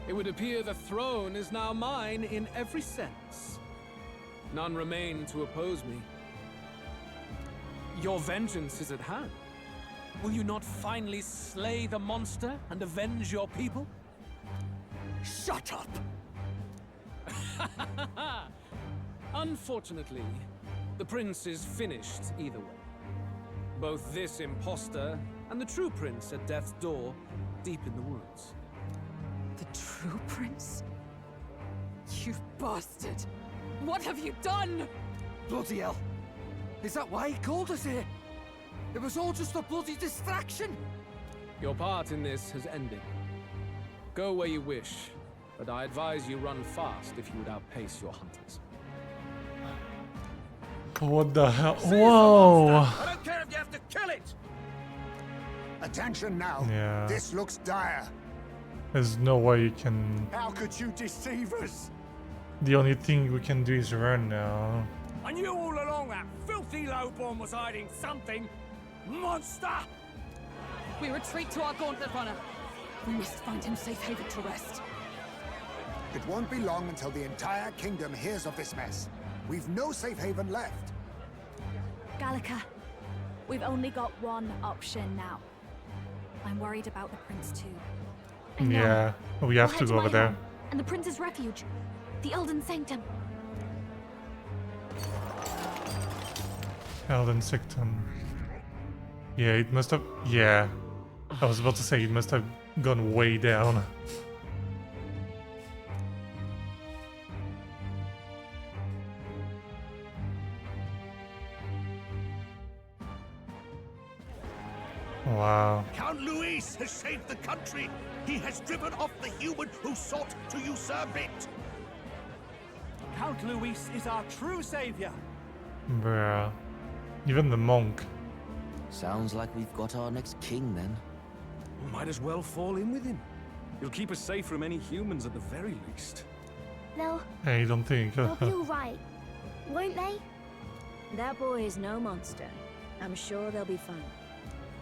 It would appear the throne is now mine in every sense. None remain to oppose me. Your vengeance is at hand. Will you not finally slay the monster and avenge your people? Shut up! Unfortunately, the prince is finished either way. Both this imposter and the true prince at death's door, deep in the woods. The true prince? You bastard! What have you done? Bloody hell! Is that why he called us here? It was all just a bloody distraction! Your part in this has ended. Go where you wish, but I advise you run fast if you would outpace your hunters. What the hell? Whoa! I don't care if you have to kill it! Attention now. Yeah. This looks dire. There's no way you can... How could you deceive us? The only thing we can do is run now. I knew all along that filthy lowborn was hiding something. Monster! We retreat to our gauntlet runner. We must find him safe haven to rest. It won't be long until the entire kingdom hears of this mess. We've no safe haven left. Gallica, we've only got one option now. I'm worried about the prince too. Yeah, we have to go over there. And the prince's refuge, the Elden Sanctum. Elden Sanctum. Yeah, it must have... Yeah. I was about to say, it must have gone way down. Wow. Count Luis has saved the country. He has driven off the human who sought to usurp it. Count Luis is our true savior. Bruh. Even the monk. Sounds like we've got our next king then. Might as well fall in with him. He'll keep us safe from any humans at the very least. I don't think. They'll be all right, won't they? That boy is no monster. I'm sure they'll be fine.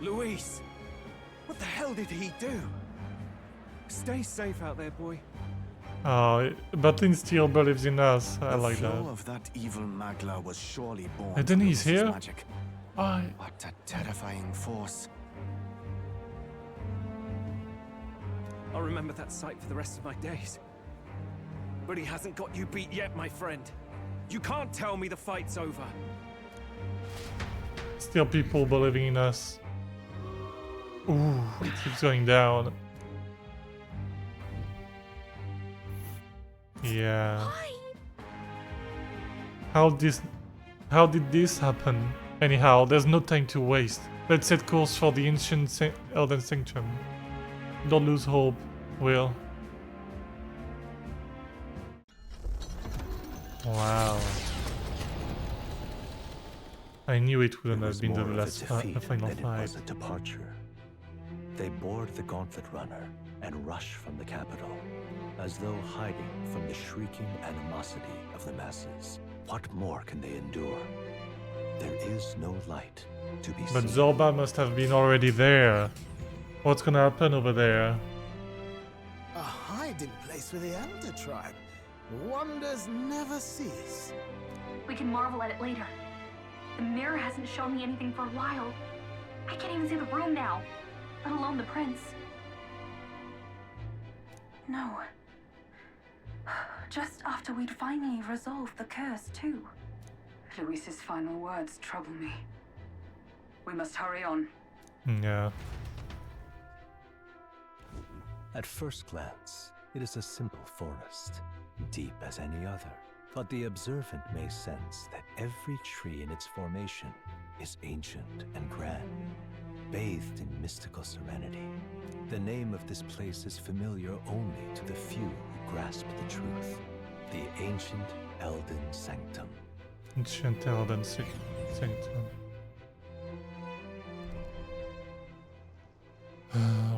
Luis, what the hell did he do? Stay safe out there, boy. Oh, Batlin still believes in us. I like The that. flow of that evil Magla was surely born And then from he's Luis's here? magic. I... What a terrifying force. I'll remember that sight for the rest of my days. But he hasn't got you beat yet, my friend. You can't tell me the fight's over. Still people believing in us. Ooh, it keeps going down. Yeah. How did this happen? Anyhow, there's no time to waste. Let's set course for the ancient Elden Sanctum. Don't lose hope, Will. Wow. I knew it wouldn't have been the last final It fight. was a departure. They board the gauntlet runner and rush from the capital, as though hiding from the shrieking animosity of the masses. What more can they endure? There is no light to be But seen. Zorba must have been already there. What's gonna happen over there? A hiding place for the Elder tribe. Wonders never cease. We can marvel at it later. The mirror hasn't shown me anything for a while. I can't even see the room now, let alone the prince. No. Just after we'd finally resolved the curse, too. Luis's final words trouble me. We must hurry on. Yeah. At first glance, it is a simple forest, deep as any other. But the observant may sense that every tree in its formation is ancient and grand, bathed in mystical serenity. The name of this place is familiar only to the few who grasp the truth. The ancient Elden Sanctum. Ancient Elden Sanctum.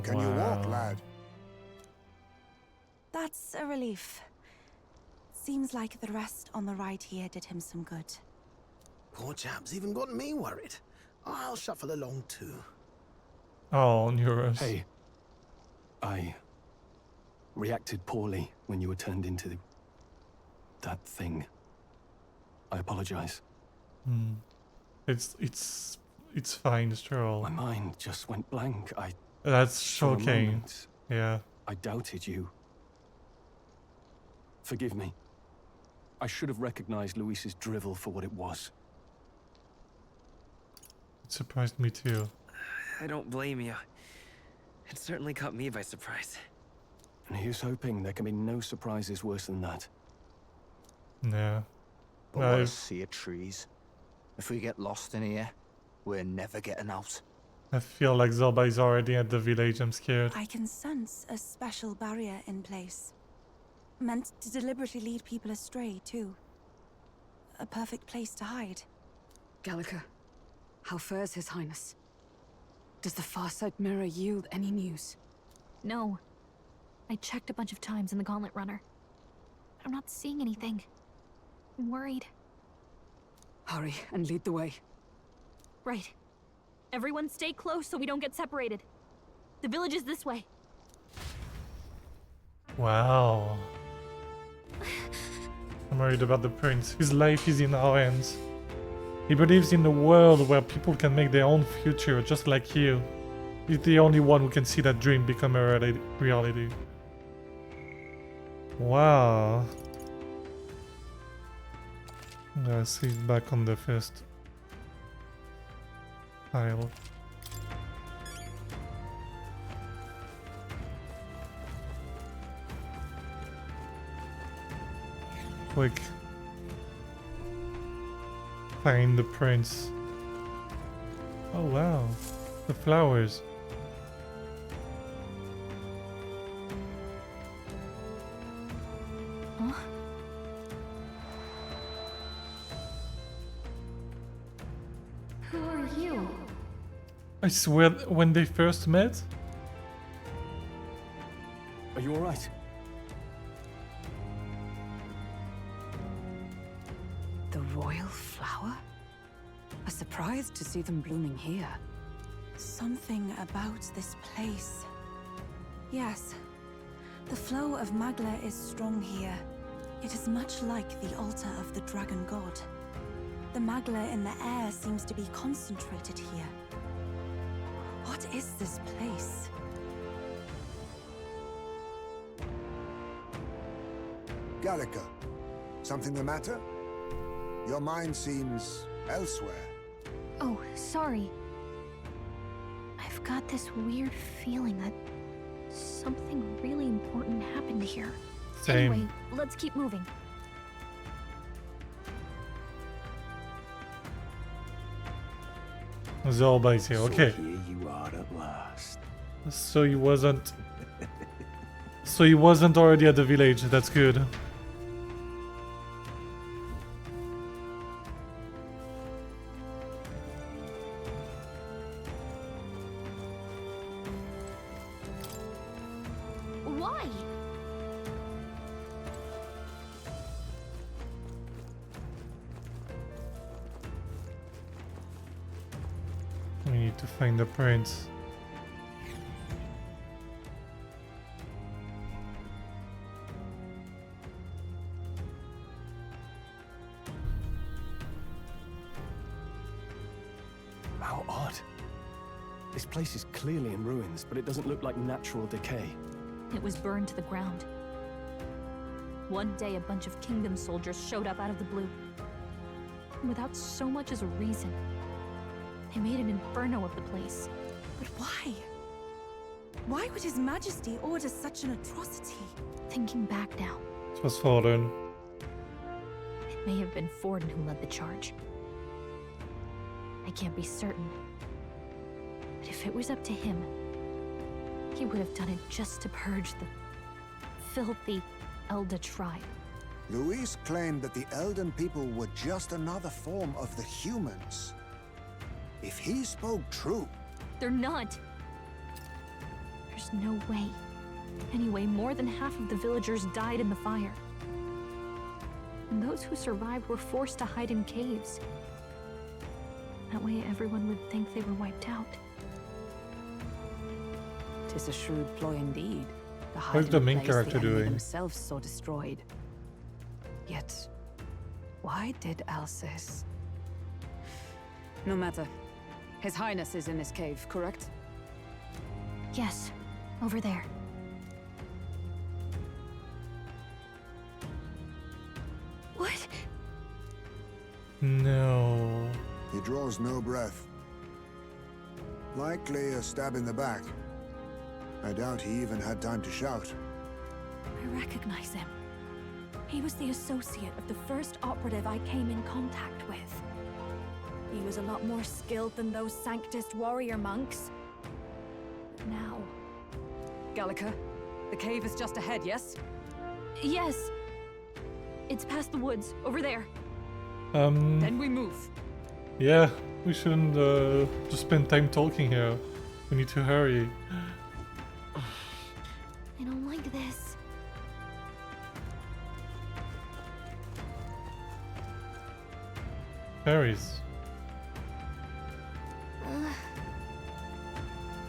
Can you walk, lad? That's a relief. Seems like the rest on the ride here did him some good. Poor chap's even got me worried. I'll shuffle along too. Oh, Neurus. Hey, I reacted poorly when you were turned into that thing. I apologize. It's fine, Stroll. My mind just went blank. That's for a shocking. moment, Yeah. I doubted you. Forgive me. I should have recognized Luis's drivel for what it was. It surprised me too. I don't blame you. It certainly caught me by surprise. And here's hoping there can be no surprises worse than that. Yeah. But what a sea of trees. If we get lost in here, we're never getting out. I feel like Zelba is already at the village. I'm scared. I can sense a special barrier in place. Meant to deliberately lead people astray, too. A perfect place to hide. Gallica, how fares His Highness? Does the Farsight mirror yield any news? No. I checked a bunch of times in the Gauntlet Runner. I'm not seeing anything. I'm worried. Hurry and lead the way. Right. Everyone stay close so we don't get separated. The village is this way. Wow. I'm worried about the prince. His life is in our hands. He believes in a world where people can make their own future, just like you. He's the only one who can see that dream become a reality. Wow. I'm gonna save back on the first tile. Quick. Find the prince. Oh wow. The flowers. Huh? Who are you? I swear, when they first met? Are you alright? The royal flower? A surprise to see them blooming here. Something about this place. Yes. The flow of Magla is strong here. It is much like the altar of the dragon god. The Magla in the air seems to be concentrated here. What is this place? Gallica, something the matter? Your mind seems elsewhere. Oh, sorry. I've got this weird feeling that something really important happened here. Same. Anyway, let's keep moving. Zelba is here, okay. So here you are at last. So he wasn't... So he wasn't already at the village, that's good. Why? We need to find the prince. How odd. This place is clearly in ruins, but it doesn't look like natural decay. It was burned to the ground. One day, a bunch of kingdom soldiers showed up out of the blue. Without so much as a reason. They made an inferno of the place. But why? Why would His Majesty order such an atrocity? Thinking back now, It was Forden. it may have been Forden who led the charge. I can't be certain. But if it was up to him, he would have done it just to purge the filthy Elda tribe. Luis claimed that the Elden people were just another form of the humans. If he spoke true... They're not. There's no way. Anyway, more than half of the villagers died in the fire. And those who survived were forced to hide in caves. That way everyone would think they were wiped out. 'Tis a shrewd ploy indeed. To hide What's in the a main place character the enemy doing? themselves saw destroyed. Yet, why did Alcest? No matter. His Highness is in this cave, correct? Yes, over there. What? No. He draws no breath. Likely a stab in the back. I doubt he even had time to shout. I recognize him. He was the associate of the first operative I came in contact with. He was a lot more skilled than those Sanctist warrior monks. But now... Gallica, the cave is just ahead, yes? Yes. It's past the woods, over there. Then we move. Yeah, we shouldn't just spend time talking here. We need to hurry. I don't like this. Fairies. I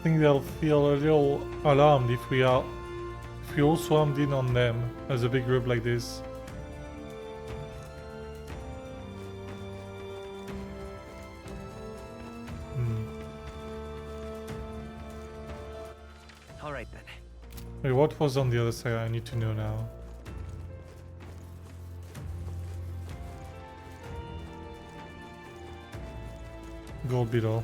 think they'll feel a little alarmed if we all swarmed in on them as a big group like this. Alright then. Wait, what was on the other side? I need to know now. Gold beetle.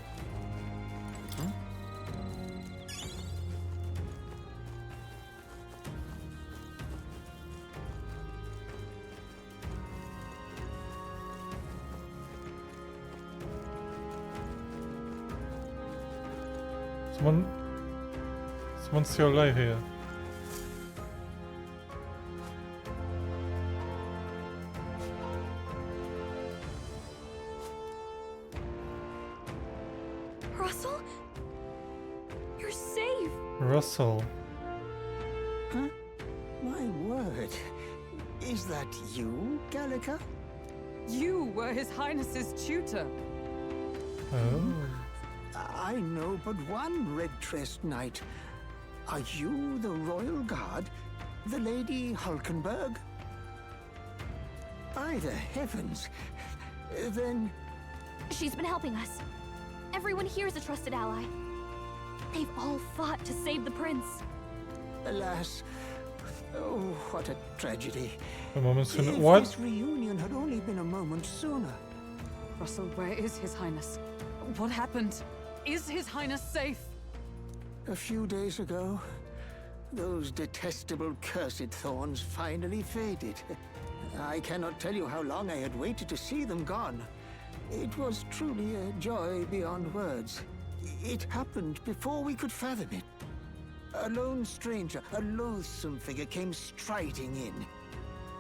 Someone's still alive here. Russell? You're safe! Russell. Huh? My word. Is that you, Gallica? You were His Highness's tutor. Oh. I know but one red-tressed knight. Are you the royal guard? The Lady Hulkenberg? By the heavens. Then... She's been helping us. Everyone here is a trusted ally. They've all fought to save the prince. Alas. Oh, what a tragedy. A moment sooner. If What? this reunion had only been a moment sooner. Russell, where is His Highness? What happened? Is His Highness safe? A few days ago, those detestable cursed thorns finally faded. I cannot tell you how long I had waited to see them gone. It was truly a joy beyond words. It happened before we could fathom it. A lone stranger, a loathsome figure came striding in.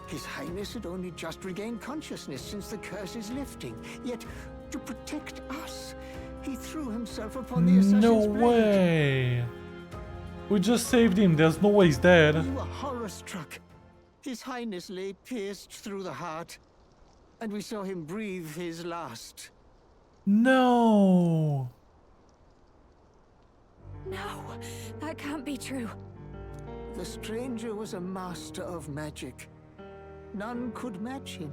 His Highness had only just regained consciousness since the curse's lifting. Yet, to protect us, he threw himself upon the assassin's No blade. way! We just saved him, there's no way he's dead. We were horror-struck. His Highness lay pierced through the heart, and we saw him breathe his last. No! No, that can't be true. The stranger was a master of magic. None could match him.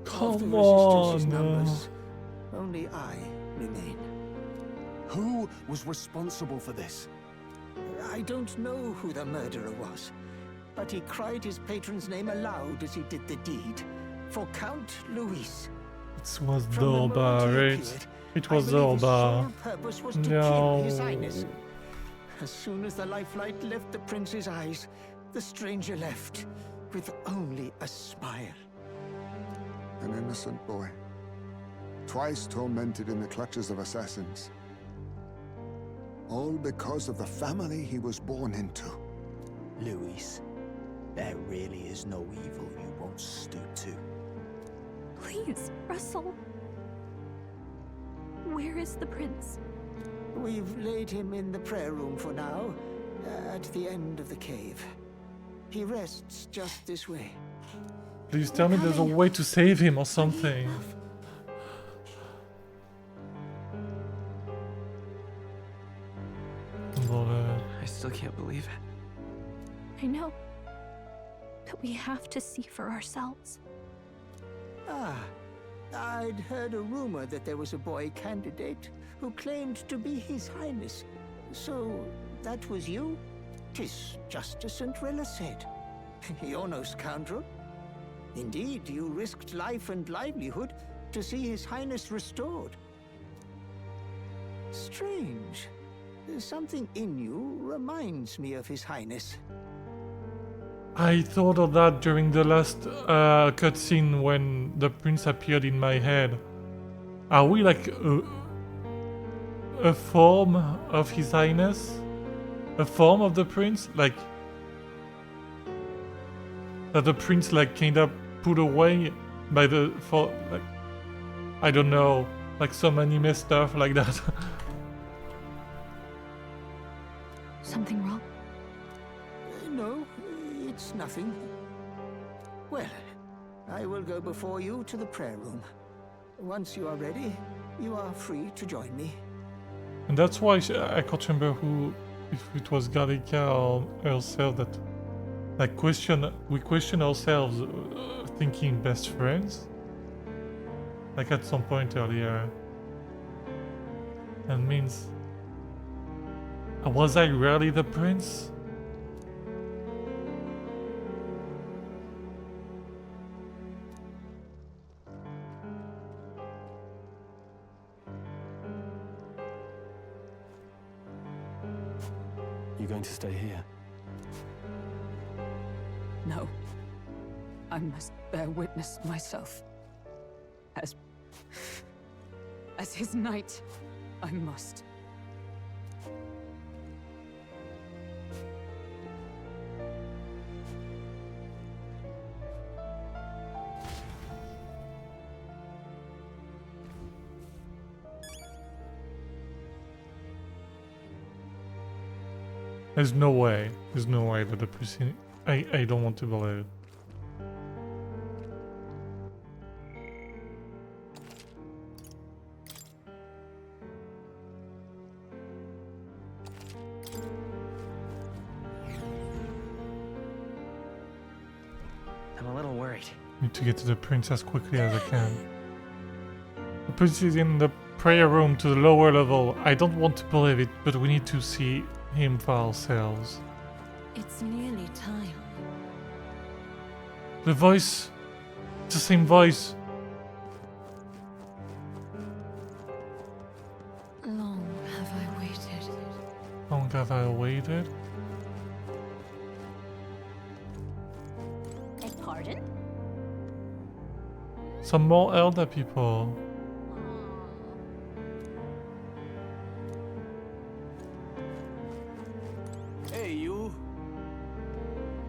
Of the Come Resistance's on! numbers, only I remain. Who was responsible for this? I don't know who the murderer was, but he cried his patron's name aloud as he did the deed. For Count Luis. It was From the moment Zolba, he right? appeared, It was I believe his Zolba. sole purpose was to kill His No. Highness. As soon as the lifelight left the prince's eyes, the stranger left, with only a smile. An innocent boy. Twice tormented in the clutches of assassins. All because of the family he was born into. Luis, there really is no evil you won't stoop to. Please, Russell. Where is the prince? We've laid him in the prayer room for now, at the end of the cave. He rests just this way. Please tell me there's a way to save him or something. I still can't believe it. I know. But we have to see for ourselves. Ah, I'd heard a rumor that there was a boy candidate who claimed to be His Highness. So, that was you? 'Tis just as St. Rilla said. You're no scoundrel. Indeed, you risked life and livelihood to see His Highness restored. Strange. Something in you reminds me of His Highness. I thought of that during the last cutscene when the prince appeared in my head. Are we like a form of His Highness? A form of the prince? Like that the prince like kind of put away by the like I don't know, like some anime stuff like that. Something wrong? No, it's nothing. Well, I will go before you to the prayer room. Once you are ready, you are free to join me. And that's why I can't remember who, if it was Gallica or herself that like we question ourselves thinking best friends. Like at some point earlier. And means, was I really the prince? You going to stay here? No. I must bear witness myself. As his knight, I must. There's no way that the person... I don't want to believe it. I'm a little worried. Need to get to the prince as quickly as I can. The prince is in the prayer room to the lower level. I don't want to believe it, but we need to see him for ourselves. It's nearly time. The voice, it's the same voice. Long have I waited. Long have I waited? Pardon? Some more elder people. Hey, you.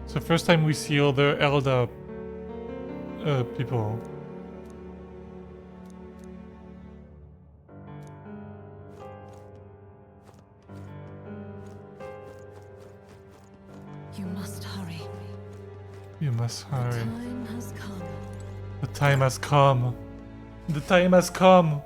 It's the first time we see other elder people. You must hurry. You must hurry. The time has come. The time has come. The time has come.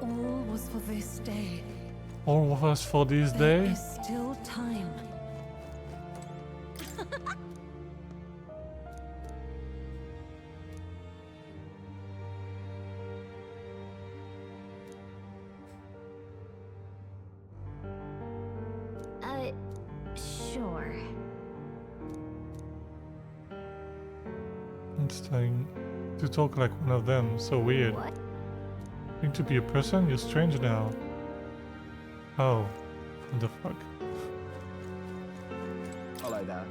All was for this day. All of us for this There day. is still time. Sure. I'm starting to talk like one of them. So weird. What? Think to be a person? You're strange now. Oh. What the fuck? Follow that.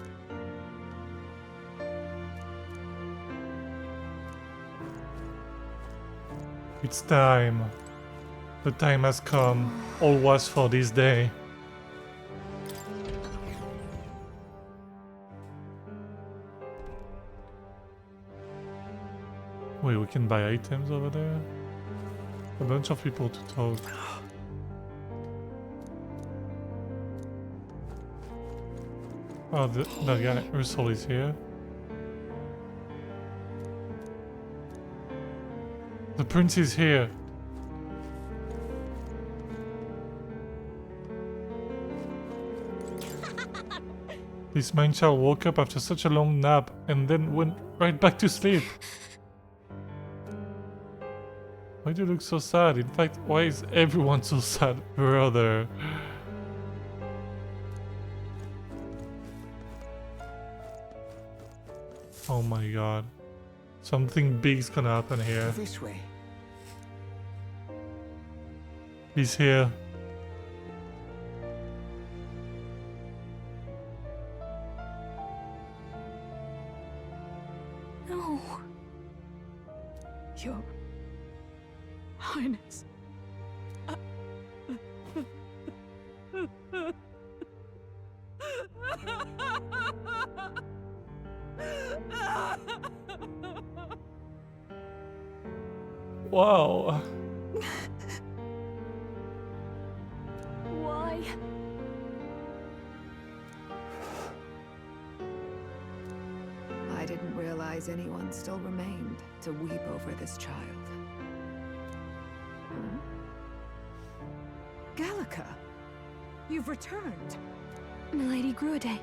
It's time. The time has come. All was for this day. Wait, we can buy items over there? A bunch of people to talk. Oh, the guy, Ursula is here. The prince is here. This man child woke up after such a long nap and then went right back to sleep. Why do you look so sad? In fact, why is everyone so sad, brother? Oh my god. Something big's gonna happen here. This way. He's here. No. Your Highness. Wow. Why? I didn't realize anyone still remained to weep over this child. Hmm? Gallica, you've returned. Milady Gruade.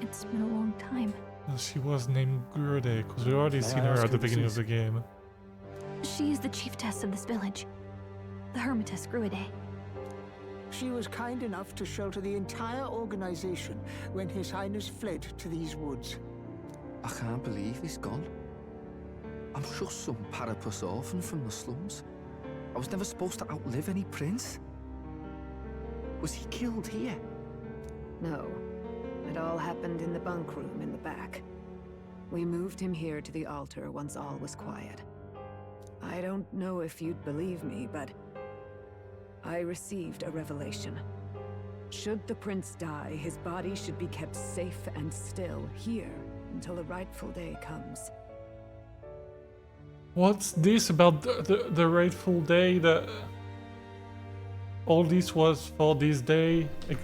It's been a long time. She was named Gruade, because we already seen her at the beginning of the game. She is the chiefess of this village. The Hermitess Gruade. She was kind enough to shelter the entire organization when His Highness fled to these woods. I can't believe he's gone. I'm just some parapus orphan from the slums. I was never supposed to outlive any prince. Was he killed here? No. It all happened in the bunk room in the back. We moved him here to the altar once all was quiet. I don't know if you'd believe me, but I received a revelation. Should the prince die, his body should be kept safe and still here until the rightful day comes. What's this about the rightful day? That all this was for this day? Like,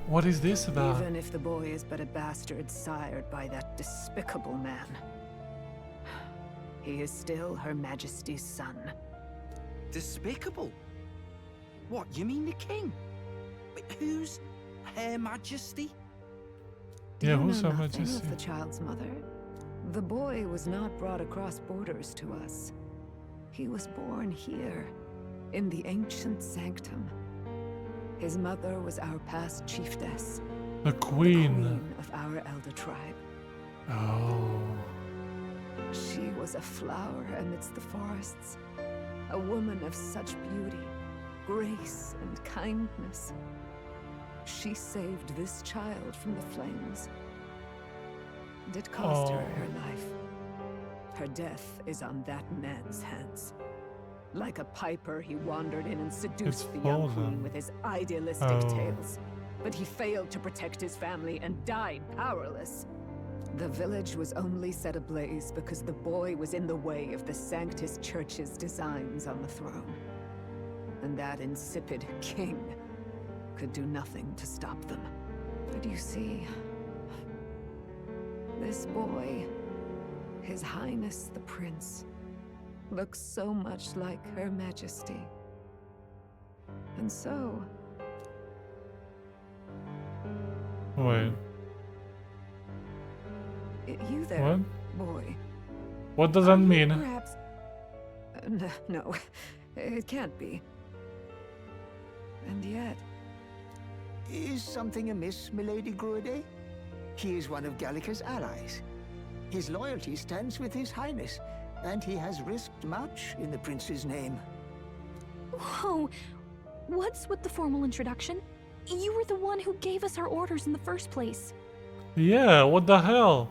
what is this about? Even if the boy is but a bastard sired by that despicable man, he is still Her Majesty's son. Despicable? What, you mean the king? Wait, who's Her Majesty? Yeah, Do you who's know Her nothing Majesty? of the child's mother? The boy was not brought across borders to us. He was born here, in the ancient sanctum. His mother was our past chiefess. The queen. The queen of our elder tribe. Oh. She was a flower amidst the forests. A woman of such beauty, grace, and kindness. She saved this child from the flames. And it cost her her life. Her death is on that man's hands. Like a piper, he wandered in and seduced the young queen with his idealistic tales. But he failed to protect his family and died powerless. The village was only set ablaze because the boy was in the way of the Sanctus Church's designs on the throne. And that insipid king could do nothing to stop them. But you see, this boy, His Highness the Prince, looks so much like Her Majesty. And so... Wait. You there, What? boy. What does that mean? Perhaps... no, it can't be. And yet... Is something amiss, Milady Gruade? He is one of Gallica's allies. His loyalty stands with His Highness, and he has risked much in the prince's name. Whoa! What's with the formal introduction? You were the one who gave us our orders in the first place. Yeah, what the hell?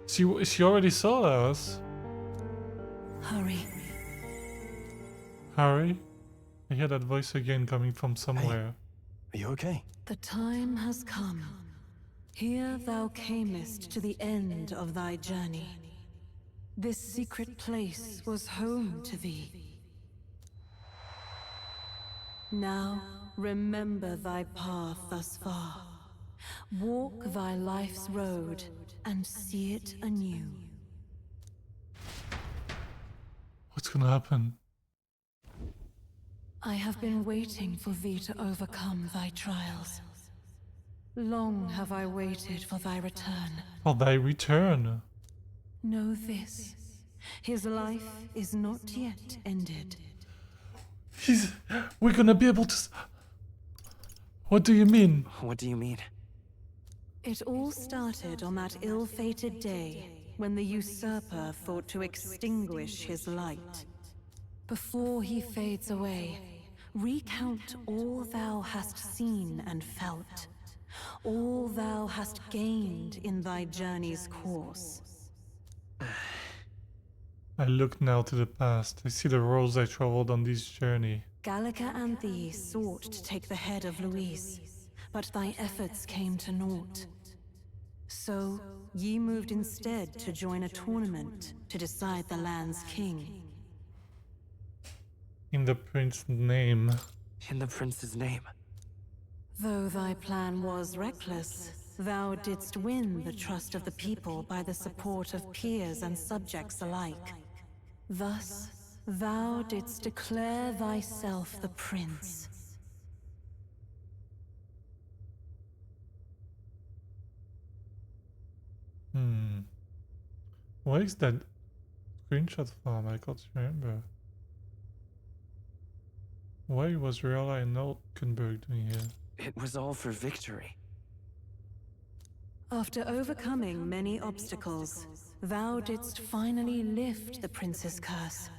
She already saw us. Hurry. Harry? I hear that voice again coming from somewhere. Are you okay? The time has come. Here thou camest to the end of thy journey. This secret place was home to thee. Now remember thy path thus far. Walk thy life's road and see it anew. What's gonna happen? I have been waiting for thee to overcome thy trials. Long have I waited for thy return. For thy return. Know this, his life is not yet ended. We're gonna be able to... What do you mean? What do you mean? It all started on that ill-fated day when the usurper thought to extinguish his light. Before he fades away, recount all thou hast seen and felt, all thou hast gained in thy journey's course. I look now to the past. I see the roads I traveled on this journey. Gallica and thee sought to take the head of Luis, but thy efforts came to naught. So, ye moved instead to join a tournament to decide the land's king. In the prince's name. In the prince's name. Though thy plan was reckless, thou didst win the trust of the people by the support of peers and subjects alike. Thus, thou didst declare thyself the prince. What is that screenshot from? I can't remember. Why was Riala and Nolkenberg doing here? It was all for victory. After overcoming many obstacles, thou didst finally lift the prince's curse.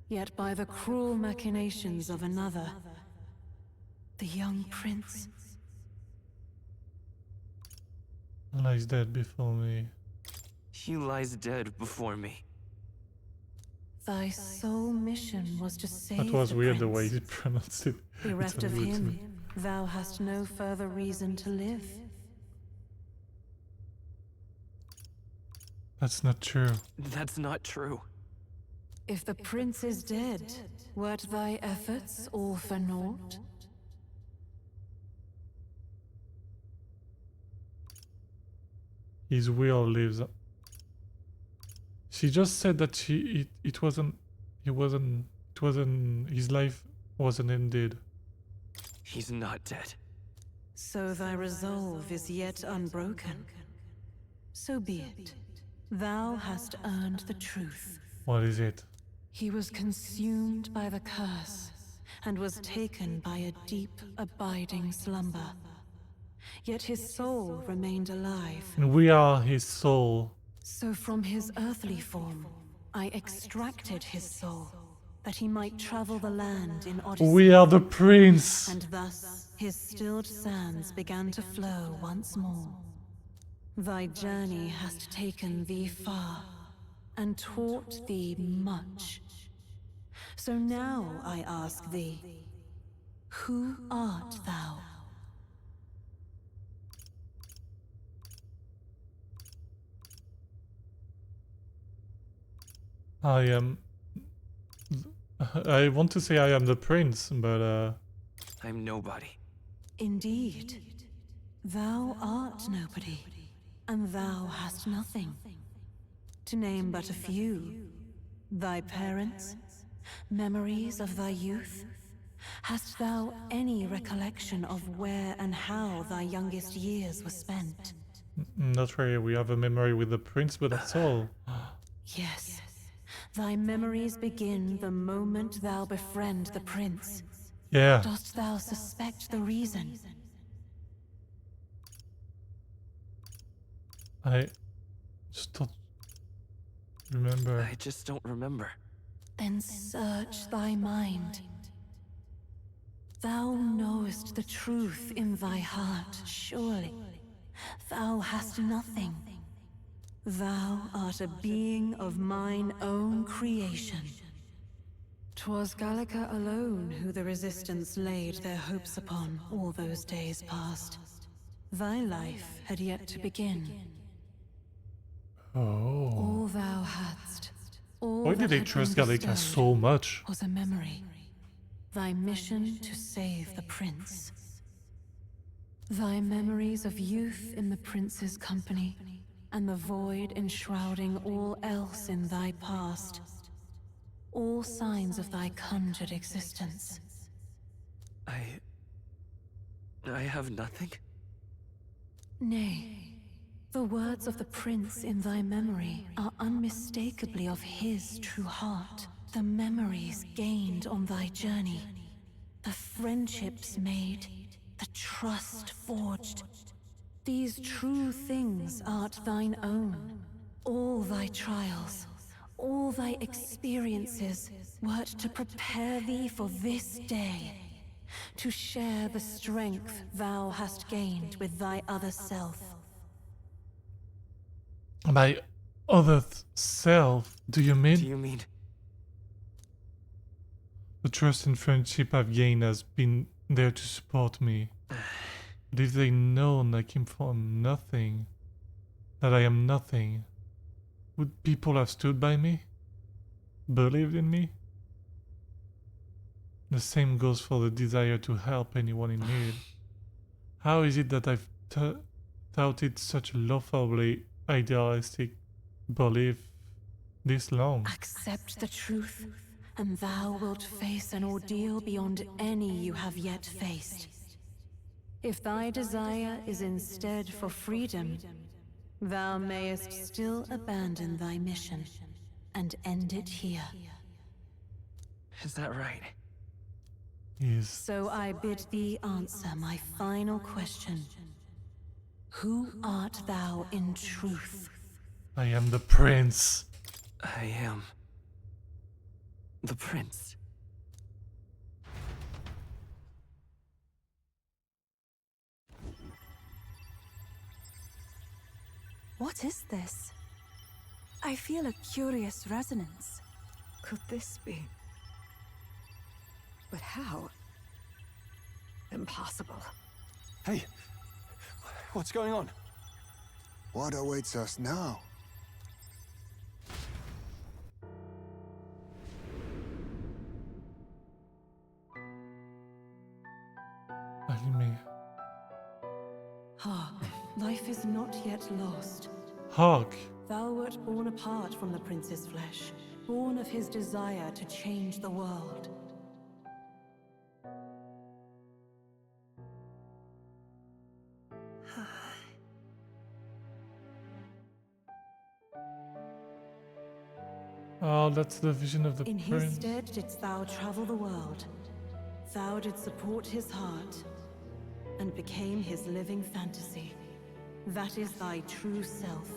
Yet by the cruel machinations of another, the young prince lies dead before me. He lies dead before me. Thy sole mission was to save That was the weird prince. the way he pronounced it. Bereft It of sounded weird to me. him, thou hast no further reason to live. That's not true. That's not true. If the prince is dead, wert thy efforts all for naught? His will lives. She just said that his life wasn't ended. He's not dead. So thy resolve is yet unbroken. So be it. Thou hast earned the truth. What is it? He was consumed by the curse, and was taken by a deep, abiding slumber. Yet his soul remained alive. And we are his soul. So from his earthly form, I extracted his soul, that he might travel the land in odyssey. We are the prince! And thus, his stilled sands began to flow once more. Thy journey hast taken thee far, and taught thee much. So now I ask thee, who art thou? I am... I want to say I am the prince, but I'm nobody. Indeed. Thou art nobody, and thou hast nothing. To name but a few, thy parents, memories of thy youth. Hast thou any recollection of where and how thy youngest years were spent? not really. We have a memory with the prince, but that's all. Yes. Thy memories begin the moment thou befriend the prince. Yeah. Dost thou suspect the reason? I just don't remember. I just don't remember. Then search thy mind. Thou knowest the truth in thy heart, surely. Thou hast nothing. Thou art a being of mine own creation. 'Twas Gallica alone who the Resistance laid their hopes upon all those days past. Thy life had yet to begin. Oh. All thou hadst, all Why did that they had trust been Gallica bestowed so much? was a memory. Thy mission to save the prince. Thy memories of youth in the prince's company, and the void enshrouding all else in thy past. All signs of thy conjured existence. I have nothing? Nay, the words of the prince in thy memory are unmistakably of his true heart. The memories gained on thy journey, the friendships made, the trust forged. These true things art thine own. All thy trials, all thy experiences wert to prepare thee for this day, to share the strength thou hast gained with thy other self. My other self? Do you mean? Do you mean? The trust and friendship I've gained has been there to support me. But if they'd known I came from nothing, that I am nothing, would people have stood by me? Believed in me? The same goes for the desire to help anyone in need. How is it that I've touted such a laughably idealistic belief this long? Accept the truth, and thou wilt face an ordeal beyond any you have yet faced. If thy desire is instead for freedom, thou mayest still abandon thy mission and end it here. Is that right? Yes. So I bid thee answer my final question. Who art thou in truth? I am the prince. I am the prince. What is this? I feel a curious resonance. Could this be? But how? Impossible. Hey, what's going on? What awaits us now? Anime. Hark, life is not yet lost. Hark. Thou wert born apart from the prince's flesh, born of his desire to change the world. Oh, that's the vision of the In his prince. stead didst thou travel the world. Thou didst support his heart, and became his living fantasy. That is thy true self.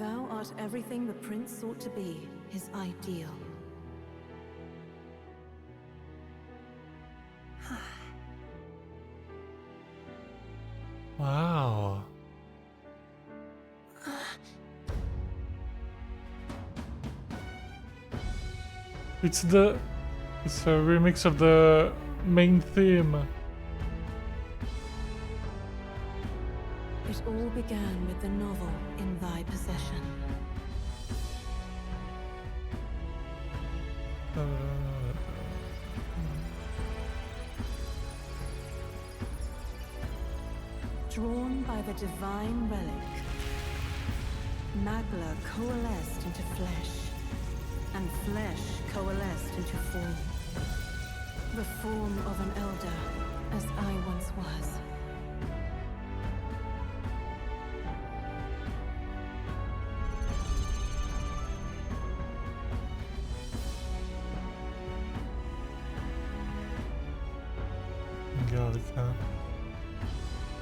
Thou art everything the prince sought to be, his ideal. Wow. It's a remix of the main theme. It all began with the novel in thy possession. Drawn by the divine relic, Magla coalesced into flesh, and flesh coalesced into form. The form of an elder, as I once was. Gallica.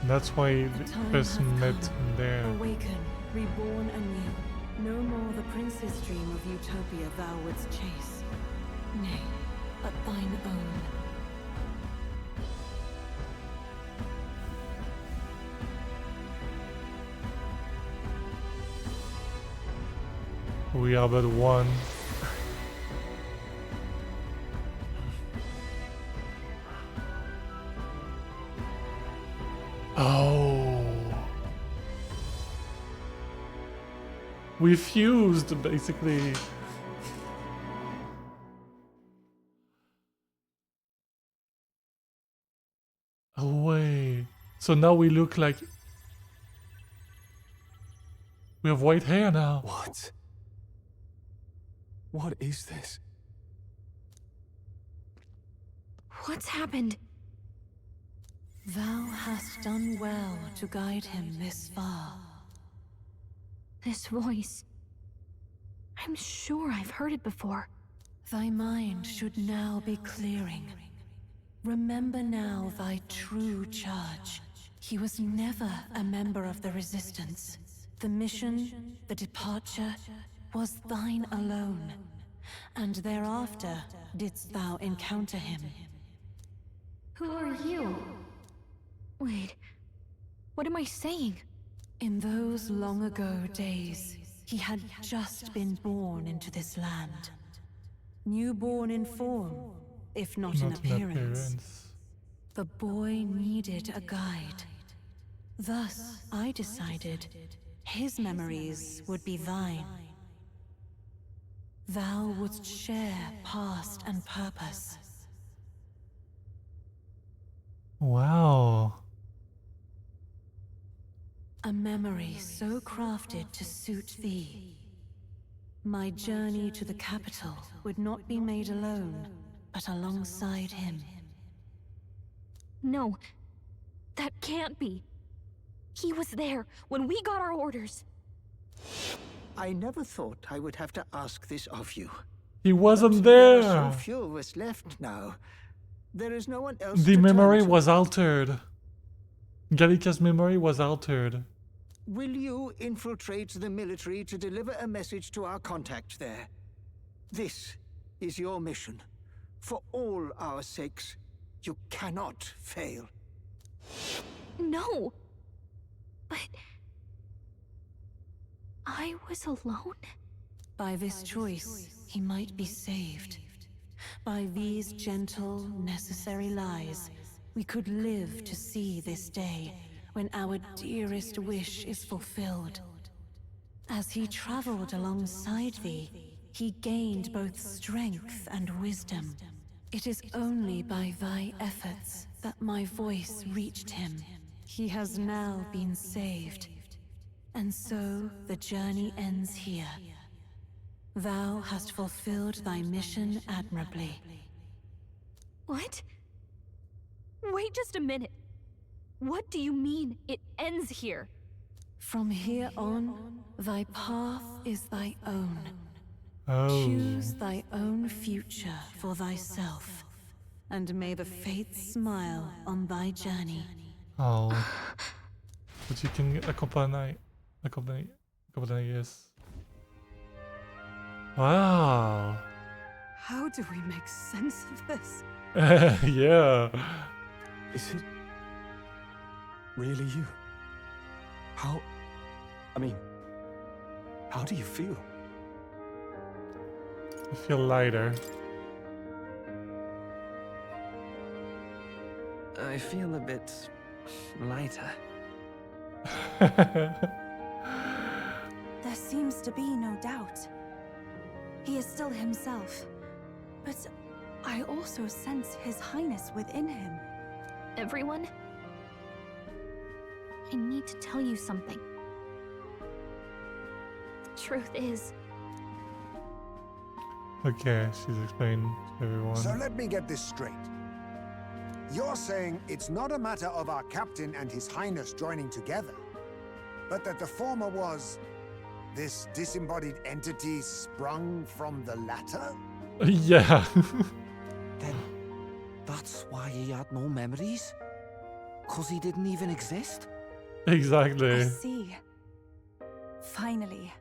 That's why the Time person hath met come. him there. Awaken, reborn anew. No more the prince's dream of utopia thou wouldst chase. Nay, but thine own. We are but one. Oh. We fused, basically. Oh, wait. So now we look like... We have white hair now. What? What is this? What's happened? Thou hast done well to guide him this far. This voice. I'm sure I've heard it before. Thy mind should now be clearing. Remember now thy true charge. He was never a member of the Resistance. The mission, the departure, was thine alone, and thereafter didst thou encounter him. Who are you? Wait, what am I saying? In those long ago days, he had just been born into this land. Newborn in form, if not in appearance. The boy needed a guide. Thus, I decided his memories would be thine. Thou wouldst share past and purpose. Wow. A memory so crafted to suit thee. My journey to the capital would not be made alone, but alongside him. No, that can't be. He was there when we got our orders. I never thought I would have to ask this of you. He wasn't But there there. are so few of us left now. There is no one else The to memory turn to. was altered. Gallica's memory was altered. Will you infiltrate the military to deliver a message to our contact there? This is your mission. For all our sakes, you cannot fail. No. But I was alone? By this choice, he might be saved. By these gentle, necessary lies, we could live to see this day when our dearest wish is fulfilled. As he traveled alongside thee, he gained both strength and wisdom. It is only by thy efforts that my voice reached him. He has now been saved. And so the journey ends here. Thou hast fulfilled thy mission admirably. What? Wait just a minute. What do you mean it ends here? From here on, thy path is thy own. Oh. Choose thy own future for thyself, and may the fates smile on thy journey. Oh. But you can accompany, yes. Wow. How do we make sense of this? Yeah. Is it really you? How do you feel? I feel lighter. I feel a bit lighter. There seems to be no doubt. He is still himself, but I also sense His Highness within him. Everyone? I need to tell you something. The truth is... Okay, she's explaining to everyone. So let me get this straight. You're saying it's not a matter of our captain and His Highness joining together, but that the former was this disembodied entity sprung from the latter? Yeah. Then that's why he had no memories? 'Cause he didn't even exist? Exactly. I see. Finally,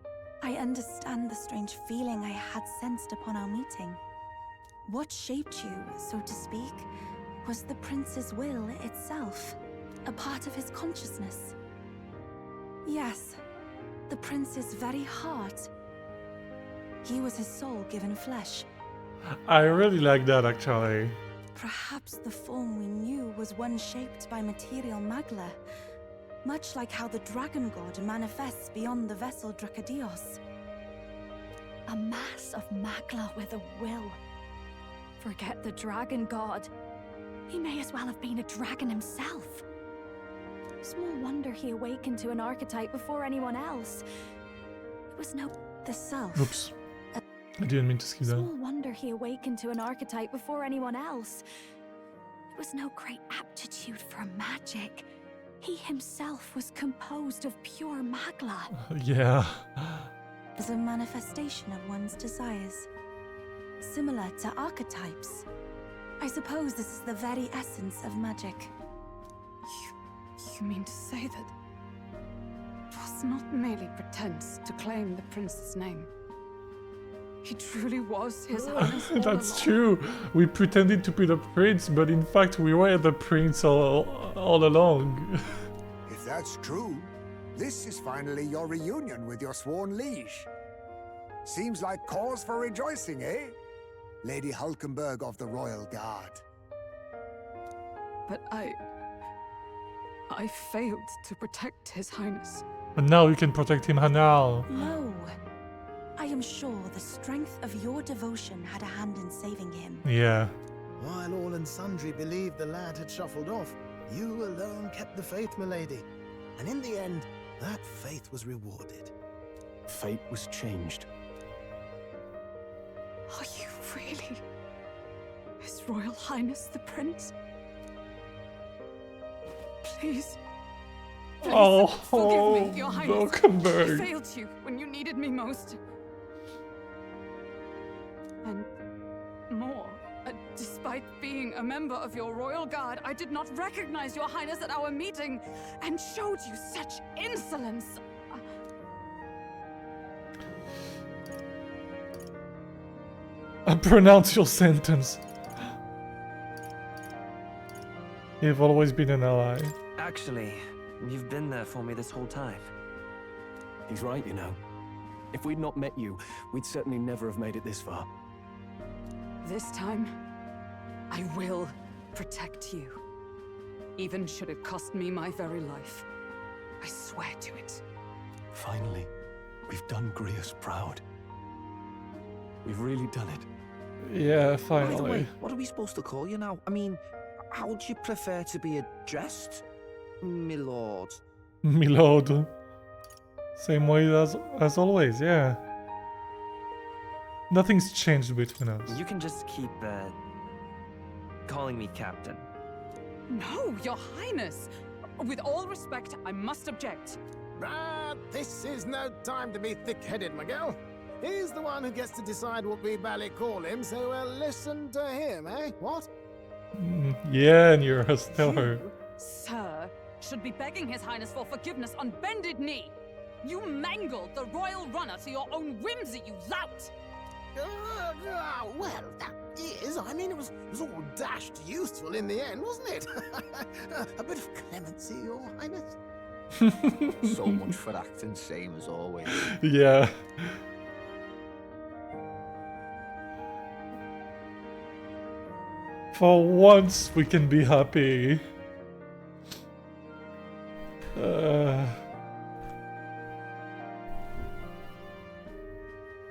I understand the strange feeling I had sensed upon our meeting. What shaped you, so to speak, was the prince's will itself, a part of his consciousness. Yes, the prince's very heart. He was his soul given flesh. I really like that, actually. Perhaps the form we knew was one shaped by material magla, much like how the dragon god manifests beyond the vessel Drakadios. A mass of magla with a will. Forget the dragon god. He may as well have been a dragon himself. Small wonder he awakened to an archetype before anyone else. It was no... The self. Oops. I didn't mean to skip that. Small wonder he awakened to an archetype before anyone else. It was no great aptitude for magic. He himself was composed of pure magla. Yeah. As a manifestation of one's desires. Similar to archetypes. I suppose this is the very essence of magic. You mean to say that... 'twas not merely pretense to claim the prince's name? He truly was His Highness all That's along. true. We pretended to be the prince, but in fact we were the prince all along. If that's true, this is finally your reunion with your sworn liege. Seems like cause for rejoicing, eh? Lady Hulkenberg of the Royal Guard. But I failed to protect His Highness. But now you can protect him now. No. I am sure the strength of your devotion had a hand in saving him. Yeah. While all and sundry believed the lad had shuffled off, you alone kept the faith, milady. And in the end, that faith was rewarded. Fate was changed. Are you really His Royal Highness the Prince? Please. Oh, forgive me, Your Highness. Hulkenberg. I failed you when you needed me most. And more, despite being a member of your Royal Guard, I did not recognize Your Highness at our meeting and showed you such insolence. Pronounce your sentence. You've always been an ally. Actually, you've been there for me this whole time. He's right, you know. If we'd not met you, we'd certainly never have made it this far. This time, I will protect you. Even should it cost me my very life. I swear to it. Finally, we've done Grius proud. We've really done it. Yeah, By the finally. way, what are we supposed to call you now? I mean, how would you prefer to be addressed, my lord? Milord. Same way as always, yeah. Nothing's changed between us. You can just keep, calling me Captain. No, Your Highness! With all respect, I must object. But this is no time to be thick-headed, Miguel. He's the one who gets to decide what we bally call him, so listen to him, eh? What? Yeah, and you're a stellar. Sir, should be begging His Highness for forgiveness on bended knee. You mangled the royal runner to your own whimsy, you lout! Well, that is. I mean, it was all dashed useful in the end, wasn't it? A bit of clemency, Your Highness. So much for acting same as always. Yeah. For once, we can be happy.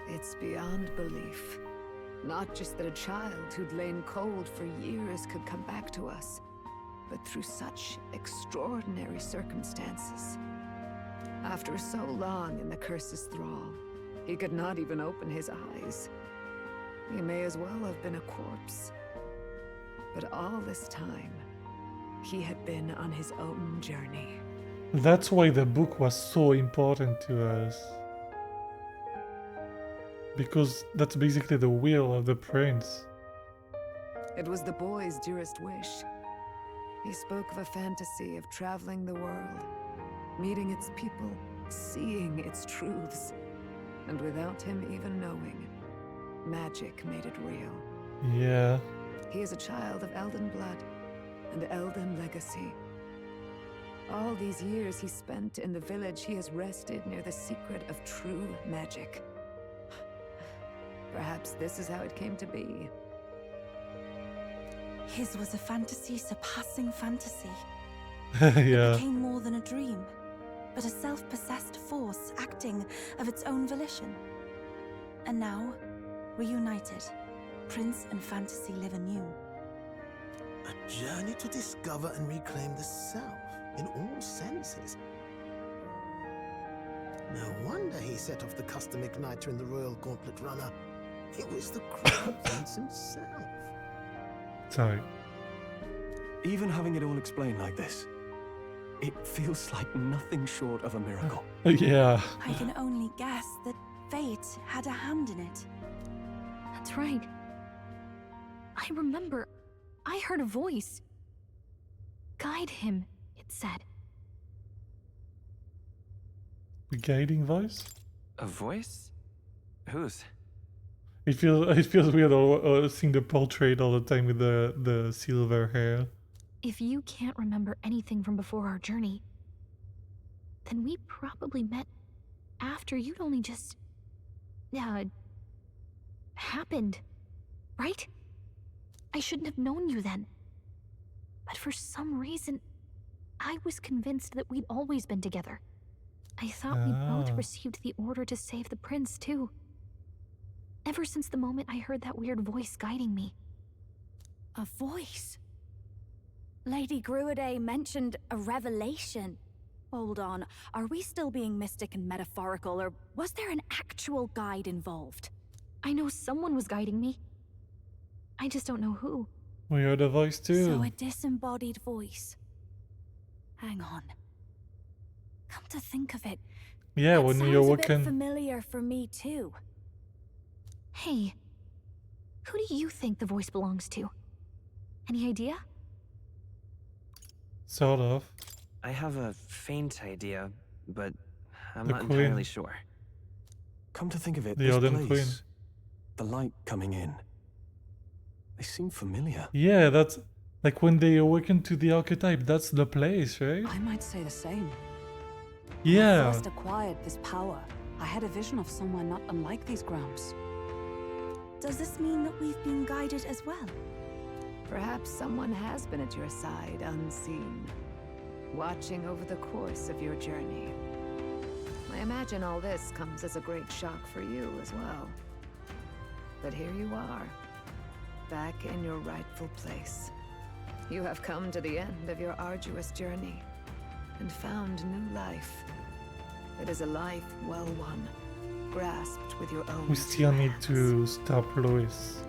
It's beyond belief. Not just that a child who'd lain cold for years could come back to us, but through such extraordinary circumstances. After so long in the curse's thrall, he could not even open his eyes. He may as well have been a corpse. But all this time, he had been on his own journey. That's why the book was so important to us. Because that's basically the will of the prince. It was the boy's dearest wish. He spoke of a fantasy of traveling the world, meeting its people, seeing its truths. And without him even knowing, magic made it real. Yeah. He is a child of Elden blood and Elden legacy. All these years he spent in the village, he has rested near the secret of true magic. Perhaps this is how it came to be. His was a fantasy surpassing fantasy. Yeah. It became more than a dream, but a self-possessed force acting of its own volition. And now, reunited, Prince and fantasy live anew. A journey to discover and reclaim the self in all senses. No wonder he set off the custom igniter in the Royal Gauntlet Runner. It was the Crown Prince himself. Sorry. Even having it all explained like this, it feels like nothing short of a miracle. Yeah. I can only guess that fate had a hand in it. That's right. I remember, I heard a voice. Guide him, it said. A guiding voice? A voice? Whose? It feels weird seeing the portrait all the time with the silver hair. If you can't remember anything from before our journey, then we probably met after you'd only just happened, right? I shouldn't have known you then. But for some reason, I was convinced that we'd always been together. I thought we'd both received the order to save the prince, too. Ever since the moment I heard that weird voice guiding me. A voice? Lady Gruaday mentioned a revelation. Hold on, are we still being mystic and metaphorical, or was there an actual guide involved? I know someone was guiding me. I just don't know who. We heard a voice too. So a disembodied voice. Hang on. Come to think of it, yeah, that when sounds you're a walking. bit familiar for me too. Hey, who do you think the voice belongs to? Any idea? Sort of. I have a faint idea, but I'm The not queen. entirely sure. Come to think of it, The this Odin place, Queen. the light coming in, they seem familiar. Yeah, that's like when they awaken to the archetype. That's the place, right? I might say the same. Yeah. When I first acquired this power, I had a vision of somewhere not unlike these grounds. Does this mean that we've been guided as well? Perhaps someone has been at your side unseen, watching over the course of your journey. I imagine all this comes as a great shock for you as well. But here you are, back in your rightful place. You have come to the end of your arduous journey and found new life. It is a life well won, grasped with your own. We still need to stop Louis.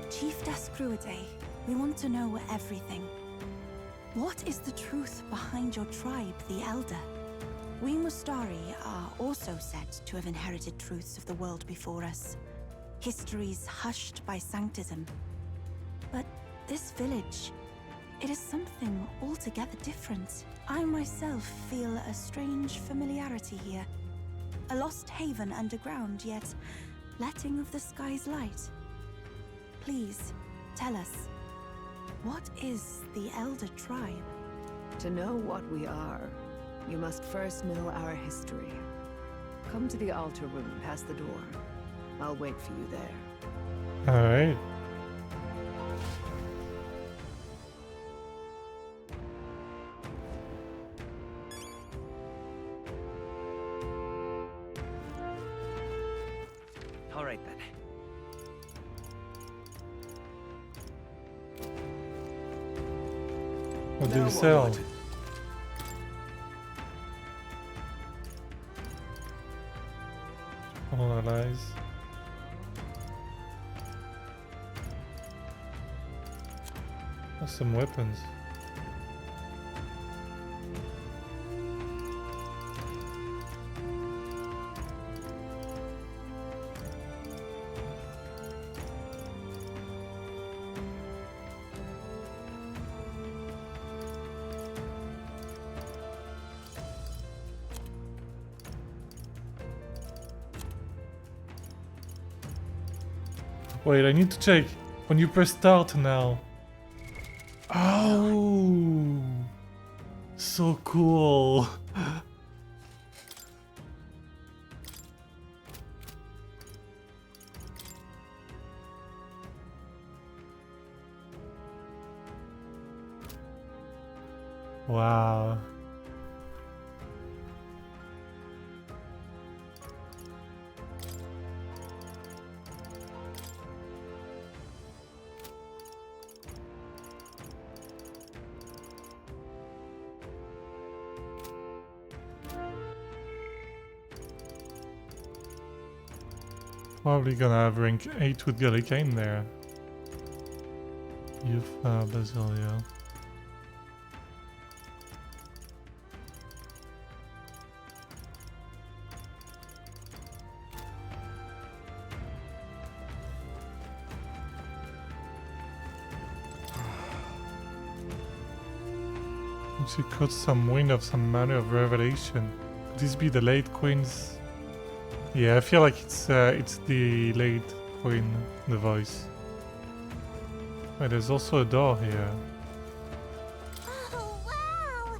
Chiefess Gruaday, we want to know everything. What is the truth behind your tribe, the Elder? We Mustari are also said to have inherited truths of the world before us. Histories hushed by sanctism. But this village, it is something altogether different. I myself feel a strange familiarity here. A lost haven underground, yet letting of the sky's light. Please, tell us, what is the Elder Tribe? To know what we are, you must first know our history. Come to the altar room past the door. I'll wait for you there. Alright. Alright then. What do you sell? Analyze. Oh, some weapons. Wait, I need to check. When you press start now. Oh, so cool. Wow. Probably gonna have rank 8 with Gallica in there. Youth Basilia. She caught some wind of some manner of revelation. Could this be the late Queen's Yeah, I feel like it's delayed in the voice. Wait, there's also a door here. Oh, wow!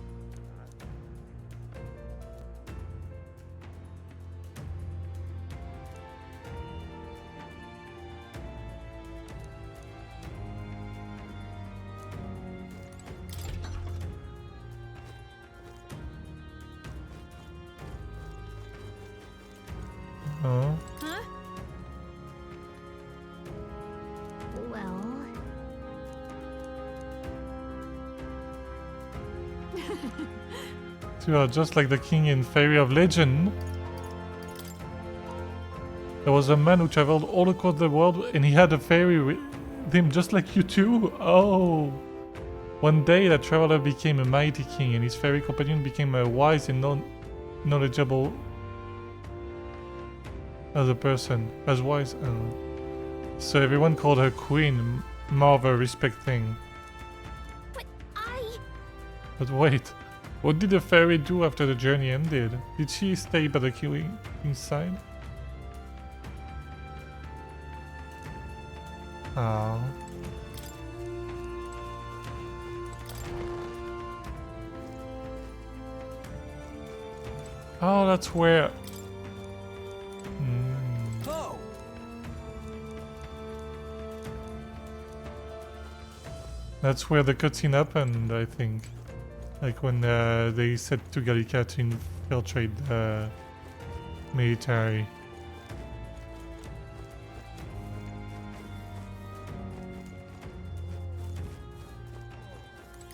Oh. Huh? Well... You are just like the king in Fairy of Legend. There was a man who traveled all across the world and he had a fairy with him just like you two. Oh. One day that traveler became a mighty king and his fairy companion became a wise and knowledgeable as a person. As wise. So everyone called her queen, more of a respect thing. But wait. What did the fairy do after the journey ended? Did she stay by the king's side? Oh. Oh, that's where... Oh. That's where the cutscene happened, I think. Like when they said to Gallica to infiltrate the military.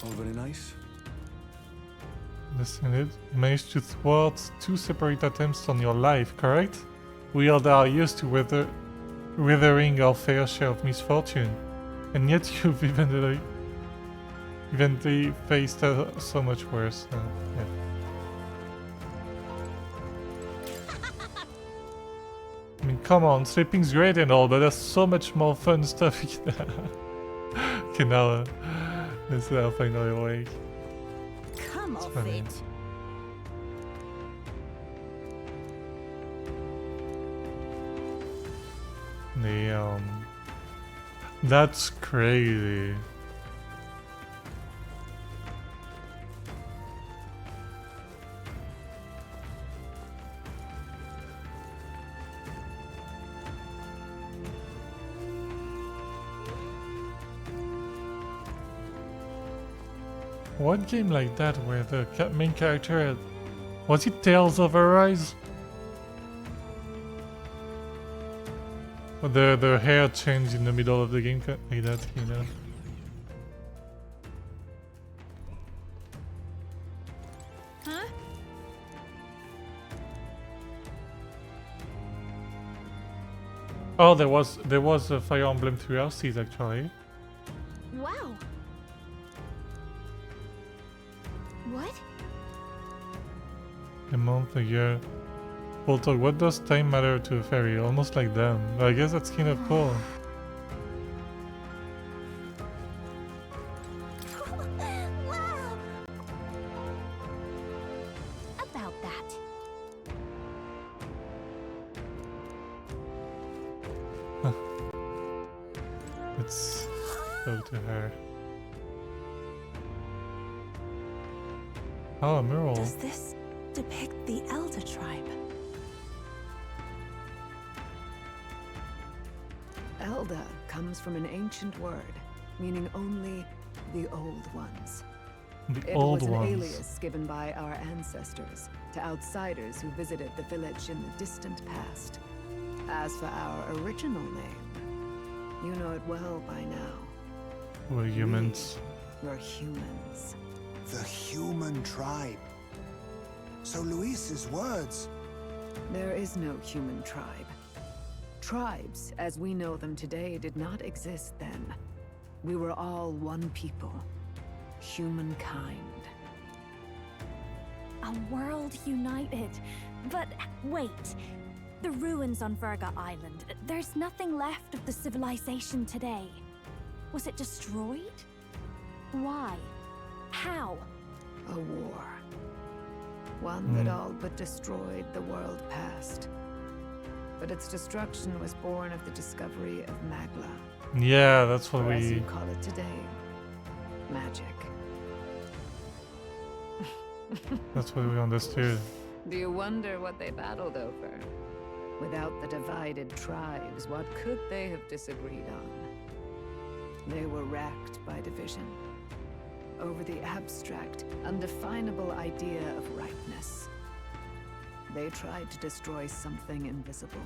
All very nice. Listen, you managed to thwart 2 separate attempts on your life, correct? We are used to weathering our fair share of misfortune, and yet you've eventually faced so much worse. Yeah. I mean, come on, sleeping's great and all, but there's so much more fun stuff. Okay, now this is now finally awake. Come It's off funny. it. That's crazy. What game like that where the main character had... Was it Tales of Arise? Or the hair changed in the middle of the game like that, you know? Huh? Oh, there was a Fire Emblem 3 Houses actually. Wow. What? A month, a year. We'll talk. What does time matter to a fairy? Almost like them. But I guess that's kind of cool. Wow. About that. Let's go to her. Oh, a mural. Does this depict the Elder Tribe? Elder comes from an ancient word, meaning only the old ones. The It old was an ones. alias given by our ancestors to outsiders who visited the village in the distant past. As for our original name, you know it well by now. We're humans. We're humans. The human tribe. So Luis's words. There is no human tribe. Tribes, as we know them today, did not exist then. We were all one people. Humankind. A world united. But wait. The ruins on Virga Island. There's nothing left of the civilization today. Was it destroyed? Why? How? A war. One that all but destroyed the world past. But its destruction was born of the discovery of Magla. Yeah, that's what or as we... you call it today, magic. That's what we understood. Do you wonder what they battled over? Without the divided tribes, what could they have disagreed on? They were racked by division over the abstract, undefinable idea of rightness. They tried to destroy something invisible,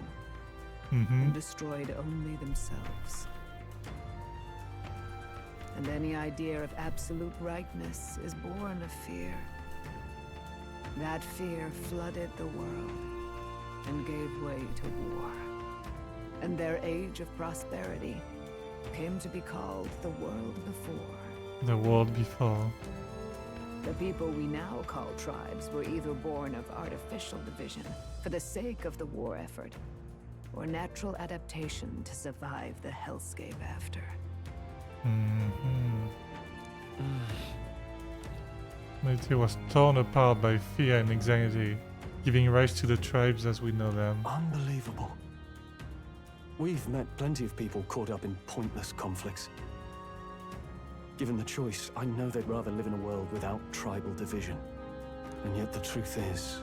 and destroyed only themselves. And any idea of absolute rightness is born of fear. That fear flooded the world and gave way to war. And their age of prosperity came to be called the world before. The world before. The people we now call tribes were either born of artificial division for the sake of the war effort, or natural adaptation to survive the hellscape after. Humanity was torn apart by fear and anxiety, giving rise to the tribes as we know them. Unbelievable. We've met plenty of people caught up in pointless conflicts. Given the choice, I know they'd rather live in a world without tribal division. And yet the truth is,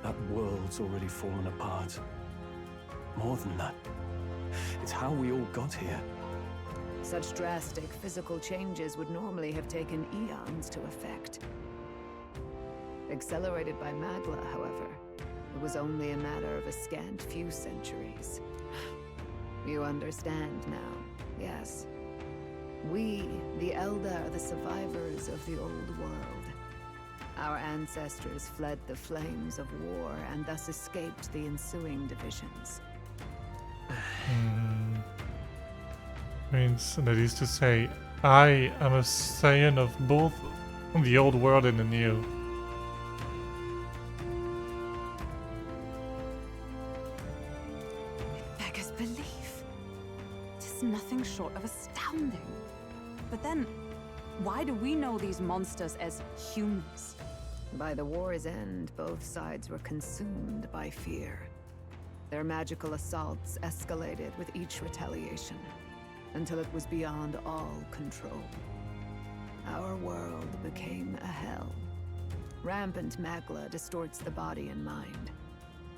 that world's already fallen apart. More than that, it's how we all got here. Such drastic physical changes would normally have taken eons to effect. Accelerated by Magla, however, it was only a matter of a scant few centuries. You understand now, yes? We, the Elder, are the survivors of the old world. Our ancestors fled the flames of war and thus escaped the ensuing divisions. Means that is to say, I am a scion of both the old world and the new. It beggars belief. It is nothing short of astounding. But then, why do we know these monsters as humans? By the war's end, both sides were consumed by fear. Their magical assaults escalated with each retaliation, until it was beyond all control. Our world became a hell. Rampant Magla distorts the body and mind.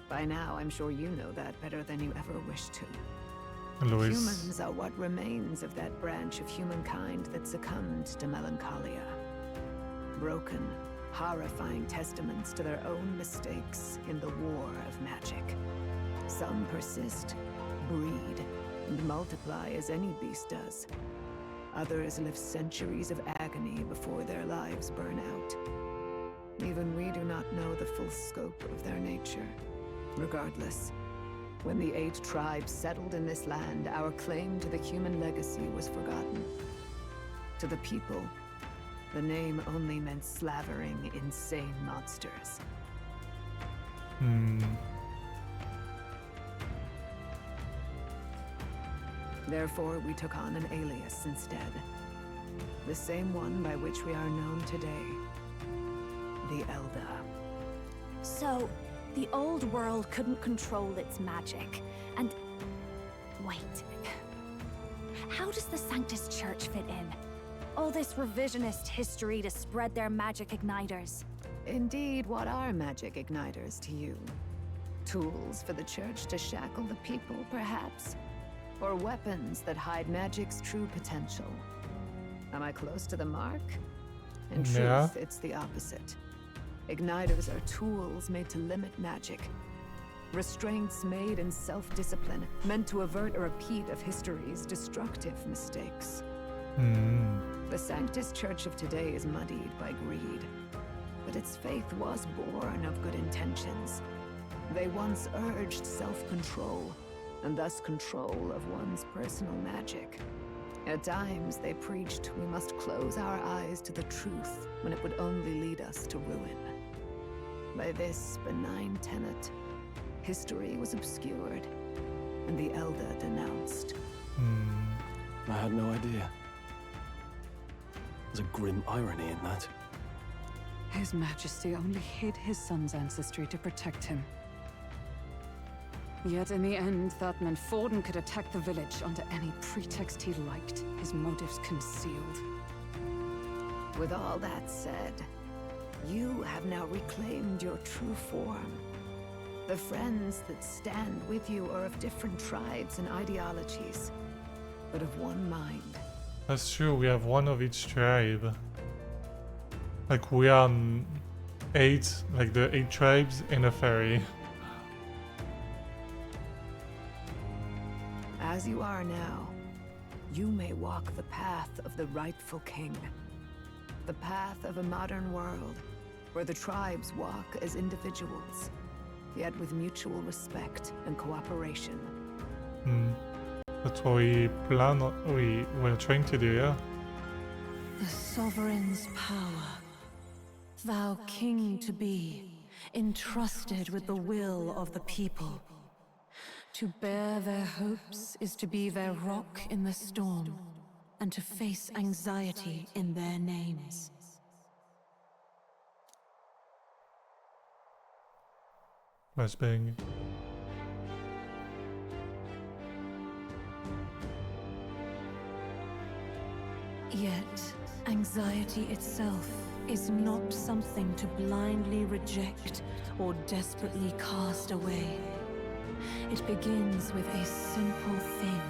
By now, I'm sure you know that better than you ever wished to. Louis. Humans are what remains of that branch of humankind that succumbed to melancholia. Broken, horrifying testaments to their own mistakes in the war of magic. Some persist, breed, and multiply as any beast does. Others live centuries of agony before their lives burn out. Even we do not know the full scope of their nature. Regardless, when the 8 tribes settled in this land, our claim to the human legacy was forgotten. To the people, the name only meant slavering, insane monsters. Therefore, we took on an alias instead. The same one by which we are known today. The Elder. So, the old world couldn't control its magic, and... Wait. How does the Sanctus Church fit in? All this revisionist history to spread their magic igniters. Indeed, what are magic igniters to you? Tools for the Church to shackle the people, perhaps? Or weapons that hide magic's true potential? Am I close to the mark? In truth, it's the opposite. Igniters are tools made to limit magic. Restraints made in self-discipline, meant to avert a repeat of history's destructive mistakes. The Sanctus Church of today is muddied by greed, but its faith was born of good intentions. They once urged self-control, and thus control of one's personal magic. At times, they preached we must close our eyes to the truth when it would only lead us to ruin. By this benign tenet, history was obscured, and the Elder denounced. I had no idea. There's a grim irony in that. His Majesty only hid his son's ancestry to protect him. Yet in the end, that meant Forden could attack the village under any pretext he liked, his motives concealed. With all that said, you have now reclaimed your true form. The friends that stand with you are of different tribes and ideologies, but of one mind. That's true, we have one of each tribe. Like we are 8, like the 8 tribes in a fairy. As you are now, you may walk the path of the rightful king. The path of a modern world, where the tribes walk as individuals, yet with mutual respect and cooperation. That's what we plan, we're trying to do, yeah? The sovereign's power. Thou king to be, entrusted with the will of the people. To bear their hopes is to be their rock in the storm, and to face anxiety in their names. Flashbang. Yet, anxiety itself is not something to blindly reject or desperately cast away. It begins with a simple thing,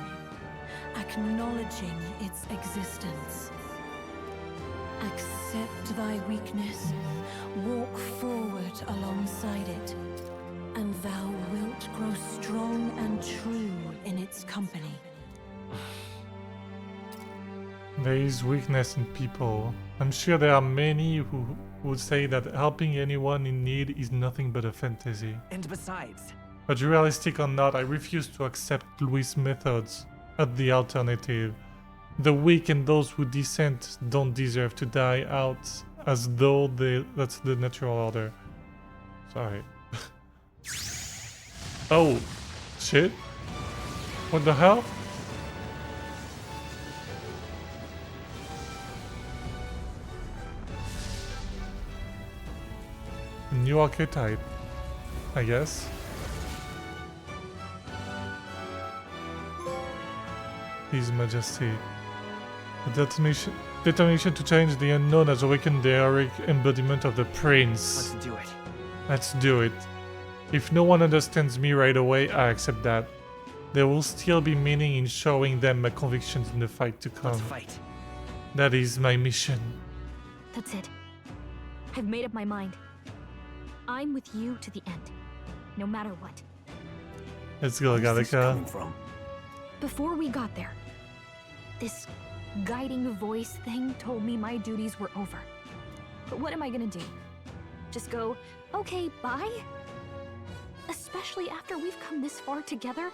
acknowledging its existence. Accept thy weakness, walk forward alongside it, and thou wilt grow strong and true in its company. There is weakness in people. I'm sure there are many who would say that helping anyone in need is nothing but a fantasy. And besides... But realistic or not, I refuse to accept Louis' methods as the alternative. The weak and those who dissent don't deserve to die out as though that's the natural order. Sorry. Oh, shit. What the hell? New archetype, I guess. His Majesty. The determination to change the unknown has awakened the heroic embodiment of the Prince. Let's do it. Let's do it. If no one understands me right away, I accept that. There will still be meaning in showing them my convictions in the fight to come. Let's fight. That is my mission. That's it. I've made up my mind. I'm with you to the end, no matter what. Let's go, Gallica. Before we got there, this guiding voice thing told me my duties were over. But what am I gonna do? Just go, okay, bye? Especially after we've come this far together?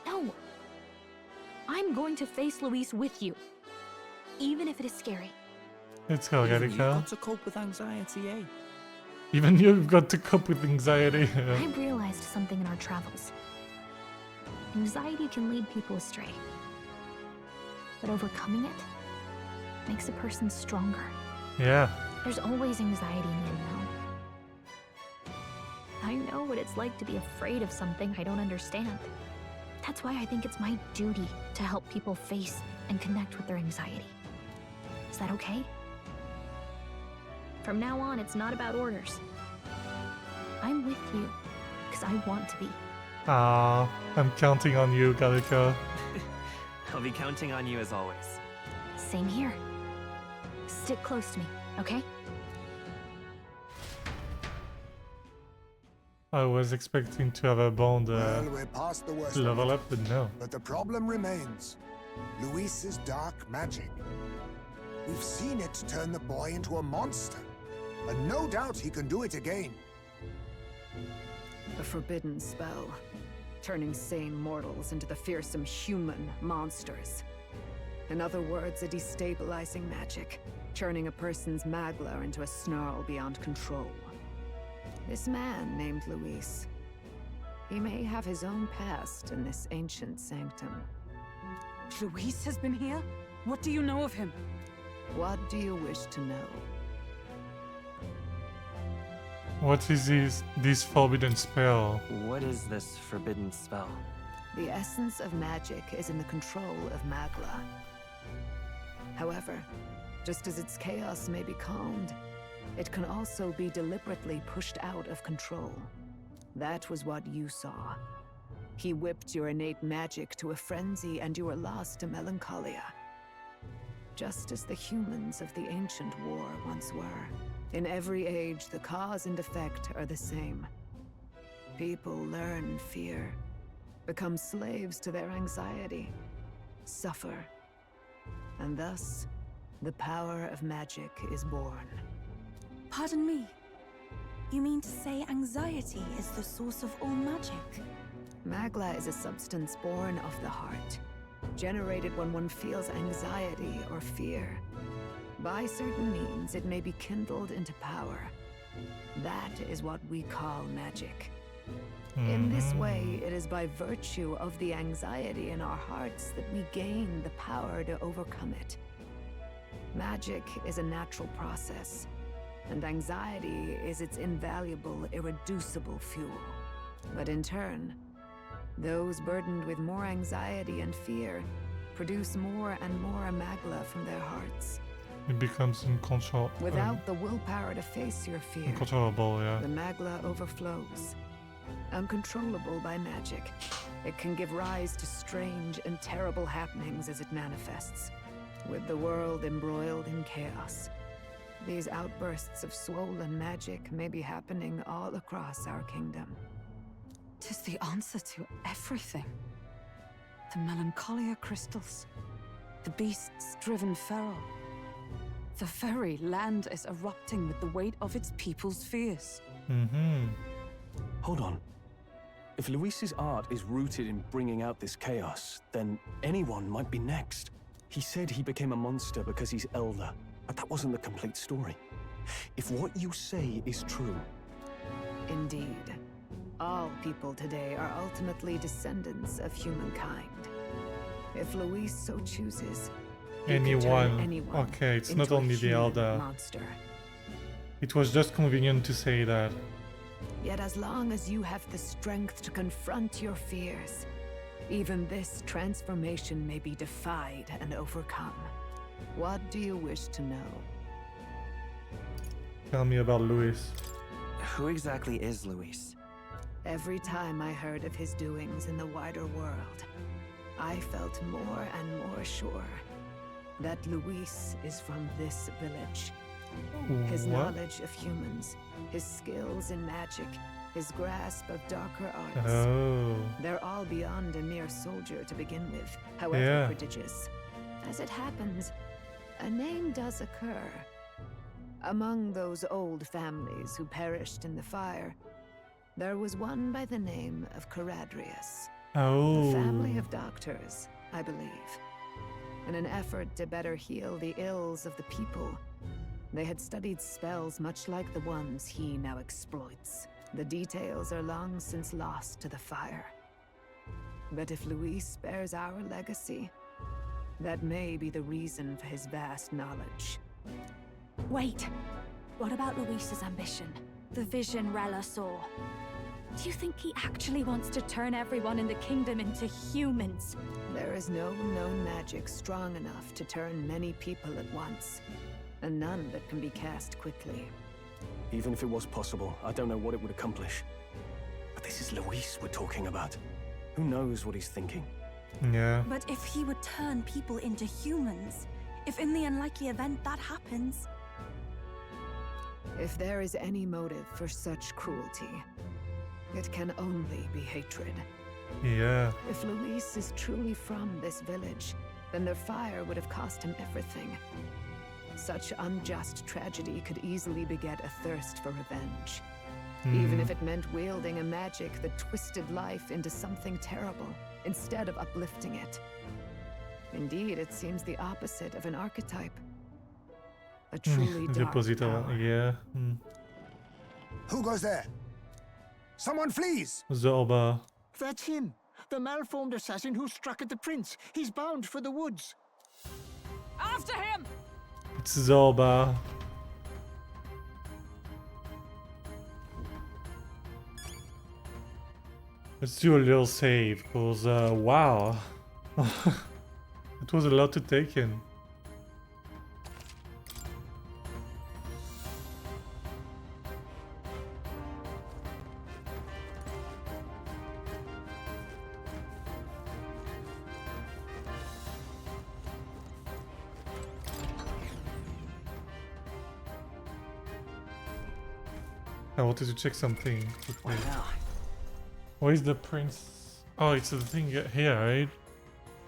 No. I'm going to face Luis with you, even if it is scary. Let's go, Even you've Gallica. got to cope with anxiety, eh? Even you've got to cope with anxiety. I realized something in our travels. Anxiety can lead people astray. But overcoming it makes a person stronger. Yeah. There's always anxiety in the unknown. I know what it's like to be afraid of something I don't understand. That's why I think it's my duty to help people face and connect with their anxiety. Is that okay? From now on, it's not about orders. I'm with you, because I want to be. Ah, I'm counting on you, Gallica. I'll be counting on you as always. Same here. Stick close to me, okay? I was expecting to have a bond Well, we're past the worst of level it. up, but no. But the problem remains. Luis's dark magic. We've seen it turn the boy into a monster. And no doubt he can do it again. A forbidden spell, turning sane mortals into the fearsome human monsters. In other words, a destabilizing magic, turning a person's magla into a snarl beyond control. This man named Luis. He may have his own past in this ancient sanctum. Luis has been here? What do you know of him? What do you wish to know? What is this forbidden spell? What is this forbidden spell? The essence of magic is in the control of Magla. However, just as its chaos may be calmed, it can also be deliberately pushed out of control. That was what you saw. He whipped your innate magic to a frenzy and you were lost to melancholia. Just as the humans of the ancient war once were. In every age, the cause and effect are the same. People learn fear, become slaves to their anxiety, suffer, and thus, the power of magic is born. Pardon me. You mean to say anxiety is the source of all magic? Magla is a substance born of the heart, generated when one feels anxiety or fear. By certain means, it may be kindled into power. That is what we call magic. In this way, it is by virtue of the anxiety in our hearts that we gain the power to overcome it. Magic is a natural process, and anxiety is its invaluable, irreducible fuel. But in turn, those burdened with more anxiety and fear produce more and more Magla from their hearts. It becomes Without the willpower to face your fear, uncontrollable, yeah. the Magla overflows. Uncontrollable by magic, it can give rise to strange and terrible happenings as it manifests, with the world embroiled in chaos. These outbursts of swollen magic may be happening all across our kingdom. 'Tis the answer to everything. The melancholia crystals, the beasts driven feral. The very land is erupting with the weight of its people's fears. Hold on. If Luis's art is rooted in bringing out this chaos, then anyone might be next. He said he became a monster because he's elder, but that wasn't the complete story. If what you say is true... Indeed. All people today are ultimately descendants of humankind. If Luis so chooses, he could turn anyone Okay, it's not into a only the human elder. monster. It was just convenient to say that. Yet as long as you have the strength to confront your fears, even this transformation may be defied and overcome. What do you wish to know? Tell me about Luis. Who exactly is Luis? Every time I heard of his doings in the wider world, I felt more and more sure that Luis is from this village. His knowledge of humans, his skills in magic, his grasp of darker arts. They're all beyond a mere soldier to begin with, however prodigious. As it happens, a name does occur. Among those old families who perished in the fire, there was one by the name of Caradrius. A family of doctors, I believe. In an effort to better heal the ills of the people, they had studied spells much like the ones he now exploits. The details are long since lost to the fire. But if Luis bears our legacy, that may be the reason for his vast knowledge. Wait, what about Luis's ambition? The vision Rella saw? Do you think he actually wants to turn everyone in the kingdom into humans? There is no known magic strong enough to turn many people at once, and none that can be cast quickly. Even if it was possible, I don't know what it would accomplish. But this is Luis we're talking about. Who knows what he's thinking? Yeah. But if he would turn people into humans, if in the unlikely event that happens... If there is any motive for such cruelty, it can only be hatred. Yeah. If Luis is truly from this village, then their fire would have cost him everything. Such unjust tragedy could easily beget a thirst for revenge. Even if it meant wielding a magic that twisted life into something terrible, instead of uplifting it. Indeed, it seems the opposite of an archetype. A truly dark power. Yeah. Who goes there? Someone flees! Zorba. That's him. The malformed assassin who struck at the prince. He's bound for the woods. After him! It's Zorba. Let's do a little save, because wow. It was a lot to take in. I wanted to check something quickly. Where is the prince? Oh, it's the thing here, right?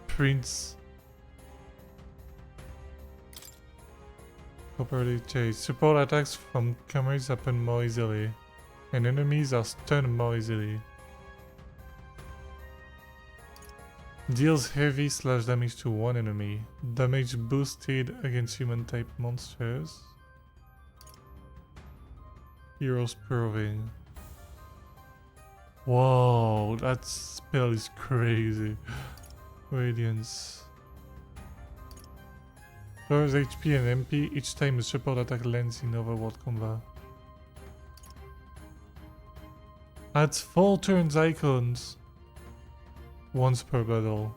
Prince. Properly chased. Support attacks from comrades happen more easily, and enemies are stunned more easily. Deals heavy / damage to one enemy. Damage boosted against human type monsters. Heroes proving. Whoa, that spell is crazy. Radiance. Lowers HP and MP each time a support attack lands in overworld combat. Adds 4 turns icons. Once per battle.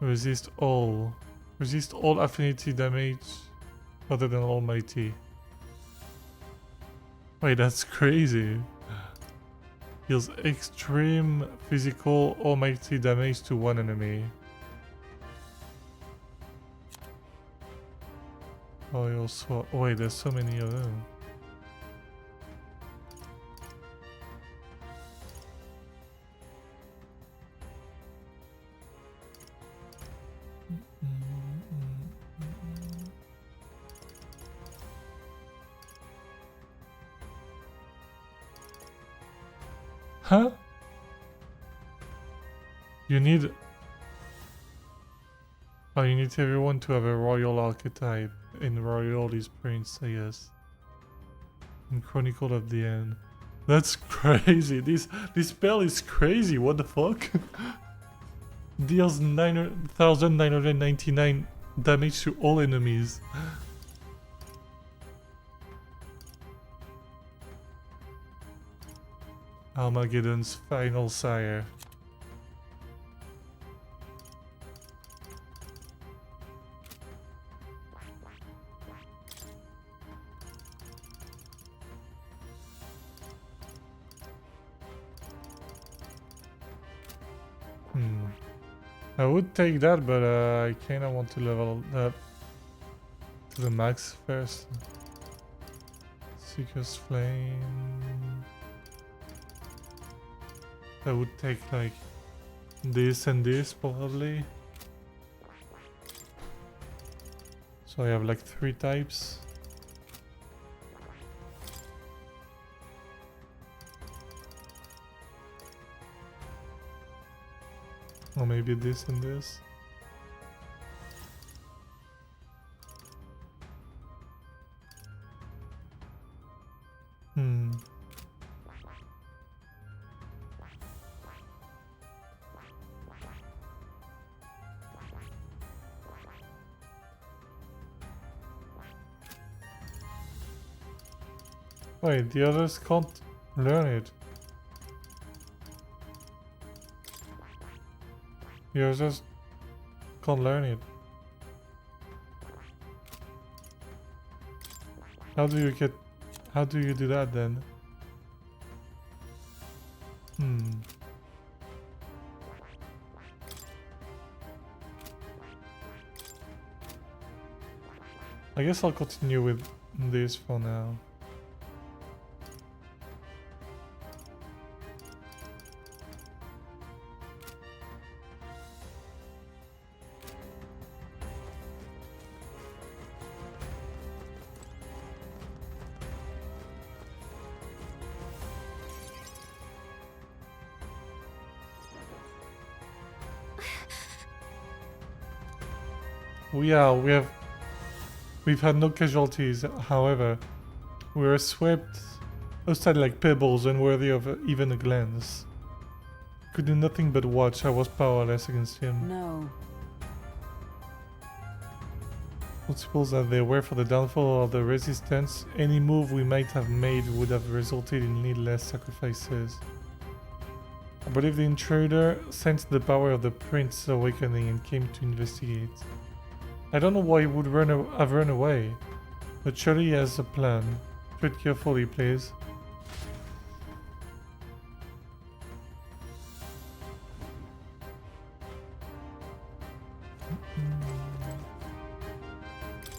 Resist all. Resist all affinity damage other than Almighty. Wait, that's crazy. Deals extreme physical Almighty damage to one enemy. Royal Sword. Oh, wait, there's so many of them. Huh? You need... Oh, you need everyone to have a royal archetype. In royal is prince, I guess. And Chronicle of the End. That's crazy. This spell is crazy. What the fuck? Deals 9,999 damage to all enemies. Armageddon's final sire. I would take that, but I kinda want to level up to the max first. Seeker's Flame. I would take like this and this probably. So I have like 3 types. Or maybe this and this. Wait, the others can't learn it. The others can't learn it. How do you do that then? I guess I'll continue with this for now. We've had no casualties, however, we were swept aside like pebbles, unworthy of even a glance. Could do nothing but watch. I was powerless against him. No. responsible as they were for the downfall of the resistance, any move we might have made would have resulted in needless sacrifices. I believe the intruder sensed the power of the Prince's awakening and came to investigate. I don't know why he would have run away, but surely he has a plan. Tread carefully, please.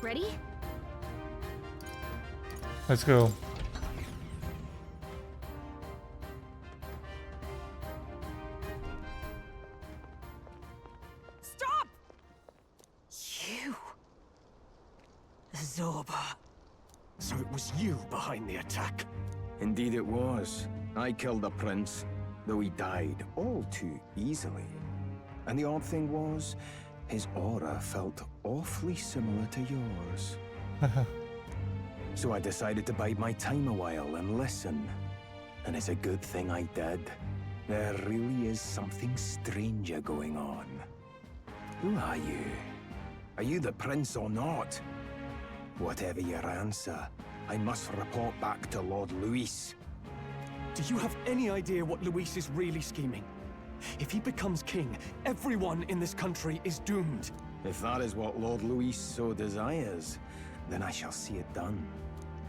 Ready? Let's go. Stop! You. Zorba. So it was you behind the attack? Indeed it was. I killed the prince, though he died all too easily. And the odd thing was, his aura felt awfully similar to yours. So I decided to bide my time a while and listen. And it's a good thing I did. There really is something stranger going on. Who are you? Are you the prince or not? Whatever your answer, I must report back to Lord Luis. Do you have any idea what Luis is really scheming? If he becomes king, everyone in this country is doomed. If that is what Lord Luis so desires, then I shall see it done.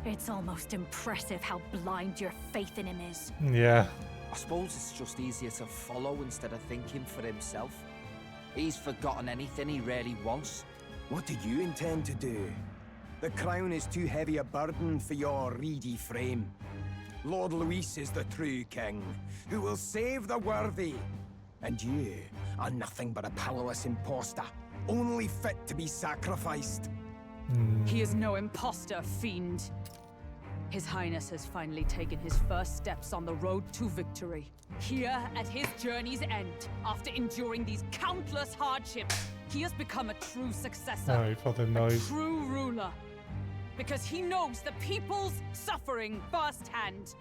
It's almost impressive how blind your faith in him is. Yeah. I suppose it's just easier to follow instead of thinking for himself. He's forgotten anything he really wants. What do you intend to do? The crown is too heavy a burden for your reedy frame. Lord Luis is the true king, who will save the worthy. And you are nothing but a powerless imposter, only fit to be sacrificed. He is no imposter, fiend. His Highness has finally taken his first steps on the road to victory. Here, at his journey's end, after enduring these countless hardships, he has become a true successor, Sorry for the noise. a true ruler. Because he knows the people's suffering firsthand.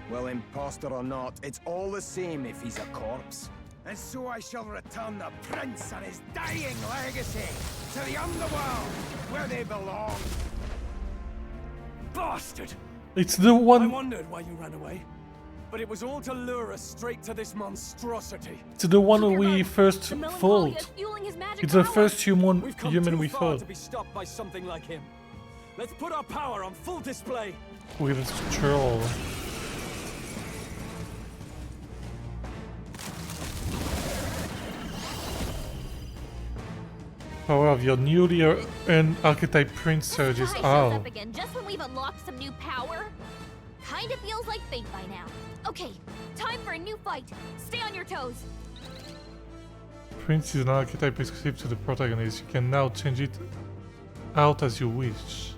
Well, imposter or not, it's all the same if he's a corpse. And so I shall return the prince and his dying legacy to the underworld, where they belong. Bastard! It's the I one. wondered why you ran away. But it was all to lure us straight to this monstrosity. It's the one we first fought. It's the first human We've come we too far fought to be stopped by something like him. Let's put our power on full display. with a troll. Power of your newly earned archetype prince surges. Shows Oh. up again just when we've unlocked some new power. Kinda feels like fate by now. Okay, time for a new fight. Stay on your toes. Prince is an archetype exclusive to the protagonist. You can now change it out as you wish.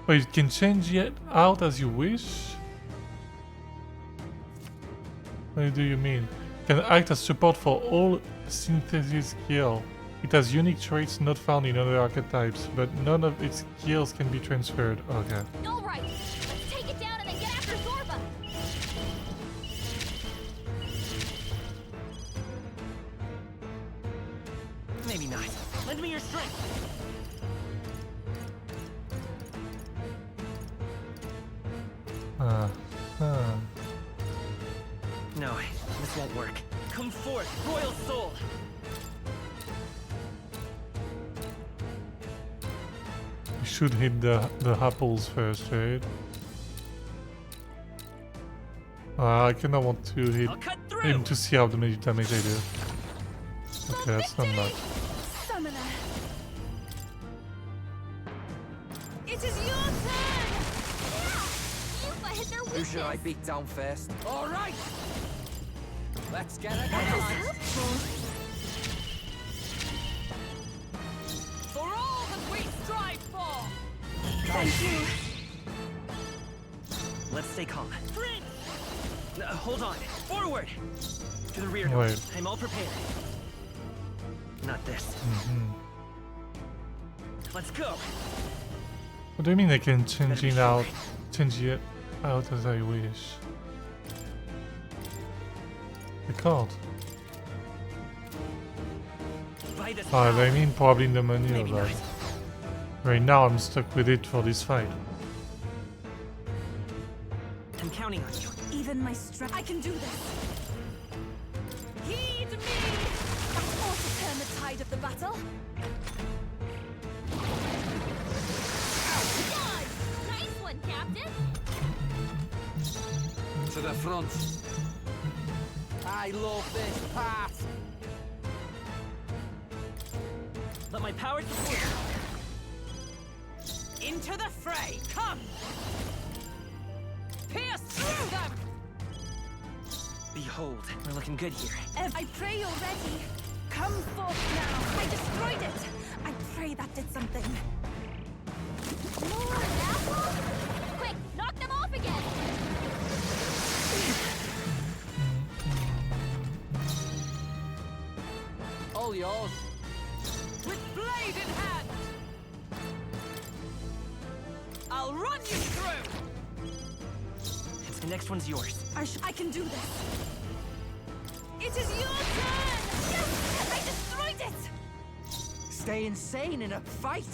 Oh, you can change it out as you wish? What do you mean? Can act as support for all synthesis skill. It has unique traits not found in other archetypes, but none of its skills can be transferred. Okay. Alright, let's take it down and then get after Zorba. Maybe not. Lend me your strength. No, this won't work. Come forth, royal soul. We should hit the apples first, right? I kinda want to hit him to see how much damage I do. Okay, that's not much. Summoner. It is your turn! Yuffie hit their Who weakness. should I beat down first? All right! Let's get it That was on. helpful. For all that we strive for! Thank you. Let's stay calm. Hold on. Forward! To the rear door. Wait. I'm all prepared. Not this. Let's go. What do you mean I can change it out as I wish? I can't. By this I mean probably in the menu, Maybe but not. Right now I'm stuck with it for this fight. I'm counting on you. Even my strength. I can do this. Heed me! That ought to turn the tide of the battle. Nice one, Captain! To the front. I love this part. Let my power support you. Into the fray! Come! Pierce through them! Behold, we're looking good here. I pray you're ready. Come forth now. I destroyed it. I pray that did something. More apples? Quick, knock them off again! All yours. With blade in hand! I'll run you through! The next one's yours. I can do this. It is your turn! Yes! I destroyed it! Stay insane in a fight.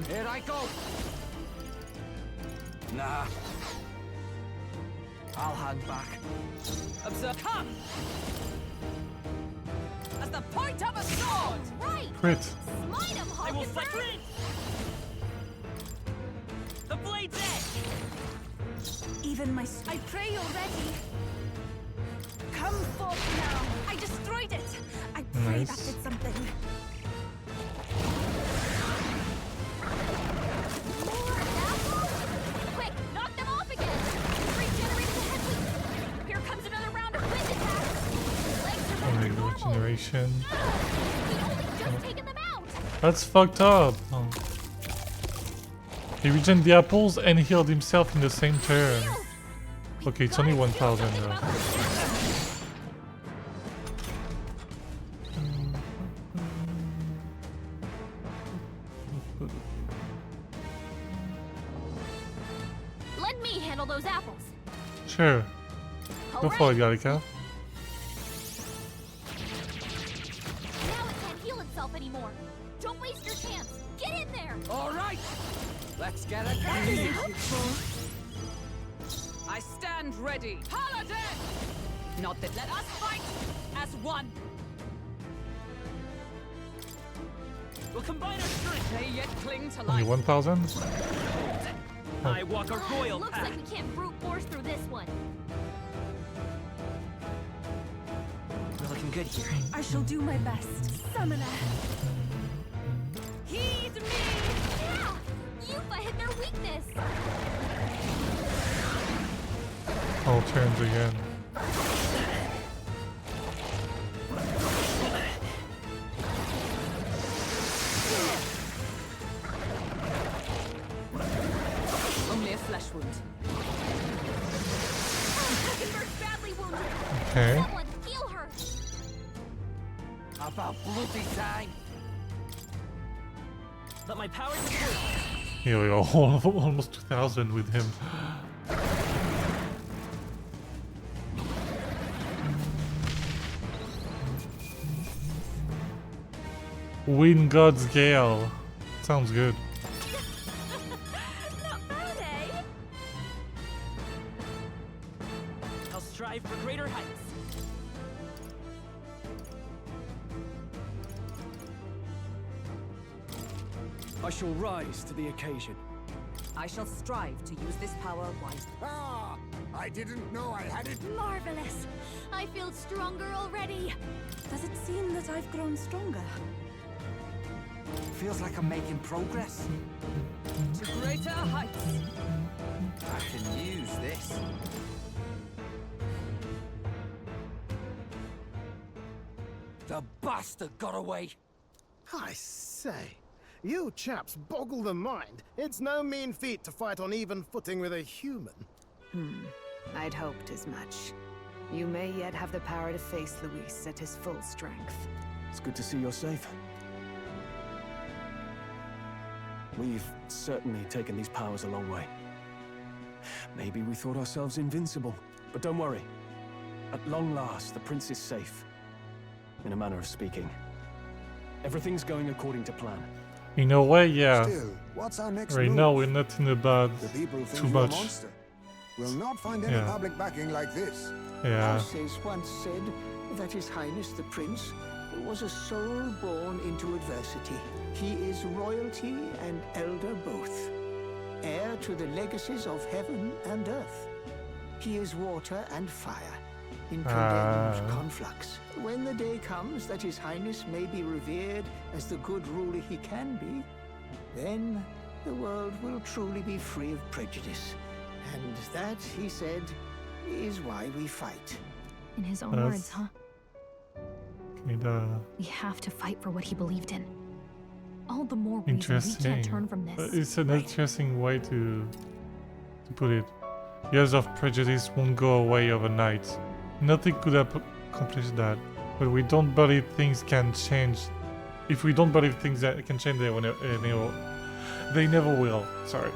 Here I go. Nah. I'll hang back. Observe. Come! As the point of a sword! Right! Crit. Smite him, I will Hawkins! fight. The blade's edge! Even my... I pray you're ready. Come forth now. I destroyed it. I pray that did something. More apples? Quick, knock them off again! Regenerating the head weak. Here comes another round of wind attacks. Legs are back to normal. Regeneration. We only just taken them out. That's fucked up. Oh. He regenerated the apples and healed himself in the same turn. Okay, it's only 1,000 though. Let me handle those apples. Sure. Go for it, Gallica. Now it can't heal itself anymore. Don't waste your chance. Get in there. All right. Let's get it. That is helpful. I stand ready. Paladin! Not that. Let us fight as one. We'll combine our strength. They yet cling to Only life. 1,000? I walk a royal Looks path. like we can't brute force through this one. We're looking good here. I shall do my best. Summoner. Heed me! Yeah! Yupa hit their weakness! All turns again. Only a flesh wound. Hackenberg's badly wounded! Okay. Someone heal her! About bloody time. Let my power support. Here we go, almost 2,000 with him. Wind God's Gale. Sounds good. Not bad, eh? I'll strive for greater heights. I shall rise to the occasion. I shall strive to use this power wisely. Ah! I didn't know I had it. Marvelous! I feel stronger already! Does it seem that I've grown stronger? Feels like I'm making progress. To greater heights. I can use this. The bastard got away. I say, you chaps boggle the mind. It's no mean feat to fight on even footing with a human. I'd hoped as much. You may yet have the power to face Luis at his full strength. It's good to see you're safe. We've certainly taken these powers a long way. Maybe we thought ourselves invincible, but don't worry. At long last, the prince is safe. In a manner of speaking. Everything's going according to plan. In a way, yeah. Still, what's our next Right move? now we're not in a bad The people think too you're a much. monster. Will not find any Yeah. public backing like this. Yeah. Arces once said that His Highness the Prince was a soul born into adversity. He is royalty and elder both, heir to the legacies of heaven and earth. He is water and fire, in condemned conflux. When the day comes that His Highness may be revered as the good ruler he can be, then the world will truly be free of prejudice. And that, he said, is why we fight. In his own That's words, huh? Kinda We have to fight for what he believed in. All the more reason we interesting. can't turn from this. It's an interesting way to put it. Years of prejudice won't go away overnight. Nothing could accomplish that. But we don't believe things can change. If we don't believe things that can change, they never will. Sorry.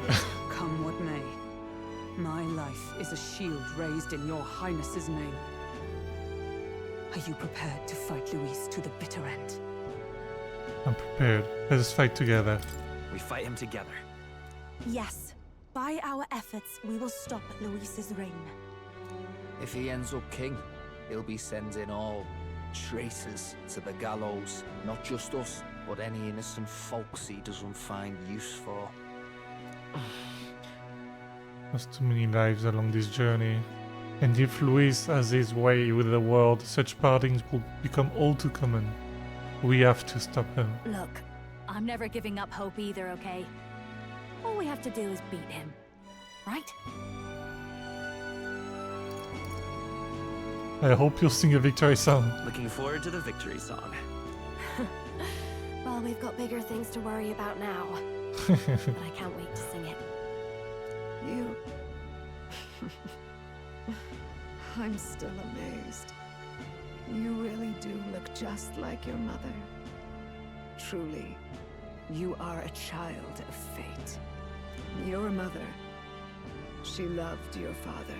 Come what may. My life is a shield raised in your highness's name. Are you prepared to fight Luis to the bitter end? I'm prepared. Let us fight together. We fight him together. Yes. By our efforts, we will stop Luis's reign. If he ends up king, he'll be sending all traitors to the gallows. Not just us, but any innocent folks he doesn't find use for. There's too many lives along this journey. And if Luis has his way with the world, such partings will become all too common. We have to stop him. Look, I'm never giving up hope either, okay? All we have to do is beat him, right? I hope you'll sing a victory song. Looking forward to the victory song. Well, we've got bigger things to worry about now. But I can't wait to sing it. You... I'm still amazed. You really do look just like your mother. Truly, you are a child of fate. Your mother, she loved your father,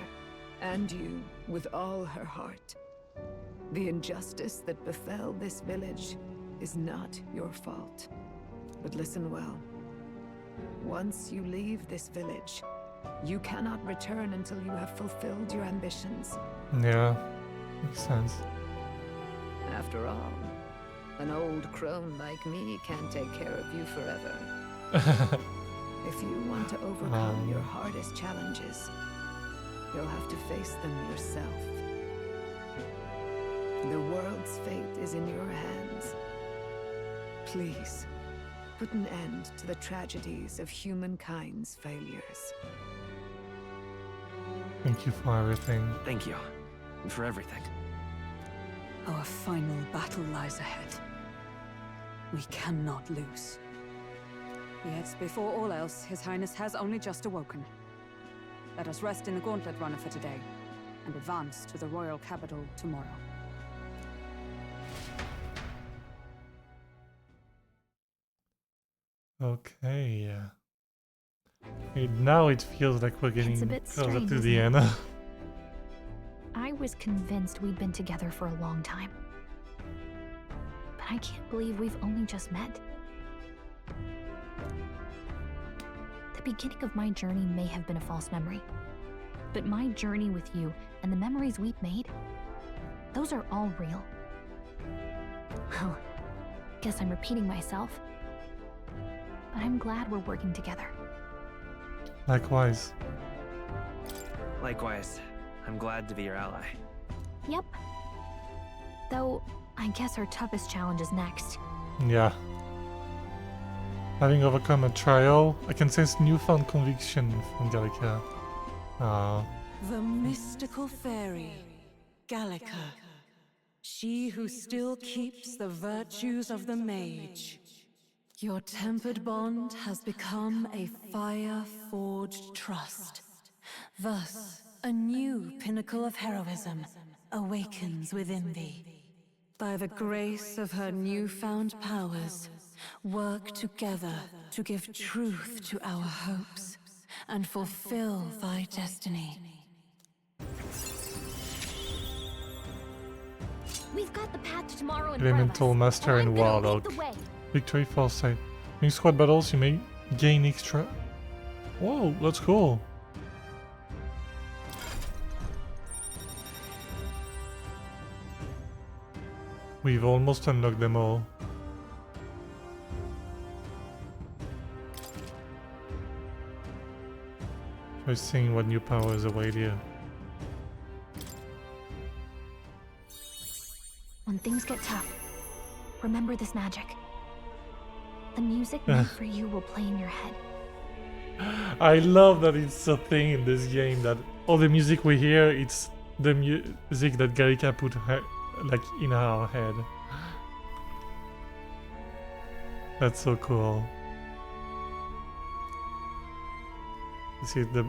and you with all her heart. The injustice that befell this village is not your fault. But listen well. Once you leave this village, you cannot return until you have fulfilled your ambitions. Yeah, makes sense. After all, an old crone like me can't take care of you forever. If you want to overcome your hardest challenges, you'll have to face them yourself. The world's fate is in your hands. Please, put an end to the tragedies of humankind's failures. Thank you for everything. Thank you. And for everything. Our final battle lies ahead. We cannot lose. Yet, before all else, His Highness has only just awoken. Let us rest in the Gauntlet Runner for today, and advance to the royal capital tomorrow. Okay, yeah. Now it feels like we're getting a bit closer strange, to isn't the it? end. I was convinced we'd been together for a long time. But I can't believe we've only just met. The beginning of my journey may have been a false memory. But my journey with you and the memories we've made, those are all real. Well, guess I'm repeating myself. But I'm glad we're working together. Likewise. Likewise. I'm glad to be your ally. Yep. Though, I guess our toughest challenge is next. Yeah. Having overcome a trial, I can sense newfound conviction from Gallica. The mystical fairy, Gallica. She who still keeps the virtues of the mage. Your tempered bond has become a fire-forged trust. Thus, a new pinnacle of heroism awakens within thee. By the grace of her newfound powers, work together to give truth to our hopes and fulfill thy destiny. We've got the path to tomorrow in Elemental front of us. Master and in I'm gonna lead Warlock. the way. Victory Foresight. During squad battles, you may gain extra... Whoa, that's cool. We've almost unlocked them all. Try seeing what new powers await here. When things get tough, remember this magic. The music meant for you will play in your head. I love that it's a thing in this game that all the music we hear, it's the music that Gallica put like in our head. That's so cool. This is the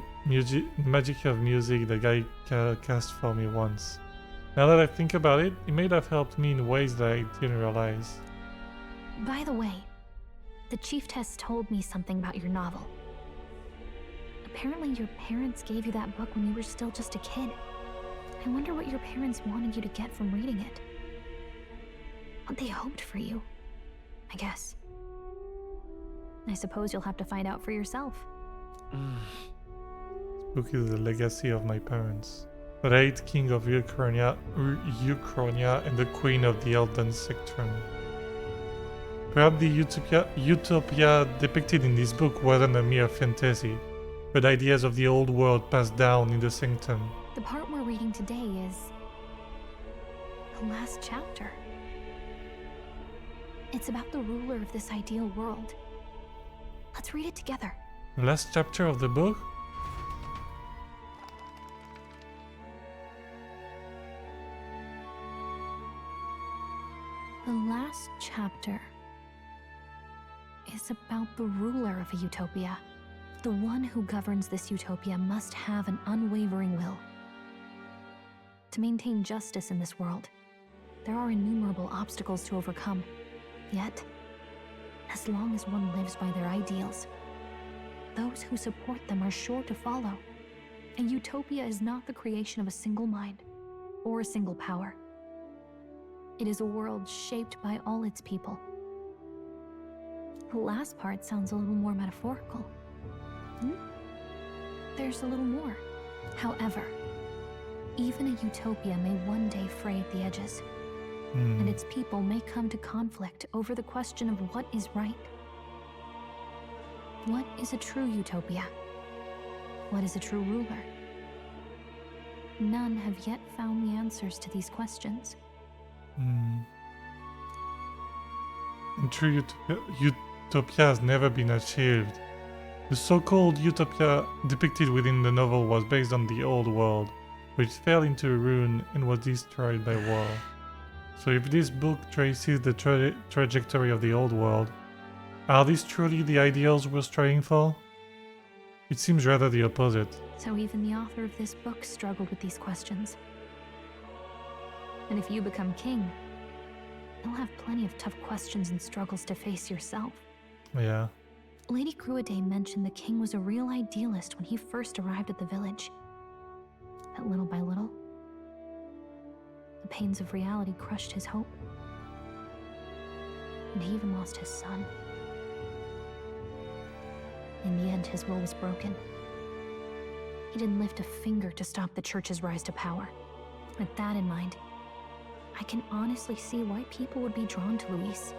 magic of music that Gallica cast for me once. Now that I think about it, it may have helped me in ways that I didn't realize. By the way, the chieftess told me something about your novel. Apparently your parents gave you that book when you were still just a kid. I wonder what your parents wanted you to get from reading it. What they hoped for you, I guess. I suppose you'll have to find out for yourself. This book is the legacy of my parents. The late king of Ukrainia and the queen of the Elden Sectrum. Perhaps the utopia depicted in this book wasn't a mere fantasy, but ideas of the old world passed down in the sanctum. The part we're reading today is the last chapter. It's about the ruler of this ideal world. Let's read it together. The last chapter of the book? The last chapter is about the ruler of a utopia. The one who governs this utopia must have an unwavering will. To maintain justice in this world, there are innumerable obstacles to overcome. Yet, as long as one lives by their ideals, those who support them are sure to follow. A utopia is not the creation of a single mind or a single power. It is a world shaped by all its people. The last part sounds a little more metaphorical. There's a little more. However, even a utopia may one day fray at the edges, and its people may come to conflict over the question of what is right. What is a true utopia? What is a true ruler? None have yet found the answers to these questions. And true utopia has never been achieved. The so-called utopia depicted within the novel was based on the old world, which fell into ruin and was destroyed by war. So if this book traces the trajectory of the old world, are these truly the ideals we're striving for? It seems rather the opposite. So even the author of this book struggled with these questions. And if you become king, you'll have plenty of tough questions and struggles to face yourself. Yeah. Lady Gruaday mentioned the king was a real idealist when he first arrived at the village. But little by little, the pains of reality crushed his hope. And he even lost his son. In the end, his will was broken. He didn't lift a finger to stop the church's rise to power. With that in mind, I can honestly see why people would be drawn to Luis.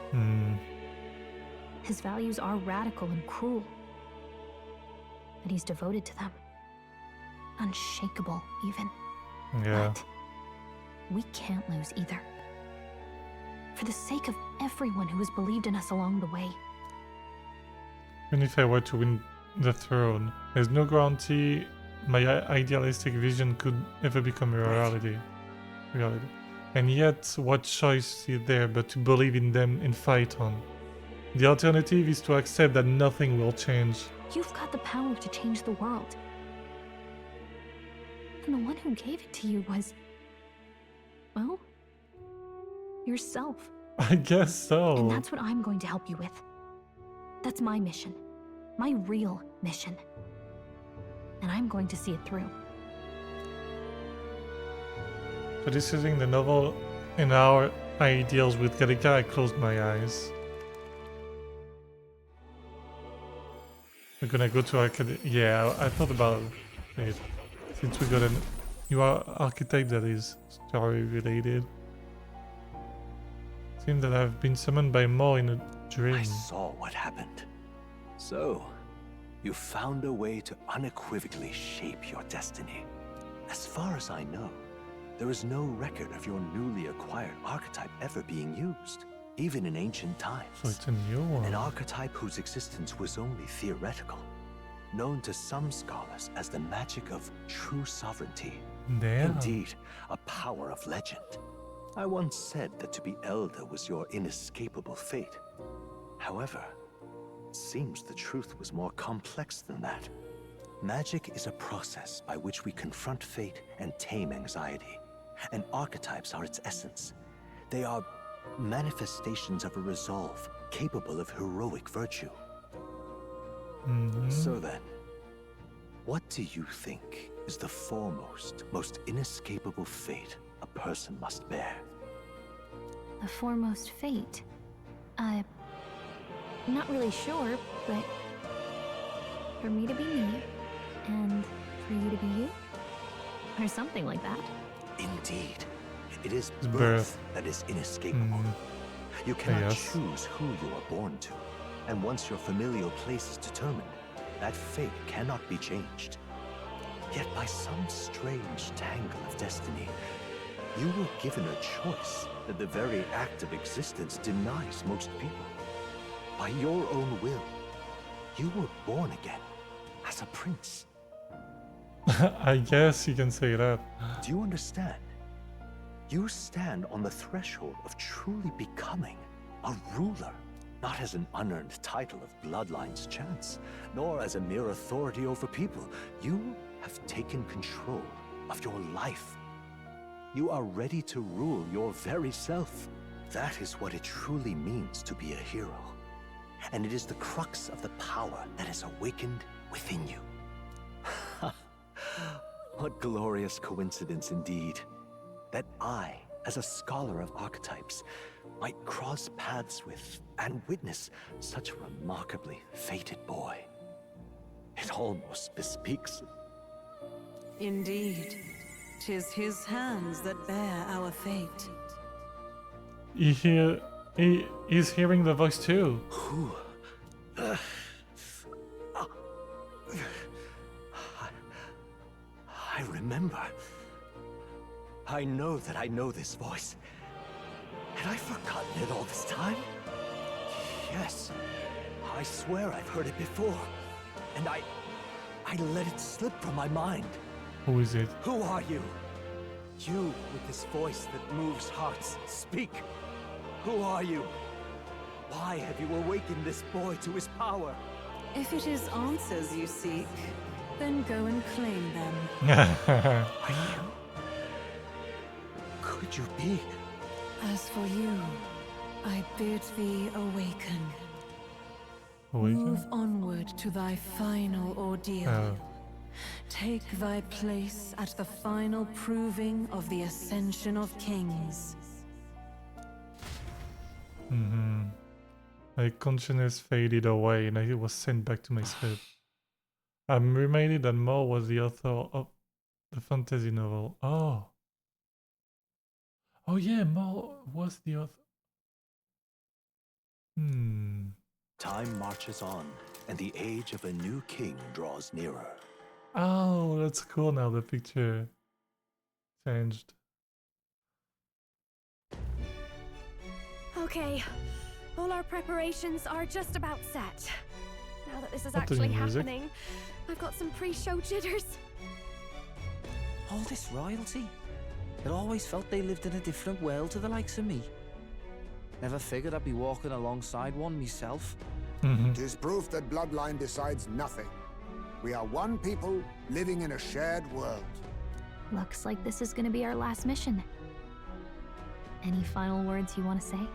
His values are radical and cruel, but he's devoted to them. Unshakable, even. Yeah. But we can't lose either. For the sake of everyone who has believed in us along the way. Even if I were to win the throne, there's no guarantee my idealistic vision could ever become a reality. And yet, what choice is there but to believe in them and fight on? The alternative is to accept that nothing will change. You've got the power to change the world. And the one who gave it to you was, well, yourself. I guess so. And that's what I'm going to help you with. That's my mission. My real mission. And I'm going to see it through. For discussing the novel and our ideals with Gallica, I closed my eyes. We're gonna go to academy. Yeah, I thought about it. Since we got a new archetype that is story related. Seems that I've been summoned by Mo in a dream. I saw what happened. So, you found a way to unequivocally shape your destiny. As far as I know, there is no record of your newly acquired archetype ever being used, even in ancient times. So it's a new one. An archetype whose existence was only theoretical, known to some scholars as the magic of true sovereignty. Damn. Indeed, a power of legend. I once said that to be Elder was your inescapable fate. However, it seems the truth was more complex than that. Magic is a process by which we confront fate and tame anxiety, and archetypes are its essence. They are manifestations of a resolve capable of heroic virtue. So then, what do you think is the foremost, most inescapable fate a person must bear? The foremost fate? I'm not really sure, but for me to be me, and for you to be you? Or something like that. Indeed. It is Birth. birth that is inescapable. You cannot choose who you are born to. And once your familial place is determined, that fate cannot be changed. Yet by some strange tangle of destiny, you were given a choice that the very act of existence denies most people. By your own will, you were born again as a prince. I guess you can say that. Do you understand? You stand on the threshold of truly becoming a ruler, not as an unearned title of bloodline's chance, nor as a mere authority over people. You have taken control of your life. You are ready to rule your very self. That is what it truly means to be a hero. And it is the crux of the power that is awakened within you. What glorious coincidence indeed, that I, as a scholar of archetypes, might cross paths with and witness such a remarkably fated boy. It almost bespeaks. Indeed, 'tis his hands that bear our fate. He's hearing the voice too. I remember. I know that I know this voice. Had I forgotten it all this time? Yes. I swear I've heard it before. And I let it slip from my mind. Who is it? Who are you? You with this voice that moves hearts. Speak. Who are you? Why have you awakened this boy to his power? If it is answers you seek, then go and claim them. Are you? Could you be? As for you, I bid thee awaken. Awaken? Move onward to thy final ordeal. Oh. Take thy place at the final proving of the ascension of kings. My consciousness faded away and I was sent back to my sleep. I'm reminded that Mo was the author of the fantasy novel. Oh. Oh yeah, Mo was the author. Time marches on, and the age of a new king draws nearer. Oh, that's cool now, the picture changed. Okay, all our preparations are just about set. Now that this is What, the actually music? happening, I've got some pre-show jitters. All this royalty? It always felt they lived in a different world to the likes of me. Never figured I'd be walking alongside one myself. Tis proof that bloodline decides nothing. We are one people living in a shared world. Looks like this is gonna be our last mission. Any final words you want to say?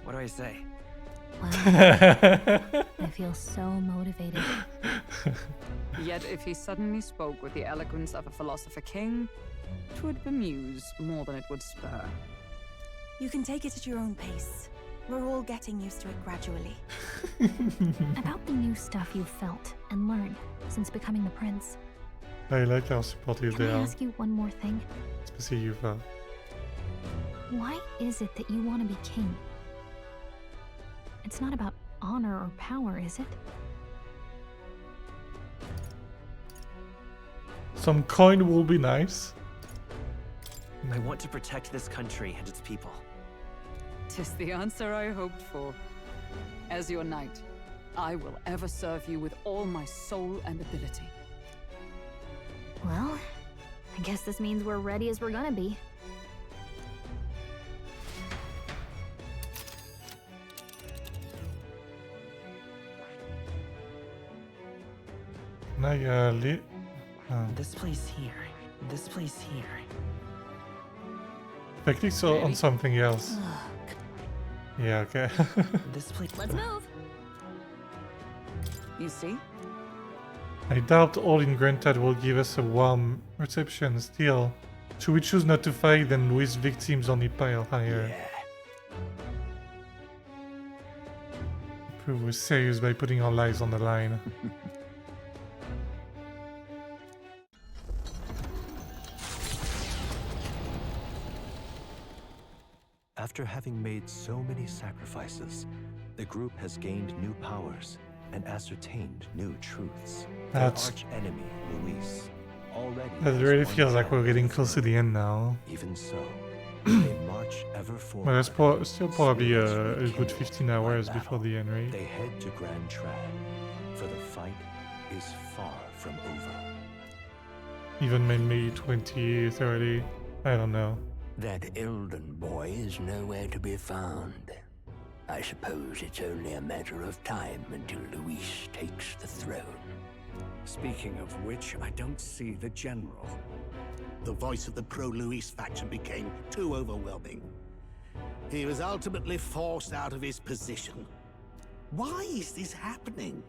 What do I say? Wow. I feel so motivated. Yet if he suddenly spoke with the eloquence of a philosopher king, 'twould bemuse more than it would spur. You can take it at your own pace. We're all getting used to it gradually. About the new stuff you've felt and learned since becoming the prince. I like how supportive Can they I are. ask you one more thing? Especially you, Why is it that you want to be king? It's not about honor or power, is it? Some coin will be nice. I want to protect this country and its people. 'Tis the answer I hoped for. As your knight, I will ever serve you with all my soul and ability. Well, I guess this means we're ready as we're gonna be. This place here. This place here. I click so on something else. Yeah, okay. This place. Let's move. You see? I doubt all in Granted will give us a warm reception still. Should we choose not to fight, then Louis' victims only pile higher. Prove we're serious by putting our lives on the line. After having made so many sacrifices, the group has gained new powers and ascertained new truths. Their arch enemy, Luis, already That really feels like we're getting close to the end now. Even so, they march ever forward. Well, that's still probably a good 15 hours before the end, right? They head to Grand Trad, for the fight is far from over. Even maybe 20, 30, I don't know. That Elden boy is nowhere to be found. I suppose it's only a matter of time until Luis takes the throne. Speaking of which, I don't see the general. The voice of the pro-Luis faction became too overwhelming. He was ultimately forced out of his position. Why is this happening?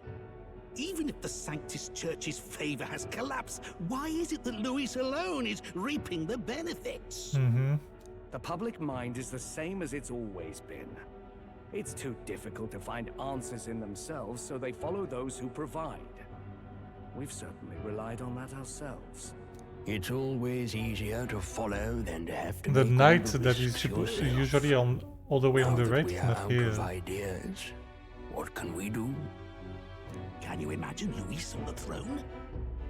Even if the Sanctus Church's favor has collapsed, why is it that Luis alone is reaping the benefits? The public mind is the same as it's always been. It's too difficult to find answers in themselves, so they follow those who provide. We've certainly relied on that ourselves. It's always easier to follow than to have to The make all knight the that is risks supposed to yourself. usually on all the way on the Now right that we is are not out here. of ideas, what can we do? Can you imagine Luis on the throne?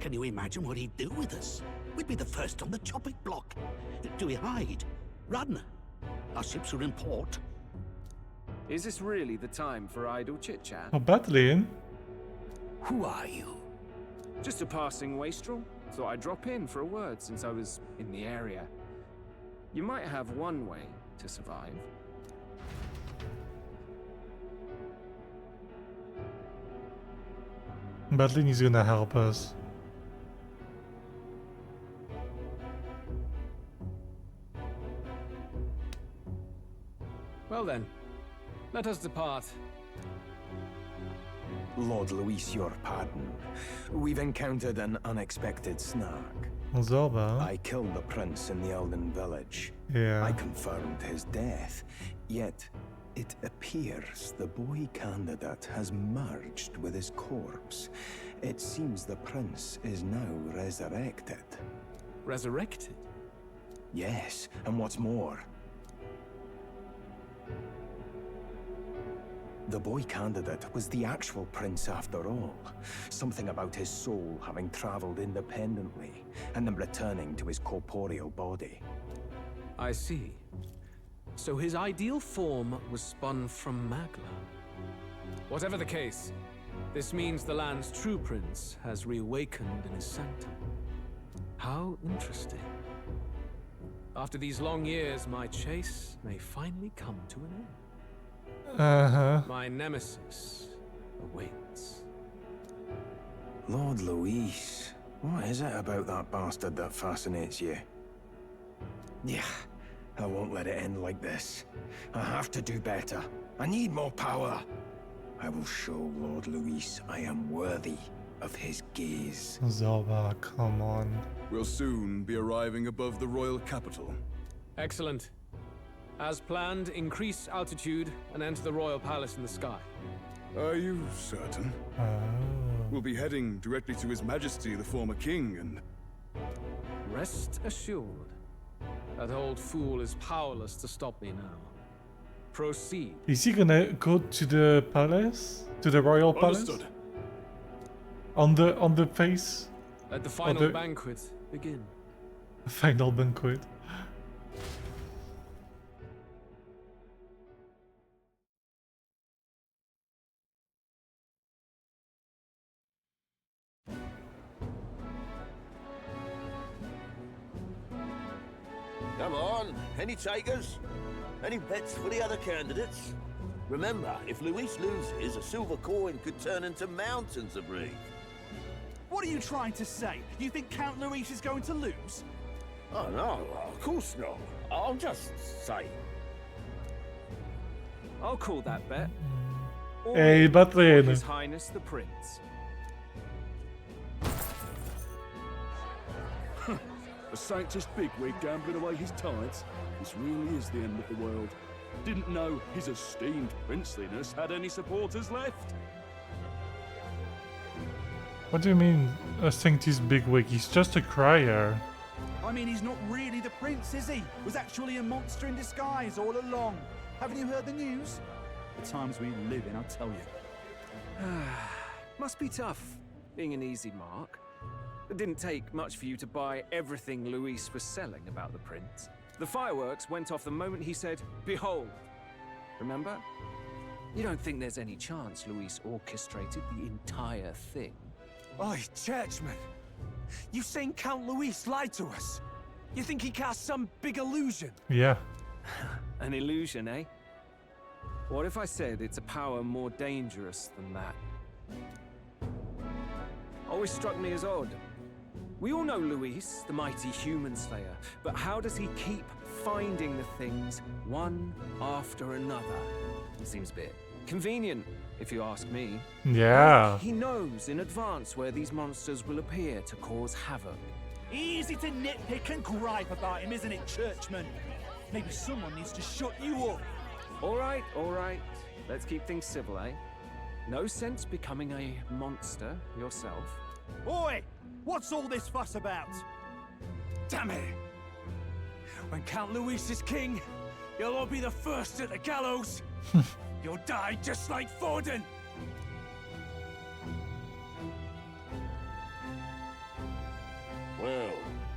Can you imagine what he'd do with us? We'd be the first on the chopping block. Do we hide? Run? Our ships are in port. Is this really the time for idle chit-chat? Oh, battling? Who are you? Just a passing wastrel. Thought I'd drop in for a word since I was in the area. You might have one way to survive. Battling is gonna help us. Well then, let us depart. Lord Luis, your pardon. We've encountered an unexpected snag. Zorba? I killed the prince in the Elden village. Yeah. I confirmed his death. Yet, it appears the boy candidate has merged with his corpse. It seems the prince is now resurrected. Resurrected? Yes, and what's more, the boy candidate was the actual prince after all. Something about his soul having traveled independently, and then returning to his corporeal body. I see. So his ideal form was spun from Magla. Whatever the case, this means the land's true prince has reawakened in his sanctum. How interesting. After these long years, my chase may finally come to an end. My nemesis awaits. Lord Luis, what is it about that bastard that fascinates you? Yeah, I won't let it end like this. I have to do better. I need more power. I will show Lord Luis I am worthy of his gaze. Zoba, come on. We'll soon be arriving above the royal capital. Excellent. As planned, increase altitude and enter the royal palace in the sky. Are you certain? We'll be heading directly to His Majesty, the former king, and... Rest assured, that old fool is powerless to stop me now. Proceed. Is he gonna go to the palace? To the royal palace? Understood. On the face? Let the final banquet begin. Final banquet. Come on, any takers? Any bets for the other candidates? Remember, if Luis loses, a silver coin could turn into mountains of Reef. What are you trying to say? You think Count Luis is going to lose? Oh no, of course not. I'll just say. I'll call that bet. Hey, Batrene. His Highness the Prince. A sanctus bigwig gambling away his tides? This really is the end of the world. Didn't know his esteemed princeliness had any supporters left. What do you mean, a sanctus bigwig? He's just a crier. I mean, he's not really the prince, is he? Was actually a monster in disguise all along. Haven't you heard the news? The times we live in, I'll tell you. Must be tough, being an easy mark. It didn't take much for you to buy everything Luis was selling about the prince. The fireworks went off the moment he said, "Behold." Remember? You don't think there's any chance Luis orchestrated the entire thing? Oi, churchman! You saying Count Luis lied to us? You think he cast some big illusion? Yeah. An illusion, eh? What if I said it's a power more dangerous than that? Always struck me as odd. We all know Luis, the mighty human slayer, but how does he keep finding the things one after another? It seems a bit convenient, if you ask me. Yeah. He knows in advance where these monsters will appear to cause havoc. Easy to nitpick and gripe about him, isn't it, churchman? Maybe someone needs to shut you up. All right. Let's keep things civil, eh? No sense becoming a monster yourself. Oi! What's all this fuss about? Damn it! When Count Luis is king, you'll all be the first at the gallows. You'll die just like Forden. Well,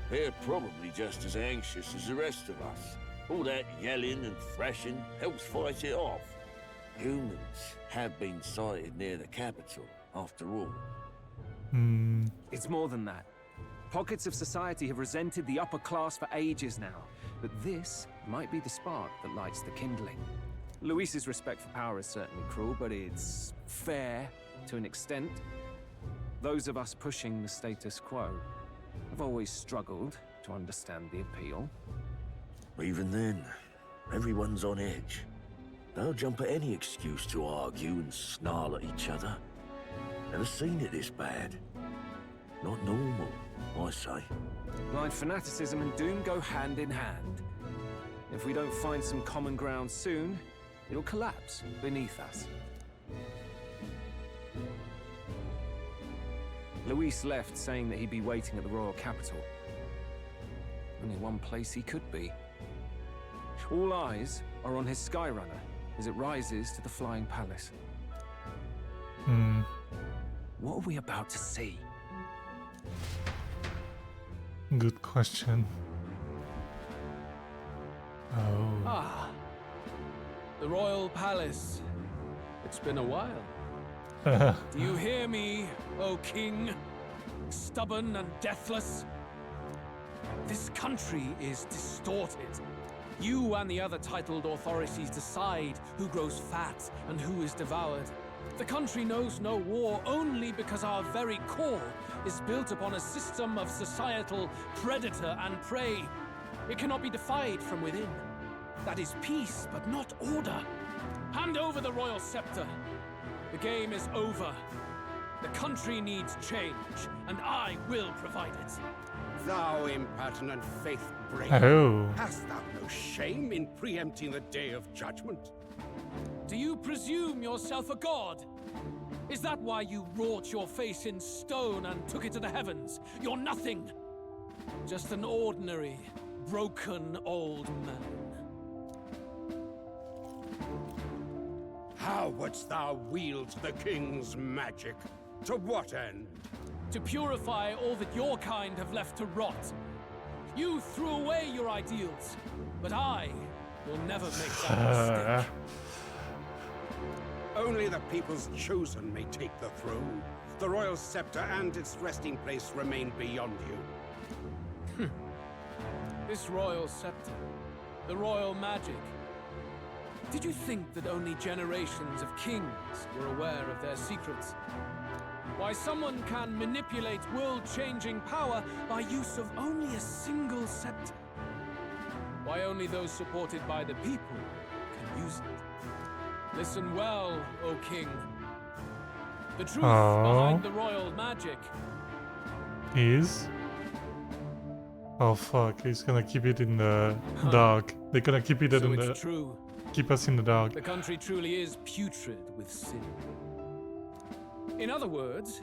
they're probably just as anxious as the rest of us. All that yelling and thrashing helps fight it off. Humans have been sighted near the capital, after all. It's more than that. Pockets of society have resented the upper class for ages now, but this might be the spark that lights the kindling. Luis's respect for power is certainly cruel, but it's fair to an extent. Those of us pushing the status quo have always struggled to understand the appeal. Even then, everyone's on edge. They'll jump at any excuse to argue and snarl at each other. Never seen it this bad. Not normal, I say. Blind fanaticism and doom go hand in hand. If we don't find some common ground soon, it'll collapse beneath us. Luis left saying that he'd be waiting at the royal capital. Only one place he could be. All eyes are on his Skyrunner as it rises to the flying palace. What are we about to see? Good question. Oh. Ah. The royal palace. It's been a while. Do you hear me, O king? Stubborn and deathless? This country is distorted. You and the other titled authorities decide who grows fat and who is devoured. The country knows no war only because our very core is built upon a system of societal predator and prey. It cannot be defied from within. That is peace, but not order. Hand over the royal scepter. The game is over. The country needs change, and I will provide it. Thou impertinent faith-breaker, Oh. hast thou no shame in preempting the day of judgment? Do you presume yourself a god? Is that why you wrought your face in stone and took it to the heavens? You're nothing. Just an ordinary, broken old man. How wouldst thou wield the king's magic? To what end? To purify all that your kind have left to rot. You threw away your ideals, but I will never make that mistake. Only the people's chosen may take the throne. The royal scepter and its resting place remain beyond you. This royal scepter, the royal magic. Did you think that only generations of kings were aware of their secrets? Why someone can manipulate world-changing power by use of only a single scepter? Why only those supported by the people can use it? Listen well, O king. The truth behind the royal magic is... Oh fuck, he's gonna keep it in the dark. They're gonna keep it in the... True. Keep us in the dark. The country truly is putrid with sin. In other words,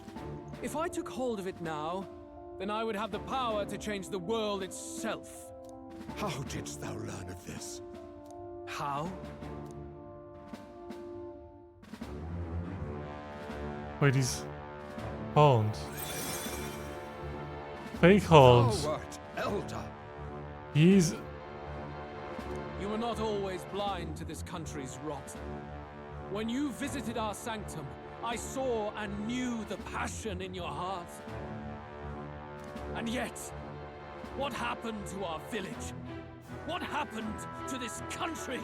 if I took hold of it now, then I would have the power to change the world itself. How didst thou learn of this? How? Wait, these horns. Fake horns. Thou art elder. He's... You were not always blind to this country's rot. When you visited our sanctum, I saw and knew the passion in your heart. And yet, what happened to our village? What happened to this country?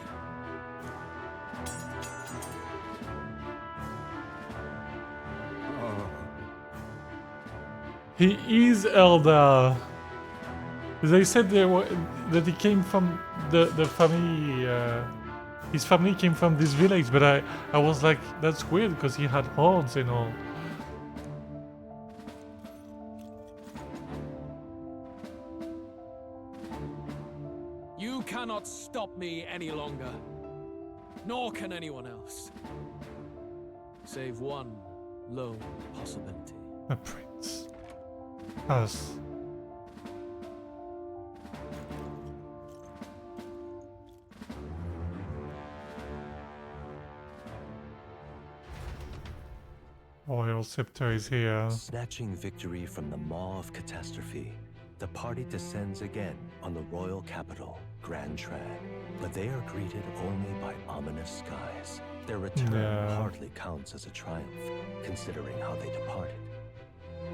He is elder. They said that he came from the family. His family came from this village, but I was like, that's weird because he had horns and all. You cannot stop me any longer. Nor can anyone else. Save one lone possibility. A prince. Us. Royal scepter is here. Snatching victory from the maw of catastrophe, the party descends again on the royal capital, Grand Tran. But they are greeted only by ominous skies. Their return hardly counts as a triumph, considering how they departed.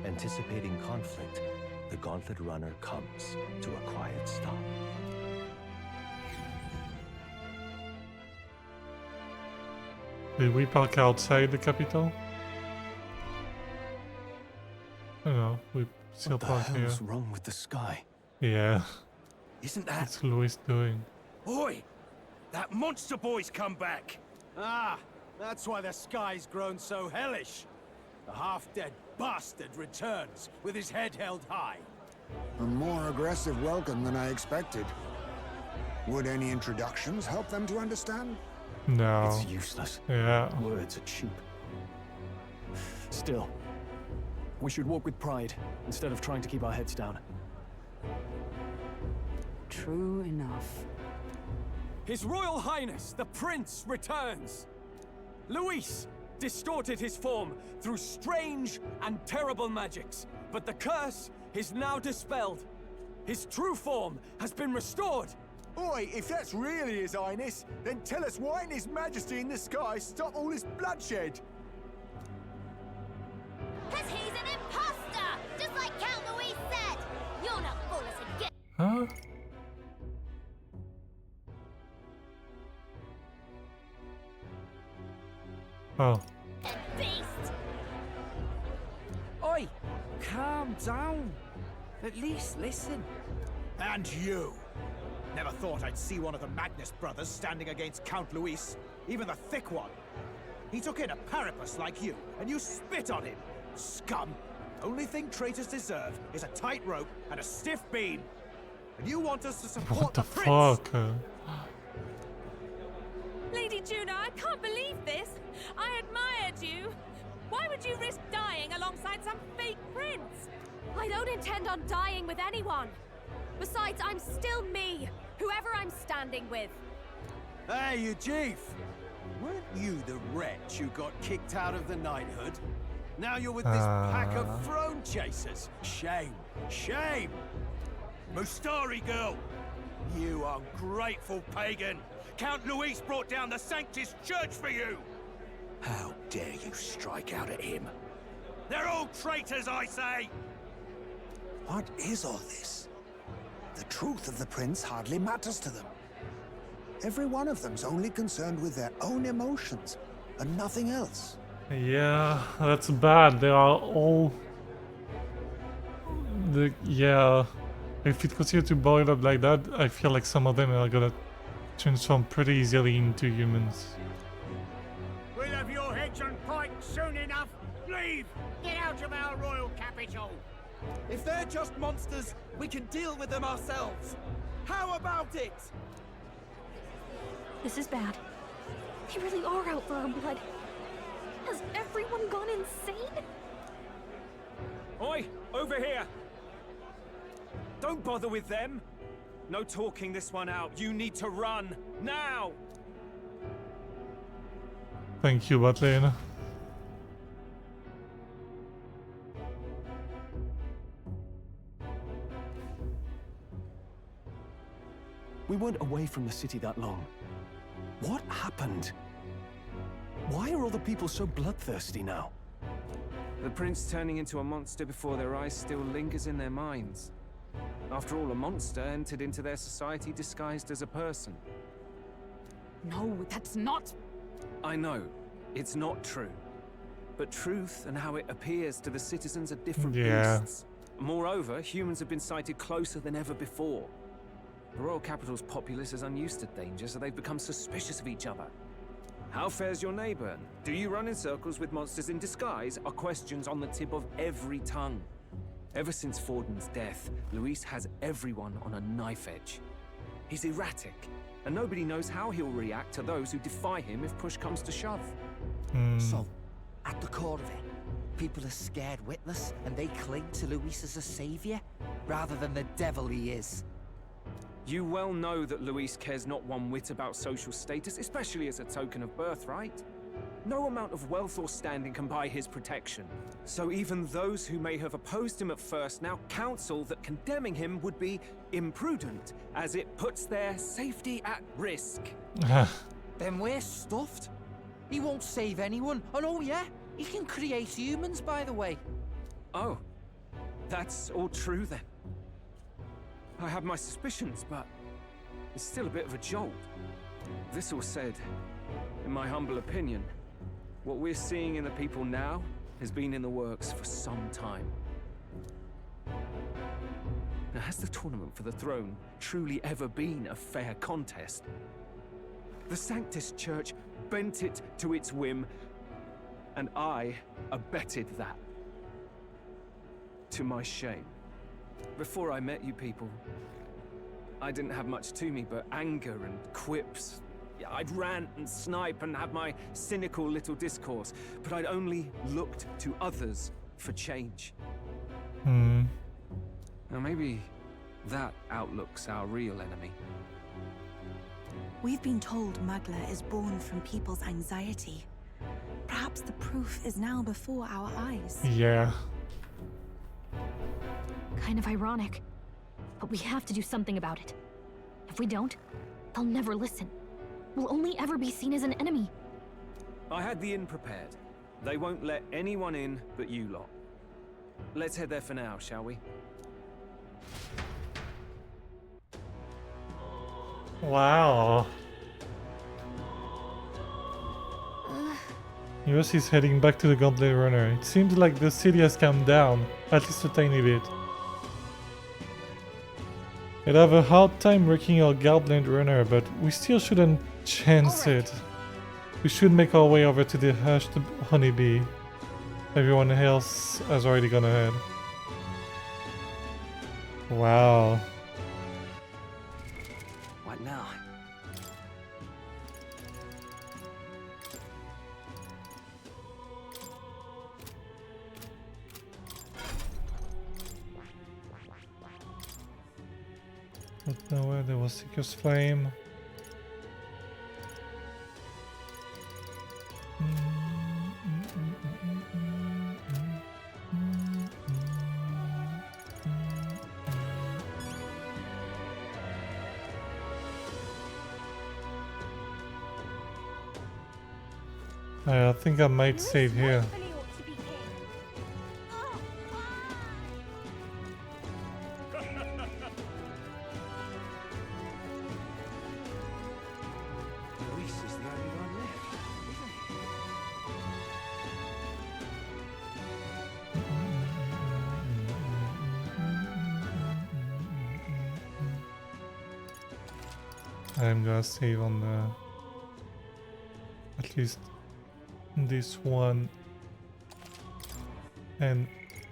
Anticipating conflict, the Gauntlet Runner comes to a quiet stop. Did we park outside the capital? I don't know, we still park here. What's wrong with the sky? Yeah. Isn't that... What's Louis doing? Oi! That monster boy's come back! Ah, that's why the sky's grown so hellish. The half-dead bastard returns with his head held high. A more aggressive welcome than I expected. Would any introductions help them to understand? No. It's useless. Yeah. Words are cheap. Still, we should walk with pride instead of trying to keep our heads down. True enough. His Royal Highness, the Prince, returns! Luis distorted his form through strange and terrible magics, but the curse is now dispelled. His true form has been restored! Oi, if that's really His Highness, then tell us why in His Majesty in the sky stop all this bloodshed? Cause he's an imposter! Just like Count Louis said! You'll not fool us again! Huh? Oh. Beast! Oi! Calm down. At least listen. And you! Never thought I'd see one of the Magnus brothers standing against Count Luis, even the thick one. He took in a parapus like you, and you spit on him. Scum! Only thing traitors deserve is a tight rope and a stiff beam. And you want us to support What the prince? fuck? Lady Juna, I can't believe this. I admired you. Why would you risk dying alongside some fake prince? I don't intend on dying with anyone. Besides, I'm still me, whoever I'm standing with. Hey, you chief! Weren't you the wretch who got kicked out of the knighthood? Now you're with this pack of throne chasers. Shame. Shame! Mustari girl! You ungrateful pagan! Count Luis brought down the Sanctus Church for you! How dare you strike out at him? They're all traitors, I say! What is all this? The truth of the prince hardly matters to them. Every one of them's only concerned with their own emotions and nothing else. Yeah, that's bad. They are all... Yeah, if it continues to boil up like that, I feel like some of them are gonna transform pretty easily into humans. We'll have your heads on pikes soon enough. Leave! Get out of our royal capital! If they're just monsters, we can deal with them ourselves. How about it? This is bad. They really are out for our blood. Has everyone gone insane? Oi! Over here! Don't bother with them! No talking this one out. You need to run. Now! Thank you, Batlane. We weren't away from the city that long. What happened? Why are all the people so bloodthirsty now? The prince turning into a monster before their eyes still lingers in their minds. After all, a monster entered into their society disguised as a person. No, that's not... I know, it's not true. But truth and how it appears to the citizens are different beasts. Moreover, humans have been sighted closer than ever before. The royal capital's populace is unused to danger, so they've become suspicious of each other. How fares your neighbor? Do you run in circles with monsters in disguise? Are questions on the tip of every tongue. Ever since Forden's death, Luis has everyone on a knife edge. He's erratic, and nobody knows how he'll react to those who defy him if push comes to shove. So, at the core of it, people are scared witless, and they cling to Luis as a savior, rather than the devil he is. You well know that Luis cares not one whit about social status, especially as a token of birthright. No amount of wealth or standing can buy his protection. So even those who may have opposed him at first now counsel that condemning him would be imprudent, as it puts their safety at risk. Then we're stuffed. He won't save anyone, and oh yeah, he can create humans, by the way. Oh, that's all true then. I have my suspicions, but it's still a bit of a jolt. This all said, in my humble opinion, what we're seeing in the people now has been in the works for some time. Now, has the tournament for the throne truly ever been a fair contest? The Sanctus Church bent it to its whim, and I abetted that. To my shame. Before I met you people, I didn't have much to me but anger and quips. I'd rant and snipe and have my cynical little discourse, but I'd only looked to others for change. Now maybe that outlook's our real enemy. We've been told Mugla is born from people's anxiety. Perhaps the proof is now before our eyes. Yeah. Kind of ironic, but we have to do something about it. If we don't, they'll never listen. We'll only ever be seen as an enemy. I had the inn prepared. They won't let anyone in but you lot. Let's head there for now, shall we? Wow. US is heading back to the Gauntlet Runner. It seems like the city has calmed down, at least a tiny bit. I'd have a hard time wrecking our Gauntlet Runner, but we still shouldn't chance it. We should make our way over to the Hushed Honeybee. Everyone else has already gone ahead. Wow. What now? But nowhere there was Seeker's Flame. I think I might save here. Luis is the only one left, I'm gonna save on the at least this one and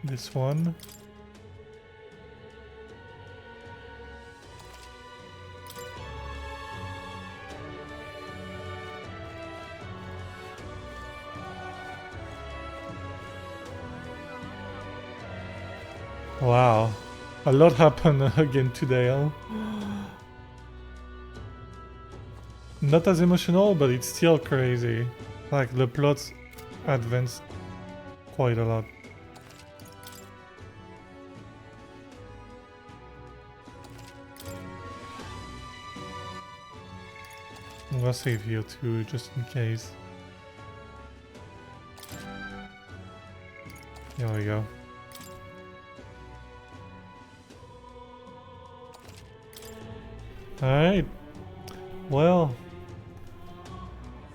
this one. Wow, a lot happened again today, huh? Not as emotional, but it's still crazy. Like, the plots advanced quite a lot. I'm gonna save here too, just in case. There we go. Alright. Well,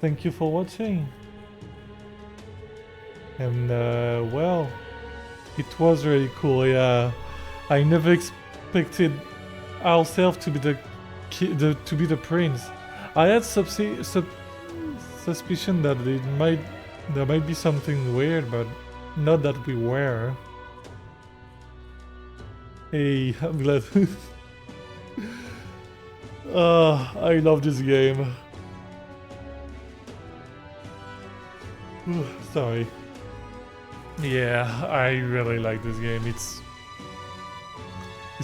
thank you for watching. And well, it was really cool. Yeah, I never expected ourselves to be to be the prince. I had suspicion that there might be something weird, but not that we were. Hey, I'm glad. I love this game. Sorry. Yeah, I really like this game. It's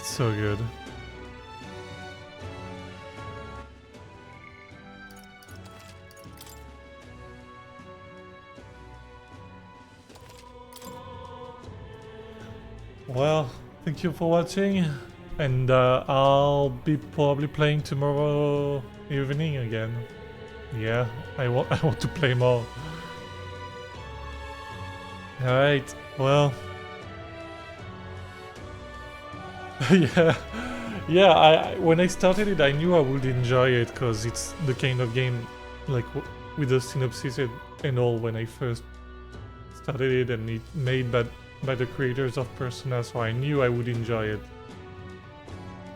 so good. Well, thank you for watching, and I'll be probably playing tomorrow evening again. Yeah, I want to play more. Alright, well. Yeah, when I started it, I knew I would enjoy it, because it's the kind of game, like, with the synopsis and all, when I first started it, and it made by the creators of Persona, so I knew I would enjoy it.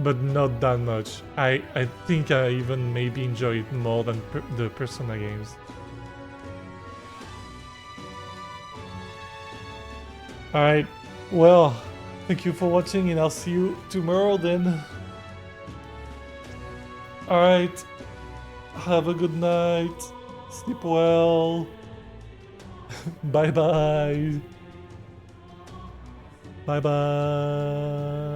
But not that much. I think I even maybe enjoy it more than the Persona games. Alright, well, thank you for watching, and I'll see you tomorrow then. Alright, have a good night, sleep well, bye bye, bye bye.